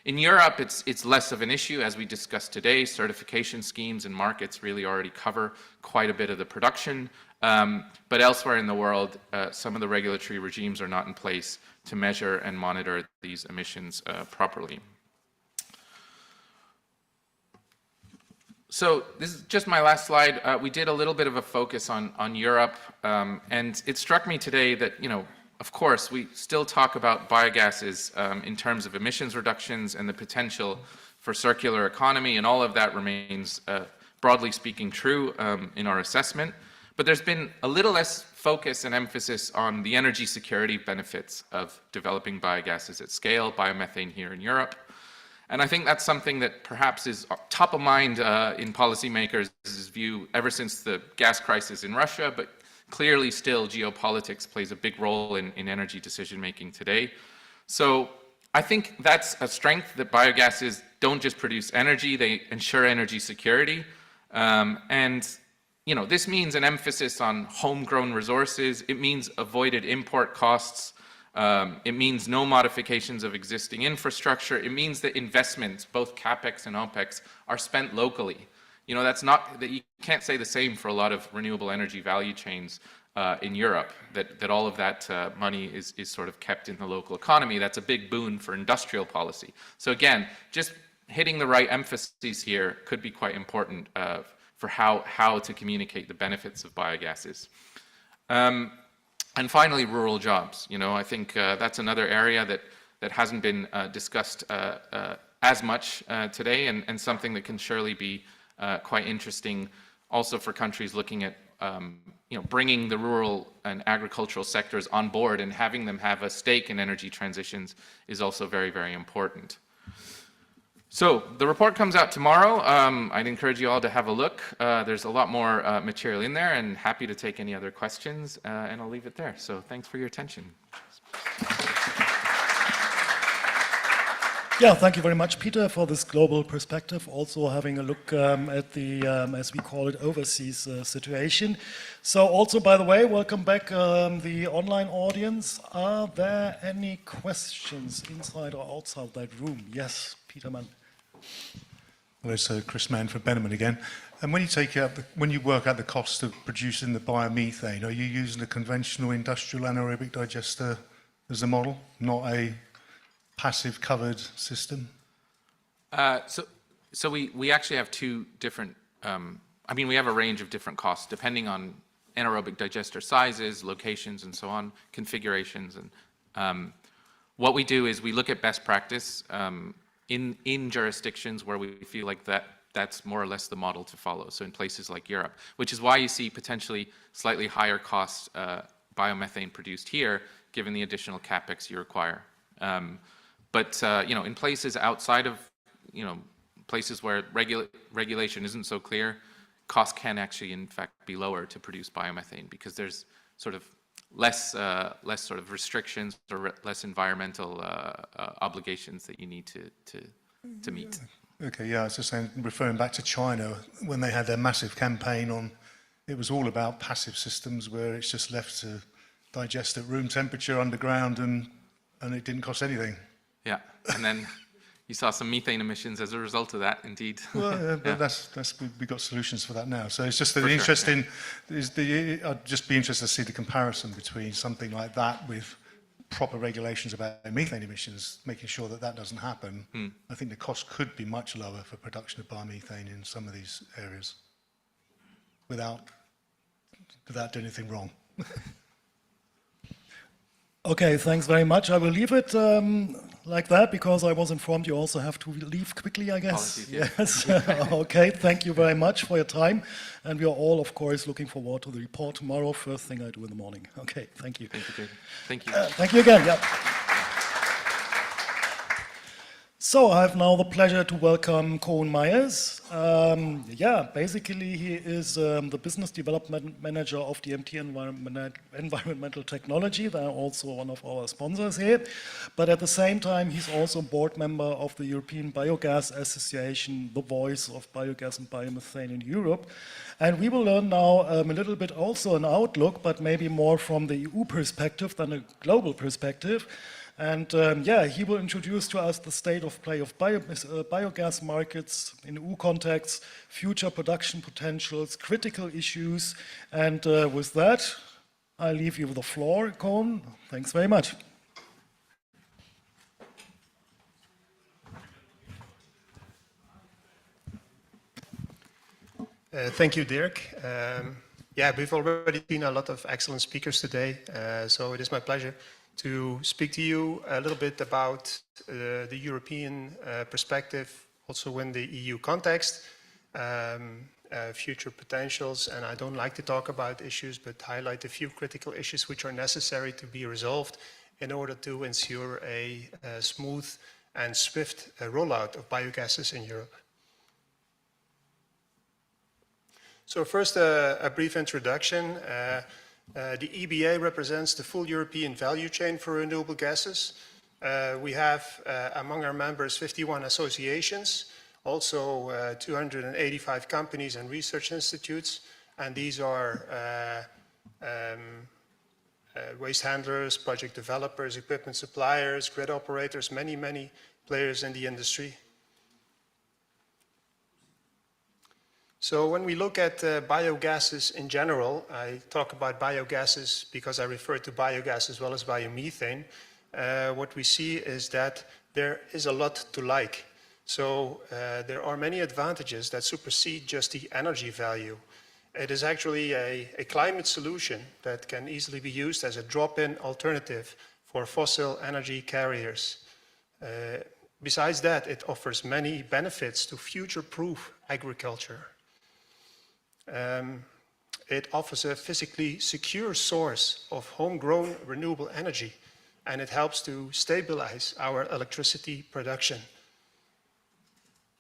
In Europe, it's less of an issue, as we discussed today. Certification schemes and markets really already cover quite a bit of the production. But elsewhere in the world, some of the regulatory regimes are not in place to measure and monitor these emissions properly. So this is just my last slide. We did a little bit of a focus on Europe, and it struck me today that, of course, we still talk about biogases in terms of emissions reductions and the potential for circular economy, and all of that remains, broadly speaking, true in our assessment. But there's been a little less focus and emphasis on the energy security benefits of developing biogases at scale, biomethane here in Europe. And I think that's something that perhaps is top of mind in policymakers' view ever since the gas crisis in Russia, but clearly still geopolitics plays a big role in energy decision-making today. So I think that's a strength, that biogases don't just produce energy, they ensure energy security. This means an emphasis on homegrown resources. It means avoided import costs. It means no modifications of existing infrastructure. It means that investments, both CapEx and OpEx, are spent locally. That's not, that you can't say the same for a lot of renewable energy value chains in Europe, that all of that money is sort of kept in the local economy. That's a big boon for industrial policy. So again, just hitting the right emphases here could be quite important for how to communicate the benefits of biogases. And finally, rural jobs. I think that's another area that hasn't been discussed as much today, and something that can surely be quite interesting also for countries looking at bringing the rural and agricultural sectors on board and having them have a stake in energy transitions is also very, very important. So the report comes out tomorrow. I'd encourage you all to have a look. There's a lot more material in there, and happy to take any other questions, and I'll leave it there. So thanks for your attention. Yeah, thank you very much, Peter, for this global perspective, also having a look at the, as we call it, overseas situation. So also, by the way, welcome back the online audience. Are there any questions inside or outside that room? Yes, Peter Mann. Hello, so Chris Mann from Benjamin again. And when you work out the cost of producing the biomethane, are you using a conventional industrial anaerobic digester as the model, not a passive covered system? So we actually have two different, we have a range of different costs depending on anaerobic digester sizes, locations, and so on, configurations. And what we do is we look at best practice in jurisdictions where we feel like that's more or less the model to follow. So in places like Europe, which is why you see potentially slightly higher cost biomethane produced here, given the additional capex you require. But in places outside of, places where regulation isn't so clear, costs can actually, in fact, be lower to produce biomethane because there's sort of less sort of restrictions or less environmental obligations that you need to meet. Okay, yeah, I was just saying, referring back to China, when they had their massive campaign on, it was all about passive systems where it's just left to digest at room temperature underground and it didn't cost anything. Yeah, and then you saw some methane emissions as a result of that, indeed. Well, but we've got solutions for that now. So it's just I'd just be interested to see the comparison between something like that with proper regulations about methane emissions, making sure that doesn't happen. I think the cost could be much lower for production of biomethane in some of these areas without doing anything wrong. Okay, thanks very much. I will leave it like that because I was informed you also have to leave quickly, I guess. Yes. Okay, thank you very much for your time. And we are all, of course, looking forward to the report tomorrow, first thing I do in the morning. Okay, thank you. Thank you, Jay. Thank you. Thank you again. Yeah. So I have now the pleasure to welcome Koen Myers. Basically he is the business development manager of DMT Environmental Technology. They're also one of our sponsors here. But at the same time, he's also a board member of the European Biogas Association, the voice of biogas and biomethane in Europe. And we will learn now a little bit also an outlook, but maybe more from the EU perspective than a global perspective. And he will introduce to us the state of play of biogas markets in EU contexts, future production potentials, critical issues. And with that, I leave you the floor, Koen. Thanks very much. Thank you, Dirk. We've already seen a lot of excellent speakers today, so it is my pleasure to speak to you a little bit about the European perspective, also in the EU context, future potentials, and I don't like to talk about issues, but highlight a few critical issues which are necessary to be resolved in order to ensure a smooth and swift rollout of biogases in Europe. So first, a brief introduction. The EBA represents the full European value chain for renewable gases. We have among our members 51 associations, also 285 companies and research institutes, and these are waste handlers, project developers, equipment suppliers, grid operators, many players in the industry. So when we look at biogases in general, I talk about biogases because I refer to biogas as well as biomethane. What we see is that there is a lot to like. So there are many advantages that supersede just the energy value. It is actually a climate solution that can easily be used as a drop-in alternative for fossil energy carriers. Besides that, it offers many benefits to future-proof agriculture. It offers a physically secure source of homegrown renewable energy, and it helps to stabilize our electricity production.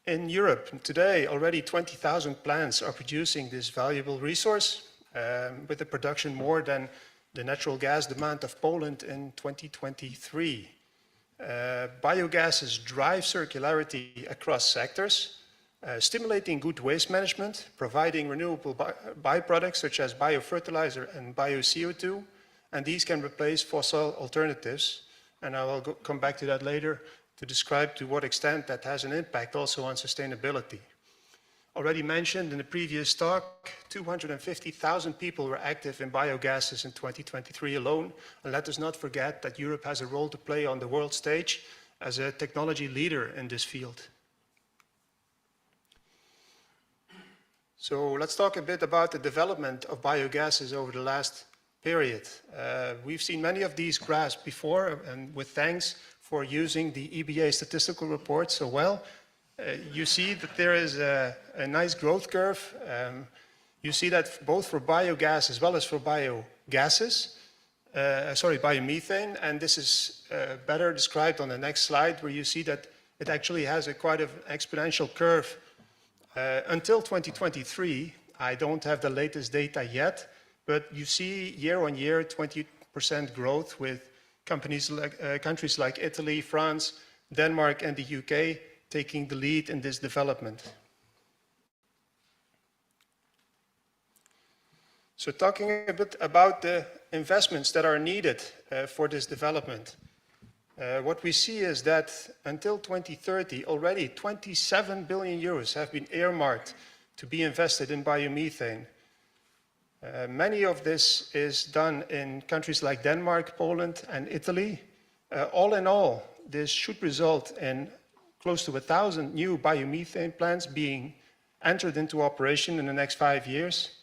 In Europe today, already 20,000 plants are producing this valuable resource, with a production more than the natural gas demand of Poland in 2023. Biogases drive circularity across sectors, stimulating good waste management, providing renewable byproducts such as biofertilizer and bio-CO2, and these can replace fossil alternatives. And I will come back to that later to describe to what extent that has an impact also on sustainability. Already mentioned in the previous talk, 250,000 people were active in biogases in 2023 alone, and let us not forget that Europe has a role to play on the world stage as a technology leader in this field. So let's talk a bit about the development of biogases over the last period. We've seen many of these graphs before, and with thanks for using the EBA statistical report so well. You see that there is a nice growth curve. You see that both for biogas as well as for biomethane, and this is better described on the next slide, where you see that it actually has quite an exponential curve. Until 2023, I don't have the latest data yet, but you see year on year 20% growth with countries like Italy, France, Denmark, and the UK taking the lead in this development. So talking a bit about the investments that are needed for this development. What we see is that until 2030, already 27 billion euros have been earmarked to be invested in biomethane. Many of this is done in countries like Denmark, Poland, and Italy. All in all, this should result in close to 1,000 new biomethane plants being entered into operation in the next 5 years.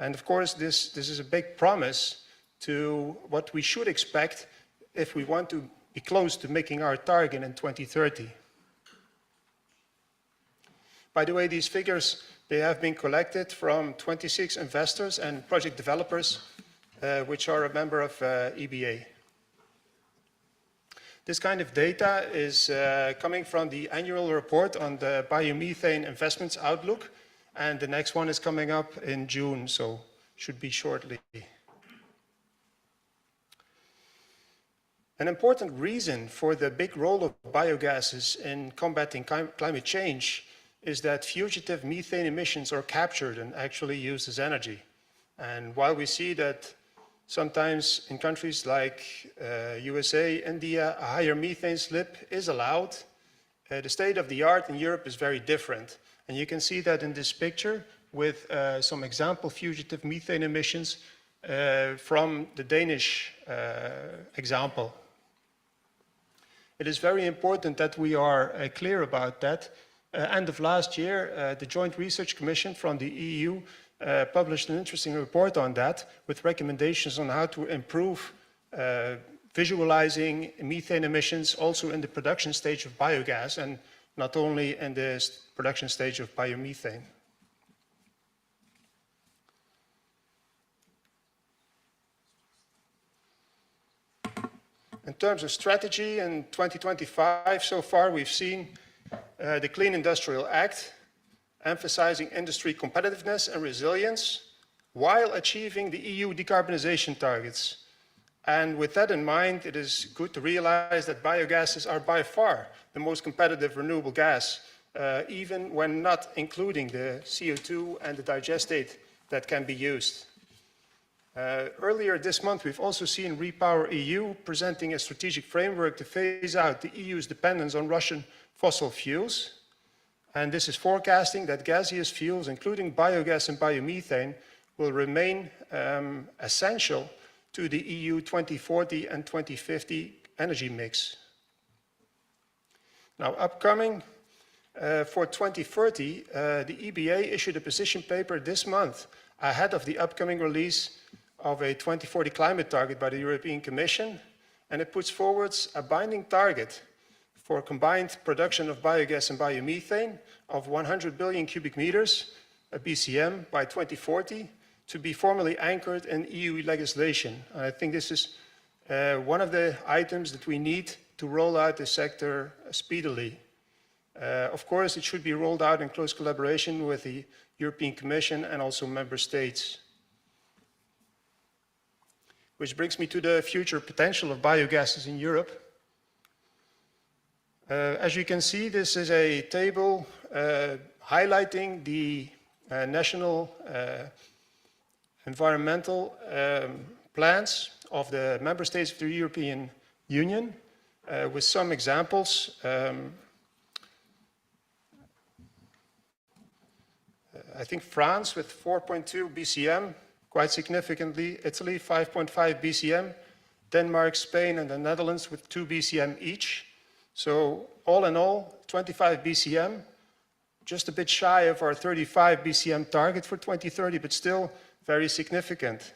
And of course, this is a big promise to what we should expect if we want to be close to making our target in 2030. By the way, these figures, they have been collected from 26 investors and project developers, which are a member of EBA. This kind of data is coming from the annual report on the biomethane investments outlook, and the next one is coming up in June, so should be shortly. An important reason for the big role of biogases in combating climate change is that fugitive methane emissions are captured and actually used as energy. And while we see that Sometimes in countries like USA, India, a higher methane slip is allowed. The state of the art in Europe is very different. And you can see that in this picture with some example fugitive methane emissions from the Danish example. It is very important that we are clear about that. End of last year, the Joint Research Commission from the EU published an interesting report on that with recommendations on how to improve visualizing methane emissions also in the production stage of biogas and not only in the production stage of biomethane. In terms of strategy, in 2025 so far we've seen the Clean Industrial Act emphasizing industry competitiveness and resilience while achieving the EU decarbonization targets. And with that in mind, it is good to realize that biogases are by far the most competitive renewable gas, even when not including the CO2 and the digestate that can be used. Earlier this month, we've also seen Repower EU presenting a strategic framework to phase out the EU's dependence on Russian fossil fuels. And this is forecasting that gaseous fuels, including biogas and biomethane, will remain essential to the EU 2040 and 2050 energy mix. Now, upcoming for 2030, the EBA issued a position paper this month ahead of the upcoming release of a 2040 climate target by the European Commission, and it puts forward a binding target for combined production of biogas and biomethane of 100 billion cubic meters, a BCM, by 2040, to be formally anchored in EU legislation. And I think this is one of the items that we need to roll out the sector speedily. Of course, it should be rolled out in close collaboration with the European Commission and also member states. Which brings me to the future potential of biogases in Europe. As you can see, this is a table highlighting the national environmental plans of the member states of the European Union with some examples. I think France with 4.2 BCM, quite significantly, Italy 5.5 BCM, Denmark, Spain and the Netherlands with 2 BCM each. So all in all, 25 BCM, just a bit shy of our 35 BCM target for 2030, but still very significant.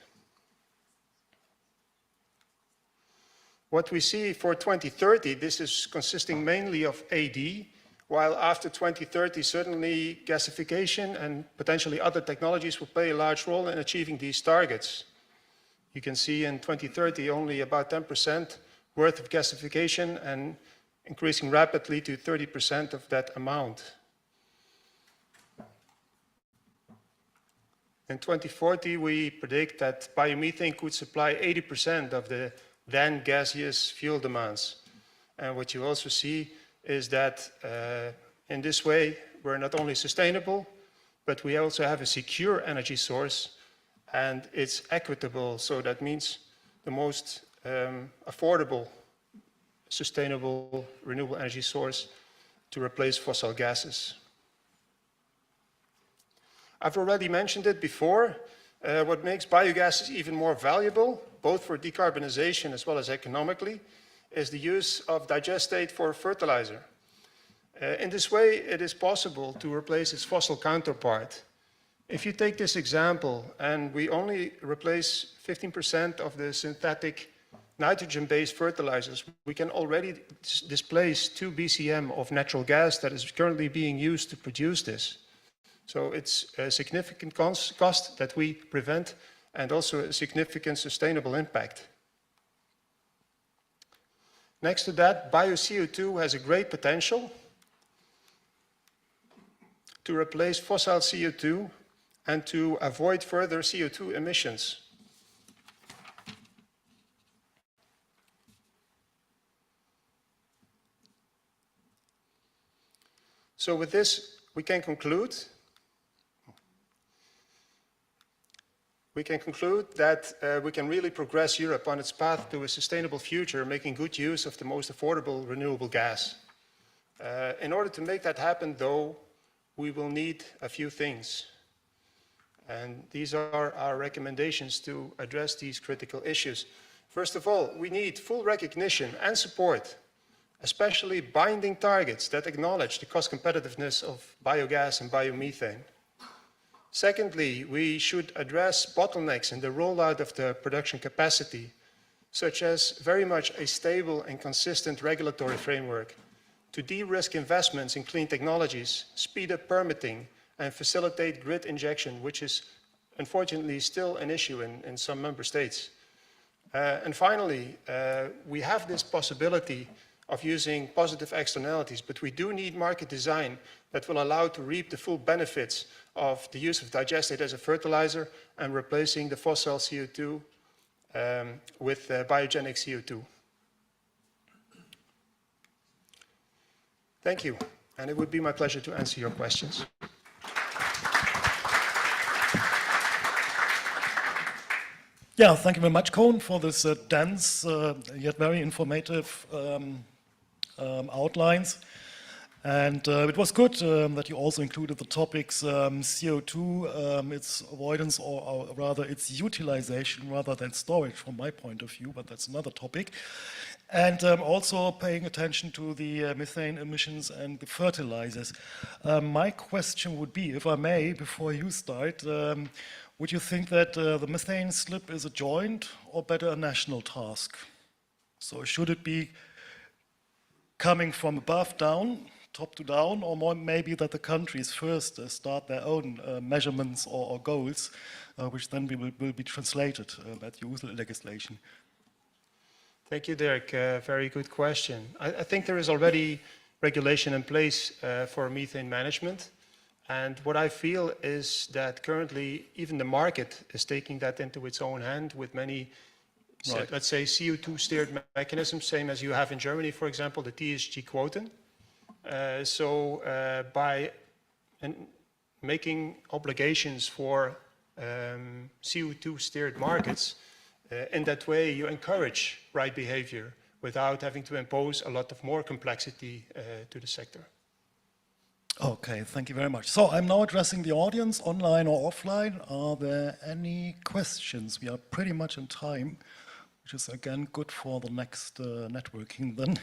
What we see for 2030, this is consisting mainly of AD, while after 2030, certainly gasification and potentially other technologies will play a large role in achieving these targets. You can see in 2030 only about 10% worth of gasification and increasing rapidly to 30% of that amount. In 2040, we predict that biomethane could supply 80% of the then gaseous fuel demands. And what you also see is that in this way, we're not only sustainable, but we also have a secure energy source and it's equitable. So that means the most affordable, sustainable, renewable energy source to replace fossil gases. I've already mentioned it before. What makes biogases even more valuable, both for decarbonization as well as economically, is the use of digestate for fertilizer. In this way, it is possible to replace its fossil counterpart. If you take this example and we only replace 15% of the synthetic nitrogen-based fertilizers, we can already displace 2 BCM of natural gas that is currently being used to produce this. So it's a significant cost that we prevent and also a significant sustainable impact. Next to that, bio-CO2 has a great potential to replace fossil CO2 and to avoid further CO2 emissions. So with this, we can conclude. we can conclude that we can really progress Europe on its path to a sustainable future, making good use of the most affordable renewable gas. In order to make that happen, though, we will need a few things. And these are our recommendations to address these critical issues. First of all, we need full recognition and support, especially binding targets that acknowledge the cost competitiveness of biogas and biomethane. Secondly, we should address bottlenecks in the rollout of the production capacity, such as very much a stable and consistent regulatory framework to de-risk investments in clean technologies, speed up permitting, and facilitate grid injection, which is unfortunately still an issue in some member states. And finally, we have this possibility of using positive externalities, but we do need market design that will allow to reap the full benefits of the use of digestate as a fertilizer and replacing the fossil CO2 with biogenic CO2. Thank you, and it would be my pleasure to answer your questions. Yeah, thank you very much, Koen, for this dense yet very informative outlines. And it was good that you also included the topics CO2, its avoidance, or rather its utilization rather than storage from my point of view, but that's another topic. And also paying attention to the methane emissions and the fertilizers. My question would be, if I may, before you start, would you think that the methane slip is a joint or better a national task? So should it be coming from above down, top to down, or more maybe that the countries first start their own measurements or goals, which then will be translated at usual legislation? Thank you, Dirk. Very good question. I think there is already regulation in place for methane management. And what I feel is that currently even the market is taking that into its own hand with many, Right. let's say, CO2 steered mechanisms, same as you have in Germany, for example, the TSG quoten. By making obligations for CO2 steered markets, in that way you encourage right behavior without having to impose a lot of more complexity to the sector. Okay, thank you very much. So I'm now addressing the audience, online or offline. Are there any questions? We are pretty much in time, which is again good for the next networking then.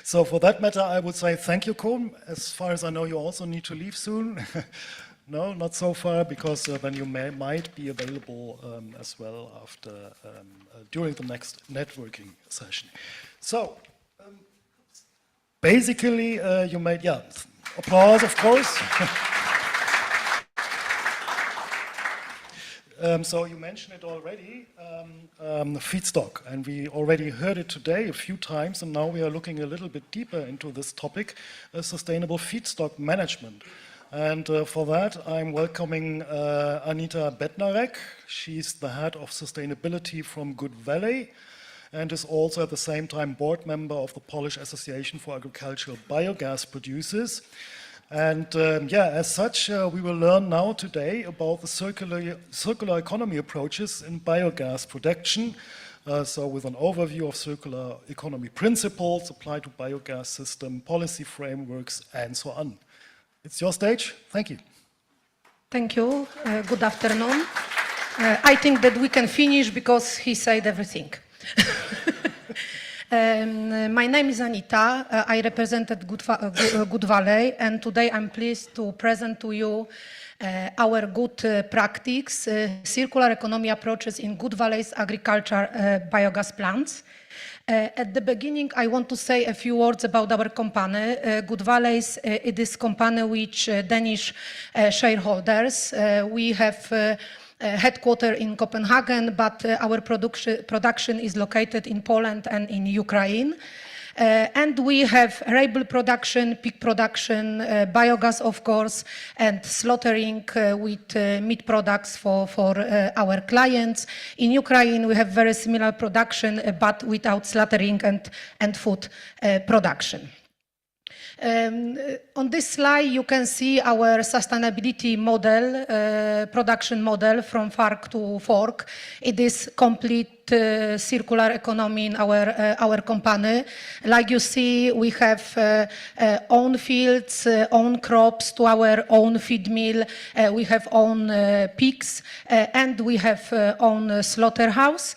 So for that matter, I would say thank you, Koen. As far as I know, you also need to leave soon. No, not so far, because then you might be available as well after during the next networking session. So basically, you made, yeah, applause, of course. So you mentioned it already, feedstock, and we already heard it today a few times, and now we are looking a little bit deeper into this topic, sustainable feedstock management. And for that, I'm welcoming Anita Bednarek. She's the head of sustainability from Good Valley, and is also at the same time board member of the Polish Association for Agricultural Biogas Producers. And yeah, as such, we will learn now today about the circular economy approaches in biogas production. So with an overview of circular economy principles applied to biogas system, policy frameworks, and so on. It's your stage. Thank you. Thank you. Good afternoon. I think that we can finish because he said everything. My name is Anita. I represented Good Valley, and today I'm pleased to present to you our good practice, circular economy approaches in Good Valley's agriculture biogas plants. At the beginning, I want to say a few words about our company. Good Valley's, it is a company which Danish shareholders. We have headquarters in Copenhagen, but our production is located in Poland and in Ukraine. And we have arable production, pig production, biogas, of course, and slaughtering with meat products for our clients. In Ukraine, we have very similar production, but without slaughtering and food production. On this slide, you can see our sustainability model, production model from farm to fork. It is complete circular economy in our company. Like you see, we have own fields, own crops to our own feed mill. We have own pigs, and we have own slaughterhouse.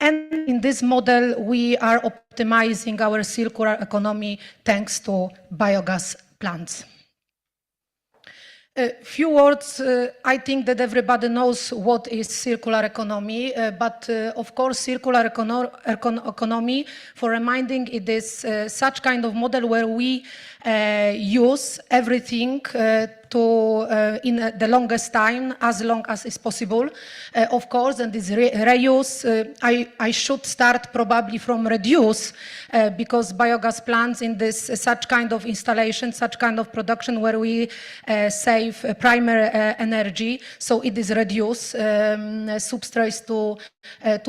And in this model, we are optimizing our circular economy thanks to biogas plants. A few words, I think that everybody knows what is circular economy, but of course circular economy, for reminding, it is such kind of model where we use everything in the longest time, as long as is possible, of course, and this reuse, I should start probably from reduce, because biogas plants in this such kind of installation, such kind of production where we save primary energy, so it is reduce substrates to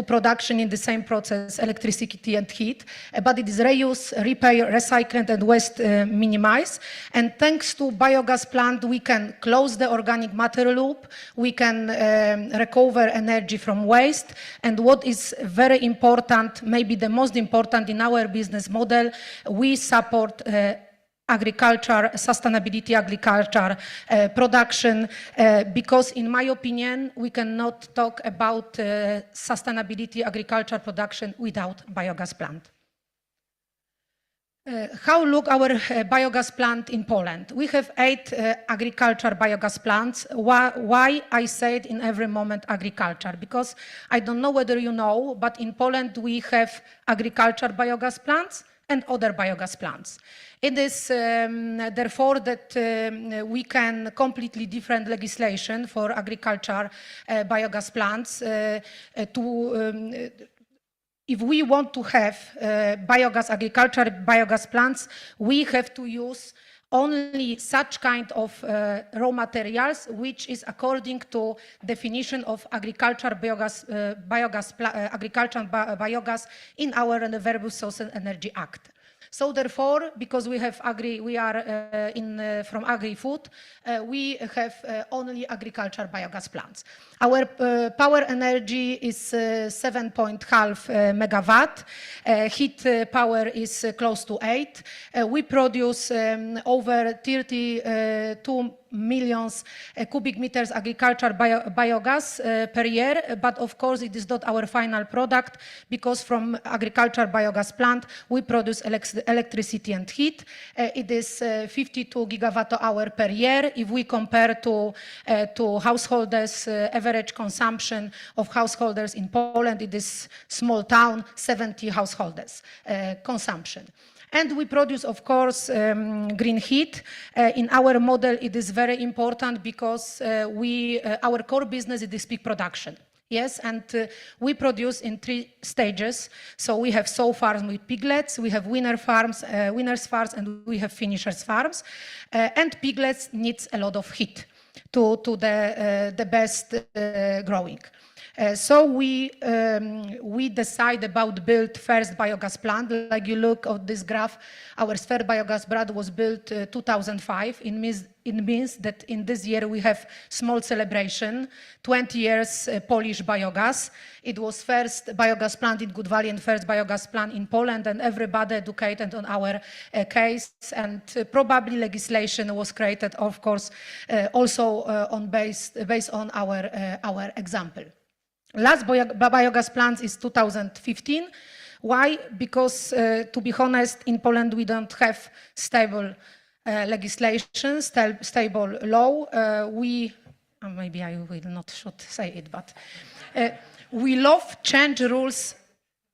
production in the same process, electricity and heat, but it is reuse, repair, recycle, and waste minimize. And thanks to biogas plant, we can close the organic matter loop, we can recover energy from waste, and what is very important, maybe the most important in our business model, we support agriculture, sustainability agriculture production, because in my opinion, we cannot talk about sustainability agriculture production without biogas plant. How look our biogas plant in Poland? We have 8 agriculture biogas plants. Why I say it in every moment agriculture? Because I don't know whether you know, but in Poland we have agriculture biogas plants and other biogas plants. It is therefore that we can completely different legislation for agriculture biogas plants if we want to have agriculture biogas plants, we have to use only such kind of raw materials which is according to definition of agriculture biogas, biogas in our Renewable Sources Energy Act. So therefore, because we have from agri-food, we have only agriculture biogas plants. Our power energy is 7.5 megawatt. Heat power is close to 8. We produce over 32 million cubic meters agriculture biogas per year, but of course it is not our final product, because from agriculture biogas plant we produce electricity and heat. It is 52 gigawatt hour per year. If we compare to householders, average consumption of householders in Poland, it is small town, 70 householders consumption. And we produce, of course, green heat. In our model, it is very important because our core business is peak production. Yes, and we produce in 3 stages. So we have sow farms with piglets, we have winners farms, and we have finishers farms. And piglets needs a lot of heat to the best growing. So we decide about build first biogas plant. Like you look at this graph, our first biogas plant was built 2005. It means that in this year we have small celebration, 20 years Polish biogas. It was first biogas plant in Good Valley and first biogas plant in Poland, and everybody educated on our case. And probably legislation was created, of course, also based on our example. Last biogas plant is 2015. Why? Because, to be honest, in Poland we don't have stable legislation, stable law. Maybe I will not should say it, but we love change rules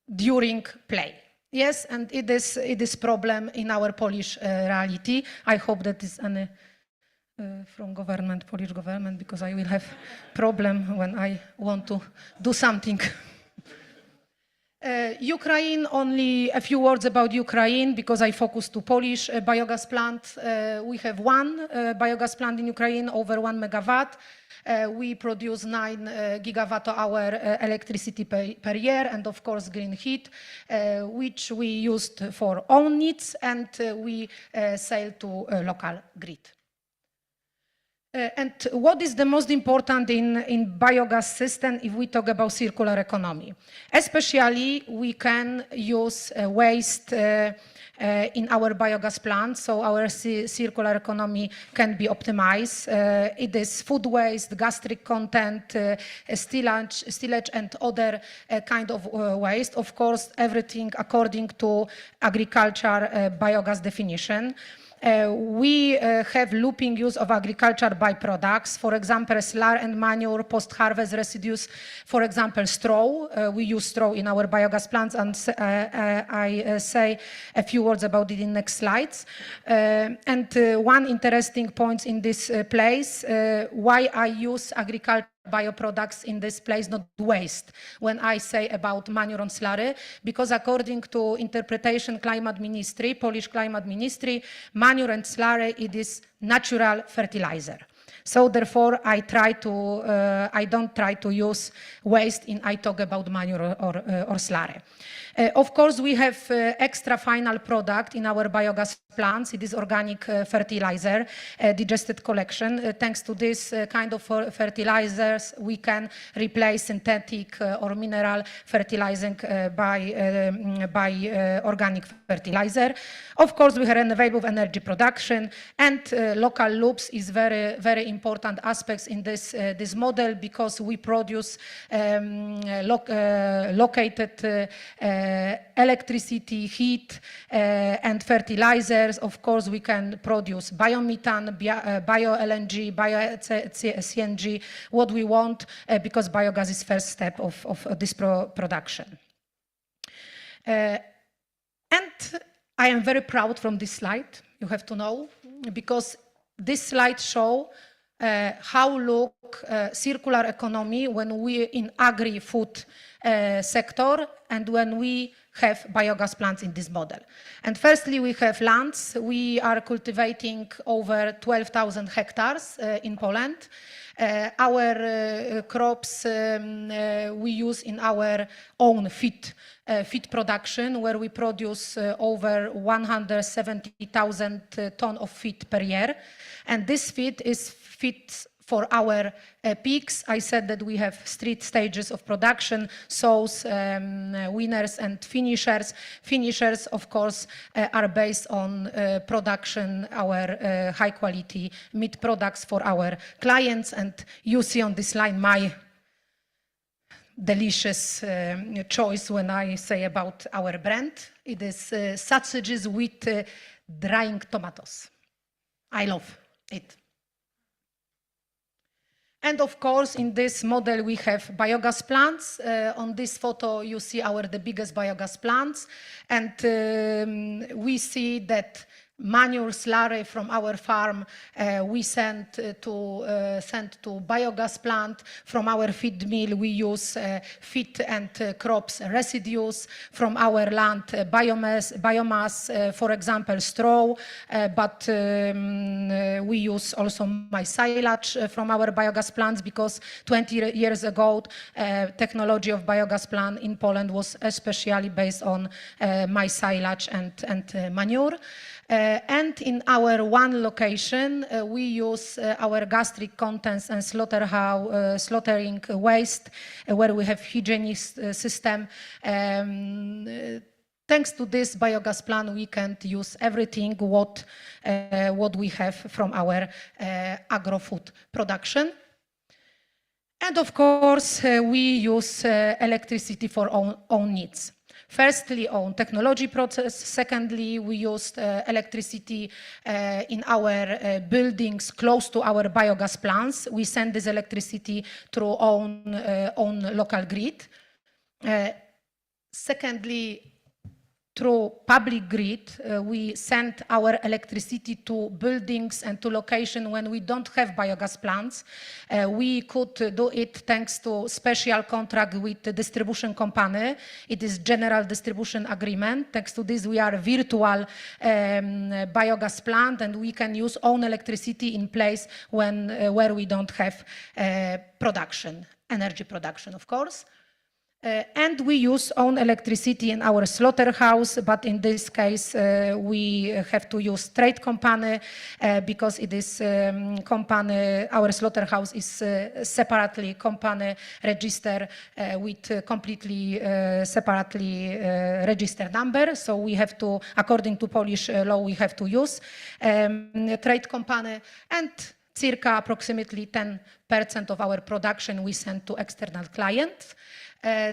during play. Yes, and it is problem in our Polish reality. I hope that is any from Polish government, because I will have problem when I want to do something. Ukraine, only a few words about Ukraine, because I focus to Polish biogas plant. We have one biogas plant in Ukraine, over 1 megawatt. We produce 9 gigawatt-hour electricity per year, and of course green heat, which we used for own needs, and we sell to local grid. And what is the most important in biogas system if we talk about circular economy? Especially we can use waste in our biogas plant, so our circular economy can be optimized. It is food waste, gastric content, stillage and other kind of waste. Of course, everything according to agriculture biogas definition. We have looping use of agriculture byproducts, for example, slurry and manure, post-harvest residues, for example, straw. We use straw in our biogas plants, and I say a few words about it in next slides. And one interesting point in this place, why I use agriculture bioproducts in this place, not waste, when I say about manure and slurry, because according to interpretation climate ministry, Polish climate ministry, manure and slurry, it is natural fertilizer. So therefore, I don't try to use waste in I talk about manure or slurry. Of course, we have extra final product in our biogas plants. It is organic fertilizer, digested collection. Thanks to this kind of fertilizers, we can replace synthetic or mineral fertilizing by organic fertilizer. Of course, we have renewable energy production, and local loops is very important aspects in this model, because we produce located electricity, heat, and fertilizers. Of course, we can produce biomethane, bio-LNG, bio-CNG, what we want, because biogas is first step of this production. And I am very proud from this slide, you have to know, because this slide shows how look circular economy when we in agri-food sector and when we have biogas plants in this model. And firstly, we have lands. We are cultivating over 12,000 hectares in Poland. Our crops we use in our own feed production, where we produce over 170,000 tons of feed per year. And this feed is feed for our pigs. I said that we have 3 stages of production: sows, winners, and finishers. Finishers, of course, are based on production, our high-quality meat products for our clients. And you see on this line my delicious choice when I say about our brand. It is sausages with drying tomatoes. I love it. And of course, in this model, we have biogas plants. On this photo, you see the biggest biogas plants. And we see that manure slurry from our farm we send to biogas plant. From our feed mill, we use feed and crops residues. From our land, biomass, for example, straw, but we use also my silage from our biogas plants, because 20 years ago, technology of biogas plant in Poland was especially based on my silage and manure. And in our one location, we use our gastric contents and slaughtering waste, where we have hygienic system. Thanks to this biogas plant, we can use everything what we have from our agro-food production. And of course, we use electricity for own needs. Firstly, on technology process. Secondly, we used electricity in our buildings close to our biogas plants. We send this electricity through own local grid. Secondly, through public grid, we send our electricity to buildings and to locations when we don't have biogas plants. We could do it thanks to special contract with the distribution company. It is general distribution agreement. Thanks to this, we are a virtual biogas plant, and we can use own electricity in place where we don't have production, energy production, of course. And we use own electricity in our slaughterhouse, but in this case we have to use trade company because it is company, our slaughterhouse is separately company registered with completely separately registered number. So we have to, according to Polish law, we have to use trade company, and circa approximately 10% of our production we send to external clients.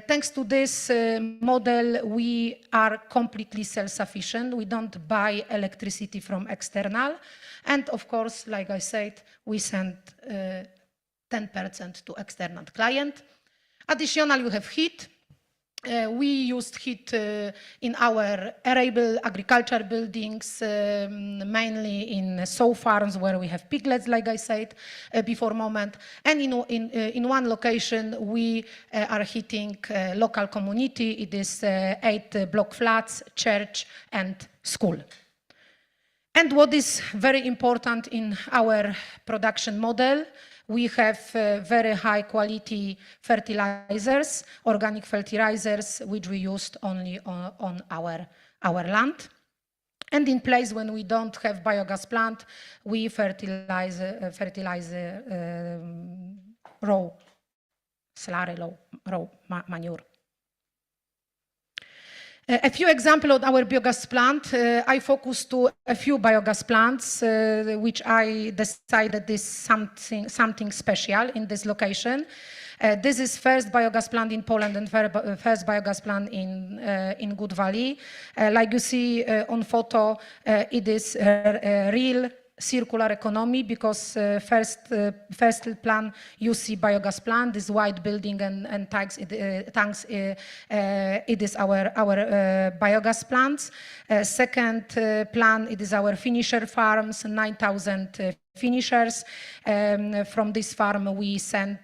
Thanks to this model, we are completely self-sufficient. We don't buy electricity from external. And of course, like I said, we send 10% to external client. Additionally, we have heat. We used heat in our arable agriculture buildings, mainly in sow farms where we have piglets, like I said before a moment. And in one location, we are heating local community. It is 8 block flats, church, and school. And what is very important in our production model, we have very high quality fertilizers, organic fertilizers, which we used only on our land. And in place when we don't have biogas plant, we fertilize raw slurry, raw manure. A few examples of our biogas plant. I focused to a few biogas plants, which I decided is something special in this location. This is first biogas plant in Poland and first biogas plant in Good Valley. Like you see on photo, it is a real circular economy because first plan you see biogas plant, this white building and tanks. It is our biogas plants. Second plan, it is our finisher farms, 9,000 finishers. From this farm we send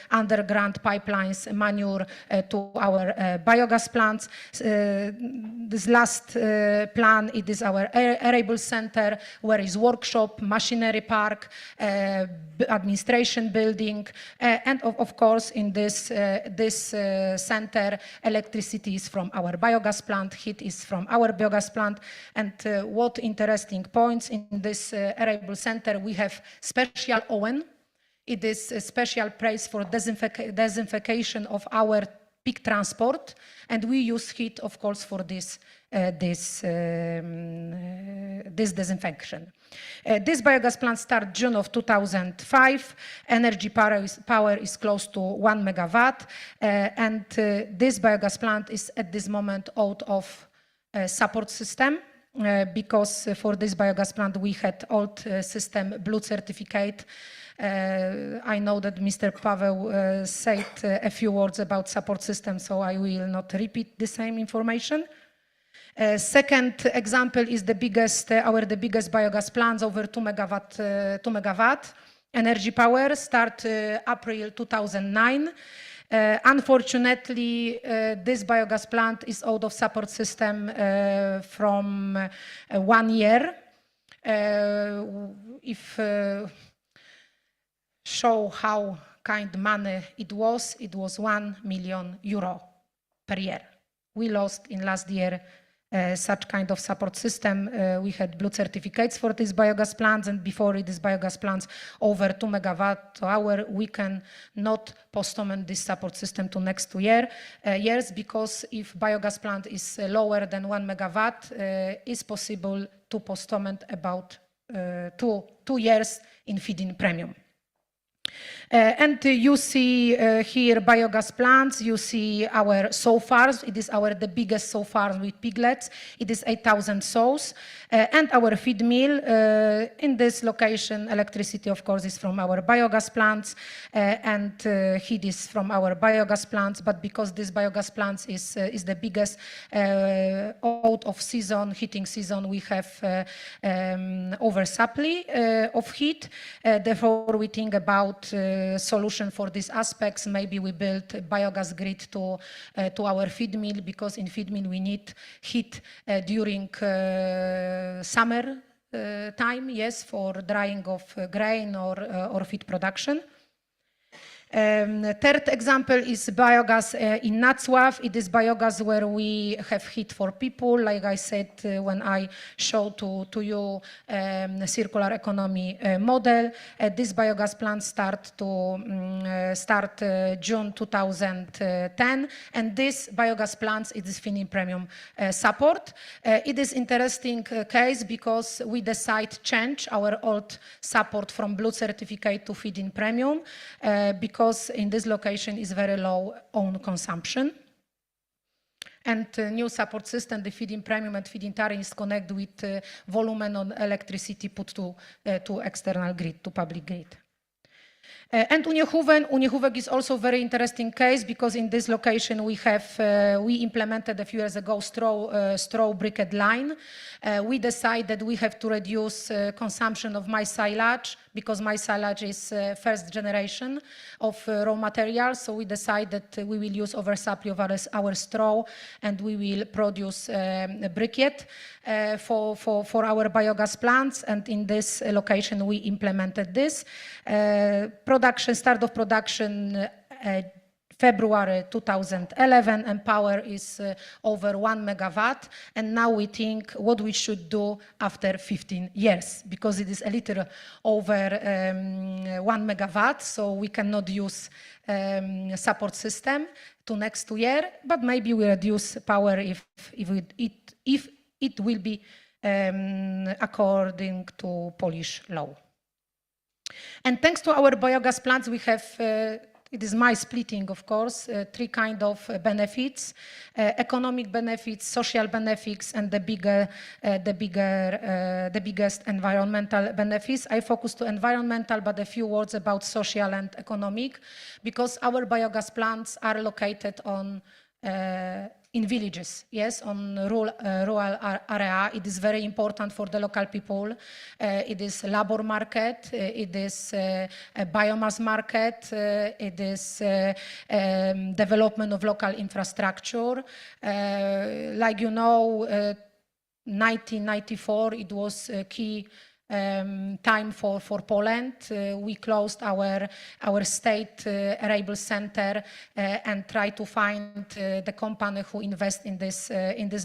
underground pipelines manure to our biogas plants. This last plan, it is our arable center, where is workshop, machinery park, administration building, and of course in this center electricity is from our biogas plant, heat is from our biogas plant. And what interesting points in this arable center, we have special oven. It is a special place for disinfection of our pig transport, and we use heat, of course, for this disinfection. This biogas plant started June of 2005. Energy power is close to 1 megawatt, and this biogas plant is at this moment out of support system. Because for this biogas plant we had old system blue certificate. I know that Mr. Paweł said a few words about support system, so I will not repeat the same information. Second example is the biggest biogas plants, over 2 megawatt. Energy power start April 2009. Unfortunately, this biogas plant is out of support system from 1 year. If show how kind money it was 1 million euro per year. We lost in last year such kind of support system. We had blue certificates for these biogas plants, and before these biogas plants over 2 megawatt hour, we can not postpone this support system to next 2 years, because if biogas plant is lower than 1 megawatt, it's possible to postpone about 2 years in feed-in premium. And you see here biogas plants, you see our sow farms. It is the biggest sow farm with piglets. It is 8,000 sows. And our feed mill. In this location, electricity, of course, is from our biogas plants, and heat is from our biogas plants. But because this biogas plants is the biggest out of season, heating season, we have oversupply of heat. Therefore, we think about solution for these aspects. Maybe we build a biogas grid to our feed mill, because in feed mill we need heat during summer time, yes, for drying of grain or feed production. Third example is biogas in Nacław. It is biogas where we have heat for people. Like I said when I showed to you the circular economy model, this biogas plant start June 2010, and this biogas plant is feed-in premium support. It is interesting case because we decide change our old support from blue certificate to feed-in premium because in this location is very low own consumption. And new support system, the feed-in premium and feed-in tariff is connected with volume on electricity put to external grid, to public grid. And Uniehoeven is also a very interesting case because in this location we implemented a few years ago straw briquette line. We decided that we have to reduce consumption of maize silage because maize silage is first generation of raw materials. So we decided that we will use oversupply of our straw and we will produce briquette for our biogas plants. And in this location we implemented this. Start of production February 2011, and power is over 1 megawatt. And now we think what we should do after 15 years, because it is a little over 1 megawatt, so we cannot use support system to next year, but maybe we reduce power if it will be according to Polish law. And thanks to our biogas plants, we have, it is my splitting, of course, three kind of benefits: economic benefits, social benefits, and the biggest environmental benefits. I focus to environmental, but a few words about social and economic, because our biogas plants are located on in villages, yes, on rural area. It is very important for the local people. It is labor market, it is a biomass market, it is development of local infrastructure. Like you know, 1994, it was a key time for Poland. We closed our state arable center and tried to find the company who invest in this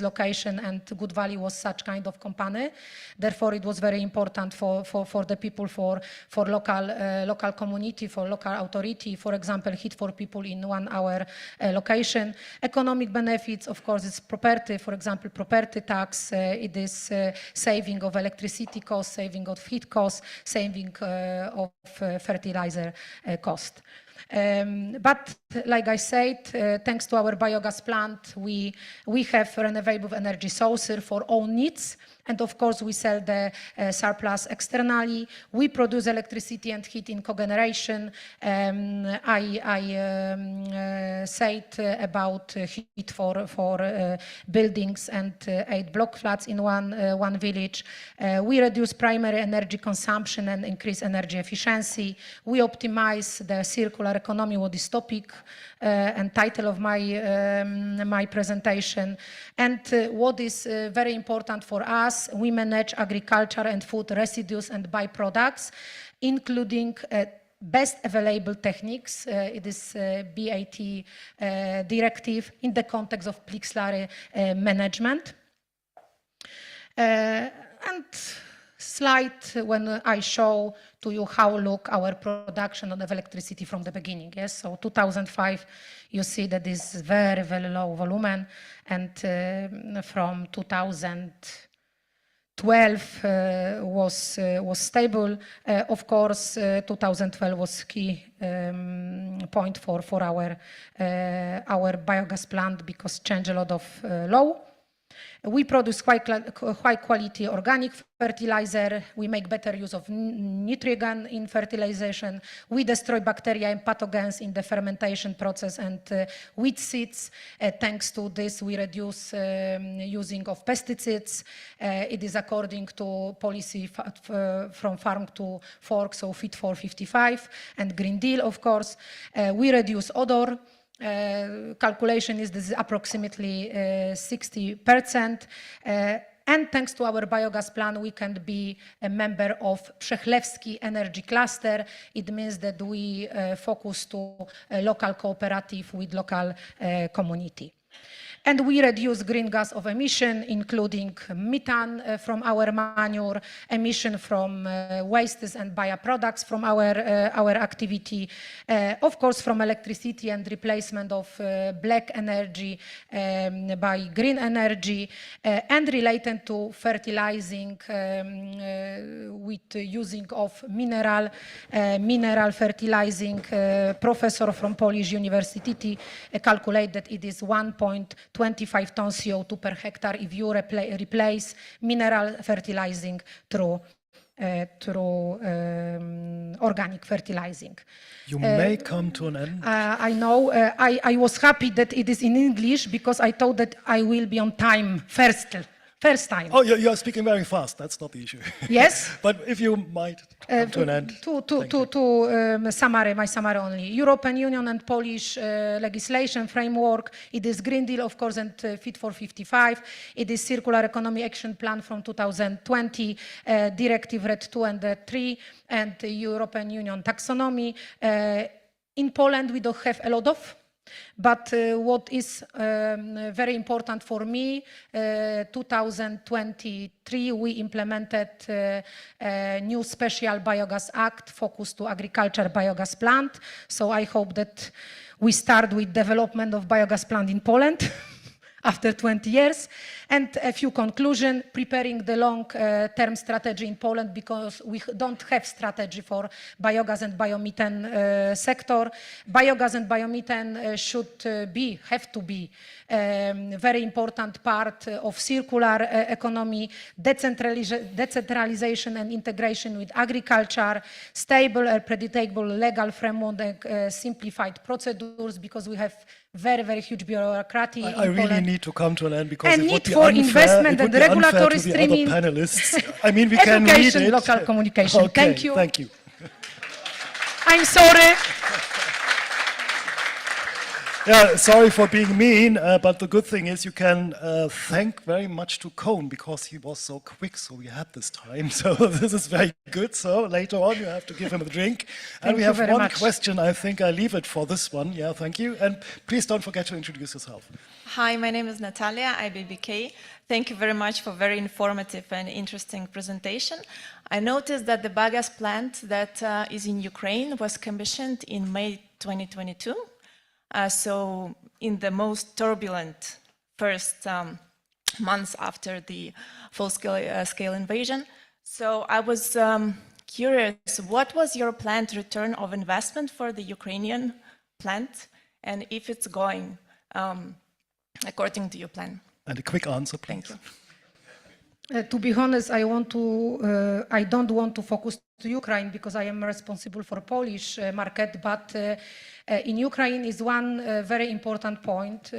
location, and Good Valley was such kind of company. Therefore, it was very important for the people, for local community, for local authority. For example, heat for people in 1 hour location. Economic benefits, of course, it's property. For example, property tax. It is saving of electricity costs, saving of feed costs, saving of fertilizer cost. But like I said, thanks to our biogas plant, we have renewable energy sources for own needs. And of course, we sell the surplus externally. We produce electricity and heat in cogeneration. I said about heat for buildings and 8 block flats in one village. We reduce primary energy consumption and increase energy efficiency. We optimize the circular economy, what is topic and title of my presentation. And what is very important for us, we manage agriculture and food residues and byproducts, including best available techniques. It is BAT directive in the context of peak slurry management. And slide when I show to you how look our production of electricity from the beginning. Yes, so 2005, you see that this is very, very low volume, and from 2000 was stable. Of course, 2012 was key point for our biogas plant because changed a lot of law. We produce high quality organic fertilizer. We make better use of nitrogen in fertilization. We destroy bacteria and pathogens in the fermentation process and wheat seeds. Thanks to this, we reduce using of pesticides. It is according to policy from farm to fork, so Fit for 55 and Green Deal, of course. We reduce odor. Calculation is this is approximately 60%. And thanks to our biogas plan, we can be a member of Przechlewski Energy Cluster. It means that we focus to a local cooperative with local community. And we reduce green gas of emission, including methane from our manure, emission from wastes and bioproducts from our activity, of course from electricity and replacement of black energy by green energy, and related to fertilizing with using of mineral fertilizing. Professor from Polish University calculate that it is 1.25 tons CO2 per hectare if you replace mineral fertilizing through organic fertilizing. You may come to an end. I know. I was happy that it is in English because I thought that I will be on time first time. Oh, you're speaking very fast. That's not the issue. Yes. But if you might come to an end. Summary, my summary only. European Union and Polish legislation framework. It is Green Deal, of course, and Fit for 55. It is Circular Economy Action Plan from 2020, Directive RED 2 and 3, and the European Union taxonomy. In Poland, we don't have a lot of. But what is very important for me, 2023, we implemented a new special biogas act focused to agriculture biogas plant. So I hope that we start with development of biogas plant in Poland after 20 years. And a few conclusions, preparing the long-term strategy in Poland because we don't have strategy for biogas and biomethane sector. Biogas and biomethane have to be very important part of circular economy, decentralization and integration with agriculture, stable and predictable legal framework, simplified procedures because we have very huge bureaucracy. I really need to come to an end because and it would be for unfair, investment and regulatory to the streaming, other panelists. I mean, we can read education, it. local communication. Okay, Thank you. Thank you. I'm sorry. Yeah, sorry for being mean, but the good thing is you can thank very much to Cohn because he was so quick, so we had this time. So this is very good. So later on you have to give him a drink. And we have one question. I think I leave it for this one. Yeah, thank you. And please don't forget to introduce yourself. Hi, my name is Natalia, IBBK. Thank you very much for very informative and interesting presentation. I noticed that the biogas plant that is in Ukraine was commissioned in May 2022. So in the most turbulent first months after the full-scale invasion. So I was curious, what was your planned return of investment for the Ukrainian plant, and if it's going according to your plan? And a quick answer, please. Thank you. To be honest, I don't want to focus to Ukraine because I am responsible for Polish market, but in Ukraine is one very important point.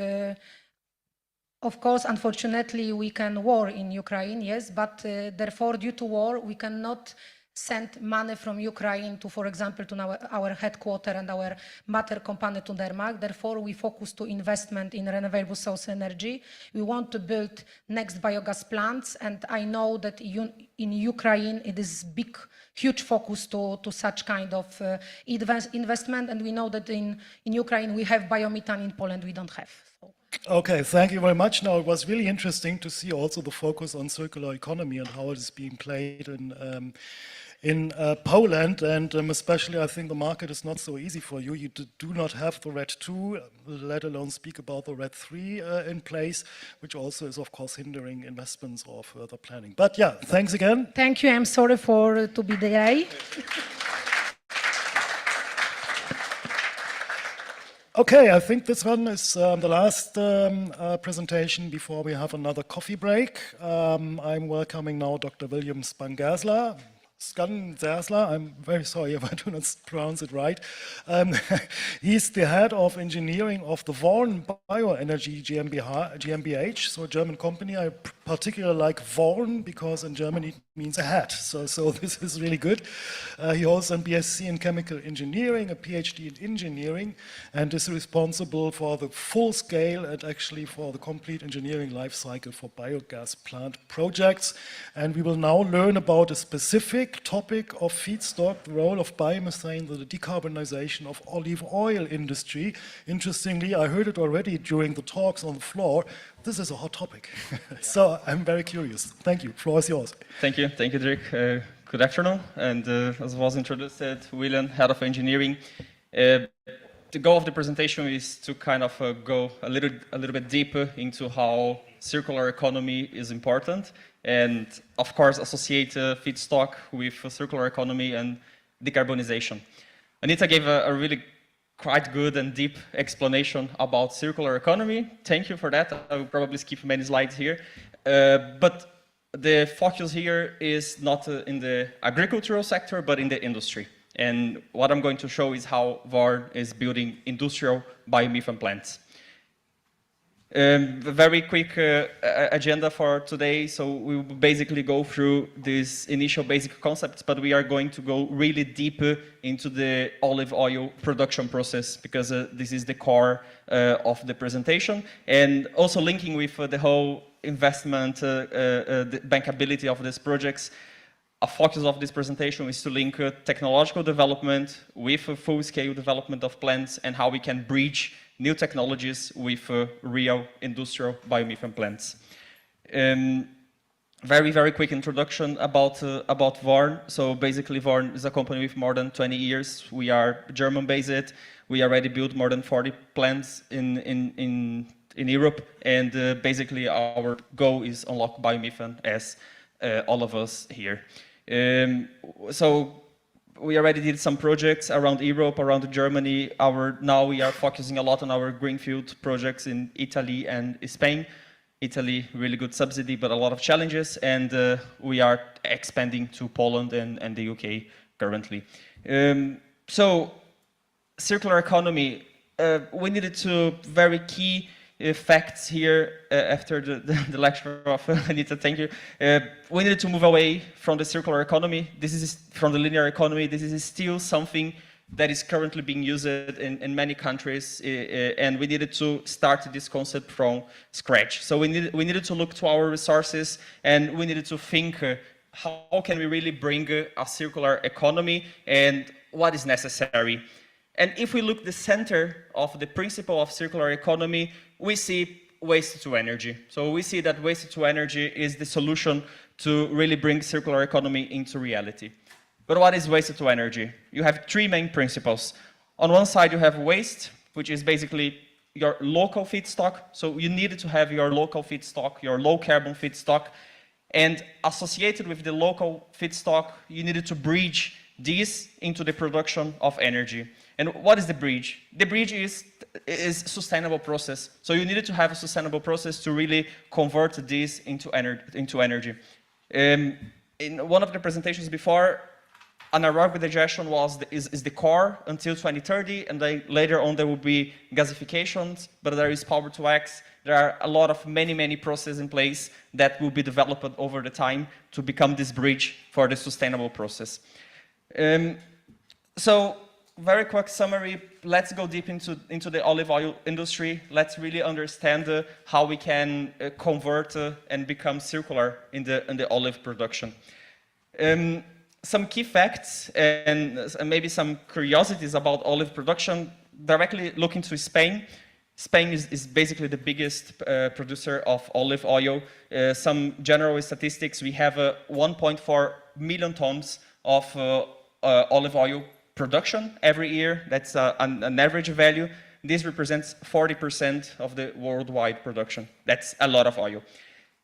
Of course, unfortunately, we can war in Ukraine, yes, but therefore, due to war, we cannot send money from Ukraine to, for example, to our headquarters and our mother company to Denmark. Therefore, we focus to investment in renewable source energy. We want to build next biogas plants, and I know that in Ukraine it is huge focus to such kind of investment, and we know that in Ukraine we have biomethane, in Poland we don't have. So. Okay, thank you very much. Now, it was really interesting to see also the focus on circular economy and how it is being played in Poland, and especially I think the market is not so easy for you. You do not have the RED 2, let alone speak about the RED 3 in place, which also is of course hindering investments or further planning. But yeah, thanks again. Thank you. I'm sorry for to be delayed. Okay, I think this one is the last presentation before we have another coffee break. I'm welcoming now Dr. William Spangersla. I'm very sorry if I do not pronounce it right. He's the head of engineering of the Vorn Bioenergy GmbH, so a German company. I particularly like Vorn because in Germany it means a hat, so this is really good. He holds an BSc in chemical engineering, a PhD in engineering, and is responsible for the full scale and actually for the complete engineering life cycle for biogas plant projects. And we will now learn about a specific topic of feedstock, the role of biomethane, the decarbonization of olive oil industry. Interestingly, I heard it already during the talks on the floor. This is a hot topic. So I'm very curious. Thank you. Floor is yours. Thank you, Dirk. Good afternoon. And as was introduced, William, head of engineering. The goal of the presentation is to kind of go a little bit deeper into how circular economy is important, and of course associate feedstock with circular economy and decarbonization. Anita gave a really quite good and deep explanation about circular economy. Thank you for that. I will probably skip many slides here. But the focus here is not in the agricultural sector, but in the industry. And what I'm going to show is how Vorn is building industrial biomethane plants. A very quick agenda for today. So we will basically go through these initial basic concepts, but we are going to go really deeper into the olive oil production process because this is the core of the presentation, and also linking with the whole investment, the bankability of these projects. A focus of this presentation is to link technological development with a full-scale development of plants and how we can bridge new technologies with real industrial biomethane plants. Very, very quick introduction about Vorn. So basically Vorn is a company with more than 20 years. We are German-based. We already built more than 40 plants in Europe, and basically our goal is unlock biomethane as all of us here. So we already did some projects around Europe, around Germany. Now we are focusing a lot on our greenfield projects in Italy and Spain. Italy, really good subsidy, but a lot of challenges. And we are expanding to Poland and the UK currently. So circular economy, we needed to very key facts here after the lecture of Anita, thank you. We needed to move away from the circular economy. This is from the linear economy. This is still something that is currently being used in many countries, and we needed to start this concept from scratch. So we needed to look to our resources, and we needed to think how can we really bring a circular economy and what is necessary. And if we look the center of the principle of circular economy, we see waste to energy. So we see that waste to energy is the solution to really bring circular economy into reality. But what is waste to energy? You have three main principles. On one side, you have waste, which is basically your local feedstock. So you needed to have your local feedstock, your low carbon feedstock, and associated with the local feedstock, you needed to bridge this into the production of energy. And what is the bridge? The bridge is sustainable process. So you needed to have a sustainable process to really convert this into energy. In one of the presentations before, anaerobic digestion is the core until 2030, and then later on there will be gasifications, but there is power to X. There are a lot of many processes in place that will be developed over the time to become this bridge for the sustainable process. So very quick summary, let's go deep into the olive oil industry. Let's really understand how we can convert and become circular in the olive production. Some key facts and maybe some curiosities about olive production, directly looking to Spain. Spain is basically the biggest producer of olive oil. Some general statistics, we have 1.4 million tons of olive oil production every year. That's an average value. This represents 40% of the worldwide production. That's a lot of oil.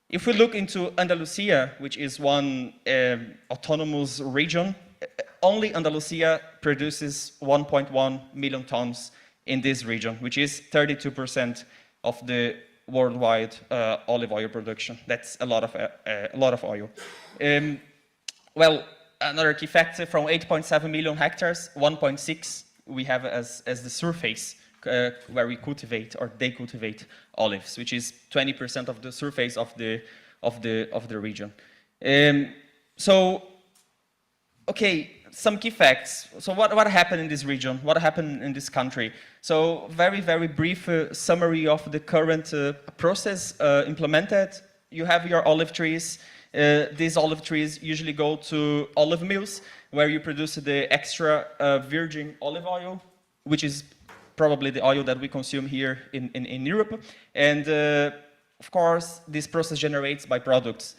If we look into Andalusia, which is one autonomous region, only Andalusia produces 1.1 million tons in this region, which is 32% of the worldwide olive oil production. That's a lot of oil. Well, another key factor, from 8.7 million hectares, 1.6 we have as the surface where we cultivate, or they cultivate, olives, which is 20% of the surface of the region. So, okay, some key facts. So what happened in this region? What happened in this country? So very, very brief summary of the current process implemented. You have your olive trees. These olive trees usually go to olive mills, where you produce the extra virgin olive oil, which is probably the oil that we consume here in Europe. And of course, this process generates byproducts.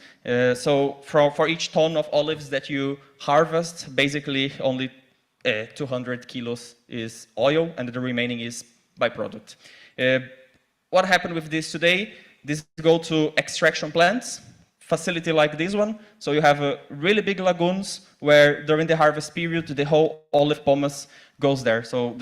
So for each ton of olives that you harvest, basically only 200 kilos is oil, and the remaining is byproduct. What happened with this today? This go to extraction plants, facility like this one. So you have really big lagoons where during the harvest period, the whole olive pomace goes there. So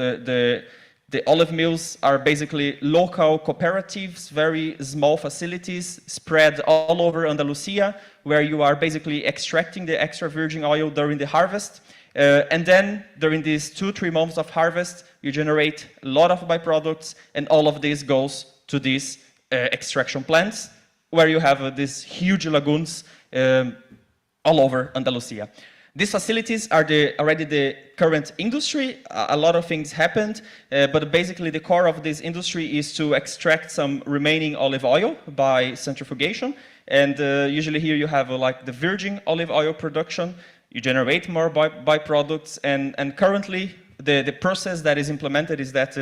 the olive mills are basically local cooperatives, very small facilities spread all over Andalusia, where you are basically extracting the extra virgin oil during the harvest. And then during these 2-3 months of harvest, you generate a lot of byproducts, and all of this goes to these extraction plants, where you have these huge lagoons all over Andalusia. These facilities are already the current industry. A lot of things happened, but basically the core of this industry is to extract some remaining olive oil by centrifugation. And usually here you have like the virgin olive oil production. You generate more byproducts, and currently the process that is implemented is that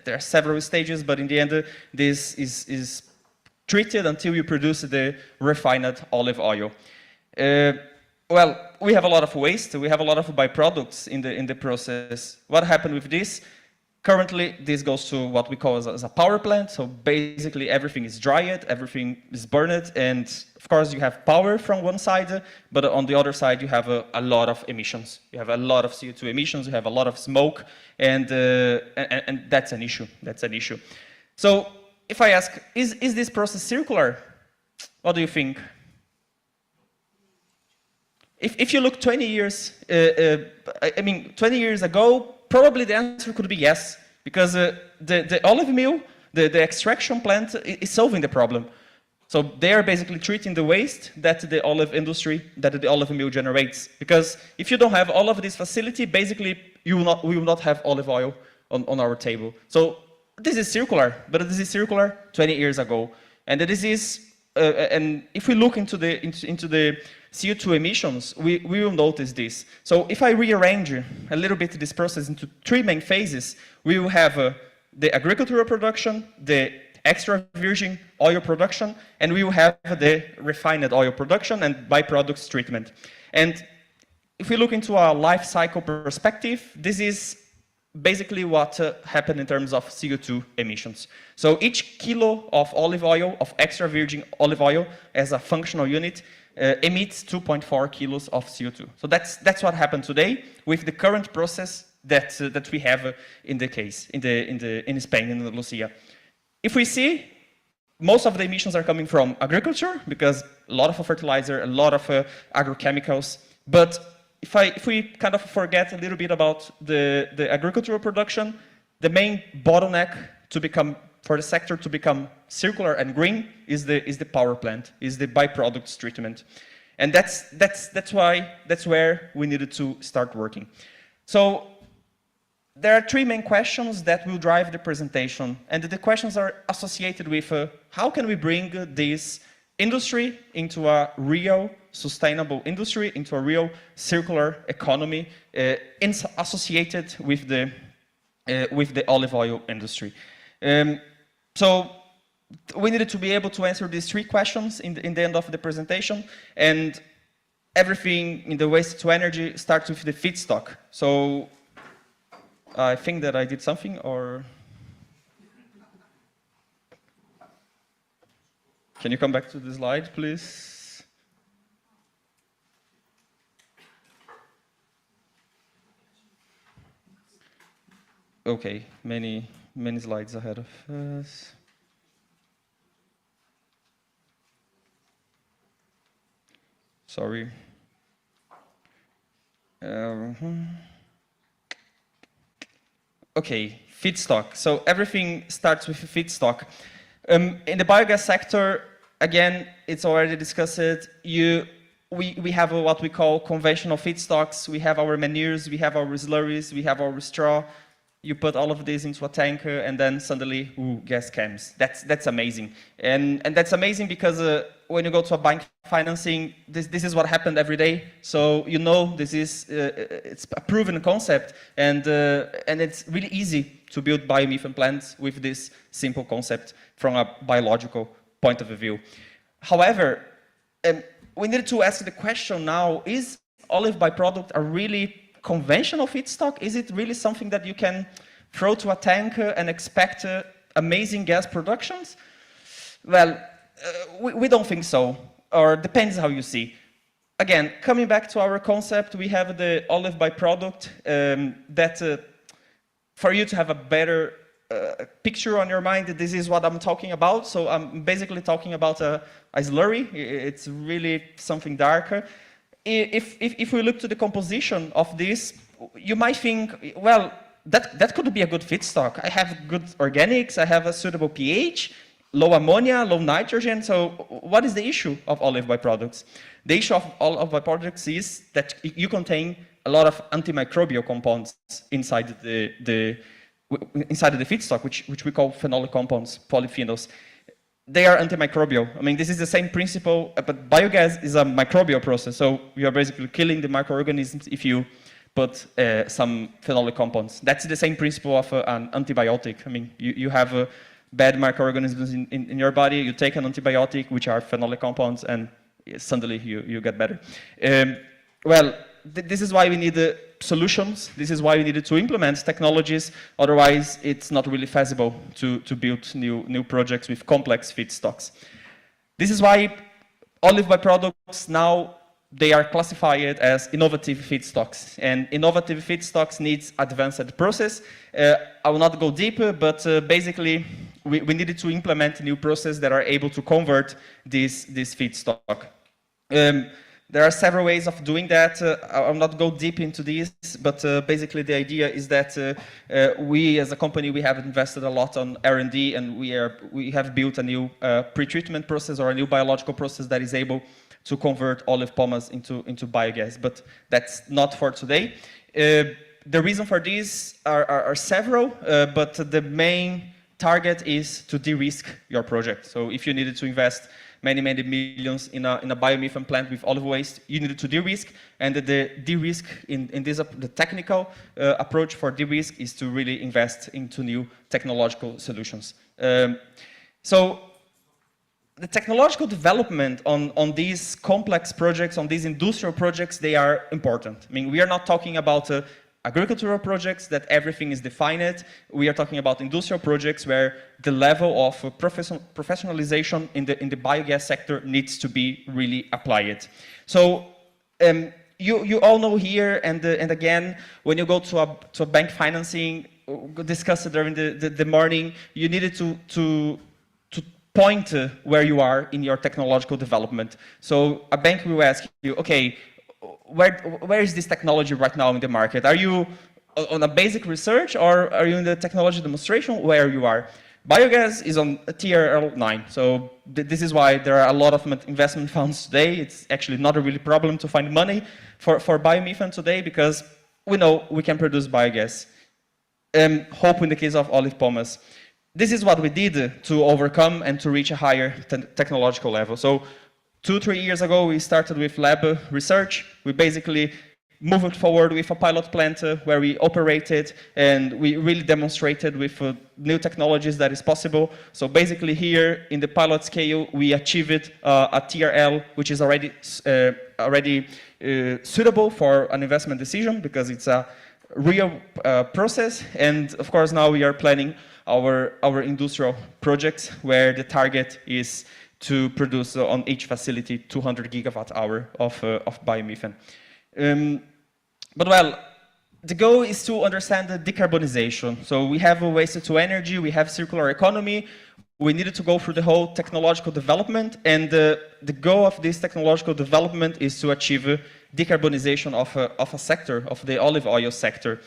there are several stages, but in the end this is treated until you produce the refined olive oil. Well, we have a lot of waste. We have a lot of byproducts in the process. What happened with this? Currently, this goes to what we call as a power plant. So basically, everything is dried, everything is burned, and of course, you have power from one side, but on the other side, you have a lot of emissions. You have a lot of CO2 emissions. You have a lot of smoke, and that's an issue. That's an issue. So if I ask, is this process circular? What do you think? If you look 20 years, 20 years ago, probably the answer could be yes, because the olive mill, the extraction plant is solving the problem. So they are basically treating the waste that the olive industry, that the olive mill generates. Because if you don't have all of this facility, basically we will not have olive oil on our table. So this is circular, but this is circular 20 years ago. And this is, and if we look into the CO2 emissions, we will notice this. So if I rearrange a little bit this process into 3 main phases, we will have the agricultural production, the extra virgin oil production, and we will have the refined oil production and byproducts treatment. And if we look into a life cycle perspective, this is basically what happened in terms of CO2 emissions. So each kilo of olive oil, of extra virgin olive oil, as a functional unit, emits 2.4 kilos of CO2. So that's what happened today with the current process that we have in the case in Spain, in Andalusia. If we see, most of the emissions are coming from agriculture, because a lot of fertilizer, a lot of agrochemicals. But if we kind of forget a little bit about the agricultural production, the main bottleneck for the sector to become circular and green is the power plant, is the byproducts treatment. And that's where we needed to start working. So there are 3 main questions that will drive the presentation, and the questions are associated with how can we bring this industry into a real sustainable industry, into a real circular economy associated with the olive oil industry. So we needed to be able to answer these 3 questions in the end of the presentation, and everything in the waste to energy starts with the feedstock. So I think that I did something, or can you come back to the slide, please? Okay, many slides ahead of us. Sorry. Okay, feedstock. So everything starts with a feedstock. In the biogas sector, again, it's already discussed. We have what we call conventional feedstocks. We have our manures, we have our slurries, we have our straw. You put all of this into a tanker, and then suddenly, gas comes. That's amazing, and that's amazing because when you go to a bank financing, this is what happened every day. So you know this is it's a proven concept, and it's really easy to build biomethane plants with this simple concept from a biological point of view. However, we need to ask the question now: is olive byproduct a really conventional feedstock? Is it really something that you can throw to a tanker and expect amazing gas productions? Well, we don't think so, or depends how you see. Again, coming back to our concept, we have the olive byproduct that for you to have a better picture on your mind, this is what I'm talking about. So I'm basically talking about a slurry. It's really something darker. If we look to the composition of this, you might think, well, that could be a good feedstock. I have good organics, I have a suitable pH, low ammonia, low nitrogen. So what is the issue of olive byproducts? The issue of olive byproducts is that you contain a lot of antimicrobial compounds inside the feedstock, which we call phenolic compounds, polyphenols. They are antimicrobial. I mean, this is the same principle, but biogas is a microbial process. So you are basically killing the microorganisms if you put some phenolic compounds. That's the same principle of an antibiotic. I mean, you have bad microorganisms in your body, you take an antibiotic, which are phenolic compounds, and suddenly you get better. This is why we need solutions. This is why we needed to implement technologies. Otherwise, it's not really feasible to build new projects with complex feedstocks. This is why olive byproducts now, they are classified as innovative feedstocks. And innovative feedstocks needs advanced process. I will not go deeper, but basically, we needed to implement new processes that are able to convert this feedstock. There are several ways of doing that. I'll not go deep into this, but basically the idea is that we as a company, we have invested a lot on R&D, and we have built a new pretreatment process or a new biological process that is able to convert olive pomace into biogas, but that's not for today. The reason for this are several, but the main target is to de-risk your project. So if you needed to invest many millions in a biomethane plant with olive waste, you needed to de-risk, and the de-risk in this, the technical approach for de-risk is to really invest into new technological solutions. So the technological development on these complex projects, on these industrial projects, they are important. I mean, we are not talking about agricultural projects that everything is defined. We are talking about industrial projects where the level of professionalization in the biogas sector needs to be really applied. So you all know here, and again, when you go to a bank financing, discussed during the morning, you needed to point where you are in your technological development. So a bank will ask you, okay, where is this technology right now in the market? Are you on a basic research, or are you in the technology demonstration? Where you are? Biogas is on a tier 9, so this is why there are a lot of investment funds today. It's actually not a really problem to find money for biomethane today, because we know we can produce biogas. Hope in the case of olive pomace. This is what we did to overcome and to reach a higher technological level. So 2-3 years ago, we started with lab research. We basically moved forward with a pilot plant where we operated and we really demonstrated with new technologies that is possible. So basically here in the pilot scale, we achieved a TRL, which is already suitable for an investment decision because it's a real process. And of course, now we are planning our industrial projects where the target is to produce on each facility 200 gigawatt hour of biomethane. But well, the goal is to understand the decarbonization. So we have a waste to energy, we have circular economy, we needed to go through the whole technological development, and the goal of this technological development is to achieve decarbonization of a sector, of the olive oil sector.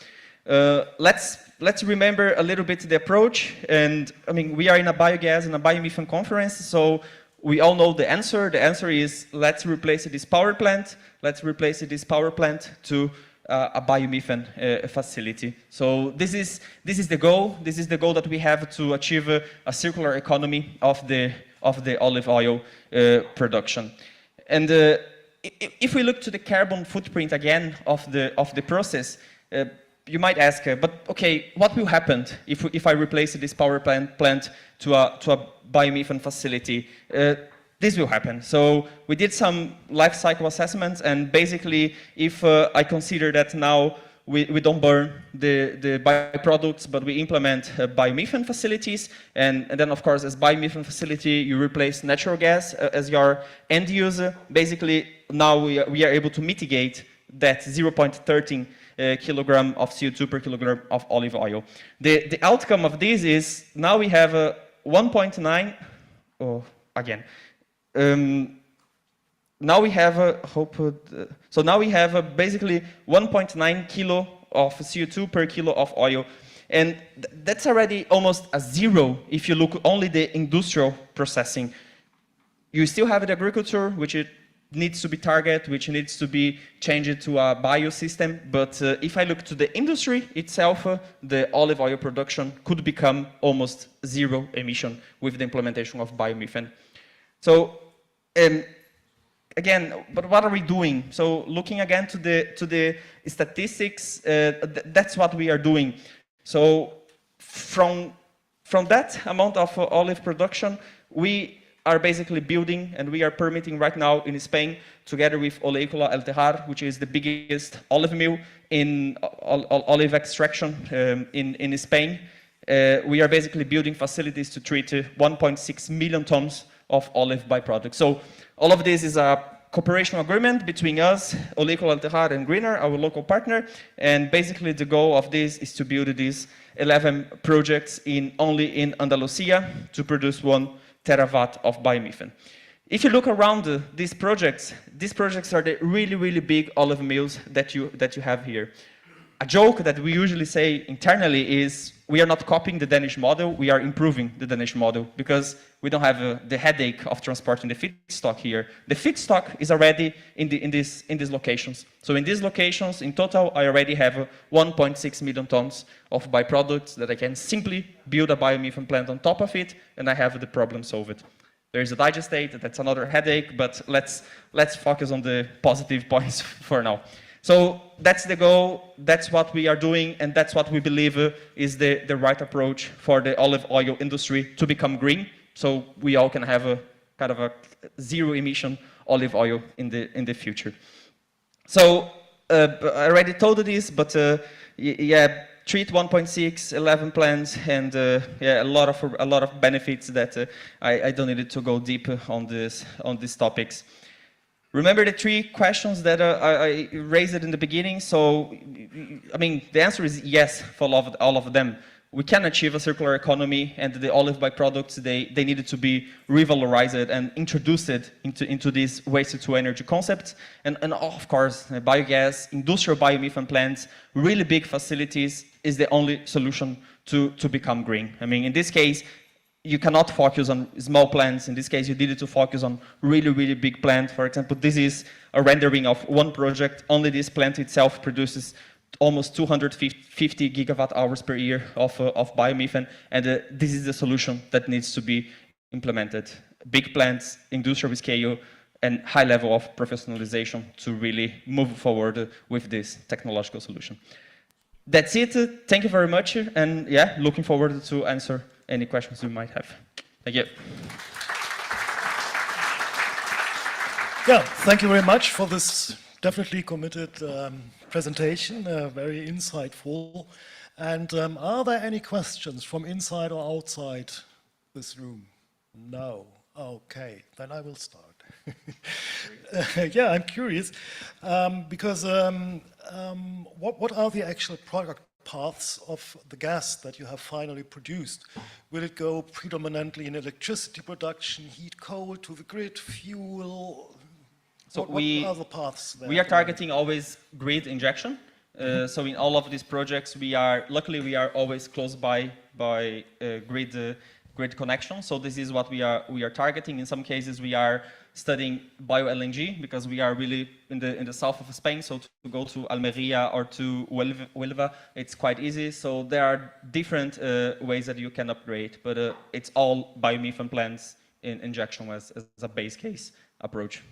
Let's remember a little bit the approach, and I mean, we are in a biogas and a biomethane conference, so we all know the answer. The answer is, let's replace this power plant, to a biomethane facility. So this is the goal. This is the goal that we have to achieve a circular economy of the olive oil production. And if we look to the carbon footprint again of the process, you might ask, but okay, what will happen if I replace this power plant to a biomethane facility? This will happen. So we did some life cycle assessments, and basically, if I consider that now we don't burn the byproducts, but we implement biomethane facilities, and then of course, as biomethane facility, you replace natural gas as your end user. Basically, now we are able to mitigate that 0.13 kilogram of CO2 per kilogram of olive oil. The outcome of this is now we have a 1.9. Now we have now we have basically 1.9 kilo of CO2 per kilo of oil, and that's already almost a zero if you look only the industrial processing. You still have the agriculture, which it needs to be targeted, which needs to be changed to a biosystem. But if I look to the industry itself, the olive oil production could become almost zero emission with the implementation of biomethane. So again, but what are we doing? So looking again to the statistics, that's what we are doing. So from that amount of olive production, we are basically building, and we are permitting right now in Spain, together with Oleícola El Tejar, which is the biggest olive mill in olive extraction in Spain. We are basically building facilities to treat 1.6 million tons of olive byproducts. So all of this is a cooperation agreement between us, Oleícola El Tejar, and Greener, our local partner, and basically the goal of this is to build these 11 projects only in Andalusia to produce 1 terawatt of biomethane. If you look around these projects are the really, really big olive mills that you have here. A joke that we usually say internally is we are not copying the Danish model, we are improving the Danish model because we don't have the headache of transporting the feedstock here. The feedstock is already in these locations. So in these locations, in total, I already have 1.6 million tons of byproducts that I can simply build a biomethane plant on top of it, and I have the problem solved. There is a digestate, that's another headache, but let's focus on the positive points for now. So that's the goal, that's what we are doing, and that's what we believe is the right approach for the olive oil industry to become green, so we all can have a kind of a zero emission olive oil in the future. So I already told you this, but yeah, treat 1.6, 11 plants, and yeah, a lot of benefits that I don't need to go deep on these topics. Remember the 3 questions that I raised in the beginning? So, I mean, the answer is yes for all of them. We can achieve a circular economy, and the olive byproducts, they needed to be revalorized and introduced into this waste-to-energy concept. And of course, biogas, industrial biomethane plants, really big facilities is the only solution to become green. I mean, in this case, you cannot focus on small plants. In this case, you needed to focus on really, really big plant. For example, this is a rendering of one project. Only this plant itself produces almost 250 gigawatt hours per year of biomethane, and this is the solution that needs to be implemented. Big plants, industrial scale, and high level of professionalization to really move forward with this technological solution. That's it. Thank you very much. And yeah, looking forward to answer any questions you might have. Thank you. Yeah, thank you very much for this definitely committed presentation, very insightful. And are there any questions from inside or outside this room? No. Okay, then I will start. Yeah, I'm curious because what are the actual product paths of the gas that you have finally produced? Will it go predominantly in electricity production, heat coal to the grid, fuel? So what are the paths there? We are targeting always grid injection. So in all of these projects, luckily we are always close by grid connection. So this is what we are targeting. In some cases, we are studying bio-LNG because we are really in the south of Spain. So to go to Almeria or to Huelva, it's quite easy. So there are different ways that you can upgrade, but it's all biomethane plants in injection as a base case approach.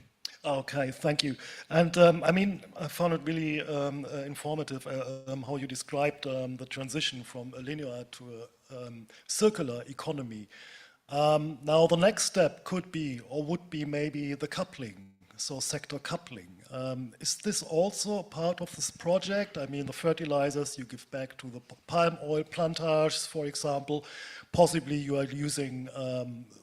Okay, thank you. And I mean, I found it really informative how you described the transition from a linear to a circular economy. Now, the next step could be, or would be maybe the coupling, so sector coupling. Is this also part of this project? I mean, the fertilizers you give back to the palm oil plantages, for example. Possibly you are using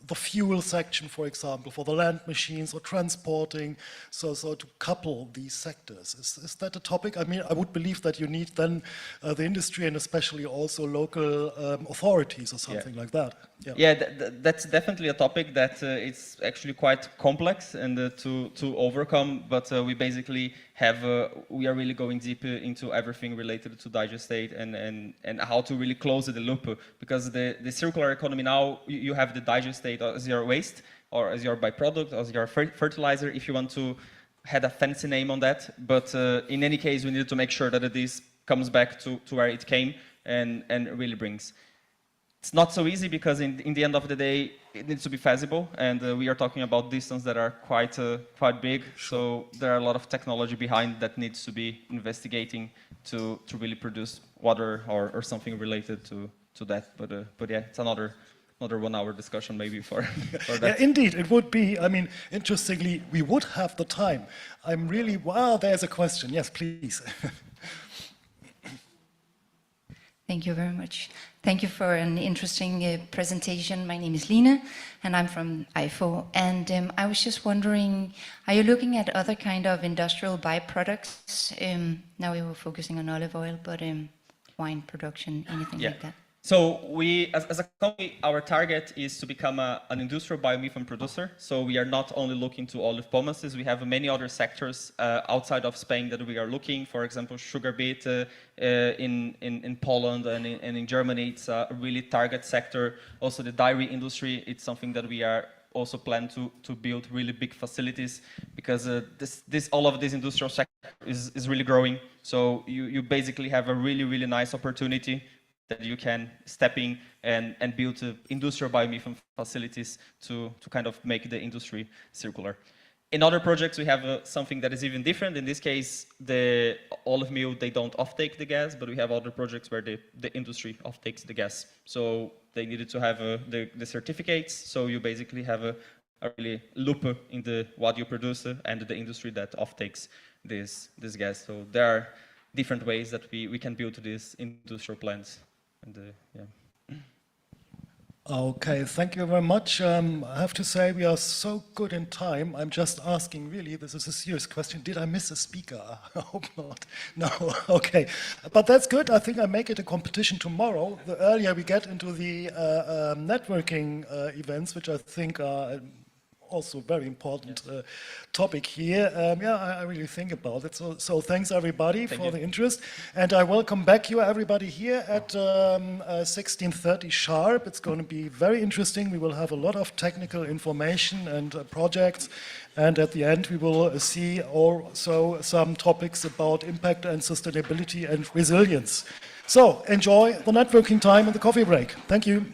the fuel section, for example, for the land machines or transporting, so to couple these sectors. Is that a topic? I mean, I would believe that you need then the industry and especially also local authorities or something like that. Yeah, that's definitely a topic that it's actually quite complex and to overcome, but we basically we are really going deep into everything related to digestate and how to really close the loop, because the circular economy now, you have the digestate as your waste or as your byproduct, as your fertilizer, if you want to have a fancy name on that, but in any case, we need to make sure that this comes back to where it came and really brings. It's not so easy because in the end of the day, it needs to be feasible, and we are talking about distances that are quite big. So there are a lot of technology behind that needs to be investigating to really produce water or something related to that. But yeah, it's another 1 hour discussion maybe for that. Yeah, indeed, it would be. I mean, interestingly, we would have the time. I'm really, wow, there's a question. Yes, please. Thank you very much. Thank you for an interesting presentation. My name is Lina, and I'm from IFO. And I was just wondering, are you looking at other kind of industrial byproducts? Now we were focusing on olive oil, but wine production, anything like that? So we, as a company, our target is to become an industrial biomethane producer. So we are not only looking to olive pomaces, we have many other sectors outside of Spain that we are looking. For example, sugar beet in Poland and in Germany, it's a really target sector. Also the dairy industry, it's something that we are also plan to build really big facilities, because all of this industrial sector is really growing. So you basically have a really nice opportunity that you can step in and build industrial biomethane facilities to kind of make the industry circular. In other projects, we have something that is even different. In this case, the olive mill, they don't offtake the gas, but we have other projects where the industry offtakes the gas. So they needed to have the certificates, so you basically have a really loop in what you produce and the industry that offtakes this gas. So there are different ways that we can build these industrial plants. And, yeah. Okay, thank you very much. I have to say we are so good in time. I'm just asking, really, this is a serious question. Did I miss a speaker? I hope not. No, okay. But that's good. I think I make it a competition tomorrow. The earlier we get into the networking events, which I think are also very important topic here. Yeah, I really think about it. So thanks everybody for the interest. And I welcome back you everybody here at 16:30 sharp. It's going to be very interesting. We will have a lot of technical information and projects. And at the end, we will see also some topics about impact and sustainability and resilience. So enjoy the networking time and the coffee break. Thank you.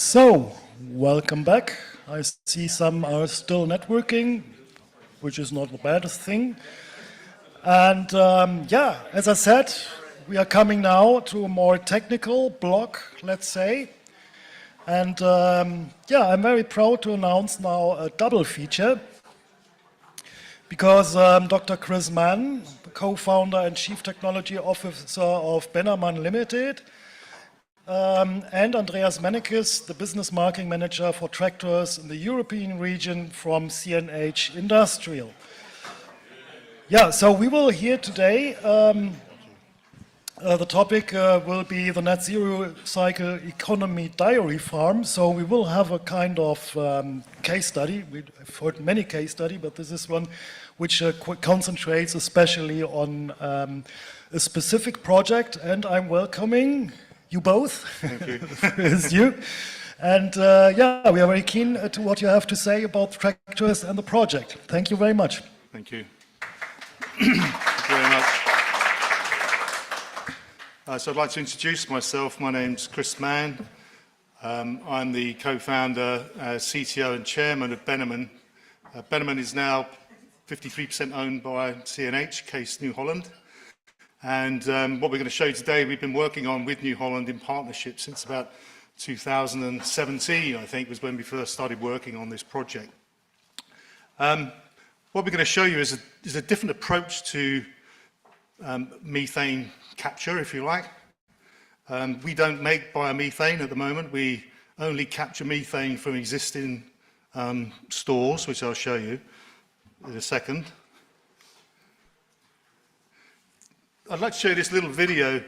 So, welcome back. I see some are still networking, which is not the baddest thing. And yeah, as I said, we are coming now to a more technical block, let's say. And yeah, I'm very proud to announce now a double feature, because Dr. Chris Mann, the co-founder and chief technology officer of Bennerman Limited, and Andreas Mennekes, the business marketing manager for tractors in the European region from CNH Industrial. Yeah, so we will hear today, the topic will be the net zero cycle economy dairy farm. So we will have a kind of case study. We've heard many case studies, but this is one which concentrates especially on a specific project. And I'm welcoming you both. Thank you. It's you. And yeah, we are very keen to what you have to say about tractors and the project. Thank you very much. Thank you. Thank you very much. So I'd like to introduce myself. My name's Chris Mann. I'm the co-founder, CTO and chairman of Bennerman. Bennerman is now 53% owned by CNH, Case New Holland. And what we're going to show you today, we've been working on with New Holland in partnership since about 2017, I think, was when we first started working on this project. What we're going to show you is a different approach to methane capture, if you like. We don't make biomethane at the moment. We only capture methane from existing stores, which I'll show you in a second. I'd like to show you this little video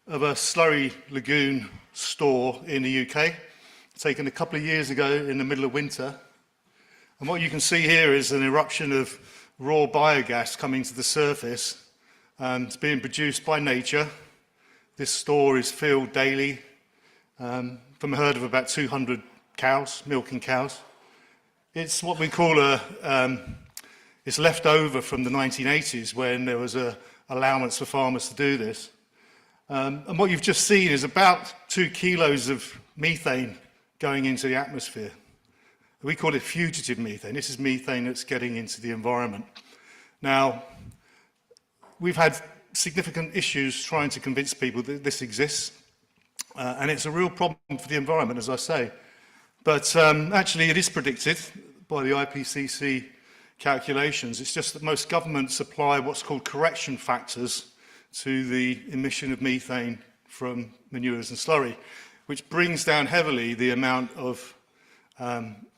of a slurry lagoon store in the UK, taken a couple of years ago in the middle of winter. And what you can see here is an eruption of raw biogas coming to the surface. It's being produced by nature. This store is filled daily from a herd of about 200 cows, milking cows. It's what we call it's left over from the 1980s when there was a allowance for farmers to do this. And what you've just seen is about 2 kilos of methane going into the atmosphere. We call it fugitive methane. This is methane that's getting into the environment. Now, we've had significant issues trying to convince people that this exists, and it's a real problem for the environment, as I say. But actually, it is predicted by the IPCC calculations. It's just that most governments apply what's called correction factors to the emission of methane from manures and slurry, which brings down heavily the amount of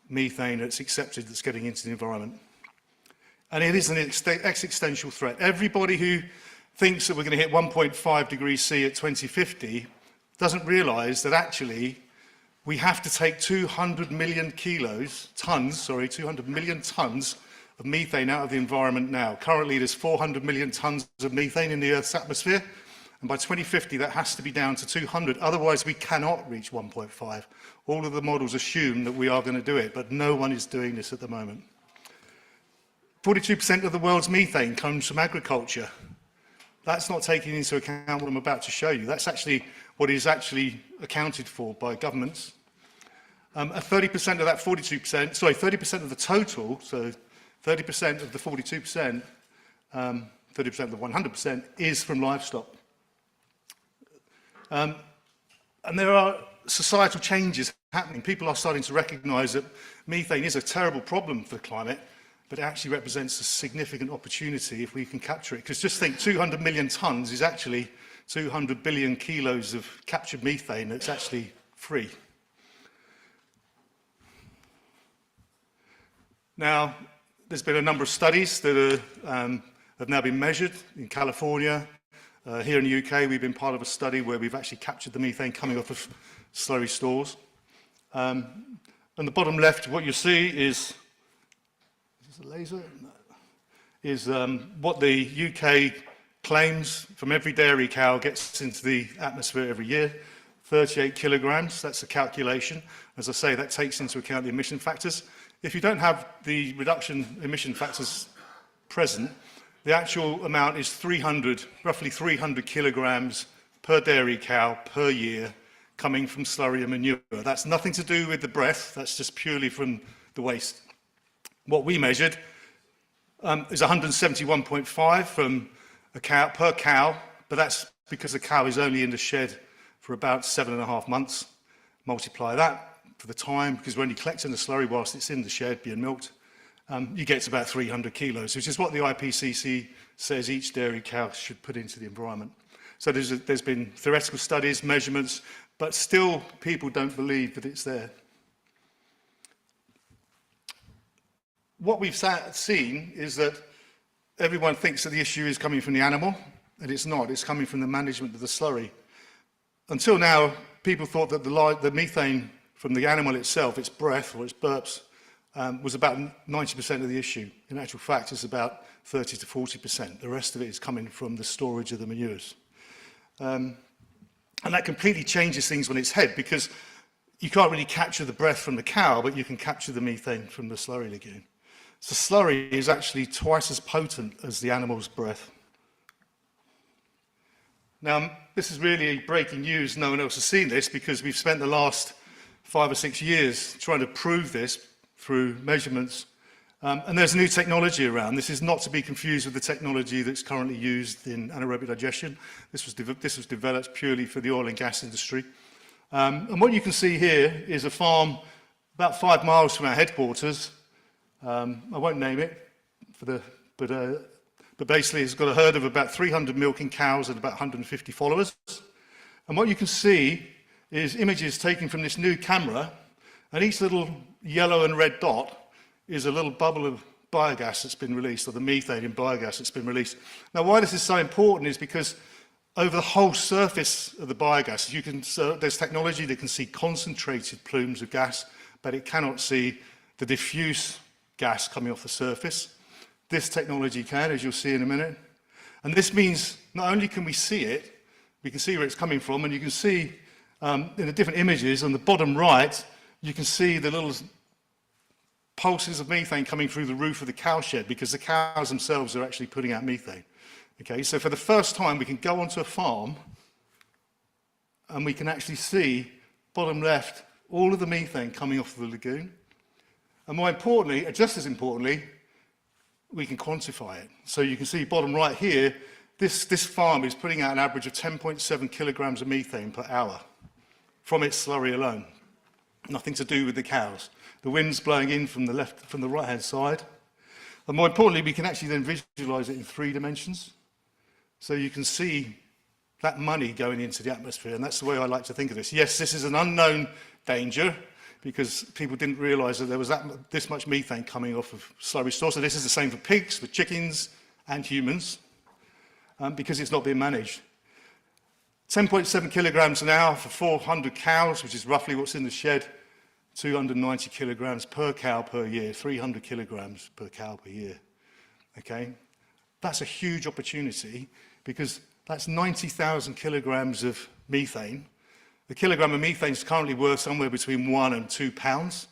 methane that's accepted that's getting into the environment. And it is an existential threat. Everybody who thinks that we're going to hit 1.5 degrees C at 2050 doesn't realize that actually we have to take 200 million tons of methane out of the environment now. Currently, there's 400 million tons of methane in the Earth's atmosphere, and by 2050, that has to be down to 200. Otherwise, we cannot reach 1.5. All of the models assume that we are going to do it, but no one is doing this at the moment. 42% of the world's methane comes from agriculture. That's not taking into account what I'm about to show you. That's actually what is actually accounted for by governments. 30% of that 30% of the total, so 30% of the 42%, 30% of the 100% is from livestock. And there are societal changes happening. People are starting to recognize that methane is a terrible problem for the climate, but it actually represents a significant opportunity if we can capture it. Because just think, 200 million tons is actually 200 billion kilos of captured methane that's actually free. Now, there's been a number of studies that have now been measured in California. Here in the UK, we've been part of a study where we've actually captured the methane coming off of slurry stores. On the bottom left, what you see is a laser? Is what the UK claims from every dairy cow gets into the atmosphere every year. 38 kilograms, that's the calculation. As I say, that takes into account the emission factors. If you don't have the reduction emission factors present, the actual amount is roughly 300 kilograms per dairy cow per year coming from slurry and manure. That's nothing to do with the breath, that's just purely from the waste. What we measured is 171.5 from a cow, per cow, but that's because the cow is only in the shed for about 7.5 months. Multiply that for the time, because we're only collecting the slurry whilst it's in the shed being milked, you get to about 300 kilos, which is what the IPCC says each dairy cow should put into the environment. So there's been theoretical studies, measurements, but still people don't believe that it's there. What we've seen is that everyone thinks that the issue is coming from the animal, and it's not. It's coming from the management of the slurry. Until now, people thought that the methane from the animal itself, its breath or its burps, was about 90% of the issue. In actual fact, it's about 30 to 40%. The rest of it is coming from the storage of the manures. And that completely changes things on its head, because you can't really capture the breath from the cow, but you can capture the methane from the slurry lagoon. So slurry is actually twice as potent as the animal's breath. Now, this is really breaking news. No one else has seen this, because we've spent the last 5 or 6 years trying to prove this through measurements. And there's new technology around. This is not to be confused with the technology that's currently used in anaerobic digestion. This was developed purely for the oil and gas industry. And what you can see here is a farm about 5 miles from our headquarters. I won't name it, but basically it's got a herd of about 300 milking cows and about 150 followers. And what you can see is images taken from this new camera, and each little yellow and red dot is a little bubble of biogas that's been released, or the methane in biogas that's been released. Now, why this is so important is because over the whole surface of the biogas, there's technology that can see concentrated plumes of gas, but it cannot see the diffuse gas coming off the surface. This technology can, as you'll see in a minute. And this means not only can we see it, we can see where it's coming from, and you can see in the different images on the bottom right, you can see the little pulses of methane coming through the roof of the cow shed, because the cows themselves are actually putting out methane. Okay, so for the first time, we can go onto a farm and we can actually see, bottom left, all of the methane coming off the lagoon. And more importantly, just as importantly, we can quantify it. So you can see bottom right here, this farm is putting out an average of 10.7 kilograms of methane per hour from its slurry alone. Nothing to do with the cows. The wind's blowing in from the right-hand side. And more importantly, we can actually then visualize it in 3 dimensions. So you can see that money going into the atmosphere, and that's the way I like to think of this. Yes, this is an unknown danger, because people didn't realize that there was this much methane coming off of slurry stores. So this is the same for pigs, for chickens, and humans, because it's not being managed. 10.7 kilograms an hour for 400 cows, which is roughly what's in the shed. 290 kilograms per cow per year, 300 kilograms per cow per year. Okay? That's a huge opportunity, because that's 90,000 kilograms of methane. The kilogram of methane is currently worth somewhere between 1 and 2 pounds.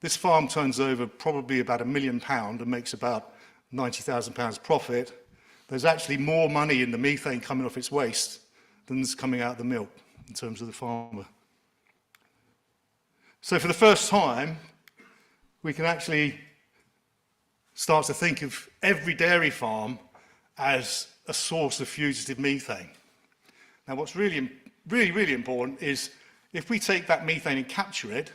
This farm turns over probably about £1 million and makes about £90,000 profit. There's actually more money in the methane coming off its waste than is coming out of the milk in terms of the farmer. So for the first time, we can actually start to think of every dairy farm as a source of fugitive methane. Now, what's really important is if we take that methane and capture it,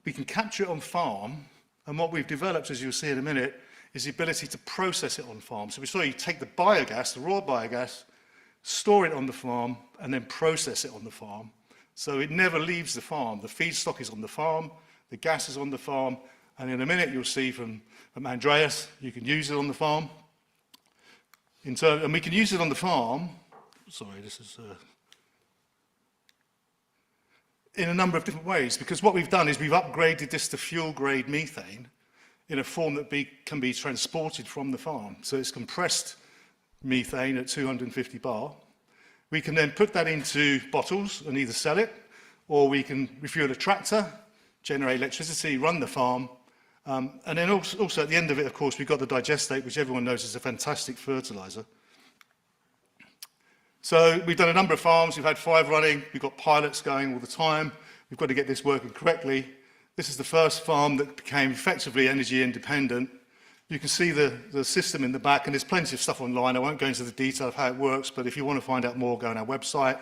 we can capture it on farm, and what we've developed, as you'll see in a minute, is the ability to process it on farm. So we saw you take the biogas, the raw biogas, store it on the farm, and then process it on the farm. So it never leaves the farm. The feedstock is on the farm, the gas is on the farm, and in a minute you'll see from Andreas, you can use it on the farm. And we can use it on the farm, sorry, this is in a number of different ways, because what we've done is we've upgraded this to fuel-grade methane in a form that can be transported from the farm. So it's compressed methane at 250 bar. We can then put that into bottles and either sell it, or we can refuel a tractor, generate electricity, run the farm, and then also at the end of it, of course, we've got the digestate, which everyone knows is a fantastic fertilizer. So we've done a number of farms, we've had 5 running, we've got pilots going all the time, we've got to get this working correctly. This is the first farm that became effectively energy independent. You can see the system in the back, and there's plenty of stuff online. I won't go into the detail of how it works, but if you want to find out more, go on our website.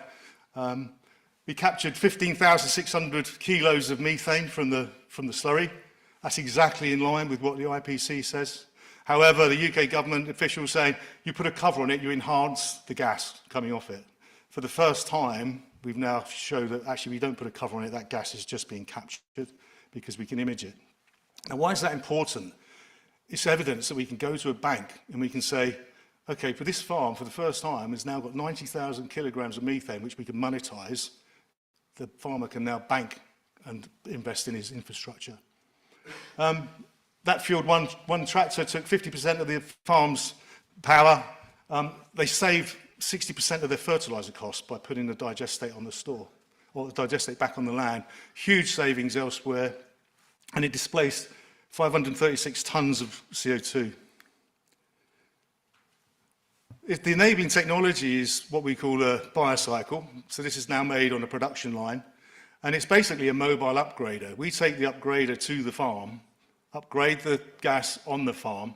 We captured 15,600 kilos of methane from the slurry. That's exactly in line with what the IPC says. However, the UK government officials saying, you put a cover on it, you enhance the gas coming off it. For the first time, we've now shown that actually we don't put a cover on it, that gas is just being captured because we can image it. Now, why is that important? It's evidence that we can go to a bank and we can say, okay, for this farm, for the first time, has now got 90,000 kilograms of methane, which we can monetize. The farmer can now bank and invest in his infrastructure. That fueled one tractor, took 50% of the farm's power. They saved 60% of their fertilizer costs by putting the digestate on the store, or the digestate back on the land. Huge savings elsewhere, and it displaced 536 tons of CO2. The enabling technology is what we call a biocycle. So this is now made on a production line, and it's basically a mobile upgrader. We take the upgrader to the farm, upgrade the gas on the farm,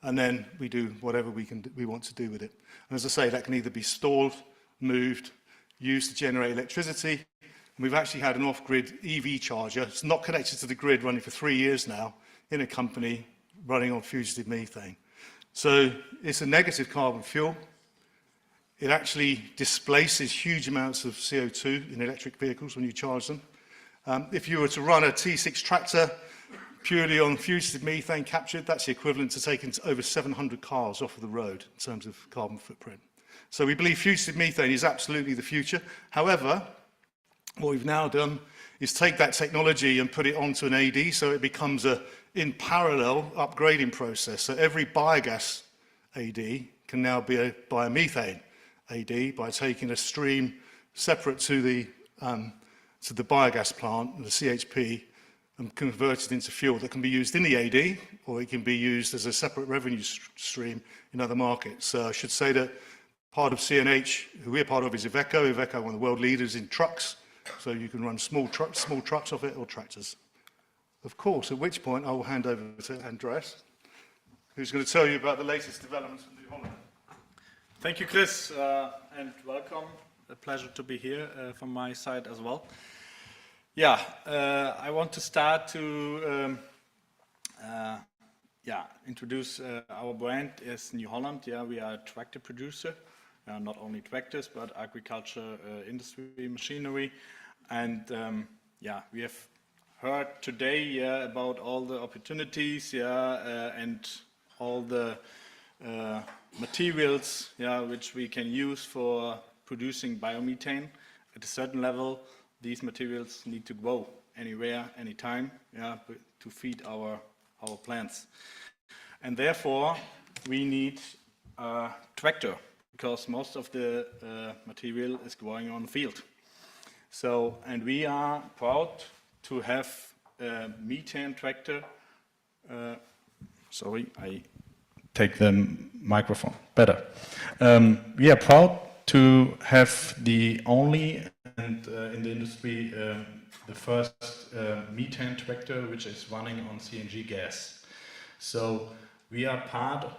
and then we do whatever we want to do with it. And as I say, that can either be stored, moved, used to generate electricity. And we've actually had an off-grid EV charger. It's not connected to the grid, running for 3 years now, in a company running on fugitive methane. So it's a negative carbon fuel. It actually displaces huge amounts of CO2 in electric vehicles when you charge them. If you were to run a T6 tractor purely on fugitive methane captured, that's the equivalent to taking over 700 cars off of the road in terms of carbon footprint. So we believe fugitive methane is absolutely the future. However, what we've now done is take that technology and put it onto an AD, so it becomes a in parallel upgrading process. So every biogas AD can now be a biomethane AD by taking a stream separate to the biogas plant, the CHP, and converted into fuel that can be used in the AD, or it can be used as a separate revenue stream in other markets. I should say that part of CNH, who we're part of, is Iveco. Iveco, one of the world leaders in trucks, so you can run small trucks off it or tractors. Of course, at which point I will hand over to Andreas, who's going to tell you about the latest developments in New Holland. Thank you, Chris, and welcome. A pleasure to be here from my side as well. Yeah, I want to start to introduce our brand as New Holland. Yeah, we are a tractor producer, not only tractors, but agriculture, industry, machinery. And we have heard today about all the opportunities and all the materials which we can use for producing biomethane. At a certain level, these materials need to grow anywhere, anytime, to feed our plants. And therefore, we need a tractor, because most of the material is growing on the field. So, and we are proud to have a methane tractor. Sorry, I take the microphone better. We are proud to have the only, and in the industry, the first methane tractor which is running on CNG gas. So we are part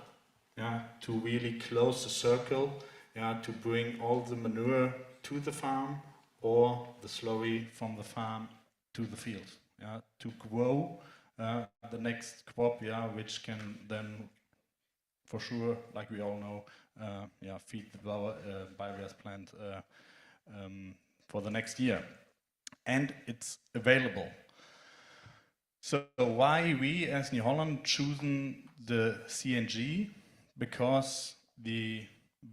to really close the circle, to bring all the manure to the farm or the slurry from the farm to the field, to grow the next crop, which can then, for sure, like we all know, feed the biogas plant for the next year. And it's available. So why we as New Holland chosen the CNG? Because the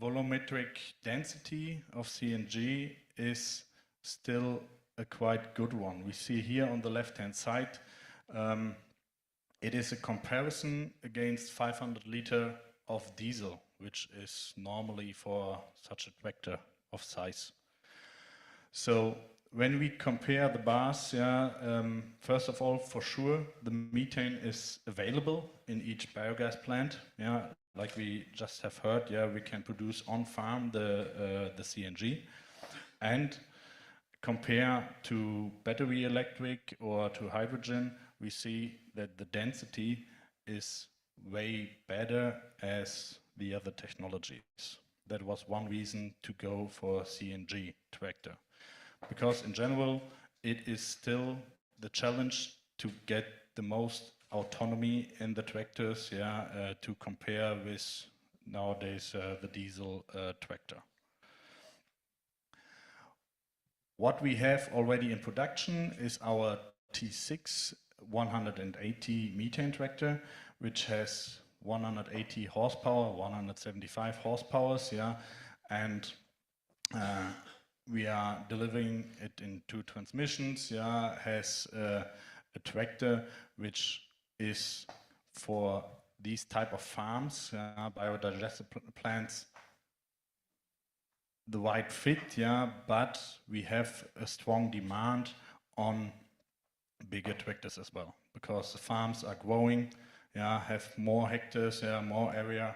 volumetric density of CNG is still a quite good one. We see here on the left-hand side, it is a comparison against 500 liter of diesel, which is normally for such a tractor of size. So when we compare the bars, first of all, for sure, the methane is available in each biogas plant. like we just have heard, we can produce on farm the CNG, and compare to battery electric or to hydrogen, we see that the density is way better as the other technologies. That was one reason to go for CNG tractor, because in general it is still the challenge to get the most autonomy in the tractors, to compare with nowadays the diesel tractor. What we have already in production is our T6 180 methane tractor, which has 180 horsepower, 175 horsepower, and we are delivering it in 2 transmissions, has a tractor which is for these type of farms, biodigested plants, the right fit, but we have a strong demand on bigger tractors as well, because the farms are growing, have more hectares, more area,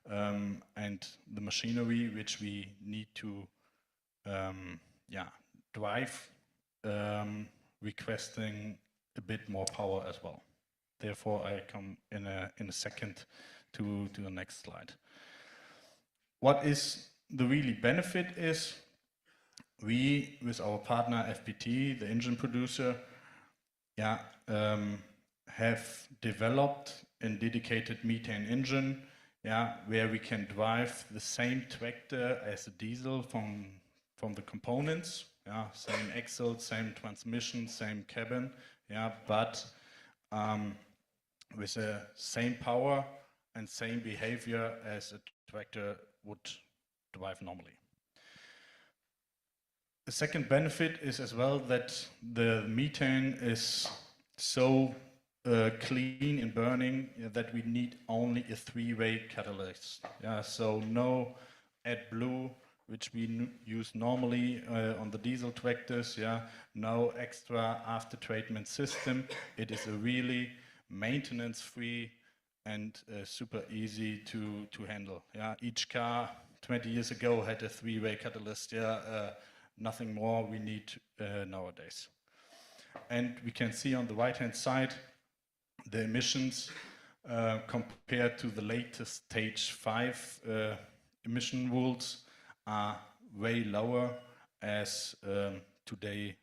and the machinery which we need to drive, requesting a bit more power as well. Therefore, I come in a second to the next slide. What is the really benefit is we, with our partner FPT, the engine producer, have developed a dedicated methane engine, where we can drive the same tractor as a diesel from the components, same axle, same transmission, same cabin, but with the same power and same behavior as a tractor would drive normally. The second benefit is as well that the methane is so clean in burning that we need only a 3-way catalyst. So no AdBlue, which we use normally on the diesel tractors. No extra after treatment system. It is a really maintenance-free and super easy to handle. Each car 20 years ago had a 3-way catalyst. Nothing more we need nowadays. And we can see on the right-hand side the emissions compared to the latest stage 5 emission rules are way lower as today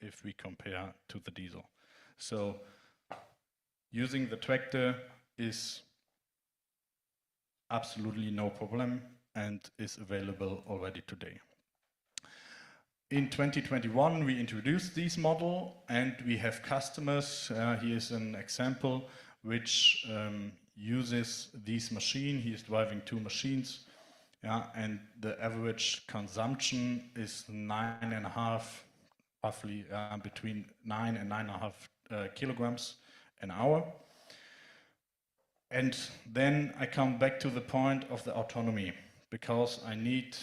if we compare to the diesel. So using the tractor is absolutely no problem and is available already today. In 2021, we introduced this model, and we have customers. Here's an example which uses this machine. He is driving 2 machines, and the average consumption is 9.5, roughly between 9 and 9.5 kilograms an hour. And then I come back to the point of the autonomy, because I need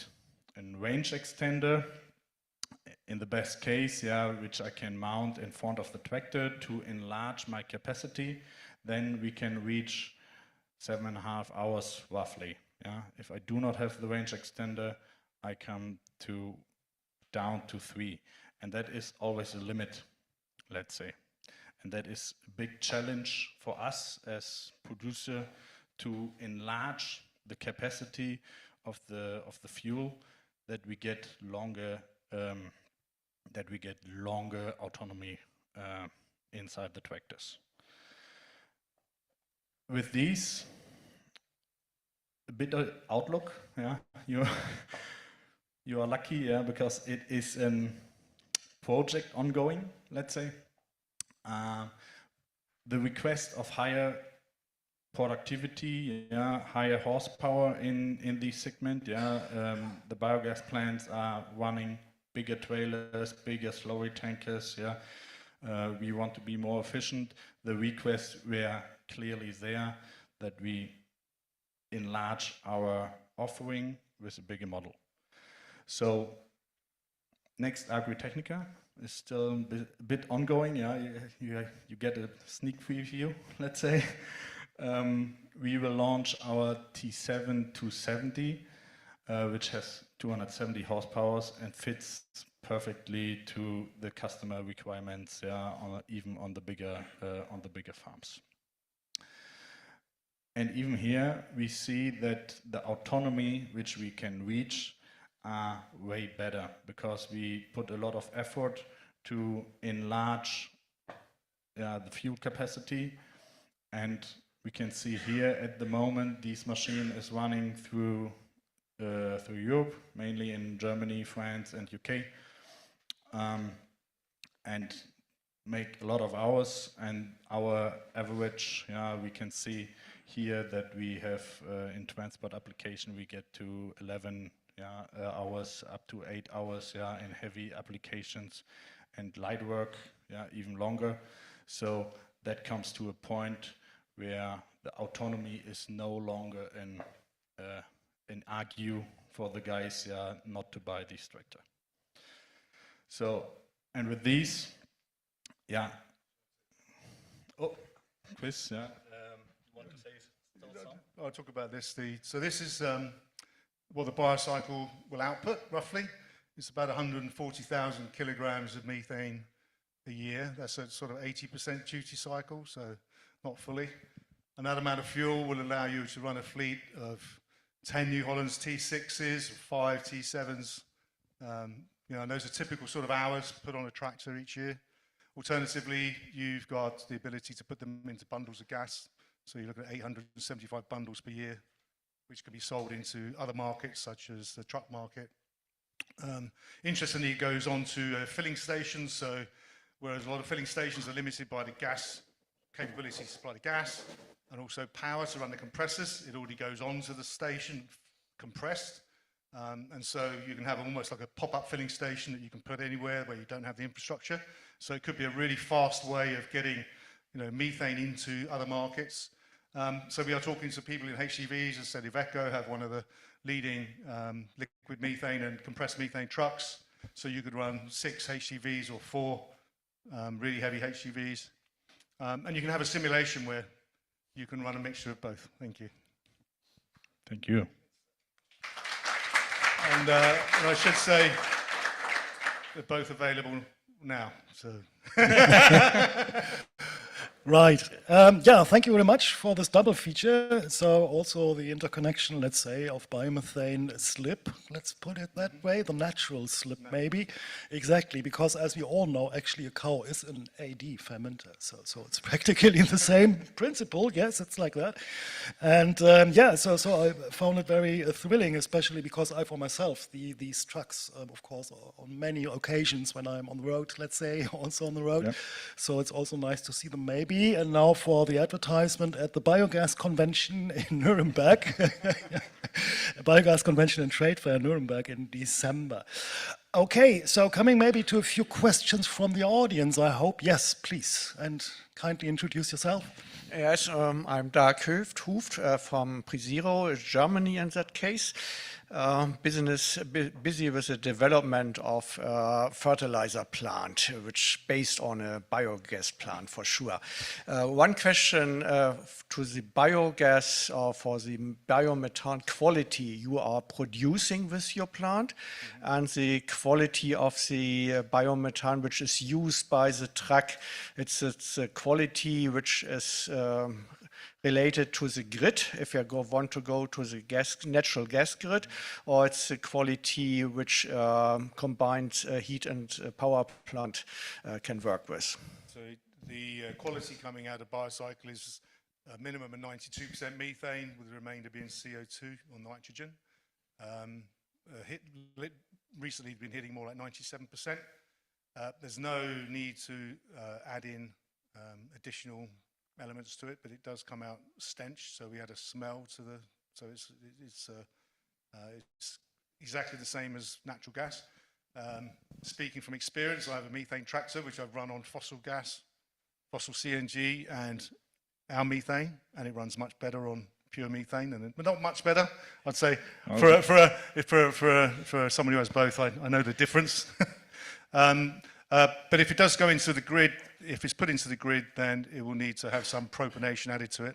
a range extender in the best case, which I can mount in front of the tractor to enlarge my capacity. Then we can reach 7.5 hours roughly. If I do not have the range extender, I come down to 3, and that is always a limit, let's say. And that is a big challenge for us as producer to enlarge the capacity of the fuel, that we get longer autonomy inside the tractors. With these, a bit of outlook, you are lucky, because it is a project ongoing, let's say. The request of higher productivity, higher horsepower in this segment, the biogas plants are running bigger trailers, bigger slurry tankers, we want to be more efficient. The requests were clearly there that we enlarge our offering with a bigger model. So next Agritechnica is still a bit ongoing. You get a sneak preview, let's say. we will launch our T7 270, which has 270 horsepower and fits perfectly to the customer requirements, even on the bigger farms. And even here, we see that the autonomy which we can reach are way better, because we put a lot of effort to enlarge the fuel capacity. And we can see here at the moment, this machine is running through Europe, mainly in Germany, France, and UK, and make a lot of hours. And our average, we can see here that we have in transport application, we get to 11 hours, up to 8 hours in heavy applications, and light work even longer. So that comes to a point where the autonomy is no longer an argue for the guys not to buy this tractor. So, and with these, oh, Chris, want to say something? I'll talk about this. So this is what the biocycle will output, roughly. It's about 140,000 kilograms of methane a year. That's a sort of 80% duty cycle, so not fully. And that amount of fuel will allow you to run a fleet of 10 New Hollands T6s, 5 T7s. And those are typical sort of hours put on a tractor each year. Alternatively, you've got the ability to put them into bundles of gas. So you look at 875 bundles per year, which can be sold into other markets, such as the truck market. Interestingly, it goes on to filling stations. So whereas a lot of filling stations are limited by the gas capability to supply the gas and also power to run the compressors, it already goes on to the station compressed. And so you can have almost like a pop-up filling station that you can put anywhere where you don't have the infrastructure. So it could be a really fast way of getting methane into other markets. So we are talking to people in HCVs. As I said, Iveco have one of the leading liquid methane and compressed methane trucks. So you could run 6 HCVs or 4 really heavy HCVs. And you can have a simulation where you can run a mixture of both. Thank you. Thank you. And I should say they're both available now. So. Right. Thank you very much for this double feature. So also the interconnection, let's say, of biomethane slip, let's put it that way, the natural slip maybe. Exactly, because as we all know, actually a cow is an AD fermenter. So it's practically the same principle. Yes, it's like that. And so I found it very thrilling, especially because I, for myself, these trucks, of course, on many occasions when I'm on the road, let's say, also on the road. Yep. So it's also nice to see them maybe. And now for the advertisement at the Biogas Convention in Nuremberg. Biogas Convention and Trade Fair in Nuremberg in December. Okay, so coming maybe to a few questions from the audience, I hope. Yes, please. And kindly introduce yourself. Yes, I'm Dag Hooft from Prezero, Germany in that case. Busy with the development of fertilizer plant, which based on a biogas plant for sure. One question to the biogas or for the biomethane quality you are producing with your plant, and the quality of the biomethane which is used by the truck. It's a quality which is related to the grid, if you want to go to the natural gas grid, or it's the quality which combined heat and power plant can work with. So the quality coming out of Biocycle is a minimum of 92% methane, with the remainder being CO2 or nitrogen. Recently been hitting more like 97%. There's no need to add in additional elements to it, but it does come out stench. So we add a smell to the. So it's exactly the same as natural gas. Speaking from experience, I have a methane tractor which I've run on fossil gas, fossil CNG, and our methane, and it runs much better on pure methane, but not much better, I'd say. Okay. For someone who has both, I know the difference. But if it does go into the grid, if it's put into the grid, then it will need to have some propionation added to it.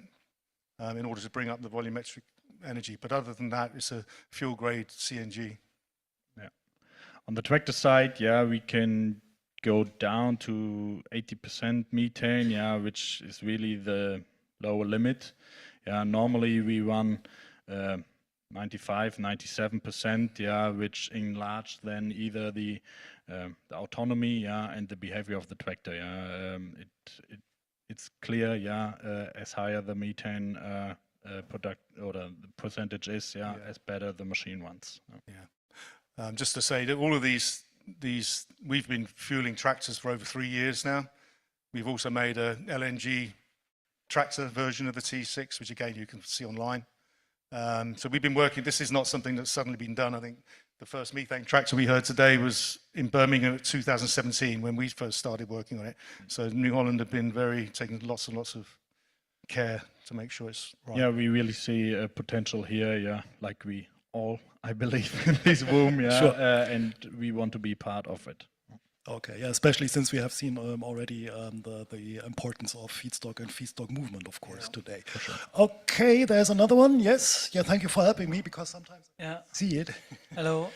in order to bring up the volumetric energy. But other than that, it's a fuel-grade CNG. Yeah. On the tractor side, yeah, we can go down to 80% methane, yeah, which is really the lower limit. Yeah, normally we run 95, 97%, yeah, which enlarge then either the autonomy, yeah, and the behavior of the tractor. Yeah, it's clear, yeah, as higher the methane product or the percentage is, yeah, as better the machine runs. Yeah. Just to say that all of these we've been fueling tractors for over 3 years now. We've also made a LNG tractor version of the T6, which again you can see online. So we've been working. This is not something that's suddenly been done. I think the first methane tractor we heard today was in Birmingham in 2017 when we first started working on it. So New Holland have been taking lots and lots of care to make sure it's right. Yeah, we really see a potential here, yeah, like we all, I believe, in this room, yeah, Sure. And we want to be part of it. Okay, yeah, especially since we have seen already the importance of feedstock and feedstock movement, of course, today. Sure. Okay, there's another one. Yes, yeah, thank you for helping me because sometimes I Yeah. see it. Hello.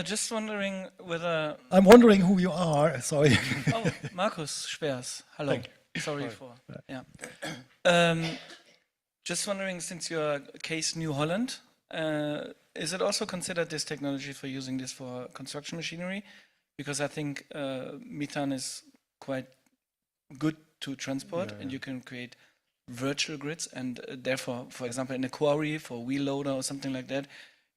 Just wondering whether... I'm wondering who you are, sorry. Oh, Markus Schwers. Hello. Thank you. Sorry Hi. for... Yeah. Just wondering, since you're Case New Holland, is it also considered this technology for using this for construction machinery? Because I think methane is quite good to transport, and you can create virtual grids, and therefore, for example, in a quarry for a wheel loader or something like that,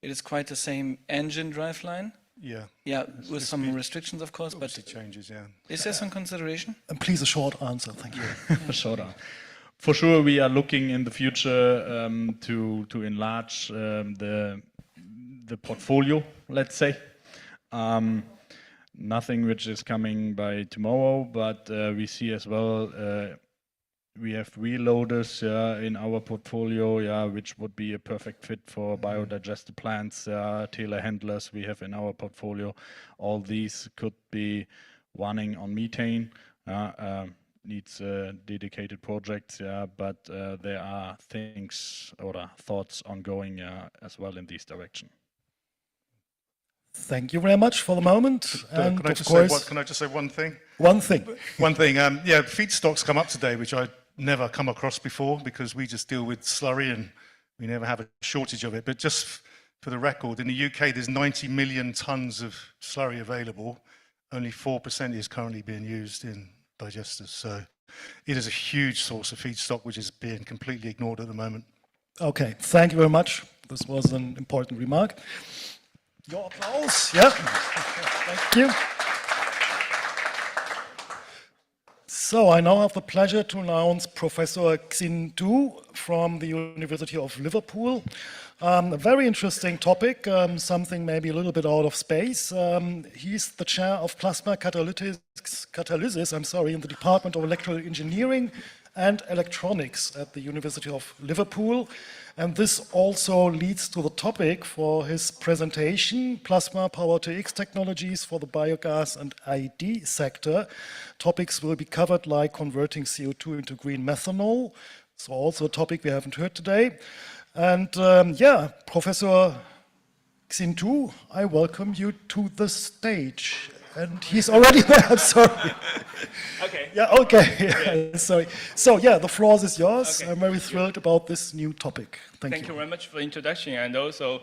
it is quite the same engine driveline. Yeah. Yeah, with some restrictions, of course, but it changes. Yeah. Is there some consideration? And please, a short answer, thank you. A short answer. For sure, we are looking in the future to enlarge the portfolio, let's say. Nothing which is coming by tomorrow, but we see as well we have wheel loaders in our portfolio, which would be a perfect fit for biodigested plants, telehandlers we have in our portfolio. All these could be running on methane. Needs dedicated projects, but there are things or thoughts ongoing as well in this direction. Thank you very much for the moment. And can I just say one thing? One thing. One thing. Yeah, feedstocks come up today, which I never come across before because we just deal with slurry and we never have a shortage of it. But just for the record, in the UK, there's 90 million tons of slurry available. Only 4% is currently being used in digesters. So it is a huge source of feedstock, which is being completely ignored at the moment. Okay, thank you very much. This was an important remark. Your applause, yeah. Thank you. So I now have the pleasure to announce Professor Xin Tu from the University of Liverpool. A very interesting topic, something maybe a little bit out of space. He's the chair of plasma catalysis in the Department of Electrical Engineering and Electronics at the University of Liverpool. And this also leads to the topic for his presentation, Plasma Power to X Technologies for the Biogas and ID sector. Topics will be covered like converting CO2 into green methanol. So also a topic we haven't heard today. And Professor Xin Tu, I welcome you to the stage. And he's already there, I'm sorry. Okay. Yeah, okay. Yeah. Sorry. So the floor is yours. Okay. I'm very thrilled about this new topic. Thank you very much for the introduction, and also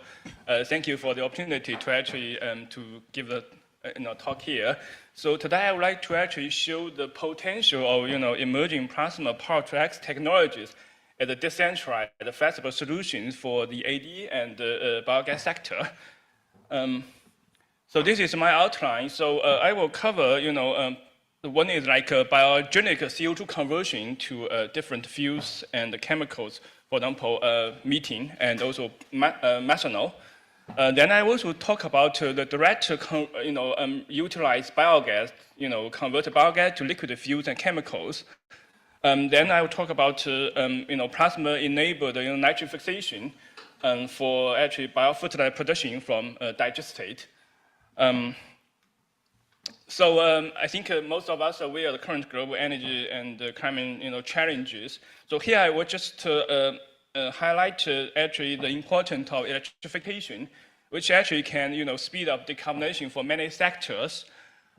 thank you for the opportunity to actually to give the talk here. So today I would like to actually show the potential of emerging plasma power to X technologies as a decentralized, flexible solutions for the AD and the biogas sector. So this is my outline. So I will cover, one is like a biogenic CO2 conversion to different fuels and chemicals, for example, methane and also methanol. Then I also talk about the direct, utilize biogas, convert biogas to liquid fuels and chemicals. Then I will talk about, plasma-enabled nitrogen fixation for actually biofertilizer production from digestate. I think most of us are aware of the current global energy and climate challenges. So here I would just highlight actually the importance of electrification, which actually can speed up decarbonization for many sectors.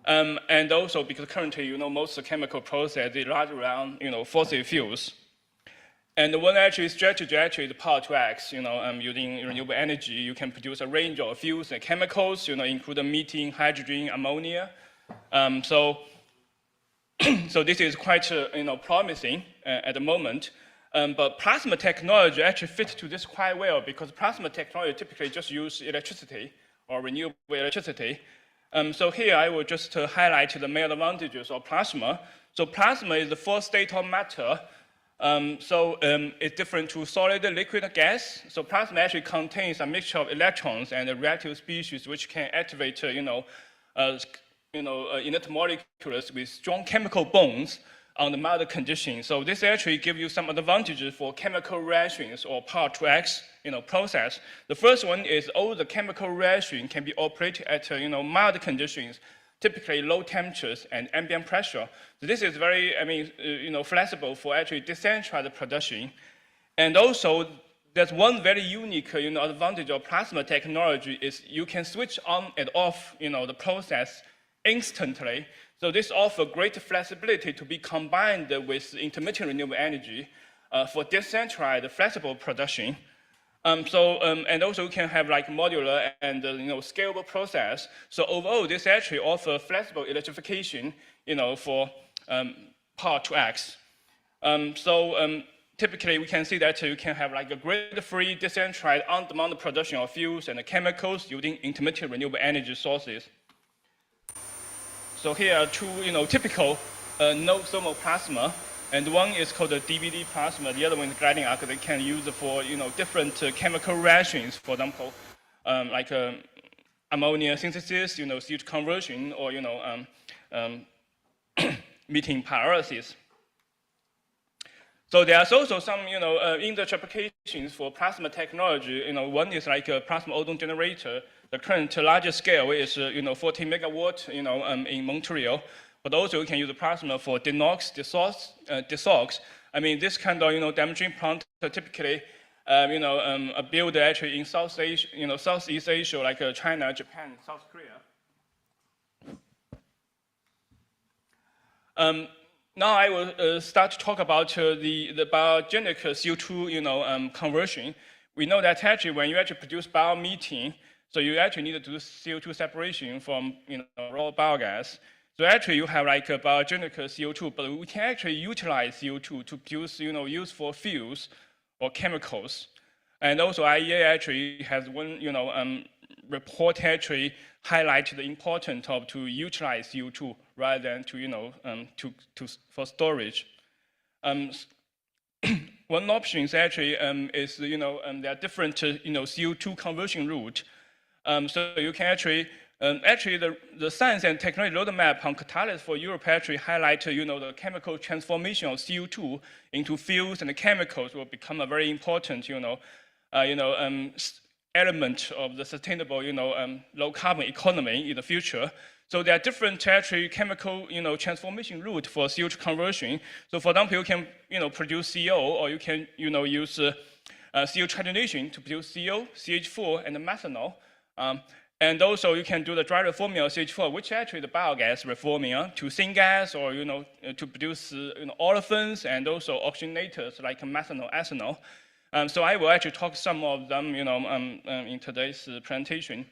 And also because currently most of the chemical process is largely around fossil fuels. And one actually strategy actually is power to X. Using renewable energy, you can produce a range of fuels and chemicals, including methane, hydrogen, ammonia. So this is quite promising at the moment. But plasma technology actually fits to this quite well because plasma technology typically just use electricity or renewable electricity. So here I will just highlight the main advantages of plasma. So plasma is the first state of matter. It's different to solid, liquid, gas. So plasma actually contains a mixture of electrons and reactive species which can activate inert molecules with strong chemical bonds on the mild conditions. So this actually gives you some advantages for chemical reactions or power to X process. The first one is all the chemical reaction can be operated at mild conditions, typically low temperatures and ambient pressure. So this is very flexible for actually decentralized production. And also there's one very unique advantage of plasma technology is you can switch on and off the process instantly. So this offers great flexibility to be combined with intermittent renewable energy for decentralized flexible production. And also you can have like modular and scalable process. So overall, this actually offers flexible electrification, for power to X. Typically we can see that you can have like a grid-free, decentralized, on-demand production of fuels and chemicals using intermittent renewable energy sources. So here are two, typical no thermal plasma, and one is called the DVD plasma. The other one is gliding arc. They can use it for, different chemical reactions. For example, like ammonia synthesis, CO2 conversion, or methane pyrolysis. So there's also some, industry applications for plasma technology. One is like a plasma ozone generator. The current largest scale is 40 megawatt, in Montreal. But also you can use the plasma for denox, desox. I mean, this kind of, demonstration plant typically, built actually in Southeast Asia, like China, Japan, South Korea. Now I will start to talk about the biogenic CO2, conversion. We know that actually when you actually produce biomethane, so you actually need to do CO2 separation from raw biogas. So actually you have like a biogenic CO2, but we can actually utilize CO2 to produce useful fuels or chemicals. And also IEA actually has one report actually highlight the importance of to utilize CO2 rather than to for storage. One option is actually is there are different CO2 conversion route. So you can actually the science and technology roadmap on catalyst for Europe actually highlight the chemical transformation of CO2 into fuels and chemicals will become a very important element of the sustainable low carbon economy in the future. So there are different actually chemical transformation route for CO2 conversion. So for example, you can produce CO, or you can use CO hydrogenation to produce CO, CH4, and methanol. And also you can do the dry reforming of CH4, which actually the biogas reforming to syngas, or to produce olefins and also oxygenators like methanol, ethanol. So I will actually talk some of them in today's presentation.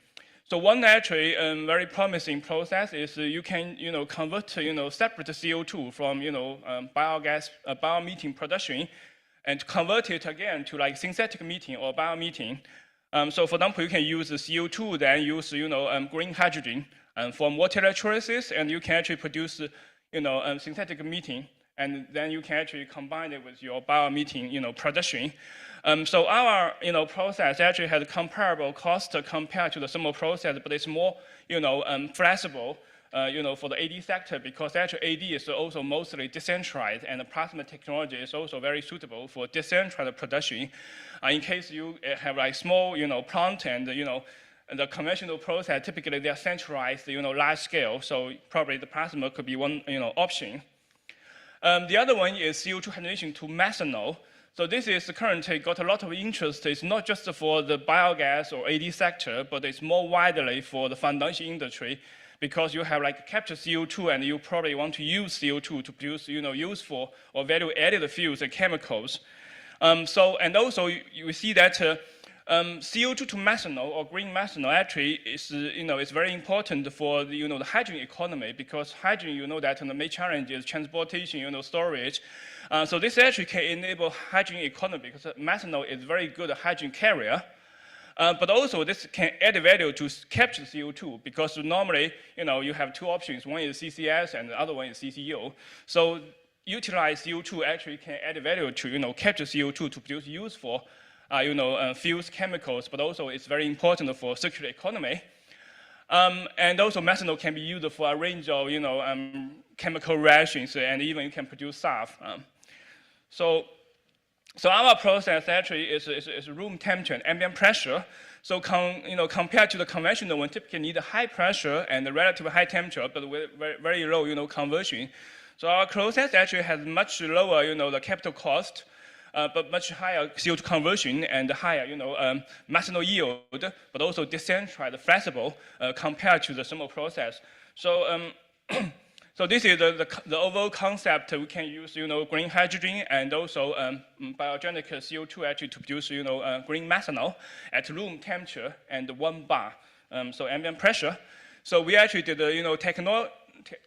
So one actually very promising process is you can convert separate CO2 from biogas biomethane production and convert it again to like synthetic methane or biomethane. So for example, you can use the CO2, then use green hydrogen from water electrolysis, and you can actually produce synthetic methane, and then you can actually combine it with your biomethane production. So our process actually has comparable cost compared to the thermal process, but it's more flexible for the AD sector, because actually AD is also mostly decentralized, and the plasma technology is also very suitable for decentralized production. In case you have like small plant and the conventional process, typically they are centralized, large scale. So probably the plasma could be one, option. The other one is CO2 hydrogenation to methanol. So this is currently got a lot of interest. It's not just for the biogas or AD sector, but it's more widely for the foundation industry, because you have like capture CO2 and you probably want to use CO2 to produce, useful or value-added fuels and chemicals. And also you see that CO2 to methanol or green methanol actually is, is very important for the, the hydrogen economy, because hydrogen, that the main challenge is transportation, storage. So this actually can enable hydrogen economy, because methanol is very good hydrogen carrier. But also this can add value to capture CO2, because normally, you have two options. One is CCS and the other one is CCU. So utilize CO2 actually can add value to, capture CO2 to produce useful, fuels, chemicals, but also it's very important for circular economy. And also methanol can be used for a range of, chemical reactions, and even you can produce SAF. So our process actually is room temperature and ambient pressure. So compared to the conventional one, typically need a high pressure and a relatively high temperature, but with very low, conversion. So our process actually has much lower, the capital cost, but much higher CO2 conversion and higher, methanol yield, but also decentralized, flexible compared to the thermal process. So so this is the overall concept. We can use, green hydrogen and also biogenic CO2 actually to produce, green methanol at room temperature and 1 bar, so ambient pressure. So we actually did a,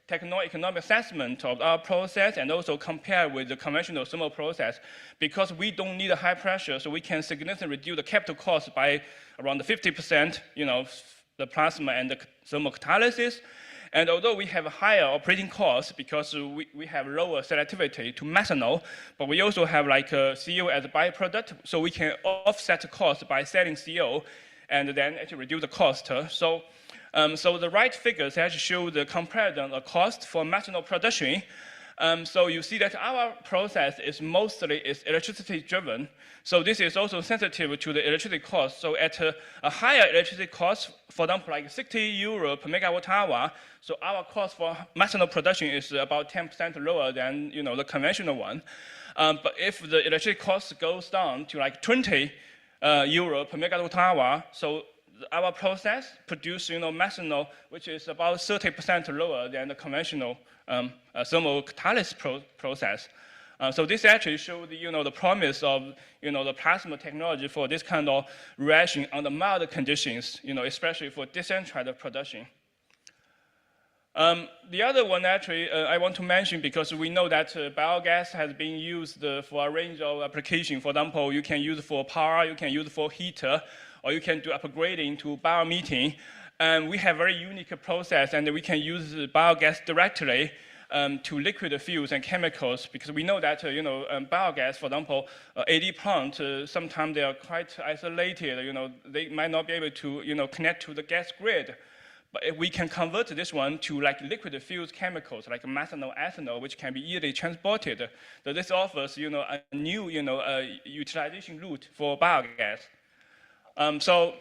techno-economic assessment of our process and also compare with the conventional thermal process. Because we don't need a high pressure, so we can significantly reduce the capital cost by around 50%, the plasma and the thermal catalysis. And although we have a higher operating cost because we have lower selectivity to methanol, but we also have like CO as a byproduct, so we can offset the cost by selling CO and then actually reduce the cost. So the right figures actually show the comparison of cost for methanol production. So you see that our process is mostly electricity driven. So this is also sensitive to the electricity cost. So at a higher electricity cost, for example, like 60 euro per megawatt hour, so our cost for methanol production is about 10% lower than the conventional one. But if the electricity cost goes down to like 20 euro per megawatt hour, so our process produces methanol, which is about 30% lower than the conventional thermal catalysis process. So this actually shows the promise of the plasma technology for this kind of reaction under mild conditions, especially for decentralized production. The other one actually I want to mention, because we know that biogas has been used for a range of applications. For example, you can use it for power, you can use it for heater, or you can do upgrading to biomethane. And we have very unique process, and we can use biogas directly to liquid fuels and chemicals, because we know that biogas, for example, AD plant, sometimes they are quite isolated. They might not be able to connect to the gas grid. But if we can convert this one to like liquid fuels chemicals like methanol, ethanol, which can be easily transported, so this offers a new utilization route for biogas. So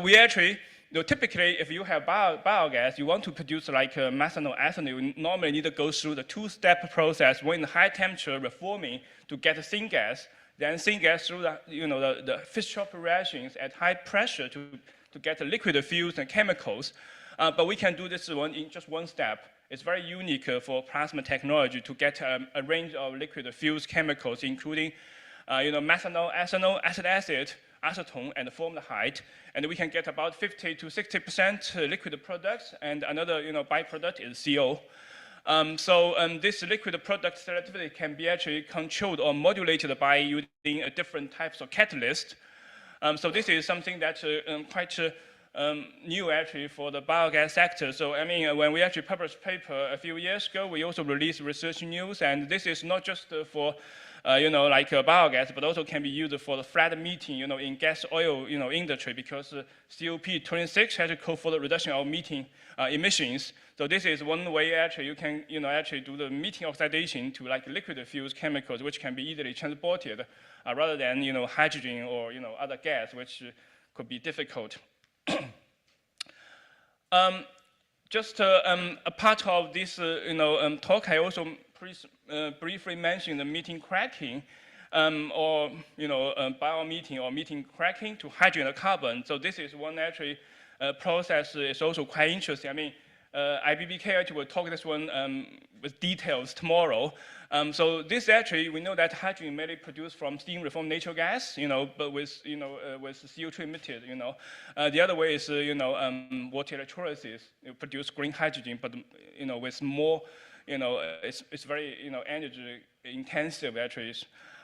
we actually, typically, if you have biogas, you want to produce like methanol, ethanol, you normally need to go through the two-step process. One in high temperature reforming to get the syngas, then syngas through the Fischer reactions at high pressure to get the liquid fuels and chemicals. But we can do this one in just one step. It's very unique for plasma technology to get a range of liquid fuels chemicals, including methanol, ethanol, acid, acetone, and formaldehyde, and we can get about 50 to 60% liquid products, and another byproduct is CO. This liquid product selectivity can be actually controlled or modulated by using different types of catalyst. So this is something that's quite new actually for the biogas sector. So I mean, when we actually published a paper a few years ago, we also released research news, and this is not just for like biogas, but also can be used for the flat methane, in gas oil, industry, because COP26 has a code for the reduction of methane emissions. So this is one way actually you can, actually do the methane oxidation to like liquid fuels chemicals, which can be easily transported, rather than, hydrogen or, other gas, which could be difficult. Just a part of this talk, I also briefly mentioned the methane cracking, or biomethane or methane cracking to hydrogen and carbon. So this is one actually process is also quite interesting. I mean, IBBK actually will talk this one with details tomorrow. So this actually, we know that hydrogen mainly produced from steam reformed natural gas, but with CO2 emitted, The other way is, water electrolysis, produce green hydrogen, but, with more, it's very, energy intensive actually.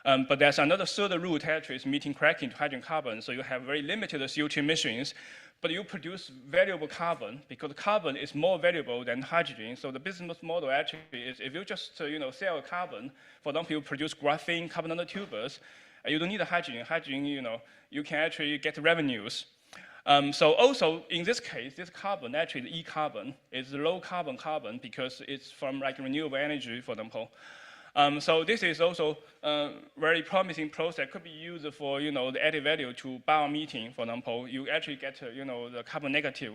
But there's another third route actually is methane cracking to hydrogen carbon. So you have very limited CO2 emissions, but you produce valuable carbon because carbon is more valuable than hydrogen. So the business model actually is if you just sell carbon, for example, you produce graphene, carbon nanotubers, you don't need hydrogen. Hydrogen, you can actually get revenues. So also in this case, this carbon, actually the E-carbon, is low carbon because it's from like renewable energy, for example. So this is also a very promising process. Could be used for the added value to biomethane, for example. You actually get the carbon negative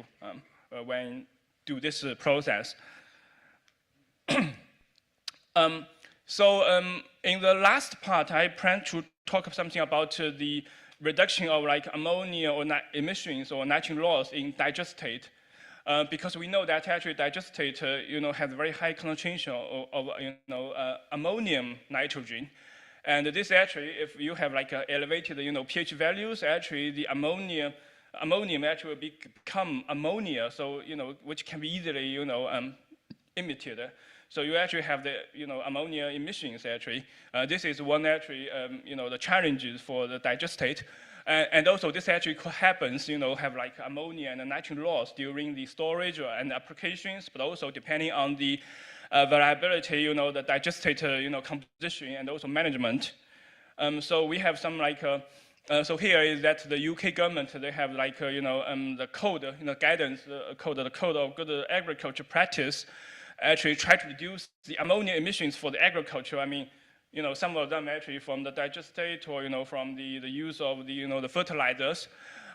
when do this process. So in the last part, I plan to talk something about the reduction of like ammonia or emissions or nitrogen loss in digestate. Because we know that actually digestate, has very high concentration of ammonium nitrogen, and this actually, if you have like elevated, pH values, actually the ammonium actually will become ammonia, so which can be easily emitted. So you actually have the ammonia emissions actually. This is one actually the challenges for the digestate. And also this actually happens, have like ammonia and nitrogen loss during the storage and applications, but also depending on the variability, the digestate, composition and also management. So we have some like, so here is that the UK government, they have like, the code, guidance, the code of good agriculture practice, actually try to reduce the ammonia emissions for the agriculture. I mean, some of them actually from the digestate or, from the use of the fertilizers.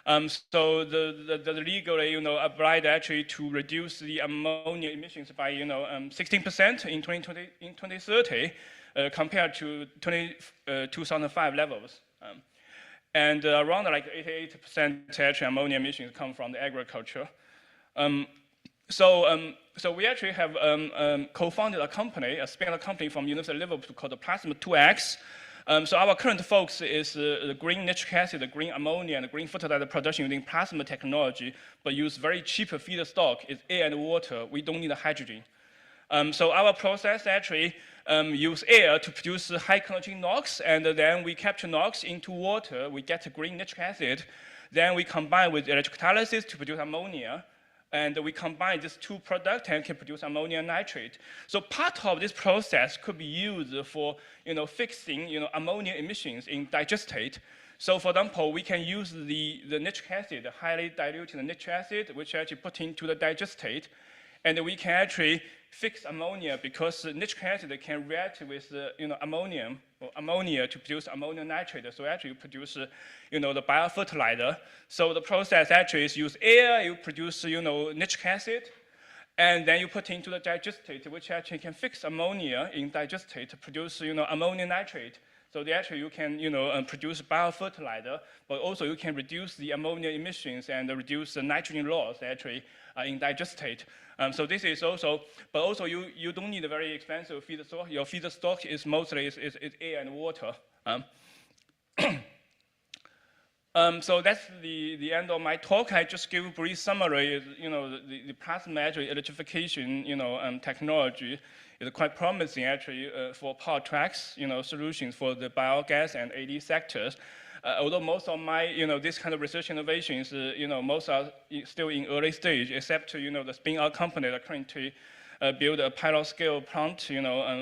So the legally, obliged actually to reduce the ammonia emissions by, 16% in 2030 compared to 2005 levels. And around like 88% actually ammonia emissions come from the agriculture. So we actually have co-founded a company, a spin-off company from University of Liverpool called the Plasma 2X. So our current focus is the green nitric acid, the green ammonia, and the green fertilizer production using plasma technology, but use very cheap feedstock. It's air and water. We don't need hydrogen. So our process actually use air to produce high concentration NOx, and then we capture NOx into water. We get green nitric acid. Then we combine with electrocatalysis to produce ammonia. And we combine these two products and can produce ammonium nitrate. So part of this process could be used for fixing ammonia emissions in digestate. So for example, we can use the nitric acid, highly diluted nitric acid, which actually put into the digestate, and we can actually fix ammonia because nitric acid can react with ammonia to produce ammonium nitrate. So actually you produce the biofertilizer. So the process actually is use air, you produce nitric acid, and then you put into the digestate, which actually can fix ammonia in digestate to produce ammonium nitrate. So actually you can produce biofertilizer, but also you can reduce the ammonia emissions and reduce the nitrogen loss actually in digestate. So this is also, but also you don't need a very expensive feedstock. Your feedstock is mostly is air and water. So that's the end of my talk. I just give a brief summary. The plasma actually electrification technology is quite promising actually for power tracks solutions for the biogas and AD sectors. Although most of my this kind of research innovations most are still in early stage, except the spin-out company that currently build a pilot scale plant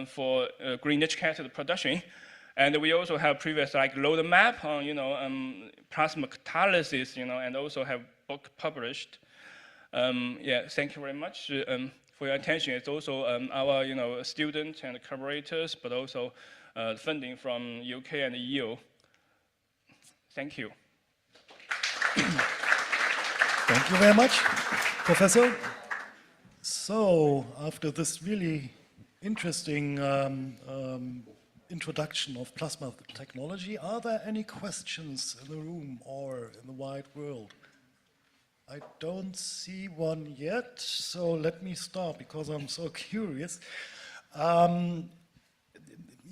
for green nitric acid production. And we also have previous like roadmap on plasma catalysis and also have book published. Yeah, thank you very much for your attention. It's also our students and collaborators, but also funding from UK and EU. Thank you. Thank you very much, Professor. So, after this really interesting introduction of plasma technology, are there any questions in the room or in the wide world? I don't see one yet, so let me start because I'm so curious.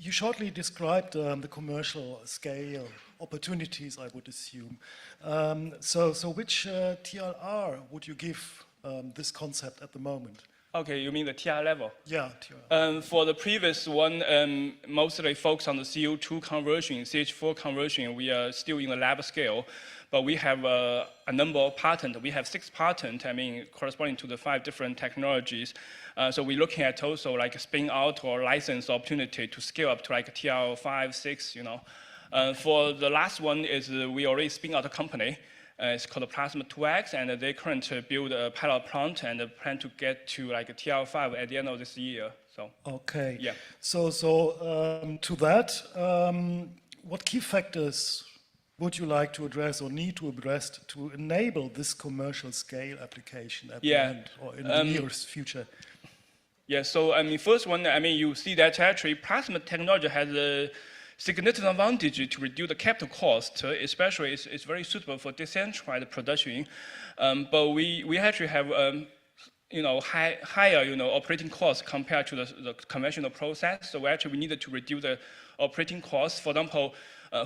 You shortly described the commercial scale opportunities, I would assume. So which TLR would you give this concept at the moment? Okay, you mean the TR level? Yeah, TR. For the previous one, mostly focused on the CO2 conversion, CH4 conversion, we are still in the lab scale, but we have a number of patents. We have 6 patents, corresponding to the 5 different technologies. So we're looking at also like a spin out or license opportunity to scale up to like TR 5, 6, For the last one is we already spin out a company. It's called Plasma 2X, and they currently build a pilot plant and plan to get to like a TR5 at the end of this year. So okay. Yeah. So to that, what key factors would you like to address or need to address to enable this commercial scale application at the end or in the nearest future? Yeah. So first one, you see that actually plasma technology has a significant advantage to reduce the capital cost, especially it's very suitable for decentralized production. But we actually have higher operating costs compared to the conventional process. So we needed to reduce the operating costs. For example,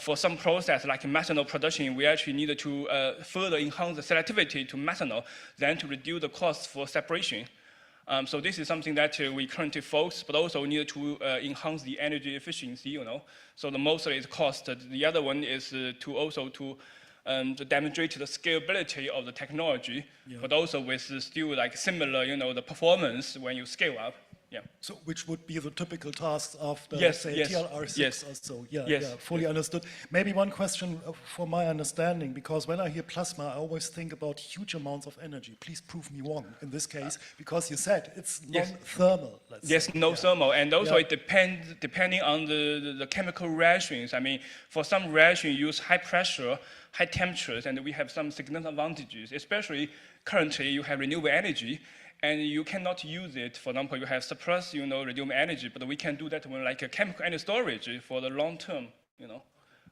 for some process like methanol production, we actually needed to further enhance the selectivity to methanol, then to reduce the cost for separation. So this is something that we currently focus, but also need to enhance the energy efficiency, So the mostly is cost. The other one is to demonstrate the scalability of the technology, but also with still like similar, the performance when you scale up. Yeah. So which would be the typical tasks after, say, yes, TLR6 or so? Yeah, yes, yeah, fully understood. Maybe one question for my understanding, because when I hear plasma, I always think about huge amounts of energy. Please prove me wrong in this case, because you said it's non-thermal. Yes, no thermal, and also it depends depending on the chemical reactions. For some reaction, you use high pressure, high temperatures, and we have some significant advantages. Especially currently, you have renewable energy. And you cannot use it. For example, you have surplus, renewable energy, but we can do that when like a chemical energy storage for the long term,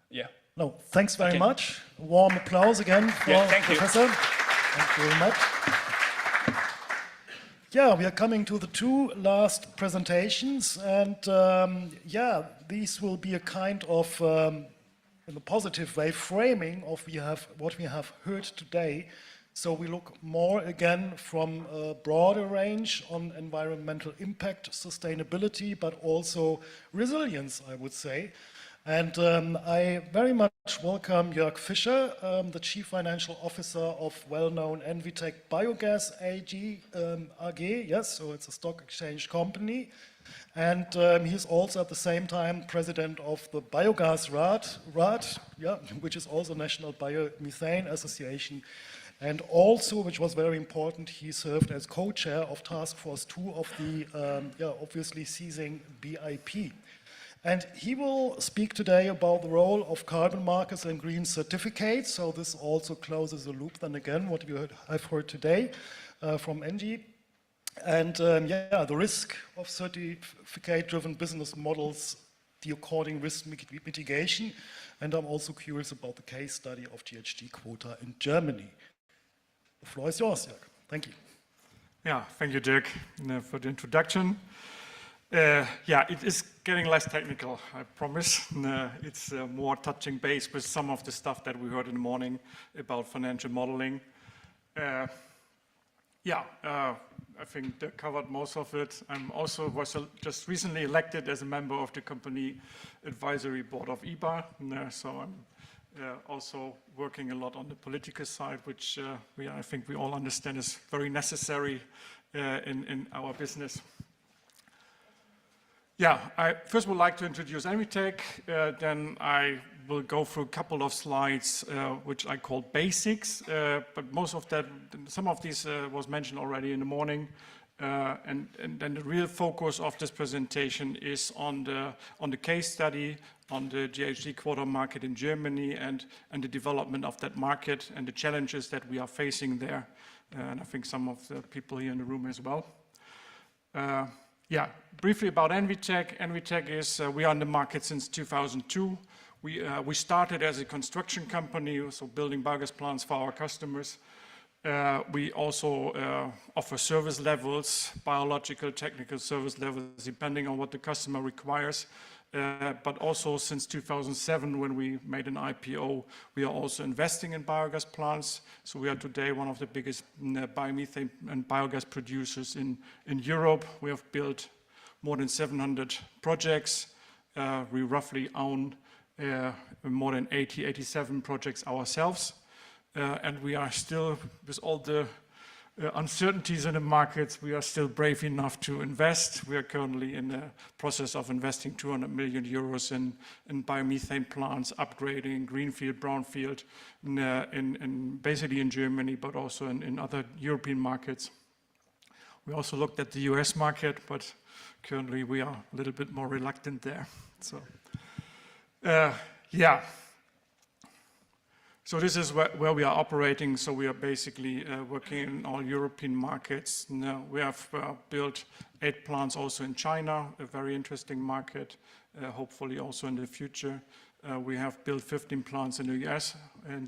Yeah. No, thanks very much. Warm applause again for Professor. Thank you very much. Yeah, we are coming to the 2 last presentations, and these will be a kind of, in a positive way, framing of what we have heard today. So we look more again from a broader range on environmental impact, sustainability, but also resilience, I would say. And I very much welcome Jörg Fischer, the Chief Financial Officer of well-known Envitec Biogas AG, yes, so it's a stock exchange company. And he's also at the same time president of the Biogas Rat, which is also National Biomethane Association. And also, which was very important, he served as co-chair of Task Force 2 of the, obviously seizing BIP. And he will speak today about the role of carbon markets and green certificates. So this also closes the loop then again, what you have heard today from Engie. And the risk of certificate-driven business models, the according risk mitigation. And I'm also curious about the case study of GHG quota in Germany. The floor is yours, Jörg. Thank you. Yeah, thank you, Dirk, for the introduction. It is getting less technical, I promise. It's more touching base with some of the stuff that we heard in the morning about financial modeling. I think Dirk covered most of it. I'm also was just recently elected as a member of the company advisory board of IBA, so I'm also working a lot on the political side, which I think we all understand is very necessary in our business. I first would like to introduce Envitec, then I will go through a couple of slides which I call basics, but most of that, some of these was mentioned already in the morning. And then the real focus of this presentation is on the case study, on the GHG quota market in Germany and the development of that market and the challenges that we are facing there. And I think some of the people here in the room as well. Yeah, briefly about Envitech. Envitech is, we are on the market since 2002. We started as a construction company, so building biogas plants for our customers. We also offer service levels, biological, technical service levels, depending on what the customer requires. But also since 2007, when we made an IPO, we are also investing in biogas plants. So we are today one of the biggest biomethane and biogas producers in Europe. We have built more than 700 projects. We roughly own more than 87 projects ourselves. And we are still, with all the uncertainties in the markets, we are still brave enough to invest. We are currently in the process of investing 200 million euros in biomethane plants, upgrading greenfield, brownfield, basically in Germany, but also in other European markets. We also looked at the US market, but currently we are a little bit more reluctant there. So, yeah. So this is where we are operating. So we are basically working in all European markets. Now we have built 8 plants also in China, a very interesting market, hopefully also in the future. We have built 15 plants in the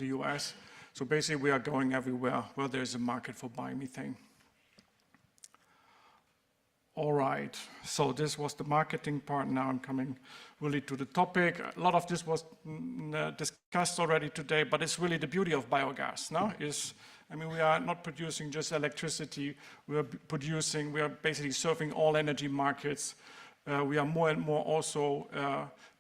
US. So basically we are going everywhere where there's a market for biomethane. All right, so this was the marketing part. Now I'm coming really to the topic. A lot of this was discussed already today, but it's really the beauty of biogas. No? I mean, we are not producing just electricity. We are basically serving all energy markets. We are more and more also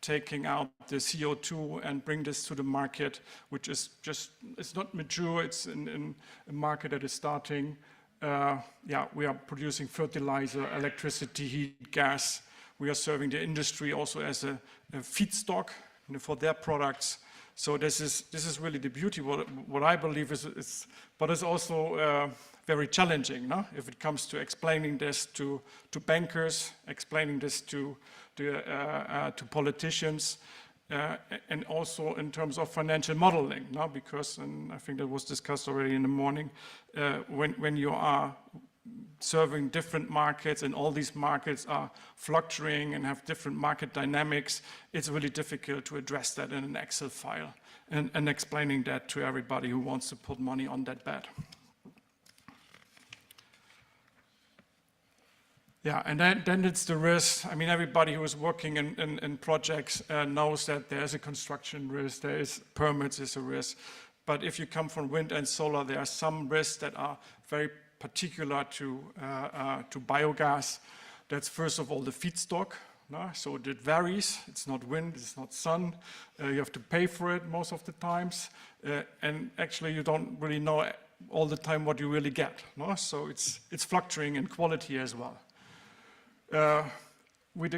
taking out the CO2 and bring this to the market, which is just, it's not mature. It's in a market that is starting. Yeah, we are producing fertilizer, electricity, heat, gas. We are serving the industry also as a feedstock for their products. So this is really the beauty. What I believe is but it's also very challenging, no? If it comes to explaining this to bankers, explaining this to politicians. And also in terms of financial modeling, no? Because, and I think that was discussed already in the morning, when you are serving different markets and all these markets are fluctuating and have different market dynamics, it's really difficult to address that in an Excel file and explaining that to everybody who wants to put money on that bet. Yeah, and then it's the risk. I mean, everybody who is working in projects knows that there's a construction risk, there is permits is a risk. But if you come from wind and solar, there are some risks that are very particular to biogas. That's first of all the feedstock. No? So it varies. It's not wind, it's not sun. You have to pay for it most of the times. And actually you don't really know all the time what you really get. No? So it's fluctuating in quality as well. We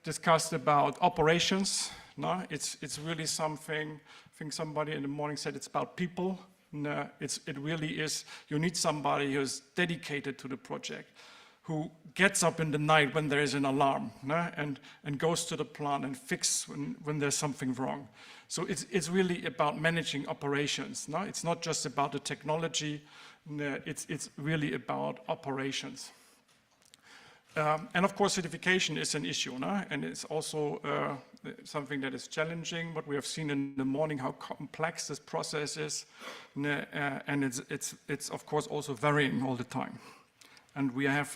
discussed about operations. No? It's really something, I think somebody in the morning said it's about people. No, it really is, you need somebody who's dedicated to the project, who gets up in the night when there is an alarm, no? and goes to the plant and fix when there's something wrong. So it's really about managing operations. No? It's not just about the technology, no, it's really about operations. And of course, certification is an issue, no? And it's also something that is challenging. But we have seen in the morning how complex this process is, and it's of course also varying all the time. And we have,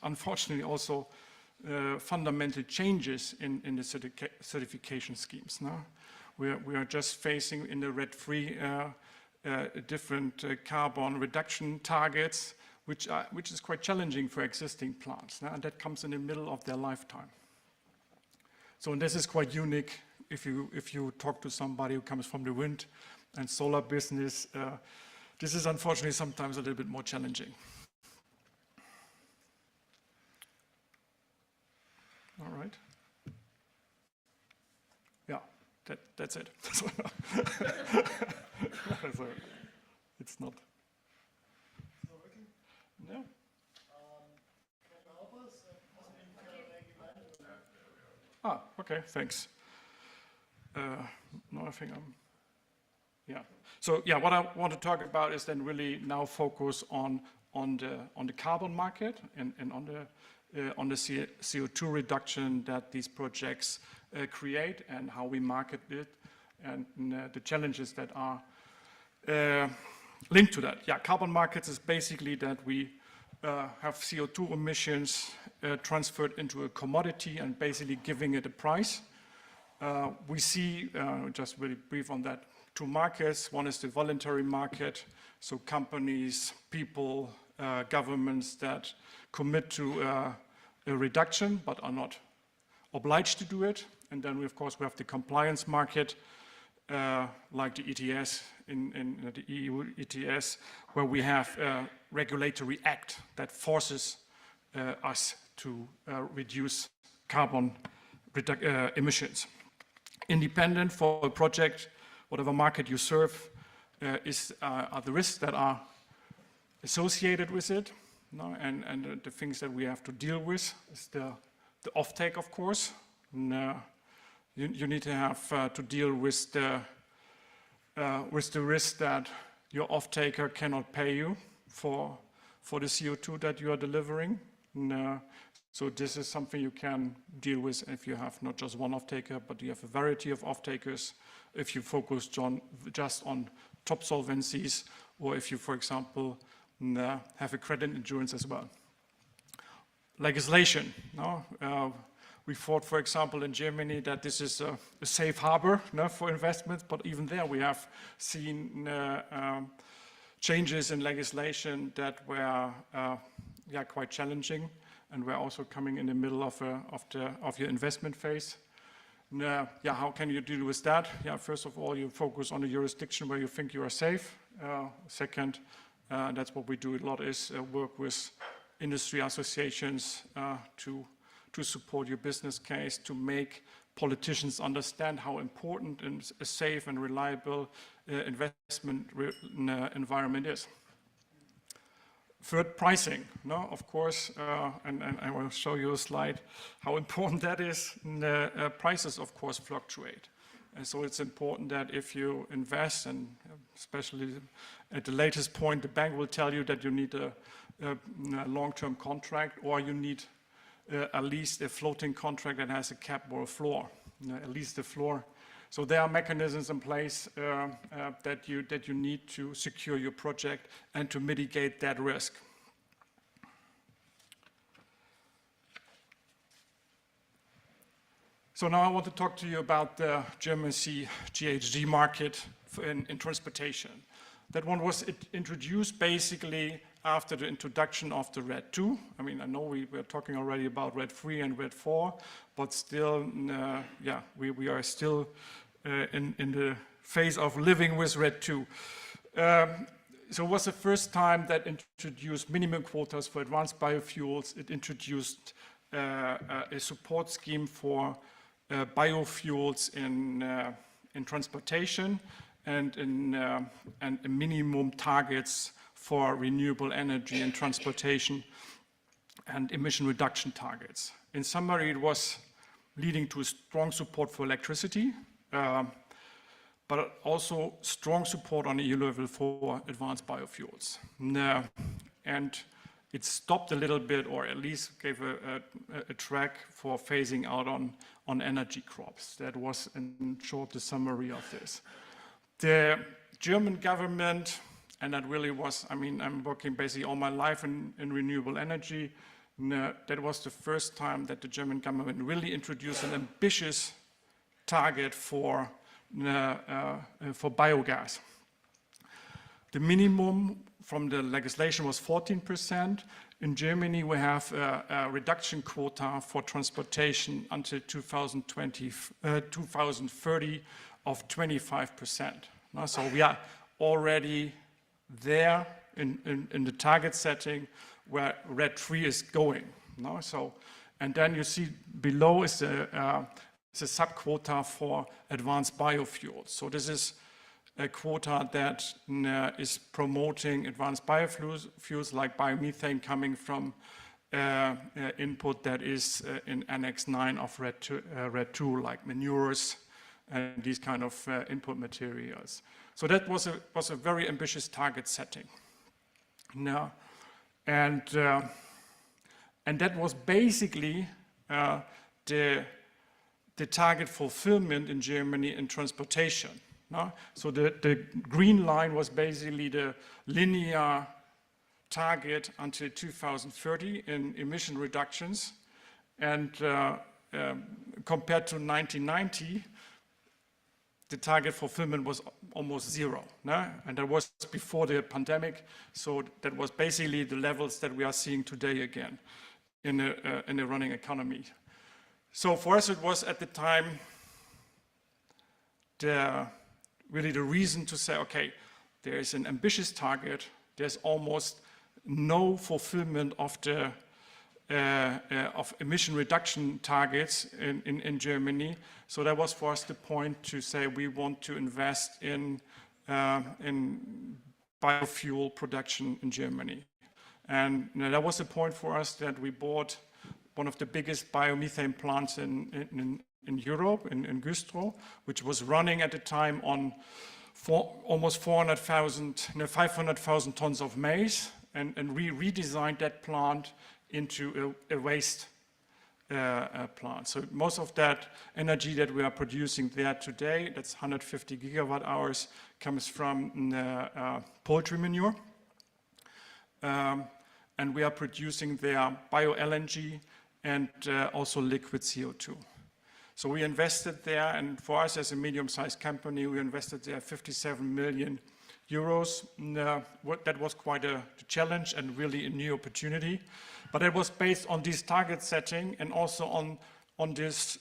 unfortunately, also fundamental changes in the certification schemes. No? We are just facing in the RED III different carbon reduction targets, which is quite challenging for existing plants, and that comes in the middle of their lifetime. So this is quite unique if you talk to somebody who comes from the wind and solar business. This is unfortunately sometimes a little bit more challenging. All right. Yeah, that's it. It's not. No. Okay, thanks. No, I think I'm, yeah. So yeah, what I want to talk about is then really now focus on the carbon market and on the CO2 reduction that these projects create and how we market it and the challenges that are linked to that. Yeah, carbon markets is basically that we have CO2 emissions transferred into a commodity and basically giving it a price. We see, just really brief on that, two markets. One is the voluntary market, so companies, people, governments that commit to a reduction but are not obliged to do it. And then, of course, we have the compliance market, like the ETS, in the EU ETS, where we have a regulatory act that forces us to reduce carbon emissions. Independent for a project, whatever market you serve, are the risks that are associated with it, no? And the things that we have to deal with is the offtake, of course. And, you need to have to deal with the risk that your off-taker cannot pay you for the CO2 that you are delivering. And, so this is something you can deal with if you have not just one off-taker, but you have a variety of off-takers. If you focus just on top solvencies, or if you, for example, have a credit insurance as well. Legislation, no? We thought, for example, in Germany that this is a safe harbor, no, for investments, but even there we have seen changes in legislation that were quite challenging, and we're also coming in the middle of your investment phase. And, how can you deal with that? Yeah, first of all, you focus on the jurisdiction where you think you are safe. Second, that's what we do a lot, is work with industry associations to support your business case, to make politicians understand how important a safe and reliable investment environment is. Third, pricing, no? Of course, and I will show you a slide how important that is. Prices, of course, fluctuate. And so it's important that if you invest, and especially at the latest point, the bank will tell you that you need a long-term contract, or you need at least a floating contract that has a cap or a floor, at least a floor. So there are mechanisms in place that you need to secure your project and to mitigate that risk. So now I want to talk to you about the German GHG market in transportation. That one was introduced basically after the introduction of the RED II. I mean, I know we were talking already about RED III and RED IV, but still, we are still in the phase of living with RED II. So it was the first time that introduced minimum quotas for advanced biofuels. It introduced a support scheme for biofuels in transportation, and minimum targets for renewable energy in transportation and emission reduction targets. In summary, it was leading to strong support for electricity, but also strong support on EU level for advanced biofuels. And it stopped a little bit, or at least gave a track for phasing out on energy crops. That was, in short, the summary of this. The German government, and that really was, I mean, I'm working basically all my life in renewable energy. That was the first time that the German government really introduced an ambitious target for biogas. The minimum from the legislation was 14%. In Germany, we have a reduction quota for transportation until 2030 of 25%. So we are already there in the target setting where RED III is going. So, and then you see below is a sub-quota for advanced biofuels. So this is a quota that is promoting advanced biofuels like biomethane coming from input that is in Annex 9 of RED 2, like manures and these kind of input materials. So that was a very ambitious target setting. Now, and that was basically the target fulfillment in Germany in transportation. No? So the green line was basically the linear target until 2030 in emission reductions. And compared to 1990, the target fulfillment was almost zero. No? And that was before the pandemic. So that was basically the levels that we are seeing today again in the running economy. So for us, it was at the time really the reason to say, okay, there is an ambitious target. There's almost no fulfillment of the of emission reduction targets in Germany. So that was for us the point to say we want to invest in biofuel production in Germany. And that was the point for us that we bought one of the biggest biomethane plants in Europe, in Güstrow, which was running at the time on almost 500,000 tons of maize, and we redesigned that plant into a waste plant. So most of that energy that we are producing there today, that's 150 gigawatt hours, comes from poultry manure. And we are producing there bio-LNG and also liquid CO2. So we invested there, and for us as a medium-sized company, we invested there 57 million euros. That was quite a challenge and really a new opportunity. But it was based on this target setting and also on this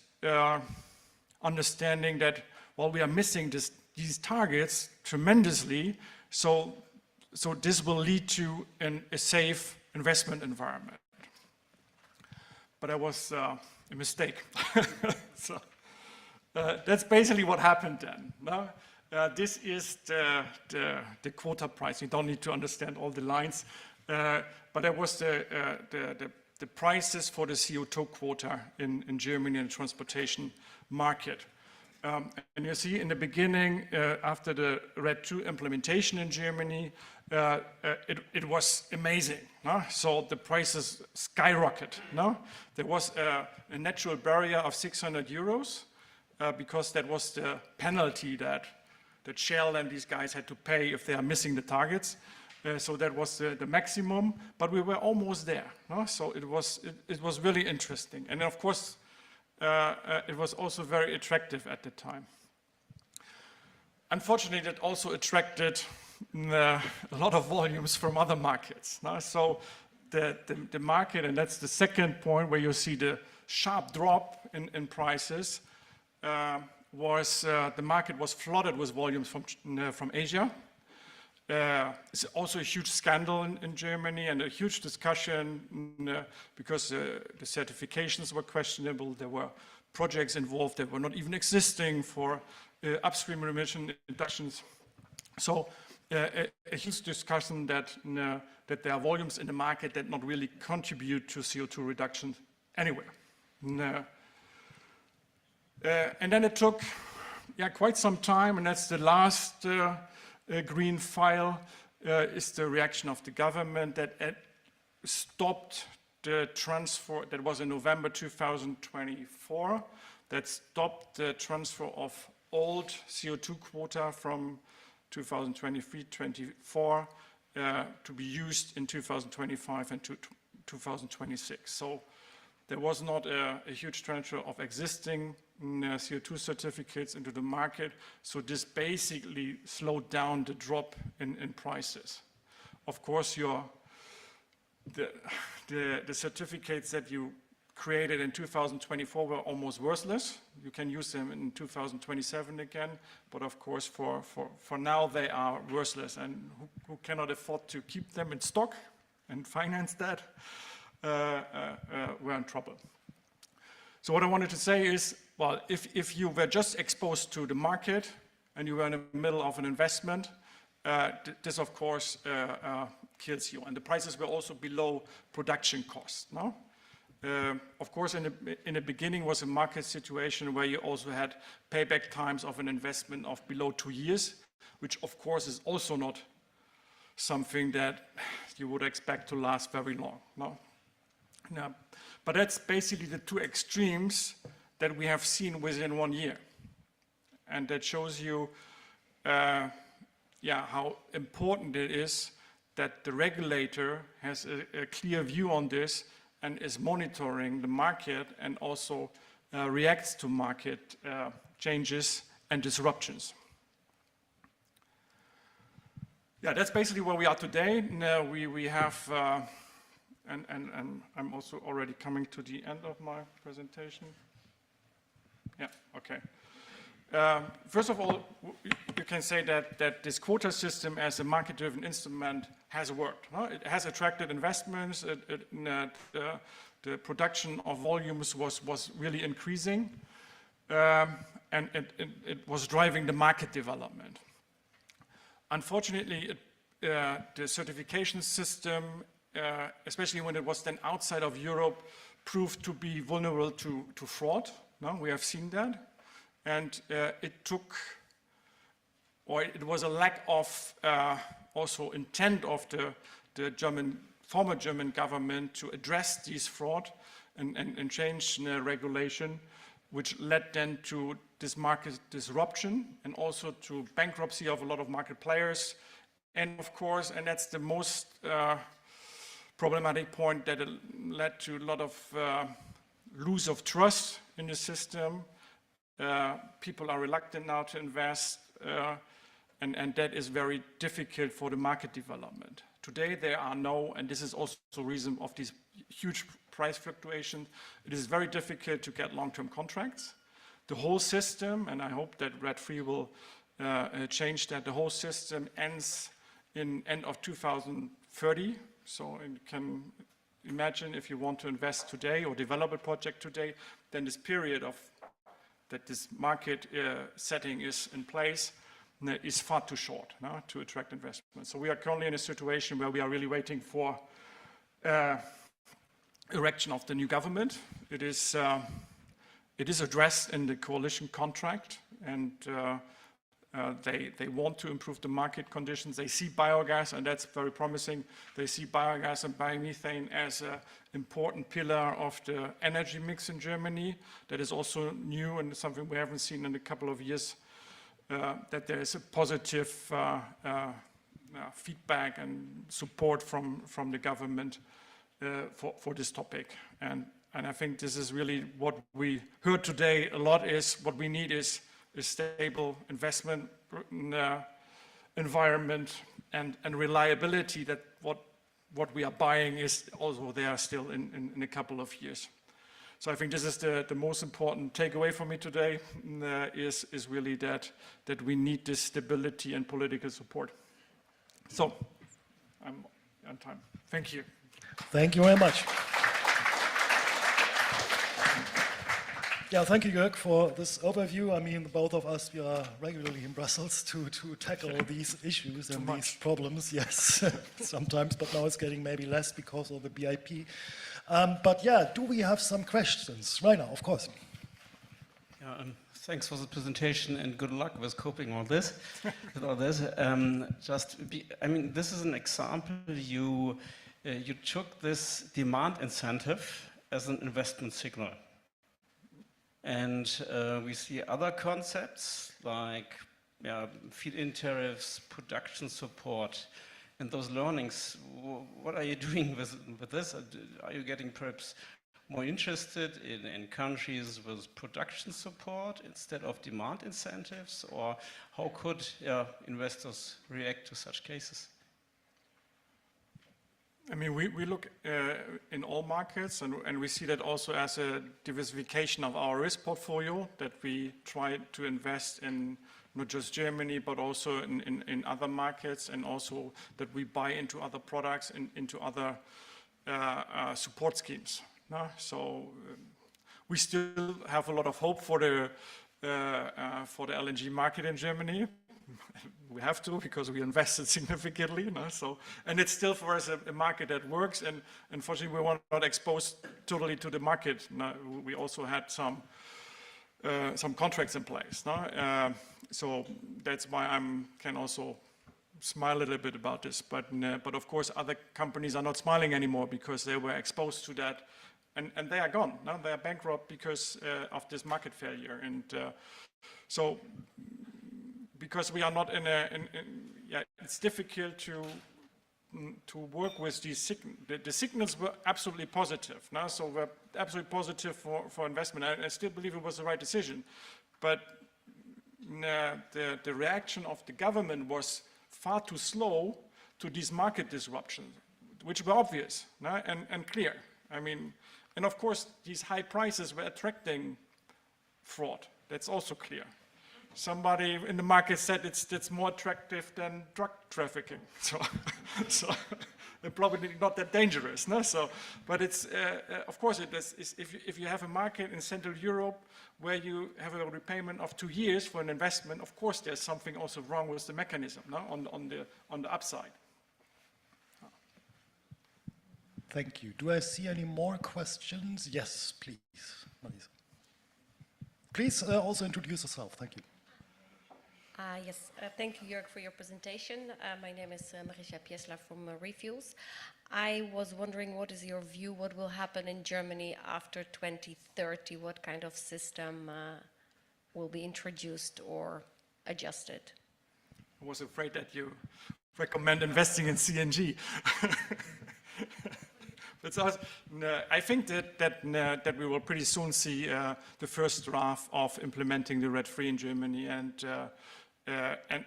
understanding that, well, we are missing these targets tremendously, so this will lead to a safe investment environment. But that was a mistake. So that's basically what happened then. No? This is the quota price. You don't need to understand all the lines, but that was the prices for the CO2 quota in Germany and transportation market. And you see in the beginning, after the RED 2 implementation in Germany, it was amazing. No? So the prices skyrocket. No? There was a natural barrier of 600 euros because that was the penalty that Shell and these guys had to pay if they are missing the targets. So that was the maximum, but we were almost there. No? So it was really interesting. And of course, it was also very attractive at the time. Unfortunately, it also attracted a lot of volumes from other markets. No? So the market, and that's the second point where you see the sharp drop in prices, the market was flooded with volumes from Asia. It's also a huge scandal in Germany and a huge discussion because the certifications were questionable. There were projects involved that were not even existing for upstream emission reductions. So a huge discussion that there are volumes in the market that not really contribute to CO2 reduction anywhere. And then it took quite some time, and that's the last green file, is the reaction of the government that stopped the transfer. That was in November 2024, that stopped the transfer of old CO2 quota from 2023-24 to be used in 2025 and 2026. So there was not a huge transfer of existing CO2 certificates into the market, so this basically slowed down the drop in prices. Of course, the certificates that you created in 2024 were almost worthless. You can use them in 2027 again, but of course for now they are worthless, and who cannot afford to keep them in stock and finance that, we're in trouble. So what I wanted to say is, well, if you were just exposed to the market and you were in the middle of an investment, this of course kills you. And the prices were also below production cost. No? Of course, in the beginning was a market situation where you also had payback times of an investment of below 2 years, which of course is also not something that you would expect to last very long. No? No. But that's basically the two extremes that we have seen within 1 year. And that shows you how important it is that the regulator has a clear view on this and is monitoring the market and also reacts to market changes and disruptions. Yeah, that's basically where we are today. Now we have, and I'm also already coming to the end of my presentation. Yeah, okay. First of all, you can say that this quota system as a market-driven instrument has worked. No? It has attracted investments. The production of volumes was really increasing, and it was driving the market development. Unfortunately, the certification system, especially when it was then outside of Europe, proved to be vulnerable to fraud. No? We have seen that. And it was a lack of also intent of the former German government to address these fraud and change the regulation, which led then to this market disruption and also to bankruptcy of a lot of market players. And of course, and that's the most problematic point, that it led to a lot of loss of trust in the system. People are reluctant now to invest, and that is very difficult for the market development. Today there are no, and this is also the reason of these huge price fluctuations, it is very difficult to get long-term contracts. The whole system, and I hope that RED III will change that, the whole system ends in end of 2030. So you can imagine if you want to invest today or develop a project today, then this period of that this market setting is in place is far too short to attract investment. So we are currently in a situation where we are really waiting for erection of the new government. It is addressed in the coalition contract, and they want to improve the market conditions. They see biogas, and that's very promising. They see biogas and biomethane as an important pillar of the energy mix in Germany. That is also new and something we haven't seen in a couple of years, that there is a positive feedback and support from the government for this topic. And I think this is really what we heard today a lot, is what we need is a stable investment environment and reliability, that what we are buying is also there still in a couple of years. So I think this is the most important takeaway for me today, is really that we need this stability and political support. So I'm on time. Thank you. Thank you very much. Yeah, thank you, Jörg, for this overview. I mean, both of us, we are regularly in Brussels to tackle these issues and these problems, yes, sometimes, but now it's getting maybe less because of the BIP. But yeah, do we have some questions? Rainer, of course. Yeah, thanks for the presentation and good luck with coping with all this. I mean, this is an example. You took this demand incentive as an investment signal. And we see other concepts like feed-in tariffs, production support, and those learnings. What are you doing with this? Are you getting perhaps more interested in countries with production support instead of demand incentives? Or how could investors react to such cases? I mean, we look in all markets, and we see that also as a diversification of our risk portfolio, that we try to invest in not just Germany, but also in other markets, and also that we buy into other products and into other support schemes. No? So we still have a lot of hope for the LNG market in Germany. we have to because we invested significantly. You know, so, and it's still for us a market that works. And unfortunately, we were not exposed totally to the market. No, we also had some contracts in place. No? So that's why I can also smile a little bit about this. But of course, other companies are not smiling anymore because they were exposed to that. And they are gone. Now they are bankrupt because of this market failure. And so, because we are not it's difficult to work with these signals. The signals were absolutely positive. No? So we're absolutely positive for investment. I still believe it was the right decision. But the reaction of the government was far too slow to these market disruptions, which were obvious, no? and clear. I mean, and of course, these high prices were attracting fraud. That's also clear. Somebody in the market said it's more attractive than drug trafficking. So probably not that dangerous. No? So, but it's, of course, it is, if you have a market in Central Europe where you have a repayment of 2 years for an investment, of course, there's something also wrong with the mechanism, no? on the upside. Thank you. Do I see any more questions? Yes, please. Marisa. Please also introduce yourself. Thank you. Yes, thank you, Jörg, for your presentation. My name is Marisa Piesla from Refuels. I was wondering, what is your view? What will happen in Germany after 2030? What kind of system will be introduced or adjusted? I was afraid that you recommend investing in CNG. I think that we will pretty soon see the first draft of implementing the RED III in Germany, and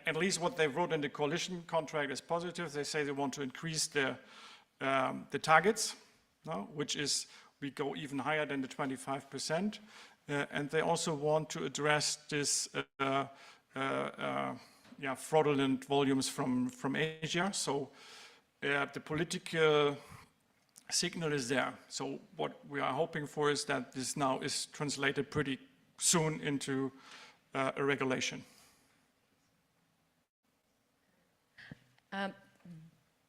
at least what they wrote in the coalition contract is positive. They say they want to increase the targets, no? Which is, we go even higher than the 25%, and they also want to address this fraudulent volumes from Asia. So the political signal is there. So what we are hoping for is that this now is translated pretty soon into a regulation.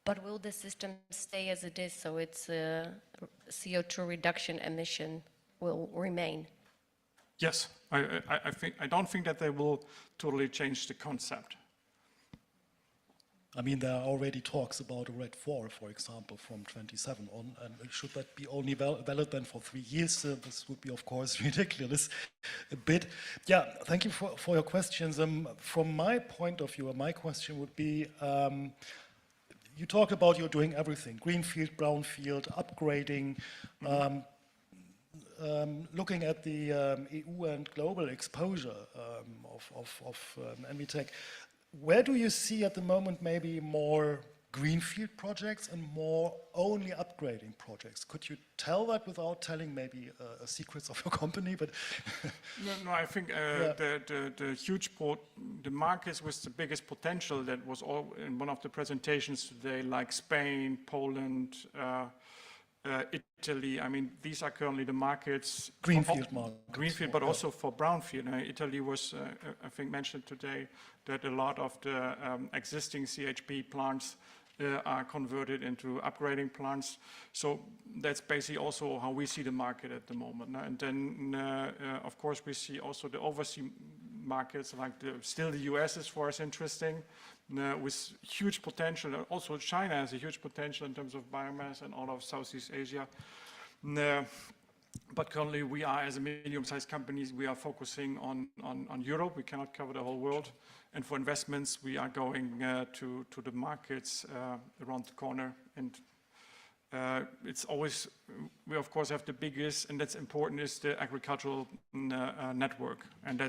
But will the system stay as it is, so its CO2 reduction emission will remain? Yes, I don't think that they will totally change the concept. I mean, there are already talks about a RED IV, for example, from 27 on, and should that be only valid then for 3 years? This would be, of course, ridiculous a bit. Yeah, thank you for your questions. From my point of view, my question would be, you talked about you're doing everything, greenfield, brownfield, upgrading, looking at the EU and global exposure of Envitec. Where do you see at the moment maybe more greenfield projects and more only upgrading projects? Could you tell that without telling maybe secrets of your company? But no, I think the huge the markets with the biggest potential, that was all in one of the presentations today, like Spain, Poland, Italy. I mean, these are currently the markets. Greenfield markets. Greenfield, but also for brownfield. Italy was, I think, mentioned today that a lot of the existing CHP plants are converted into upgrading plants. So that's basically also how we see the market at the moment. And then, of course, we see also the overseas markets, like still the US is for us interesting, with huge potential. Also China has a huge potential in terms of biomass and all of Southeast Asia. But currently we are, as a medium-sized company, we are focusing on Europe. We cannot cover the whole world. And for investments, we are going to the markets around the corner. And it's always, we of course have the biggest, and that's important, is the agricultural network. And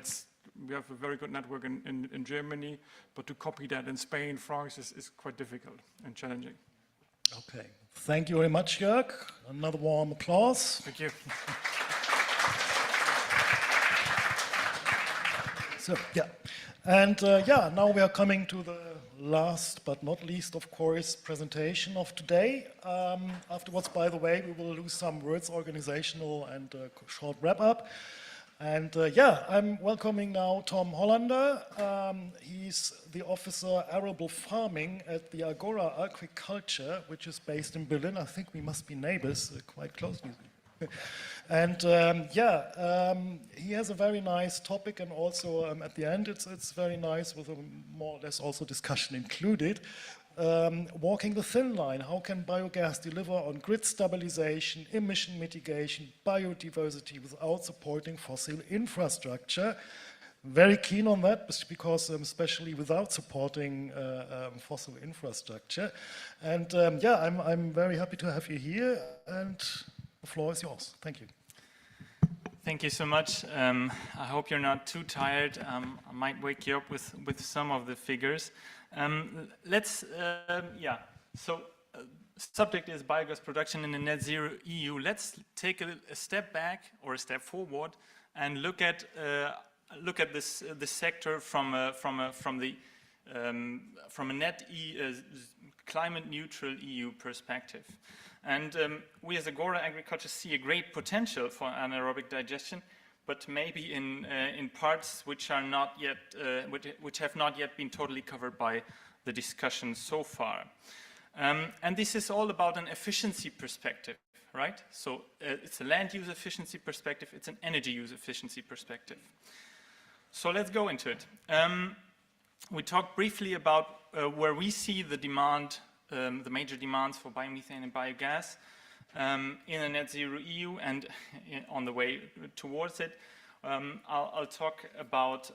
we have a very good network in Germany, but to copy that in Spain, France is quite difficult and challenging. Okay, thank you very much, Jörg. Another warm applause. Thank you. So, yeah. And now we are coming to the last but not least, of course, presentation of today. Afterwards, by the way, we will lose some words, organizational and short wrap-up. And yeah, I'm welcoming now Tom Hollander. He's the officer arable farming at the Agora Agriculture, which is based in Berlin. I think we must be neighbors quite closely. And he has a very nice topic, and also at the end it's very nice with a more or less also discussion included. Walking the thin line, how can biogas deliver on grid stabilization, emission mitigation, biodiversity without supporting fossil infrastructure? Very keen on that, because especially without supporting fossil infrastructure. And I'm very happy to have you here, and the floor is yours. Thank you. Thank you so much. I hope you're not too tired. I might wake you up with some of the figures. Subject is biogas production in the net zero EU. Let's take a step back or a step forward and look at this sector from a net climate neutral EU perspective. And we as Agora Agriculture see a great potential for anaerobic digestion, but maybe in parts which are not yet, which have not yet been totally covered by the discussion so far. And this is all about an efficiency perspective, right? So it's a land use efficiency perspective, it's an energy use efficiency perspective. So let's go into it. We talked briefly about where we see the demand, the major demands for biomethane and biogas in a net zero EU and on the way towards it. I'll talk about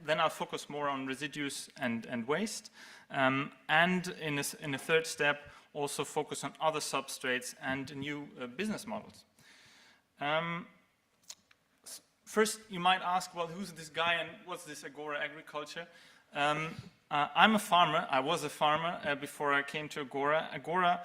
then I'll focus more on residues and waste, and in a third step also focus on other substrates and new business models. First, you might ask, well, who's this guy and what's this Agora Agriculture? I'm a farmer. I was a farmer before I came to Agora. Agora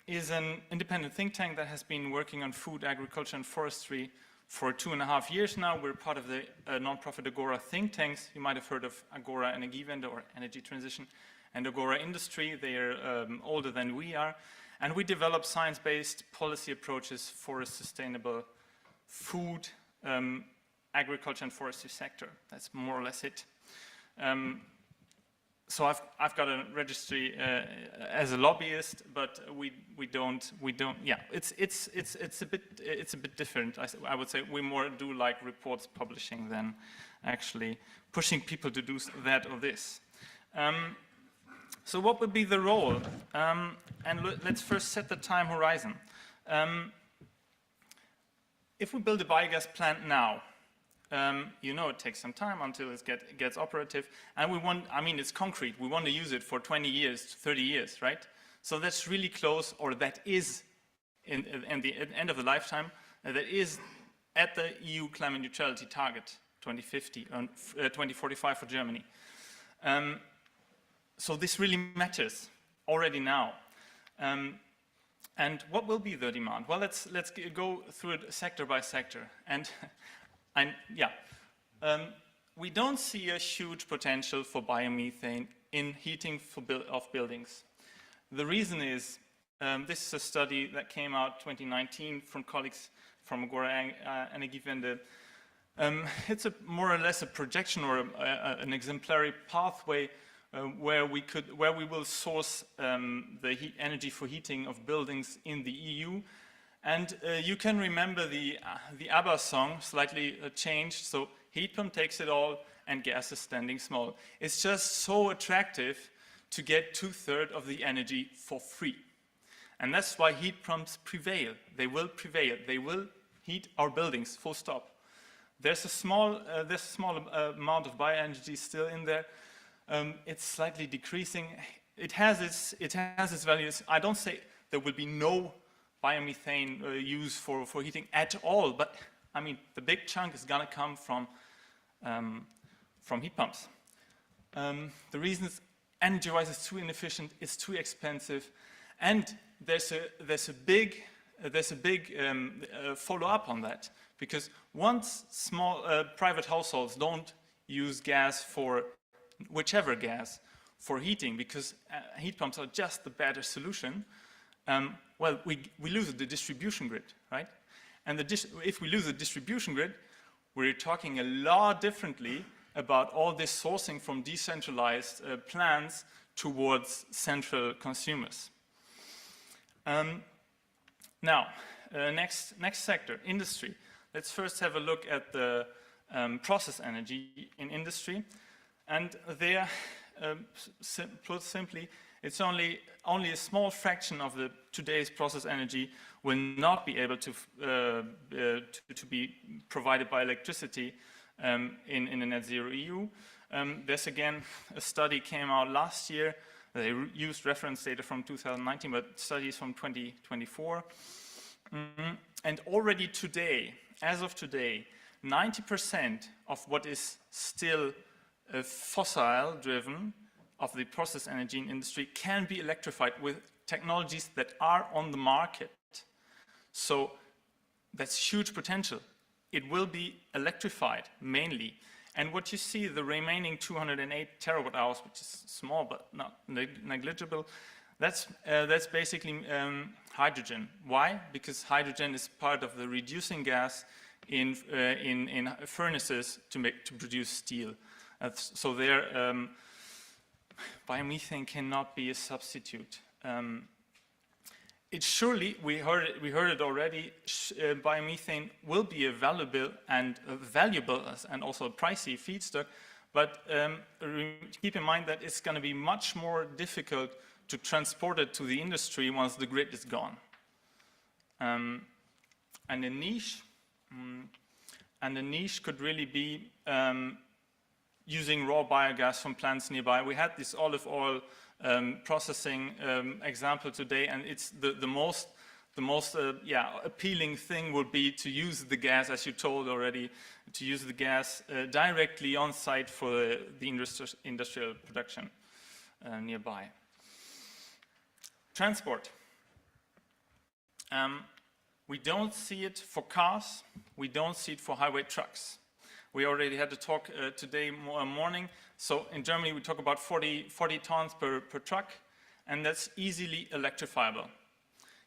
is an independent think tank that has been working on food, agriculture, and forestry for 2.5 years now. We're part of the non-profit Agora think tanks. You might have heard of Agora Energiewende or Energy Transition and Agora Industry. They are older than we are. And we develop science-based policy approaches for a sustainable food, agriculture, and forestry sector. That's more or less it. So I've got a registry as a lobbyist, but we don't. Yeah, it's a bit different. I would say we more do like reports publishing than actually pushing people to do that or this. So what would be the role? And let's first set the time horizon. If we build a biogas plant now, you know it takes some time until it gets operative, and it's concrete, we want to use it for 20 years, 30 years, right? So that's really close, or that is, in the end of the lifetime, that is at the EU climate neutrality target, 2050, 2045 for Germany. So this really matters already now. And what will be the demand? Well, let's go through it sector by sector. And we don't see a huge potential for biomethane in heating of buildings. The reason is, this is a study that came out 2019 from colleagues from Agora Energiewende. It's more or less a projection or an exemplary pathway where we will source the energy for heating of buildings in the EU. And you can remember the ABBA song, slightly changed, so heat pump takes it all and gas is standing small. It's just so attractive to get 2/3 of the energy for free. And that's why heat pumps prevail. They will prevail. They will heat our buildings, full stop. There's a small amount of bioenergy still in there. It's slightly decreasing. It has its values. I don't say there will be no biomethane use for heating at all, but I mean the big chunk is gonna come from heat pumps. The reason is energy-wise it's too inefficient, it's too expensive, and there's a big follow-up on that, because once small private households don't use gas for whichever gas for heating, because heat pumps are just the better solution, well, we lose the distribution grid, right? And if we lose the distribution grid, we're talking a lot differently about all this sourcing from decentralized plants towards central consumers. Now, next sector, industry. Let's first have a look at the process energy in industry. And there, put simply, it's only a small fraction of the today's process energy will not be able to be provided by electricity in the net zero EU. There's again a study came out last year. They used reference data from 2019, but studies from 2024. And already today, as of today, 90% of what is still fossil driven of the process energy in industry can be electrified with technologies that are on the market. So that's huge potential. It will be electrified mainly. And what you see, the remaining 208 terawatt hours, which is small but not negligible, that's basically hydrogen. Why? Because hydrogen is part of the reducing gas in furnaces to produce steel. So there, biomethane cannot be a substitute. It surely, we heard it already, biomethane will be a valuable and also a pricey feedstock, but keep in mind that it's going to be much more difficult to transport it to the industry once the grid is gone. And the niche could really be using raw biogas from plants nearby. We had this olive oil processing example today, and it's the most appealing thing would be to use the gas, as you told already, to use the gas directly on site for the industrial production nearby. Transport. We don't see it for cars. We don't see it for highway trucks. We already had to talk today morning. So in Germany, we talk about 40 tons per truck, and that's easily electrifiable.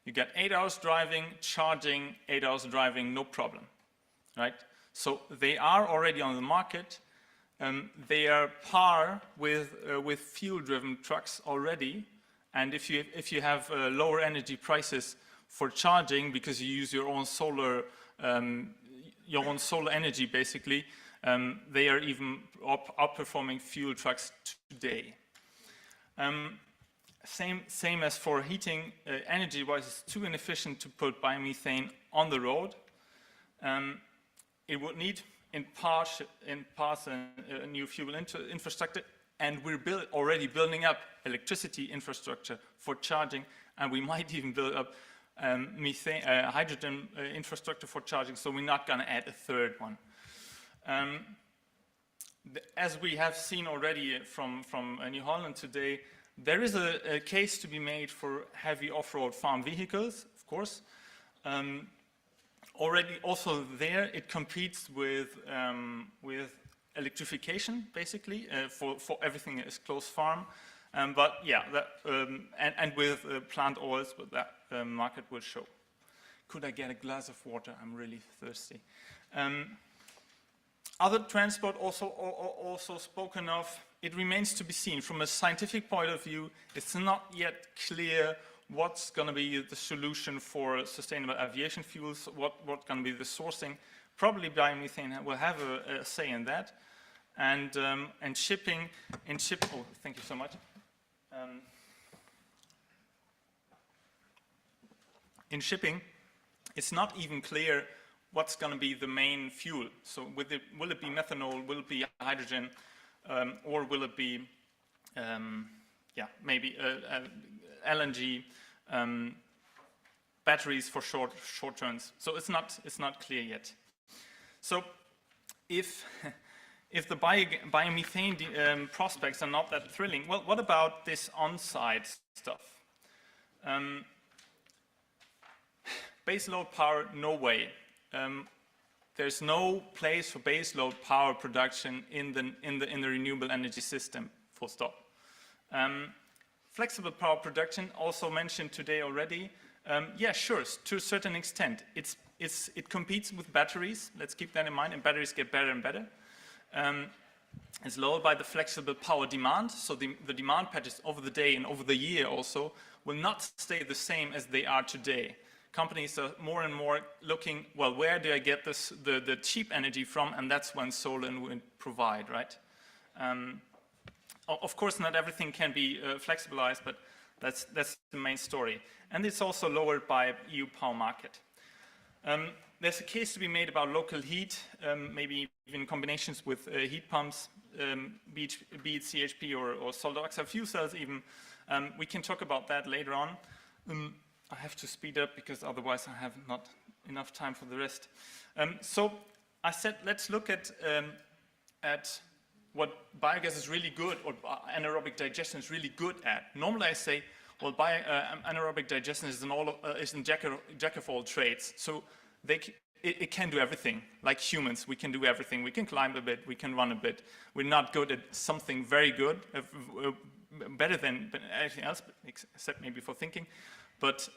You get 8 hours driving, charging, 8 hours driving, no problem, right? So they are already on the market. They are par with fuel-driven trucks already. And if you have lower energy prices for charging because you use your own solar energy, basically, they are even outperforming fuel trucks today. Same as for heating, energy-wise, it's too inefficient to put biomethane on the road. It would need, in parts, a new fuel infrastructure, and we're already building up electricity infrastructure for charging, and we might even build up hydrogen infrastructure for charging, so we're not going to add a third one. As we have seen already from New Holland today, there is a case to be made for heavy off-road farm vehicles, of course. Already also there, it competes with electrification, basically, for everything that is close farm. But yeah, and with plant oils, but that market will show. Could I get a glass of water? I'm really thirsty. Other transport also spoken of. It remains to be seen. From a scientific point of view, it's not yet clear what's going to be the solution for sustainable aviation fuels, what's going to be the sourcing. Probably biomethane will have a say in that. And shipping, oh, thank you so much. In shipping, it's not even clear what's going to be the main fuel. So will it be methanol, will it be hydrogen, or will it be, maybe LNG, batteries for short turns. So it's not clear yet. So if the biomethane prospects are not that thrilling, well, what about this on-site stuff? Baseload power, no way. There's no place for baseload power production in the renewable energy system, full stop. Flexible power production, also mentioned today already, Yeah, sure, to a certain extent. It competes with batteries, let's keep that in mind, and batteries get better and better. It's lowered by the flexible power demand, so the demand patterns over the day and over the year also will not stay the same as they are today. Companies are more and more looking, well, where do I get the cheap energy from? And that's when solar and wind provide, right? Of course, not everything can be flexibilized, but that's the main story. And it's also lowered by EU power market. There's a case to be made about local heat, maybe even combinations with heat pumps, be it CHP or solid oxide fuel cells even. We can talk about that later on. I have to speed up because otherwise I have not enough time for the rest. So I said, let's look at what biogas is really good, or anaerobic digestion is really good at. Normally I say, well, anaerobic digestion is in jack of all trades. So it can do everything. Like humans, we can do everything. We can climb a bit, we can run a bit. We're not good at something very good, better than anything else, except maybe for thinking. But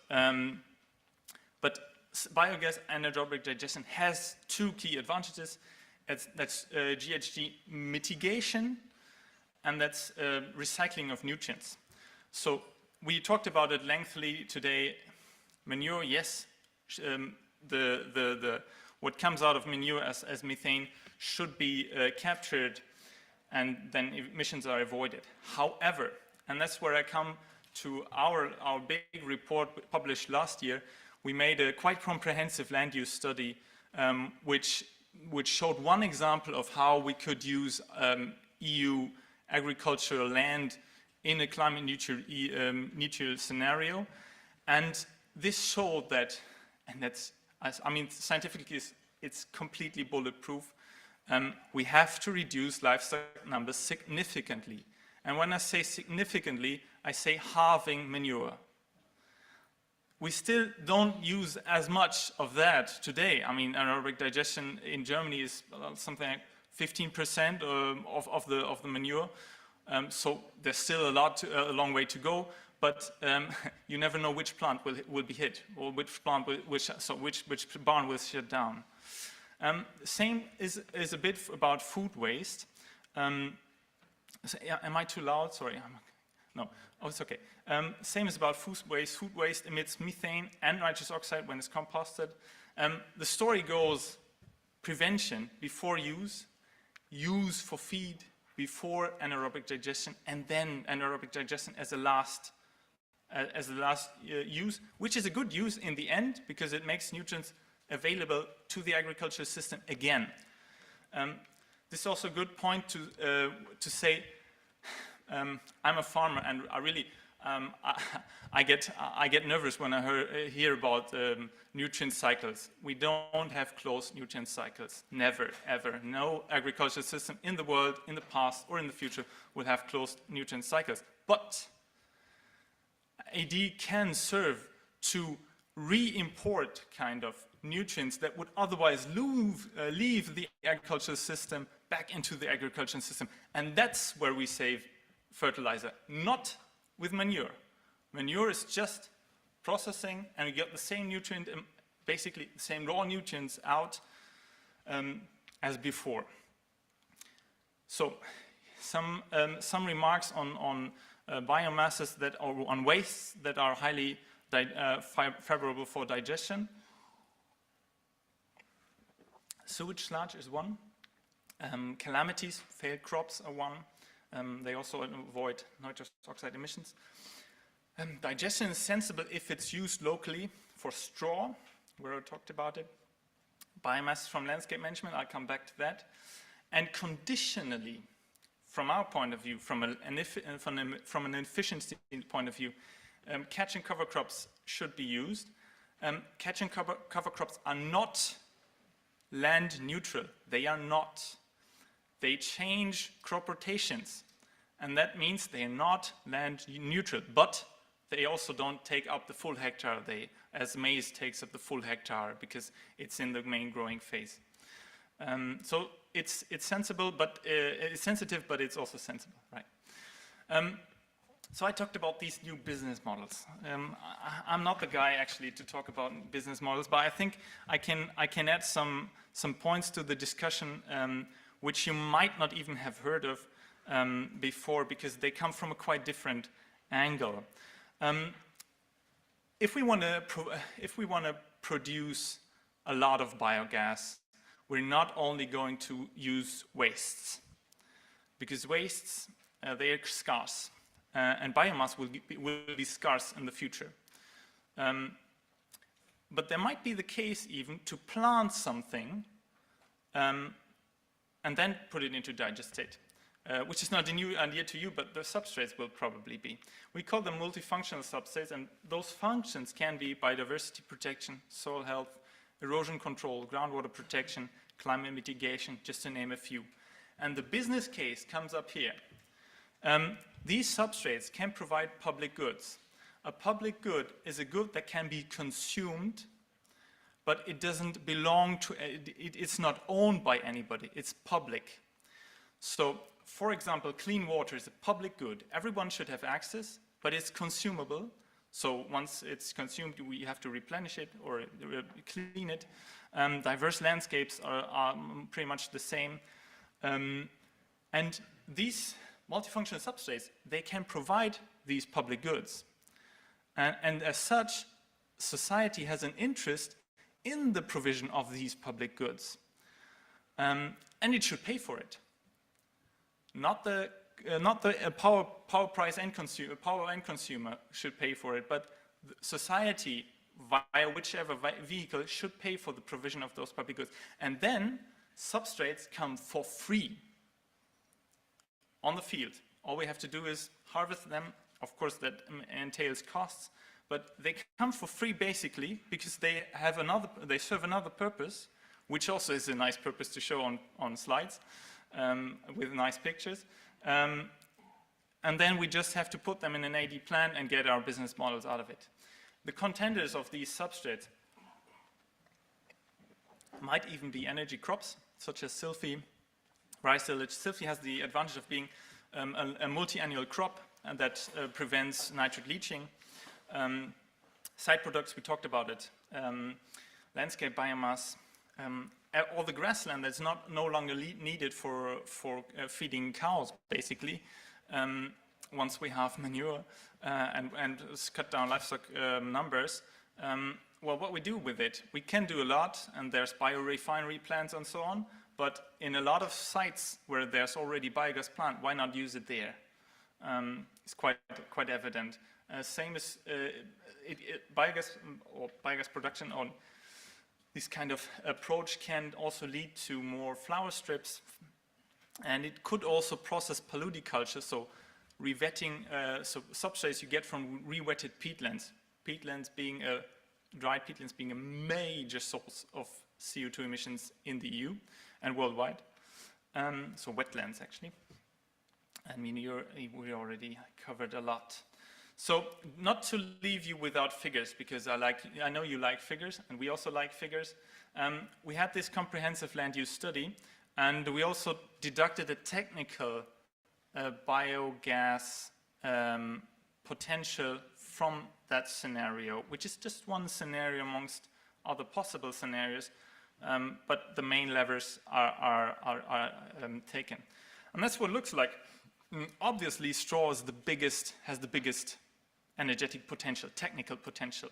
biogas anaerobic digestion has two key advantages. That's GHG mitigation, and that's recycling of nutrients. So we talked about it lengthily today. Manure, yes, what comes out of manure as methane should be captured, and then emissions are avoided. However, and that's where I come to our big report published last year, we made a quite comprehensive land use study which showed one example of how we could use EU agricultural land in a climate neutral scenario. And this showed that, and that's, I mean, scientifically it's completely bulletproof. We have to reduce livestock numbers significantly. And when I say significantly, I say halving manure. We still don't use as much of that today. I mean, anaerobic digestion in Germany is something like 15% of the manure. So there's still a long way to go. But you never know which plant will be hit, or which plant which barn will shut down. Same is a bit about food waste. So, yeah, am I too loud? Sorry. No. Oh, it's okay. Same is about food waste. Food waste emits methane and nitrous oxide when it's composted. The story goes: prevention before use, use for feed before anaerobic digestion, and then anaerobic digestion as the last use, which is a good use in the end because it makes nutrients available to the agricultural system again. This is also a good point to say. I'm a farmer, and I really I get nervous when I hear about nutrient cycles. We don't have closed nutrient cycles. Never, ever. No agricultural system in the world, in the past or in the future, will have closed nutrient cycles. But AD can serve to re-import kind of nutrients that would otherwise leave the agricultural system back into the agricultural system. And that's where we save fertilizer, not with manure. Manure is just processing, and we get the same nutrient, basically the same raw nutrients out as before. So some remarks on biomasses that are on wastes that are highly favorable for digestion. Sewage sludge is one. Calamities, failed crops are one. They also avoid nitrous oxide emissions. Digestion is sensible if it's used locally for straw, where I talked about it. Biomass from landscape management, I'll come back to that. And conditionally, from our point of view, from an efficiency point of view, catch and cover crops should be used. Catch and cover crops are not land neutral. They are not. They change crop rotations, and that means they are not land neutral, but they also don't take up the full hectare, as maize takes up the full hectare because it's in the main growing phase. So it's sensible, but it's sensitive, but it's also sensible, right? So I talked about these new business models. I'm not the guy actually to talk about business models, but I think I can add some points to the discussion which you might not even have heard of before, because they come from a quite different angle. If we want to produce a lot of biogas, we're not only going to use wastes, because wastes they are scarce. And biomass will be scarce in the future. But there might be the case even to plant something and then put it into digest state, which is not a new idea to you, but the substrates will probably be. We call them multifunctional substrates, and those functions can be biodiversity protection, soil health, erosion control, groundwater protection, climate mitigation, just to name a few. And the business case comes up here. These substrates can provide public goods. A public good is a good that can be consumed, but it doesn't belong to, it's not owned by anybody, it's public. So, for example, clean water is a public good. Everyone should have access, but it's consumable. So once it's consumed, we have to replenish it or clean it. Diverse landscapes are pretty much the same. And these multifunctional substrates, they can provide these public goods. And as such, society has an interest in the provision of these public goods. And it should pay for it. Not the power end consumer should pay for it, but society, via whichever vehicle, should pay for the provision of those public goods. And then substrates come for free on the field. All we have to do is harvest them. Of course, that entails costs, but they come for free basically because they serve another purpose, which also is a nice purpose to show on slides with nice pictures. And then we just have to put them in an AD plan and get our business models out of it. The contenders of these substrates might even be energy crops, such as Silphy, rice silage. Silphy has the advantage of being a multi-annual crop and that prevents nitrate leaching. Side products, we talked about it. Landscape biomass. All the grassland that's no longer needed for feeding cows, basically, once we have manure and cut down livestock numbers. Well, what we do with it, we can do a lot, and there's biorefinery plants and so on, but in a lot of sites where there's already biogas plant, why not use it there? It's quite evident. Same as biogas production on this kind of approach can also lead to more flower strips, and it could also process paludiculture, so revetting, so substrates you get from rewetted peatlands. Dried peatlands being a major source of CO2 emissions in the EU and worldwide. So wetlands, actually. I mean, we already covered a lot. So not to leave you without figures, because I know you like figures, and we also like figures. We had this comprehensive land use study, and we also deducted a technical biogas potential from that scenario, which is just one scenario amongst other possible scenarios, but the main levers are taken. And that's what it looks like. Obviously, straw is has the biggest energetic potential, technical potential.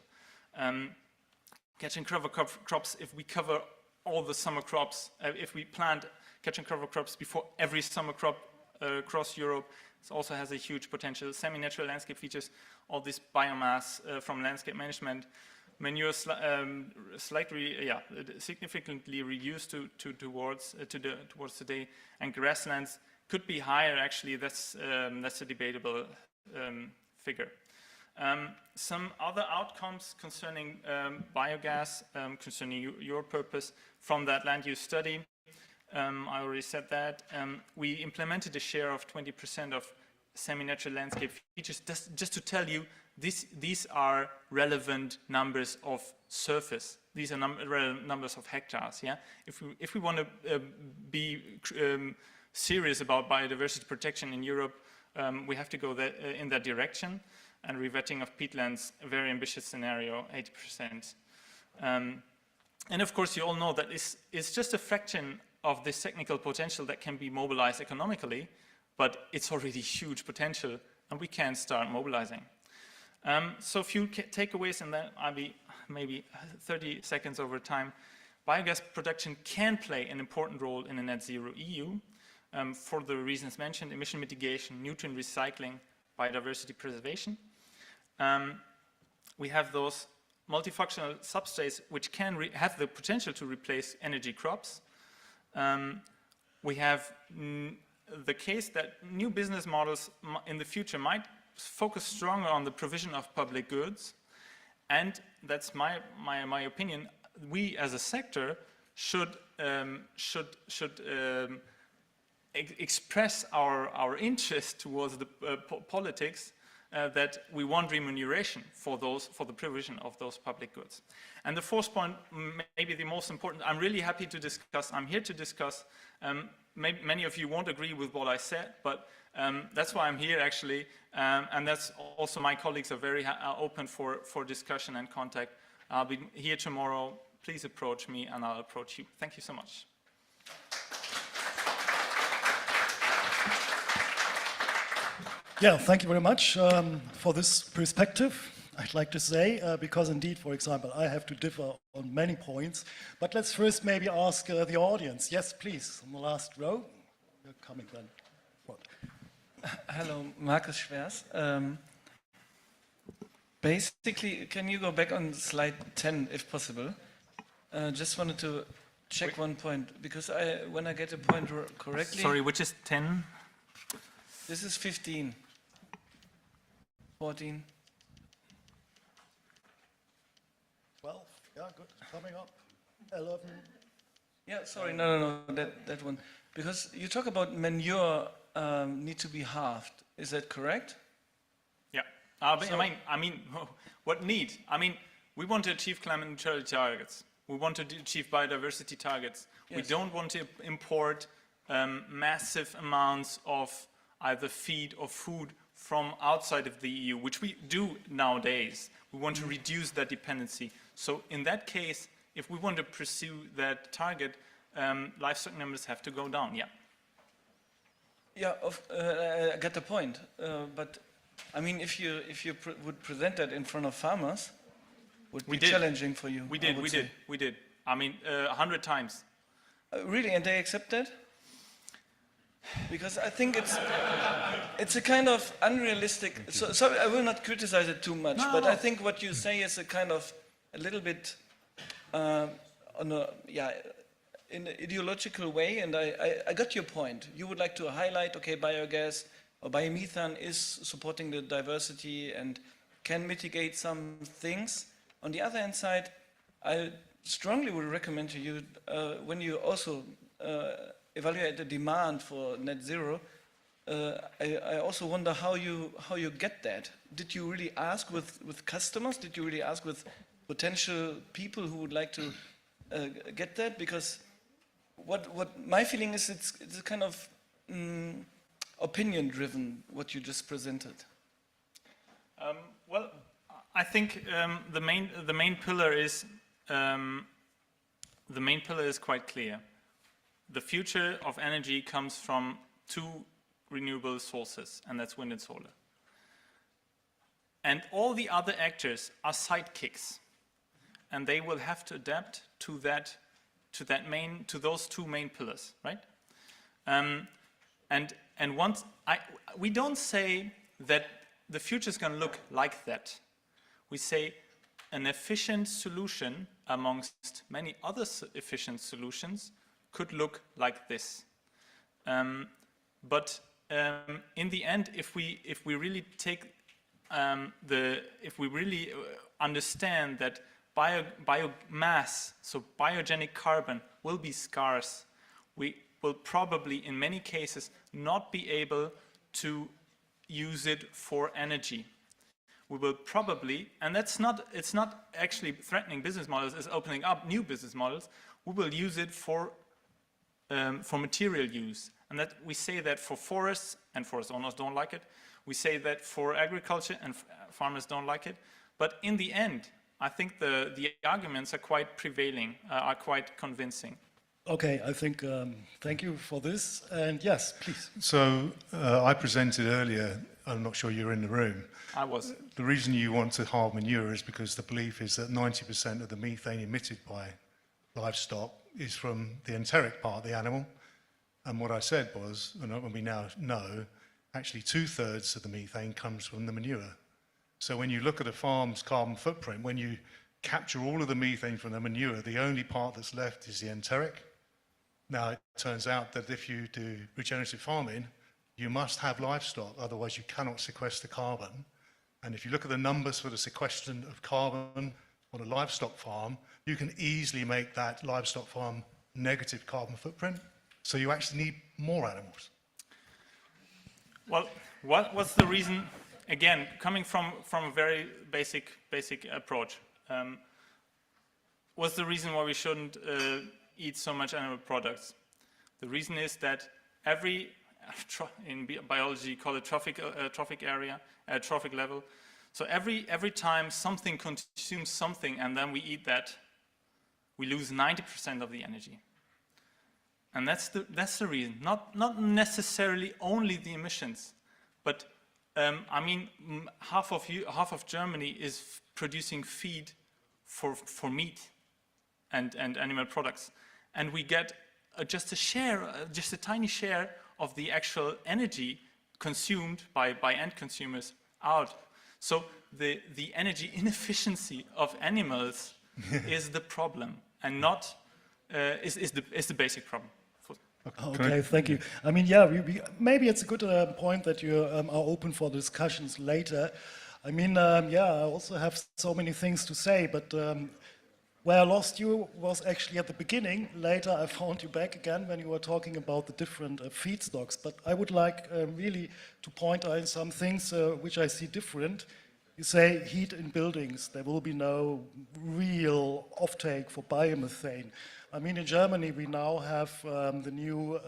Catch and cover crops, if we cover all the summer crops, if we plant catch and cover crops before every summer crop across Europe, it also has a huge potential. Semi-natural landscape features, all this biomass from landscape management, manure significantly reduced towards today, and grasslands could be higher. Actually, that's a debatable figure. Some other outcomes concerning biogas, concerning your purpose from that land use study. I already said that. We implemented a share of 20% of semi-natural landscape features. Just to tell you, these are relevant numbers of surface. These are relevant numbers of hectares. Yeah. If we want to be serious about biodiversity protection in Europe, we have to go in that direction. And revetting of peatlands, a very ambitious scenario, 80%. And of course, you all know that it's just a fraction of this technical potential that can be mobilized economically, but it's already huge potential, and we can start mobilizing. So a few takeaways, and then I'll be maybe 30 seconds over time. Biogas production can play an important role in a net zero EU for the reasons mentioned: emission mitigation, nutrient recycling, biodiversity preservation. We have those multifunctional substrates which can have the potential to replace energy crops. We have the case that new business models in the future might focus stronger on the provision of public goods, and that's my opinion. We as a sector should express our interest towards the politics that we want remuneration for the provision of those public goods. And the fourth point, maybe the most important, I'm really happy to discuss. I'm here to discuss. Many of you won't agree with what I said, but that's why I'm here actually. And that's also my colleagues are very open for discussion and contact. I'll be here tomorrow. Please approach me and I'll approach you. Thank you so much. Yeah, thank you very much for this perspective, I'd like to say, because indeed, for example, I have to differ on many points. But let's first maybe ask the audience. Yes, please, on the last row. You're coming then. What? Hello, Markus Schwers. Basically, can you go back on slide 10, if possible? Just wanted to check one point, because when I get a point correctly... Sorry, which is 10? This is 15. 14. 12, yeah, good, coming up. 11. Yeah, sorry, no, that one. Because you talk about manure need to be halved. Is that correct? Yeah. I mean, what need? I mean, we want to achieve climate neutrality targets. We want to achieve biodiversity targets. Yes. We don't want to import massive amounts of either feed or food from outside of the EU, which we do nowadays. We want to reduce that dependency. So in that case, if we want to pursue that target, livestock numbers have to go down, yeah. Yeah, I get the point. But I mean, if you would present that in front of farmers, would be challenging for you. We did. I mean, 100 times. Really, and they accept that? Because I think it's a kind of unrealistic. So I will not criticize it too much, but I think what you say is a kind of a little bit in an ideological way, and I got your point. You would like to highlight, okay, biogas or biomethane is supporting the diversity and can mitigate some things. On the other hand side, I strongly would recommend to you when you also evaluate the demand for net zero, I also wonder how you get that. Did you really ask with customers? Did you really ask with potential people who would like to get that? Because what my feeling is, it's a kind of opinion-driven, what you just presented. Well, I think the main pillar is quite clear. The future of energy comes from two renewable sources, and that's wind and solar. And all the other actors are sidekicks, and they will have to adapt to those two main pillars, right? And once we don't say that the future is going to look like that. We say an efficient solution amongst many other efficient solutions could look like this. But in the end, if we really take if we really understand that biomass, so biogenic carbon, will be scarce, we will probably, in many cases, not be able to use it for energy. We will probably, and it's not actually threatening business models, it's opening up new business models. We will use it for material use, And that we say that for forests, and forest owners don't like it. We say that for agriculture, and farmers don't like it. But in the end, I think the arguments are quite prevailing, are quite convincing. Okay, I think, thank you for this. And yes, please. So I presented earlier, I'm not sure you were in the room. I was. The reason you want to halve manure is because the belief is that 90% of the methane emitted by livestock is from the enteric part of the animal. And what I said was, and we now know, actually 2/3 of the methane comes from the manure. So when you look at a farm's carbon footprint, when you capture all of the methane from the manure, the only part that's left is the enteric. Now, it turns out that if you do regenerative farming, you must have livestock, otherwise you cannot sequester carbon. And if you look at the numbers for the sequestration of carbon on a livestock farm, you can easily make that livestock farm negative carbon footprint. So you actually need more animals. Well, what's the reason? Again, coming from a very basic approach, what's the reason why we shouldn't eat so much animal products? The reason is that in biology call it trophic area, trophic level. So every time something consumes something and then we eat that, we lose 90% of the energy. And that's the reason. Not necessarily only the emissions, but I mean, half of Germany is producing feed for meat and animal products, and we get just a tiny share of the actual energy consumed by end consumers out. So the energy inefficiency of animals is the problem, and not is the basic problem. Okay, thank you. I mean, yeah, maybe it's a good point that you are open for discussions later. I mean, yeah, I also have so many things to say, but where I lost you was actually at the beginning. Later, I found you back again when you were talking about the different feedstocks. But I would like really to point out some things which I see different. You say heat in buildings. There will be no real offtake for biomethane. I mean, in Germany, we now have the new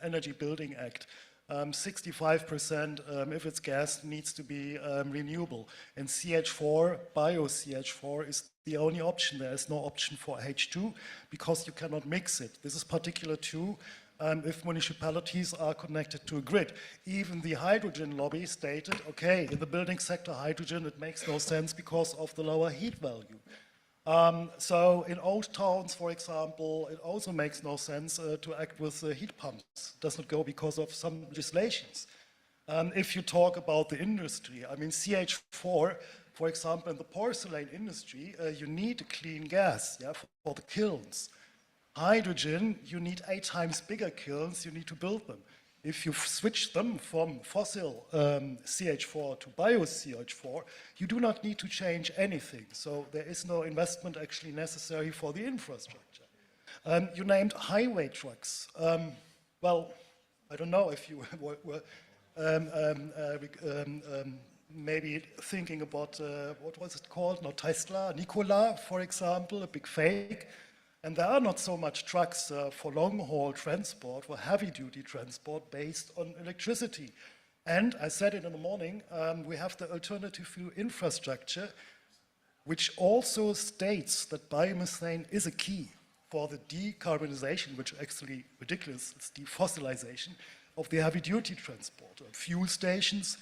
Energy Building Act. 65%, if it's gas, needs to be renewable. And CH4, bio-CH4, is the only option. There is no option for H2 because you cannot mix it. This is particular too if municipalities are connected to a grid. Even the hydrogen lobby stated, okay, in the building sector, hydrogen, it makes no sense because of the lower heat value. So in old towns, for example, it also makes no sense to act with heat pumps. It does not go because of some legislations. If you talk about the industry, I mean CH4, for example, in the porcelain industry, you need a clean gas, yeah, for the kilns. Hydrogen, you need 8 times bigger kilns, you need to build them. If you switch them from fossil CH4 to bio-CH4, you do not need to change anything. So there is no investment actually necessary for the infrastructure. You named highway trucks. Well, I don't know if you were maybe thinking about, what was it called? Not Tesla, Nikola, for example, a big fake. And there are not so much trucks for long-haul transport, for heavy-duty transport based on electricity. And I said it in the morning, we have the alternative fuel infrastructure, which also states that biomethane is a key for the decarbonization, which is actually ridiculous, it's defossilization of the heavy-duty transport. Fuel stations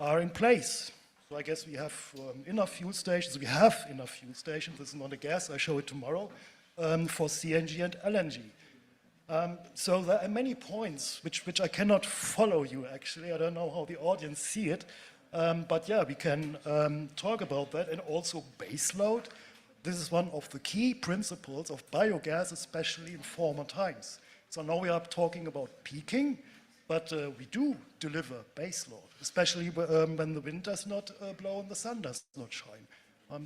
are in place. So I guess we have enough fuel stations. We have enough fuel stations. This is not a guess. I show it tomorrow. For CNG and LNG. So there are many points which I cannot follow you actually. I don't know how the audience see it. But yeah, we can talk about that. And also baseload. This is one of the key principles of biogas, especially in former times. So now we are talking about peaking, but we do deliver baseload, especially when the wind does not blow and the sun does not shine.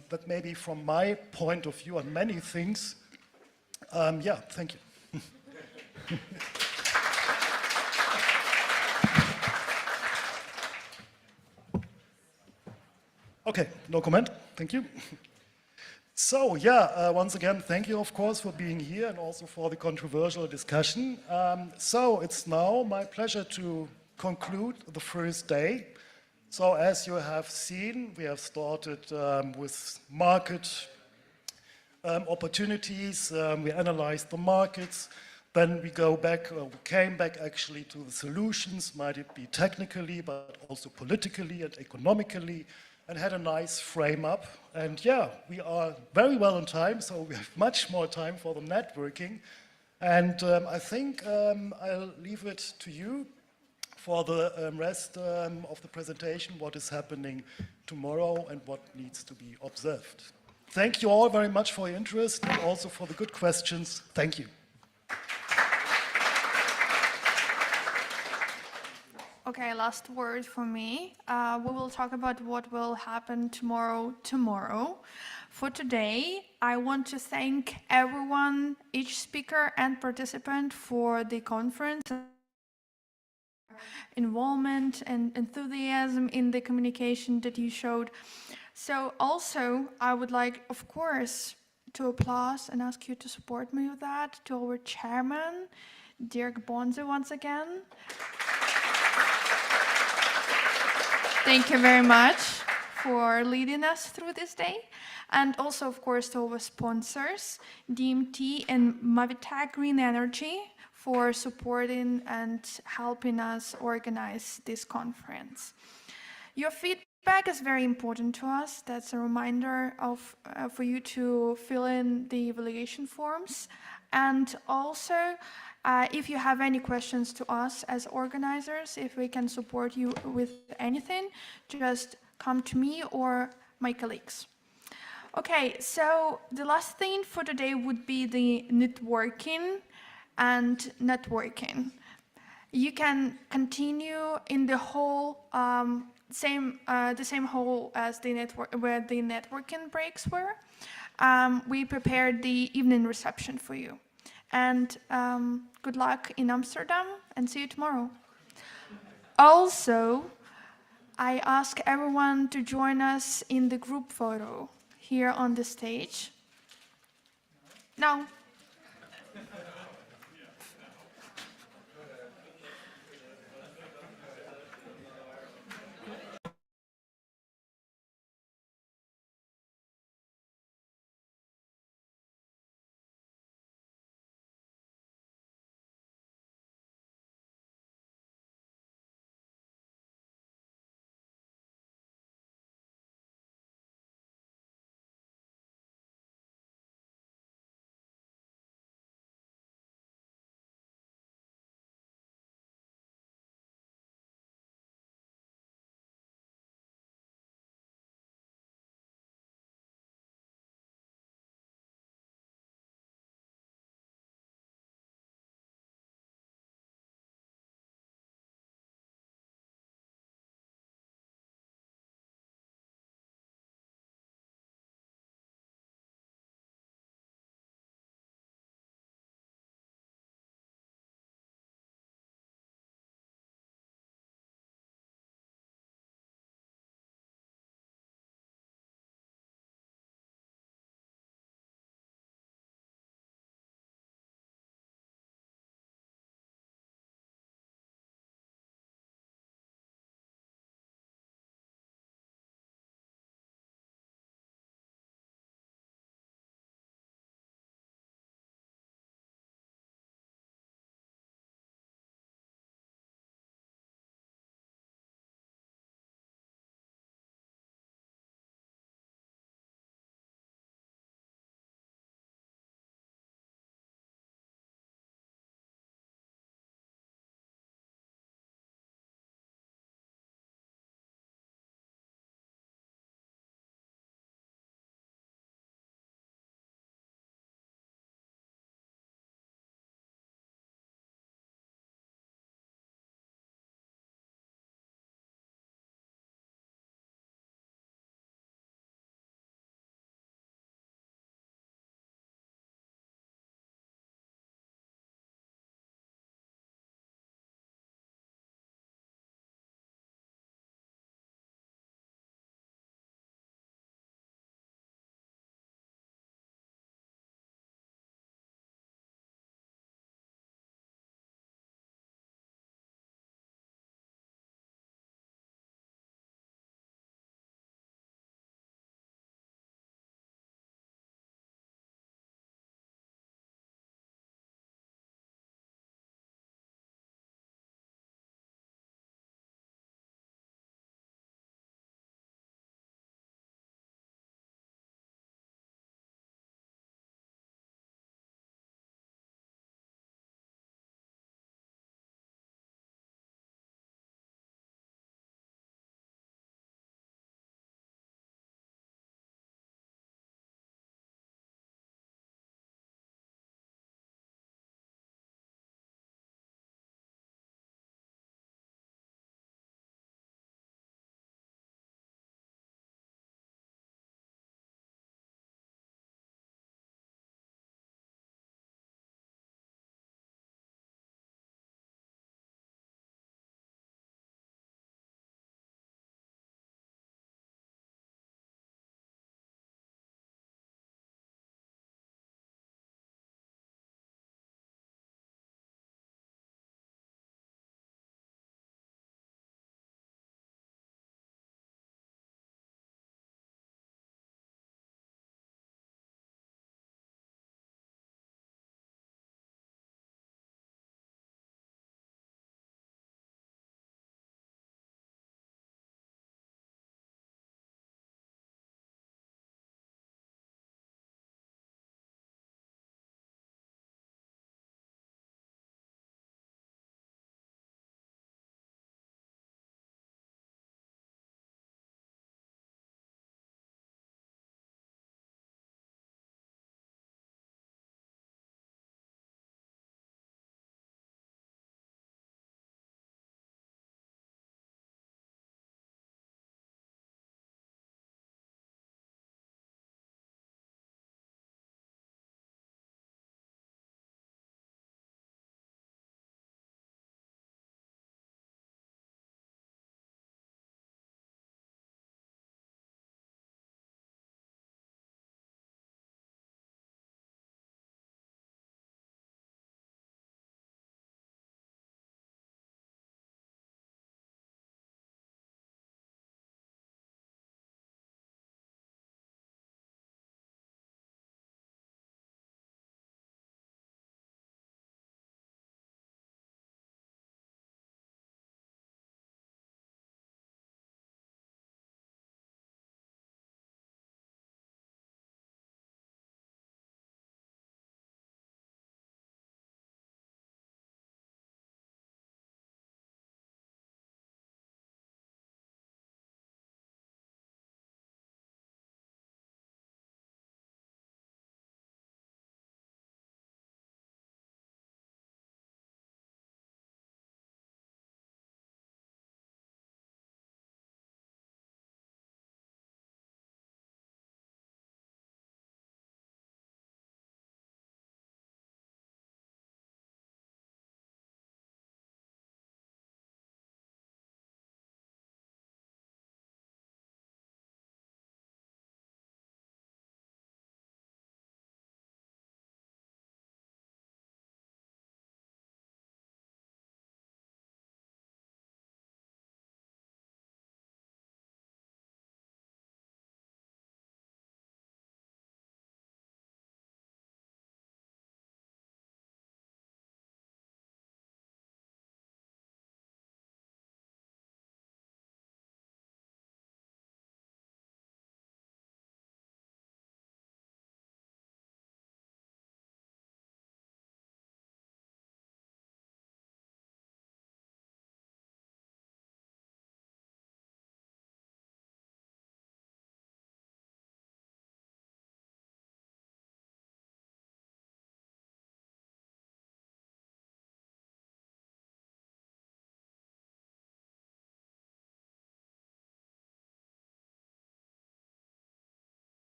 That may be from my point of view on many things. Yeah, thank you. Okay, no comment. Thank you. So yeah, once again, thank you, of course, for being here and also for the controversial discussion. So it's now my pleasure to conclude the first day. So as you have seen, we have started with market opportunities. We analyzed the markets. Then we go back, we came back actually to the solutions, might it be technically, but also politically and economically, and had a nice frame up. And yeah, we are very well on time, so we have much more time for the networking. And I think I'll leave it to you for the rest of the presentation, what is happening tomorrow and what needs to be observed. Thank you all very much for your interest and also for the good questions. Thank you. Okay, last word for me. We will talk about what will happen tomorrow. For today, I want to thank everyone, each speaker and participant for the conference, involvement and enthusiasm in the communication that you showed. So also, I would like, of course, to applaud and ask you to support me with that, to our chairman, Dirk Bonze, once again. Thank you very much for leading us through this day. And also, of course, to our sponsors, DMT and Mavitag Green Energy, for supporting and helping us organize this conference. Your feedback is very important to us. That's a reminder for you to fill in the evaluation forms. And also, if you have any questions to us as organizers, if we can support you with anything, just come to me or my colleagues. Okay, so the last thing for today would be the networking and networking. You can continue in the hall, the same hall as the where the networking breaks were. We prepared the evening reception for you. And good luck in Amsterdam and see you tomorrow. Also, I ask everyone to join us in the group photo here on the stage. No.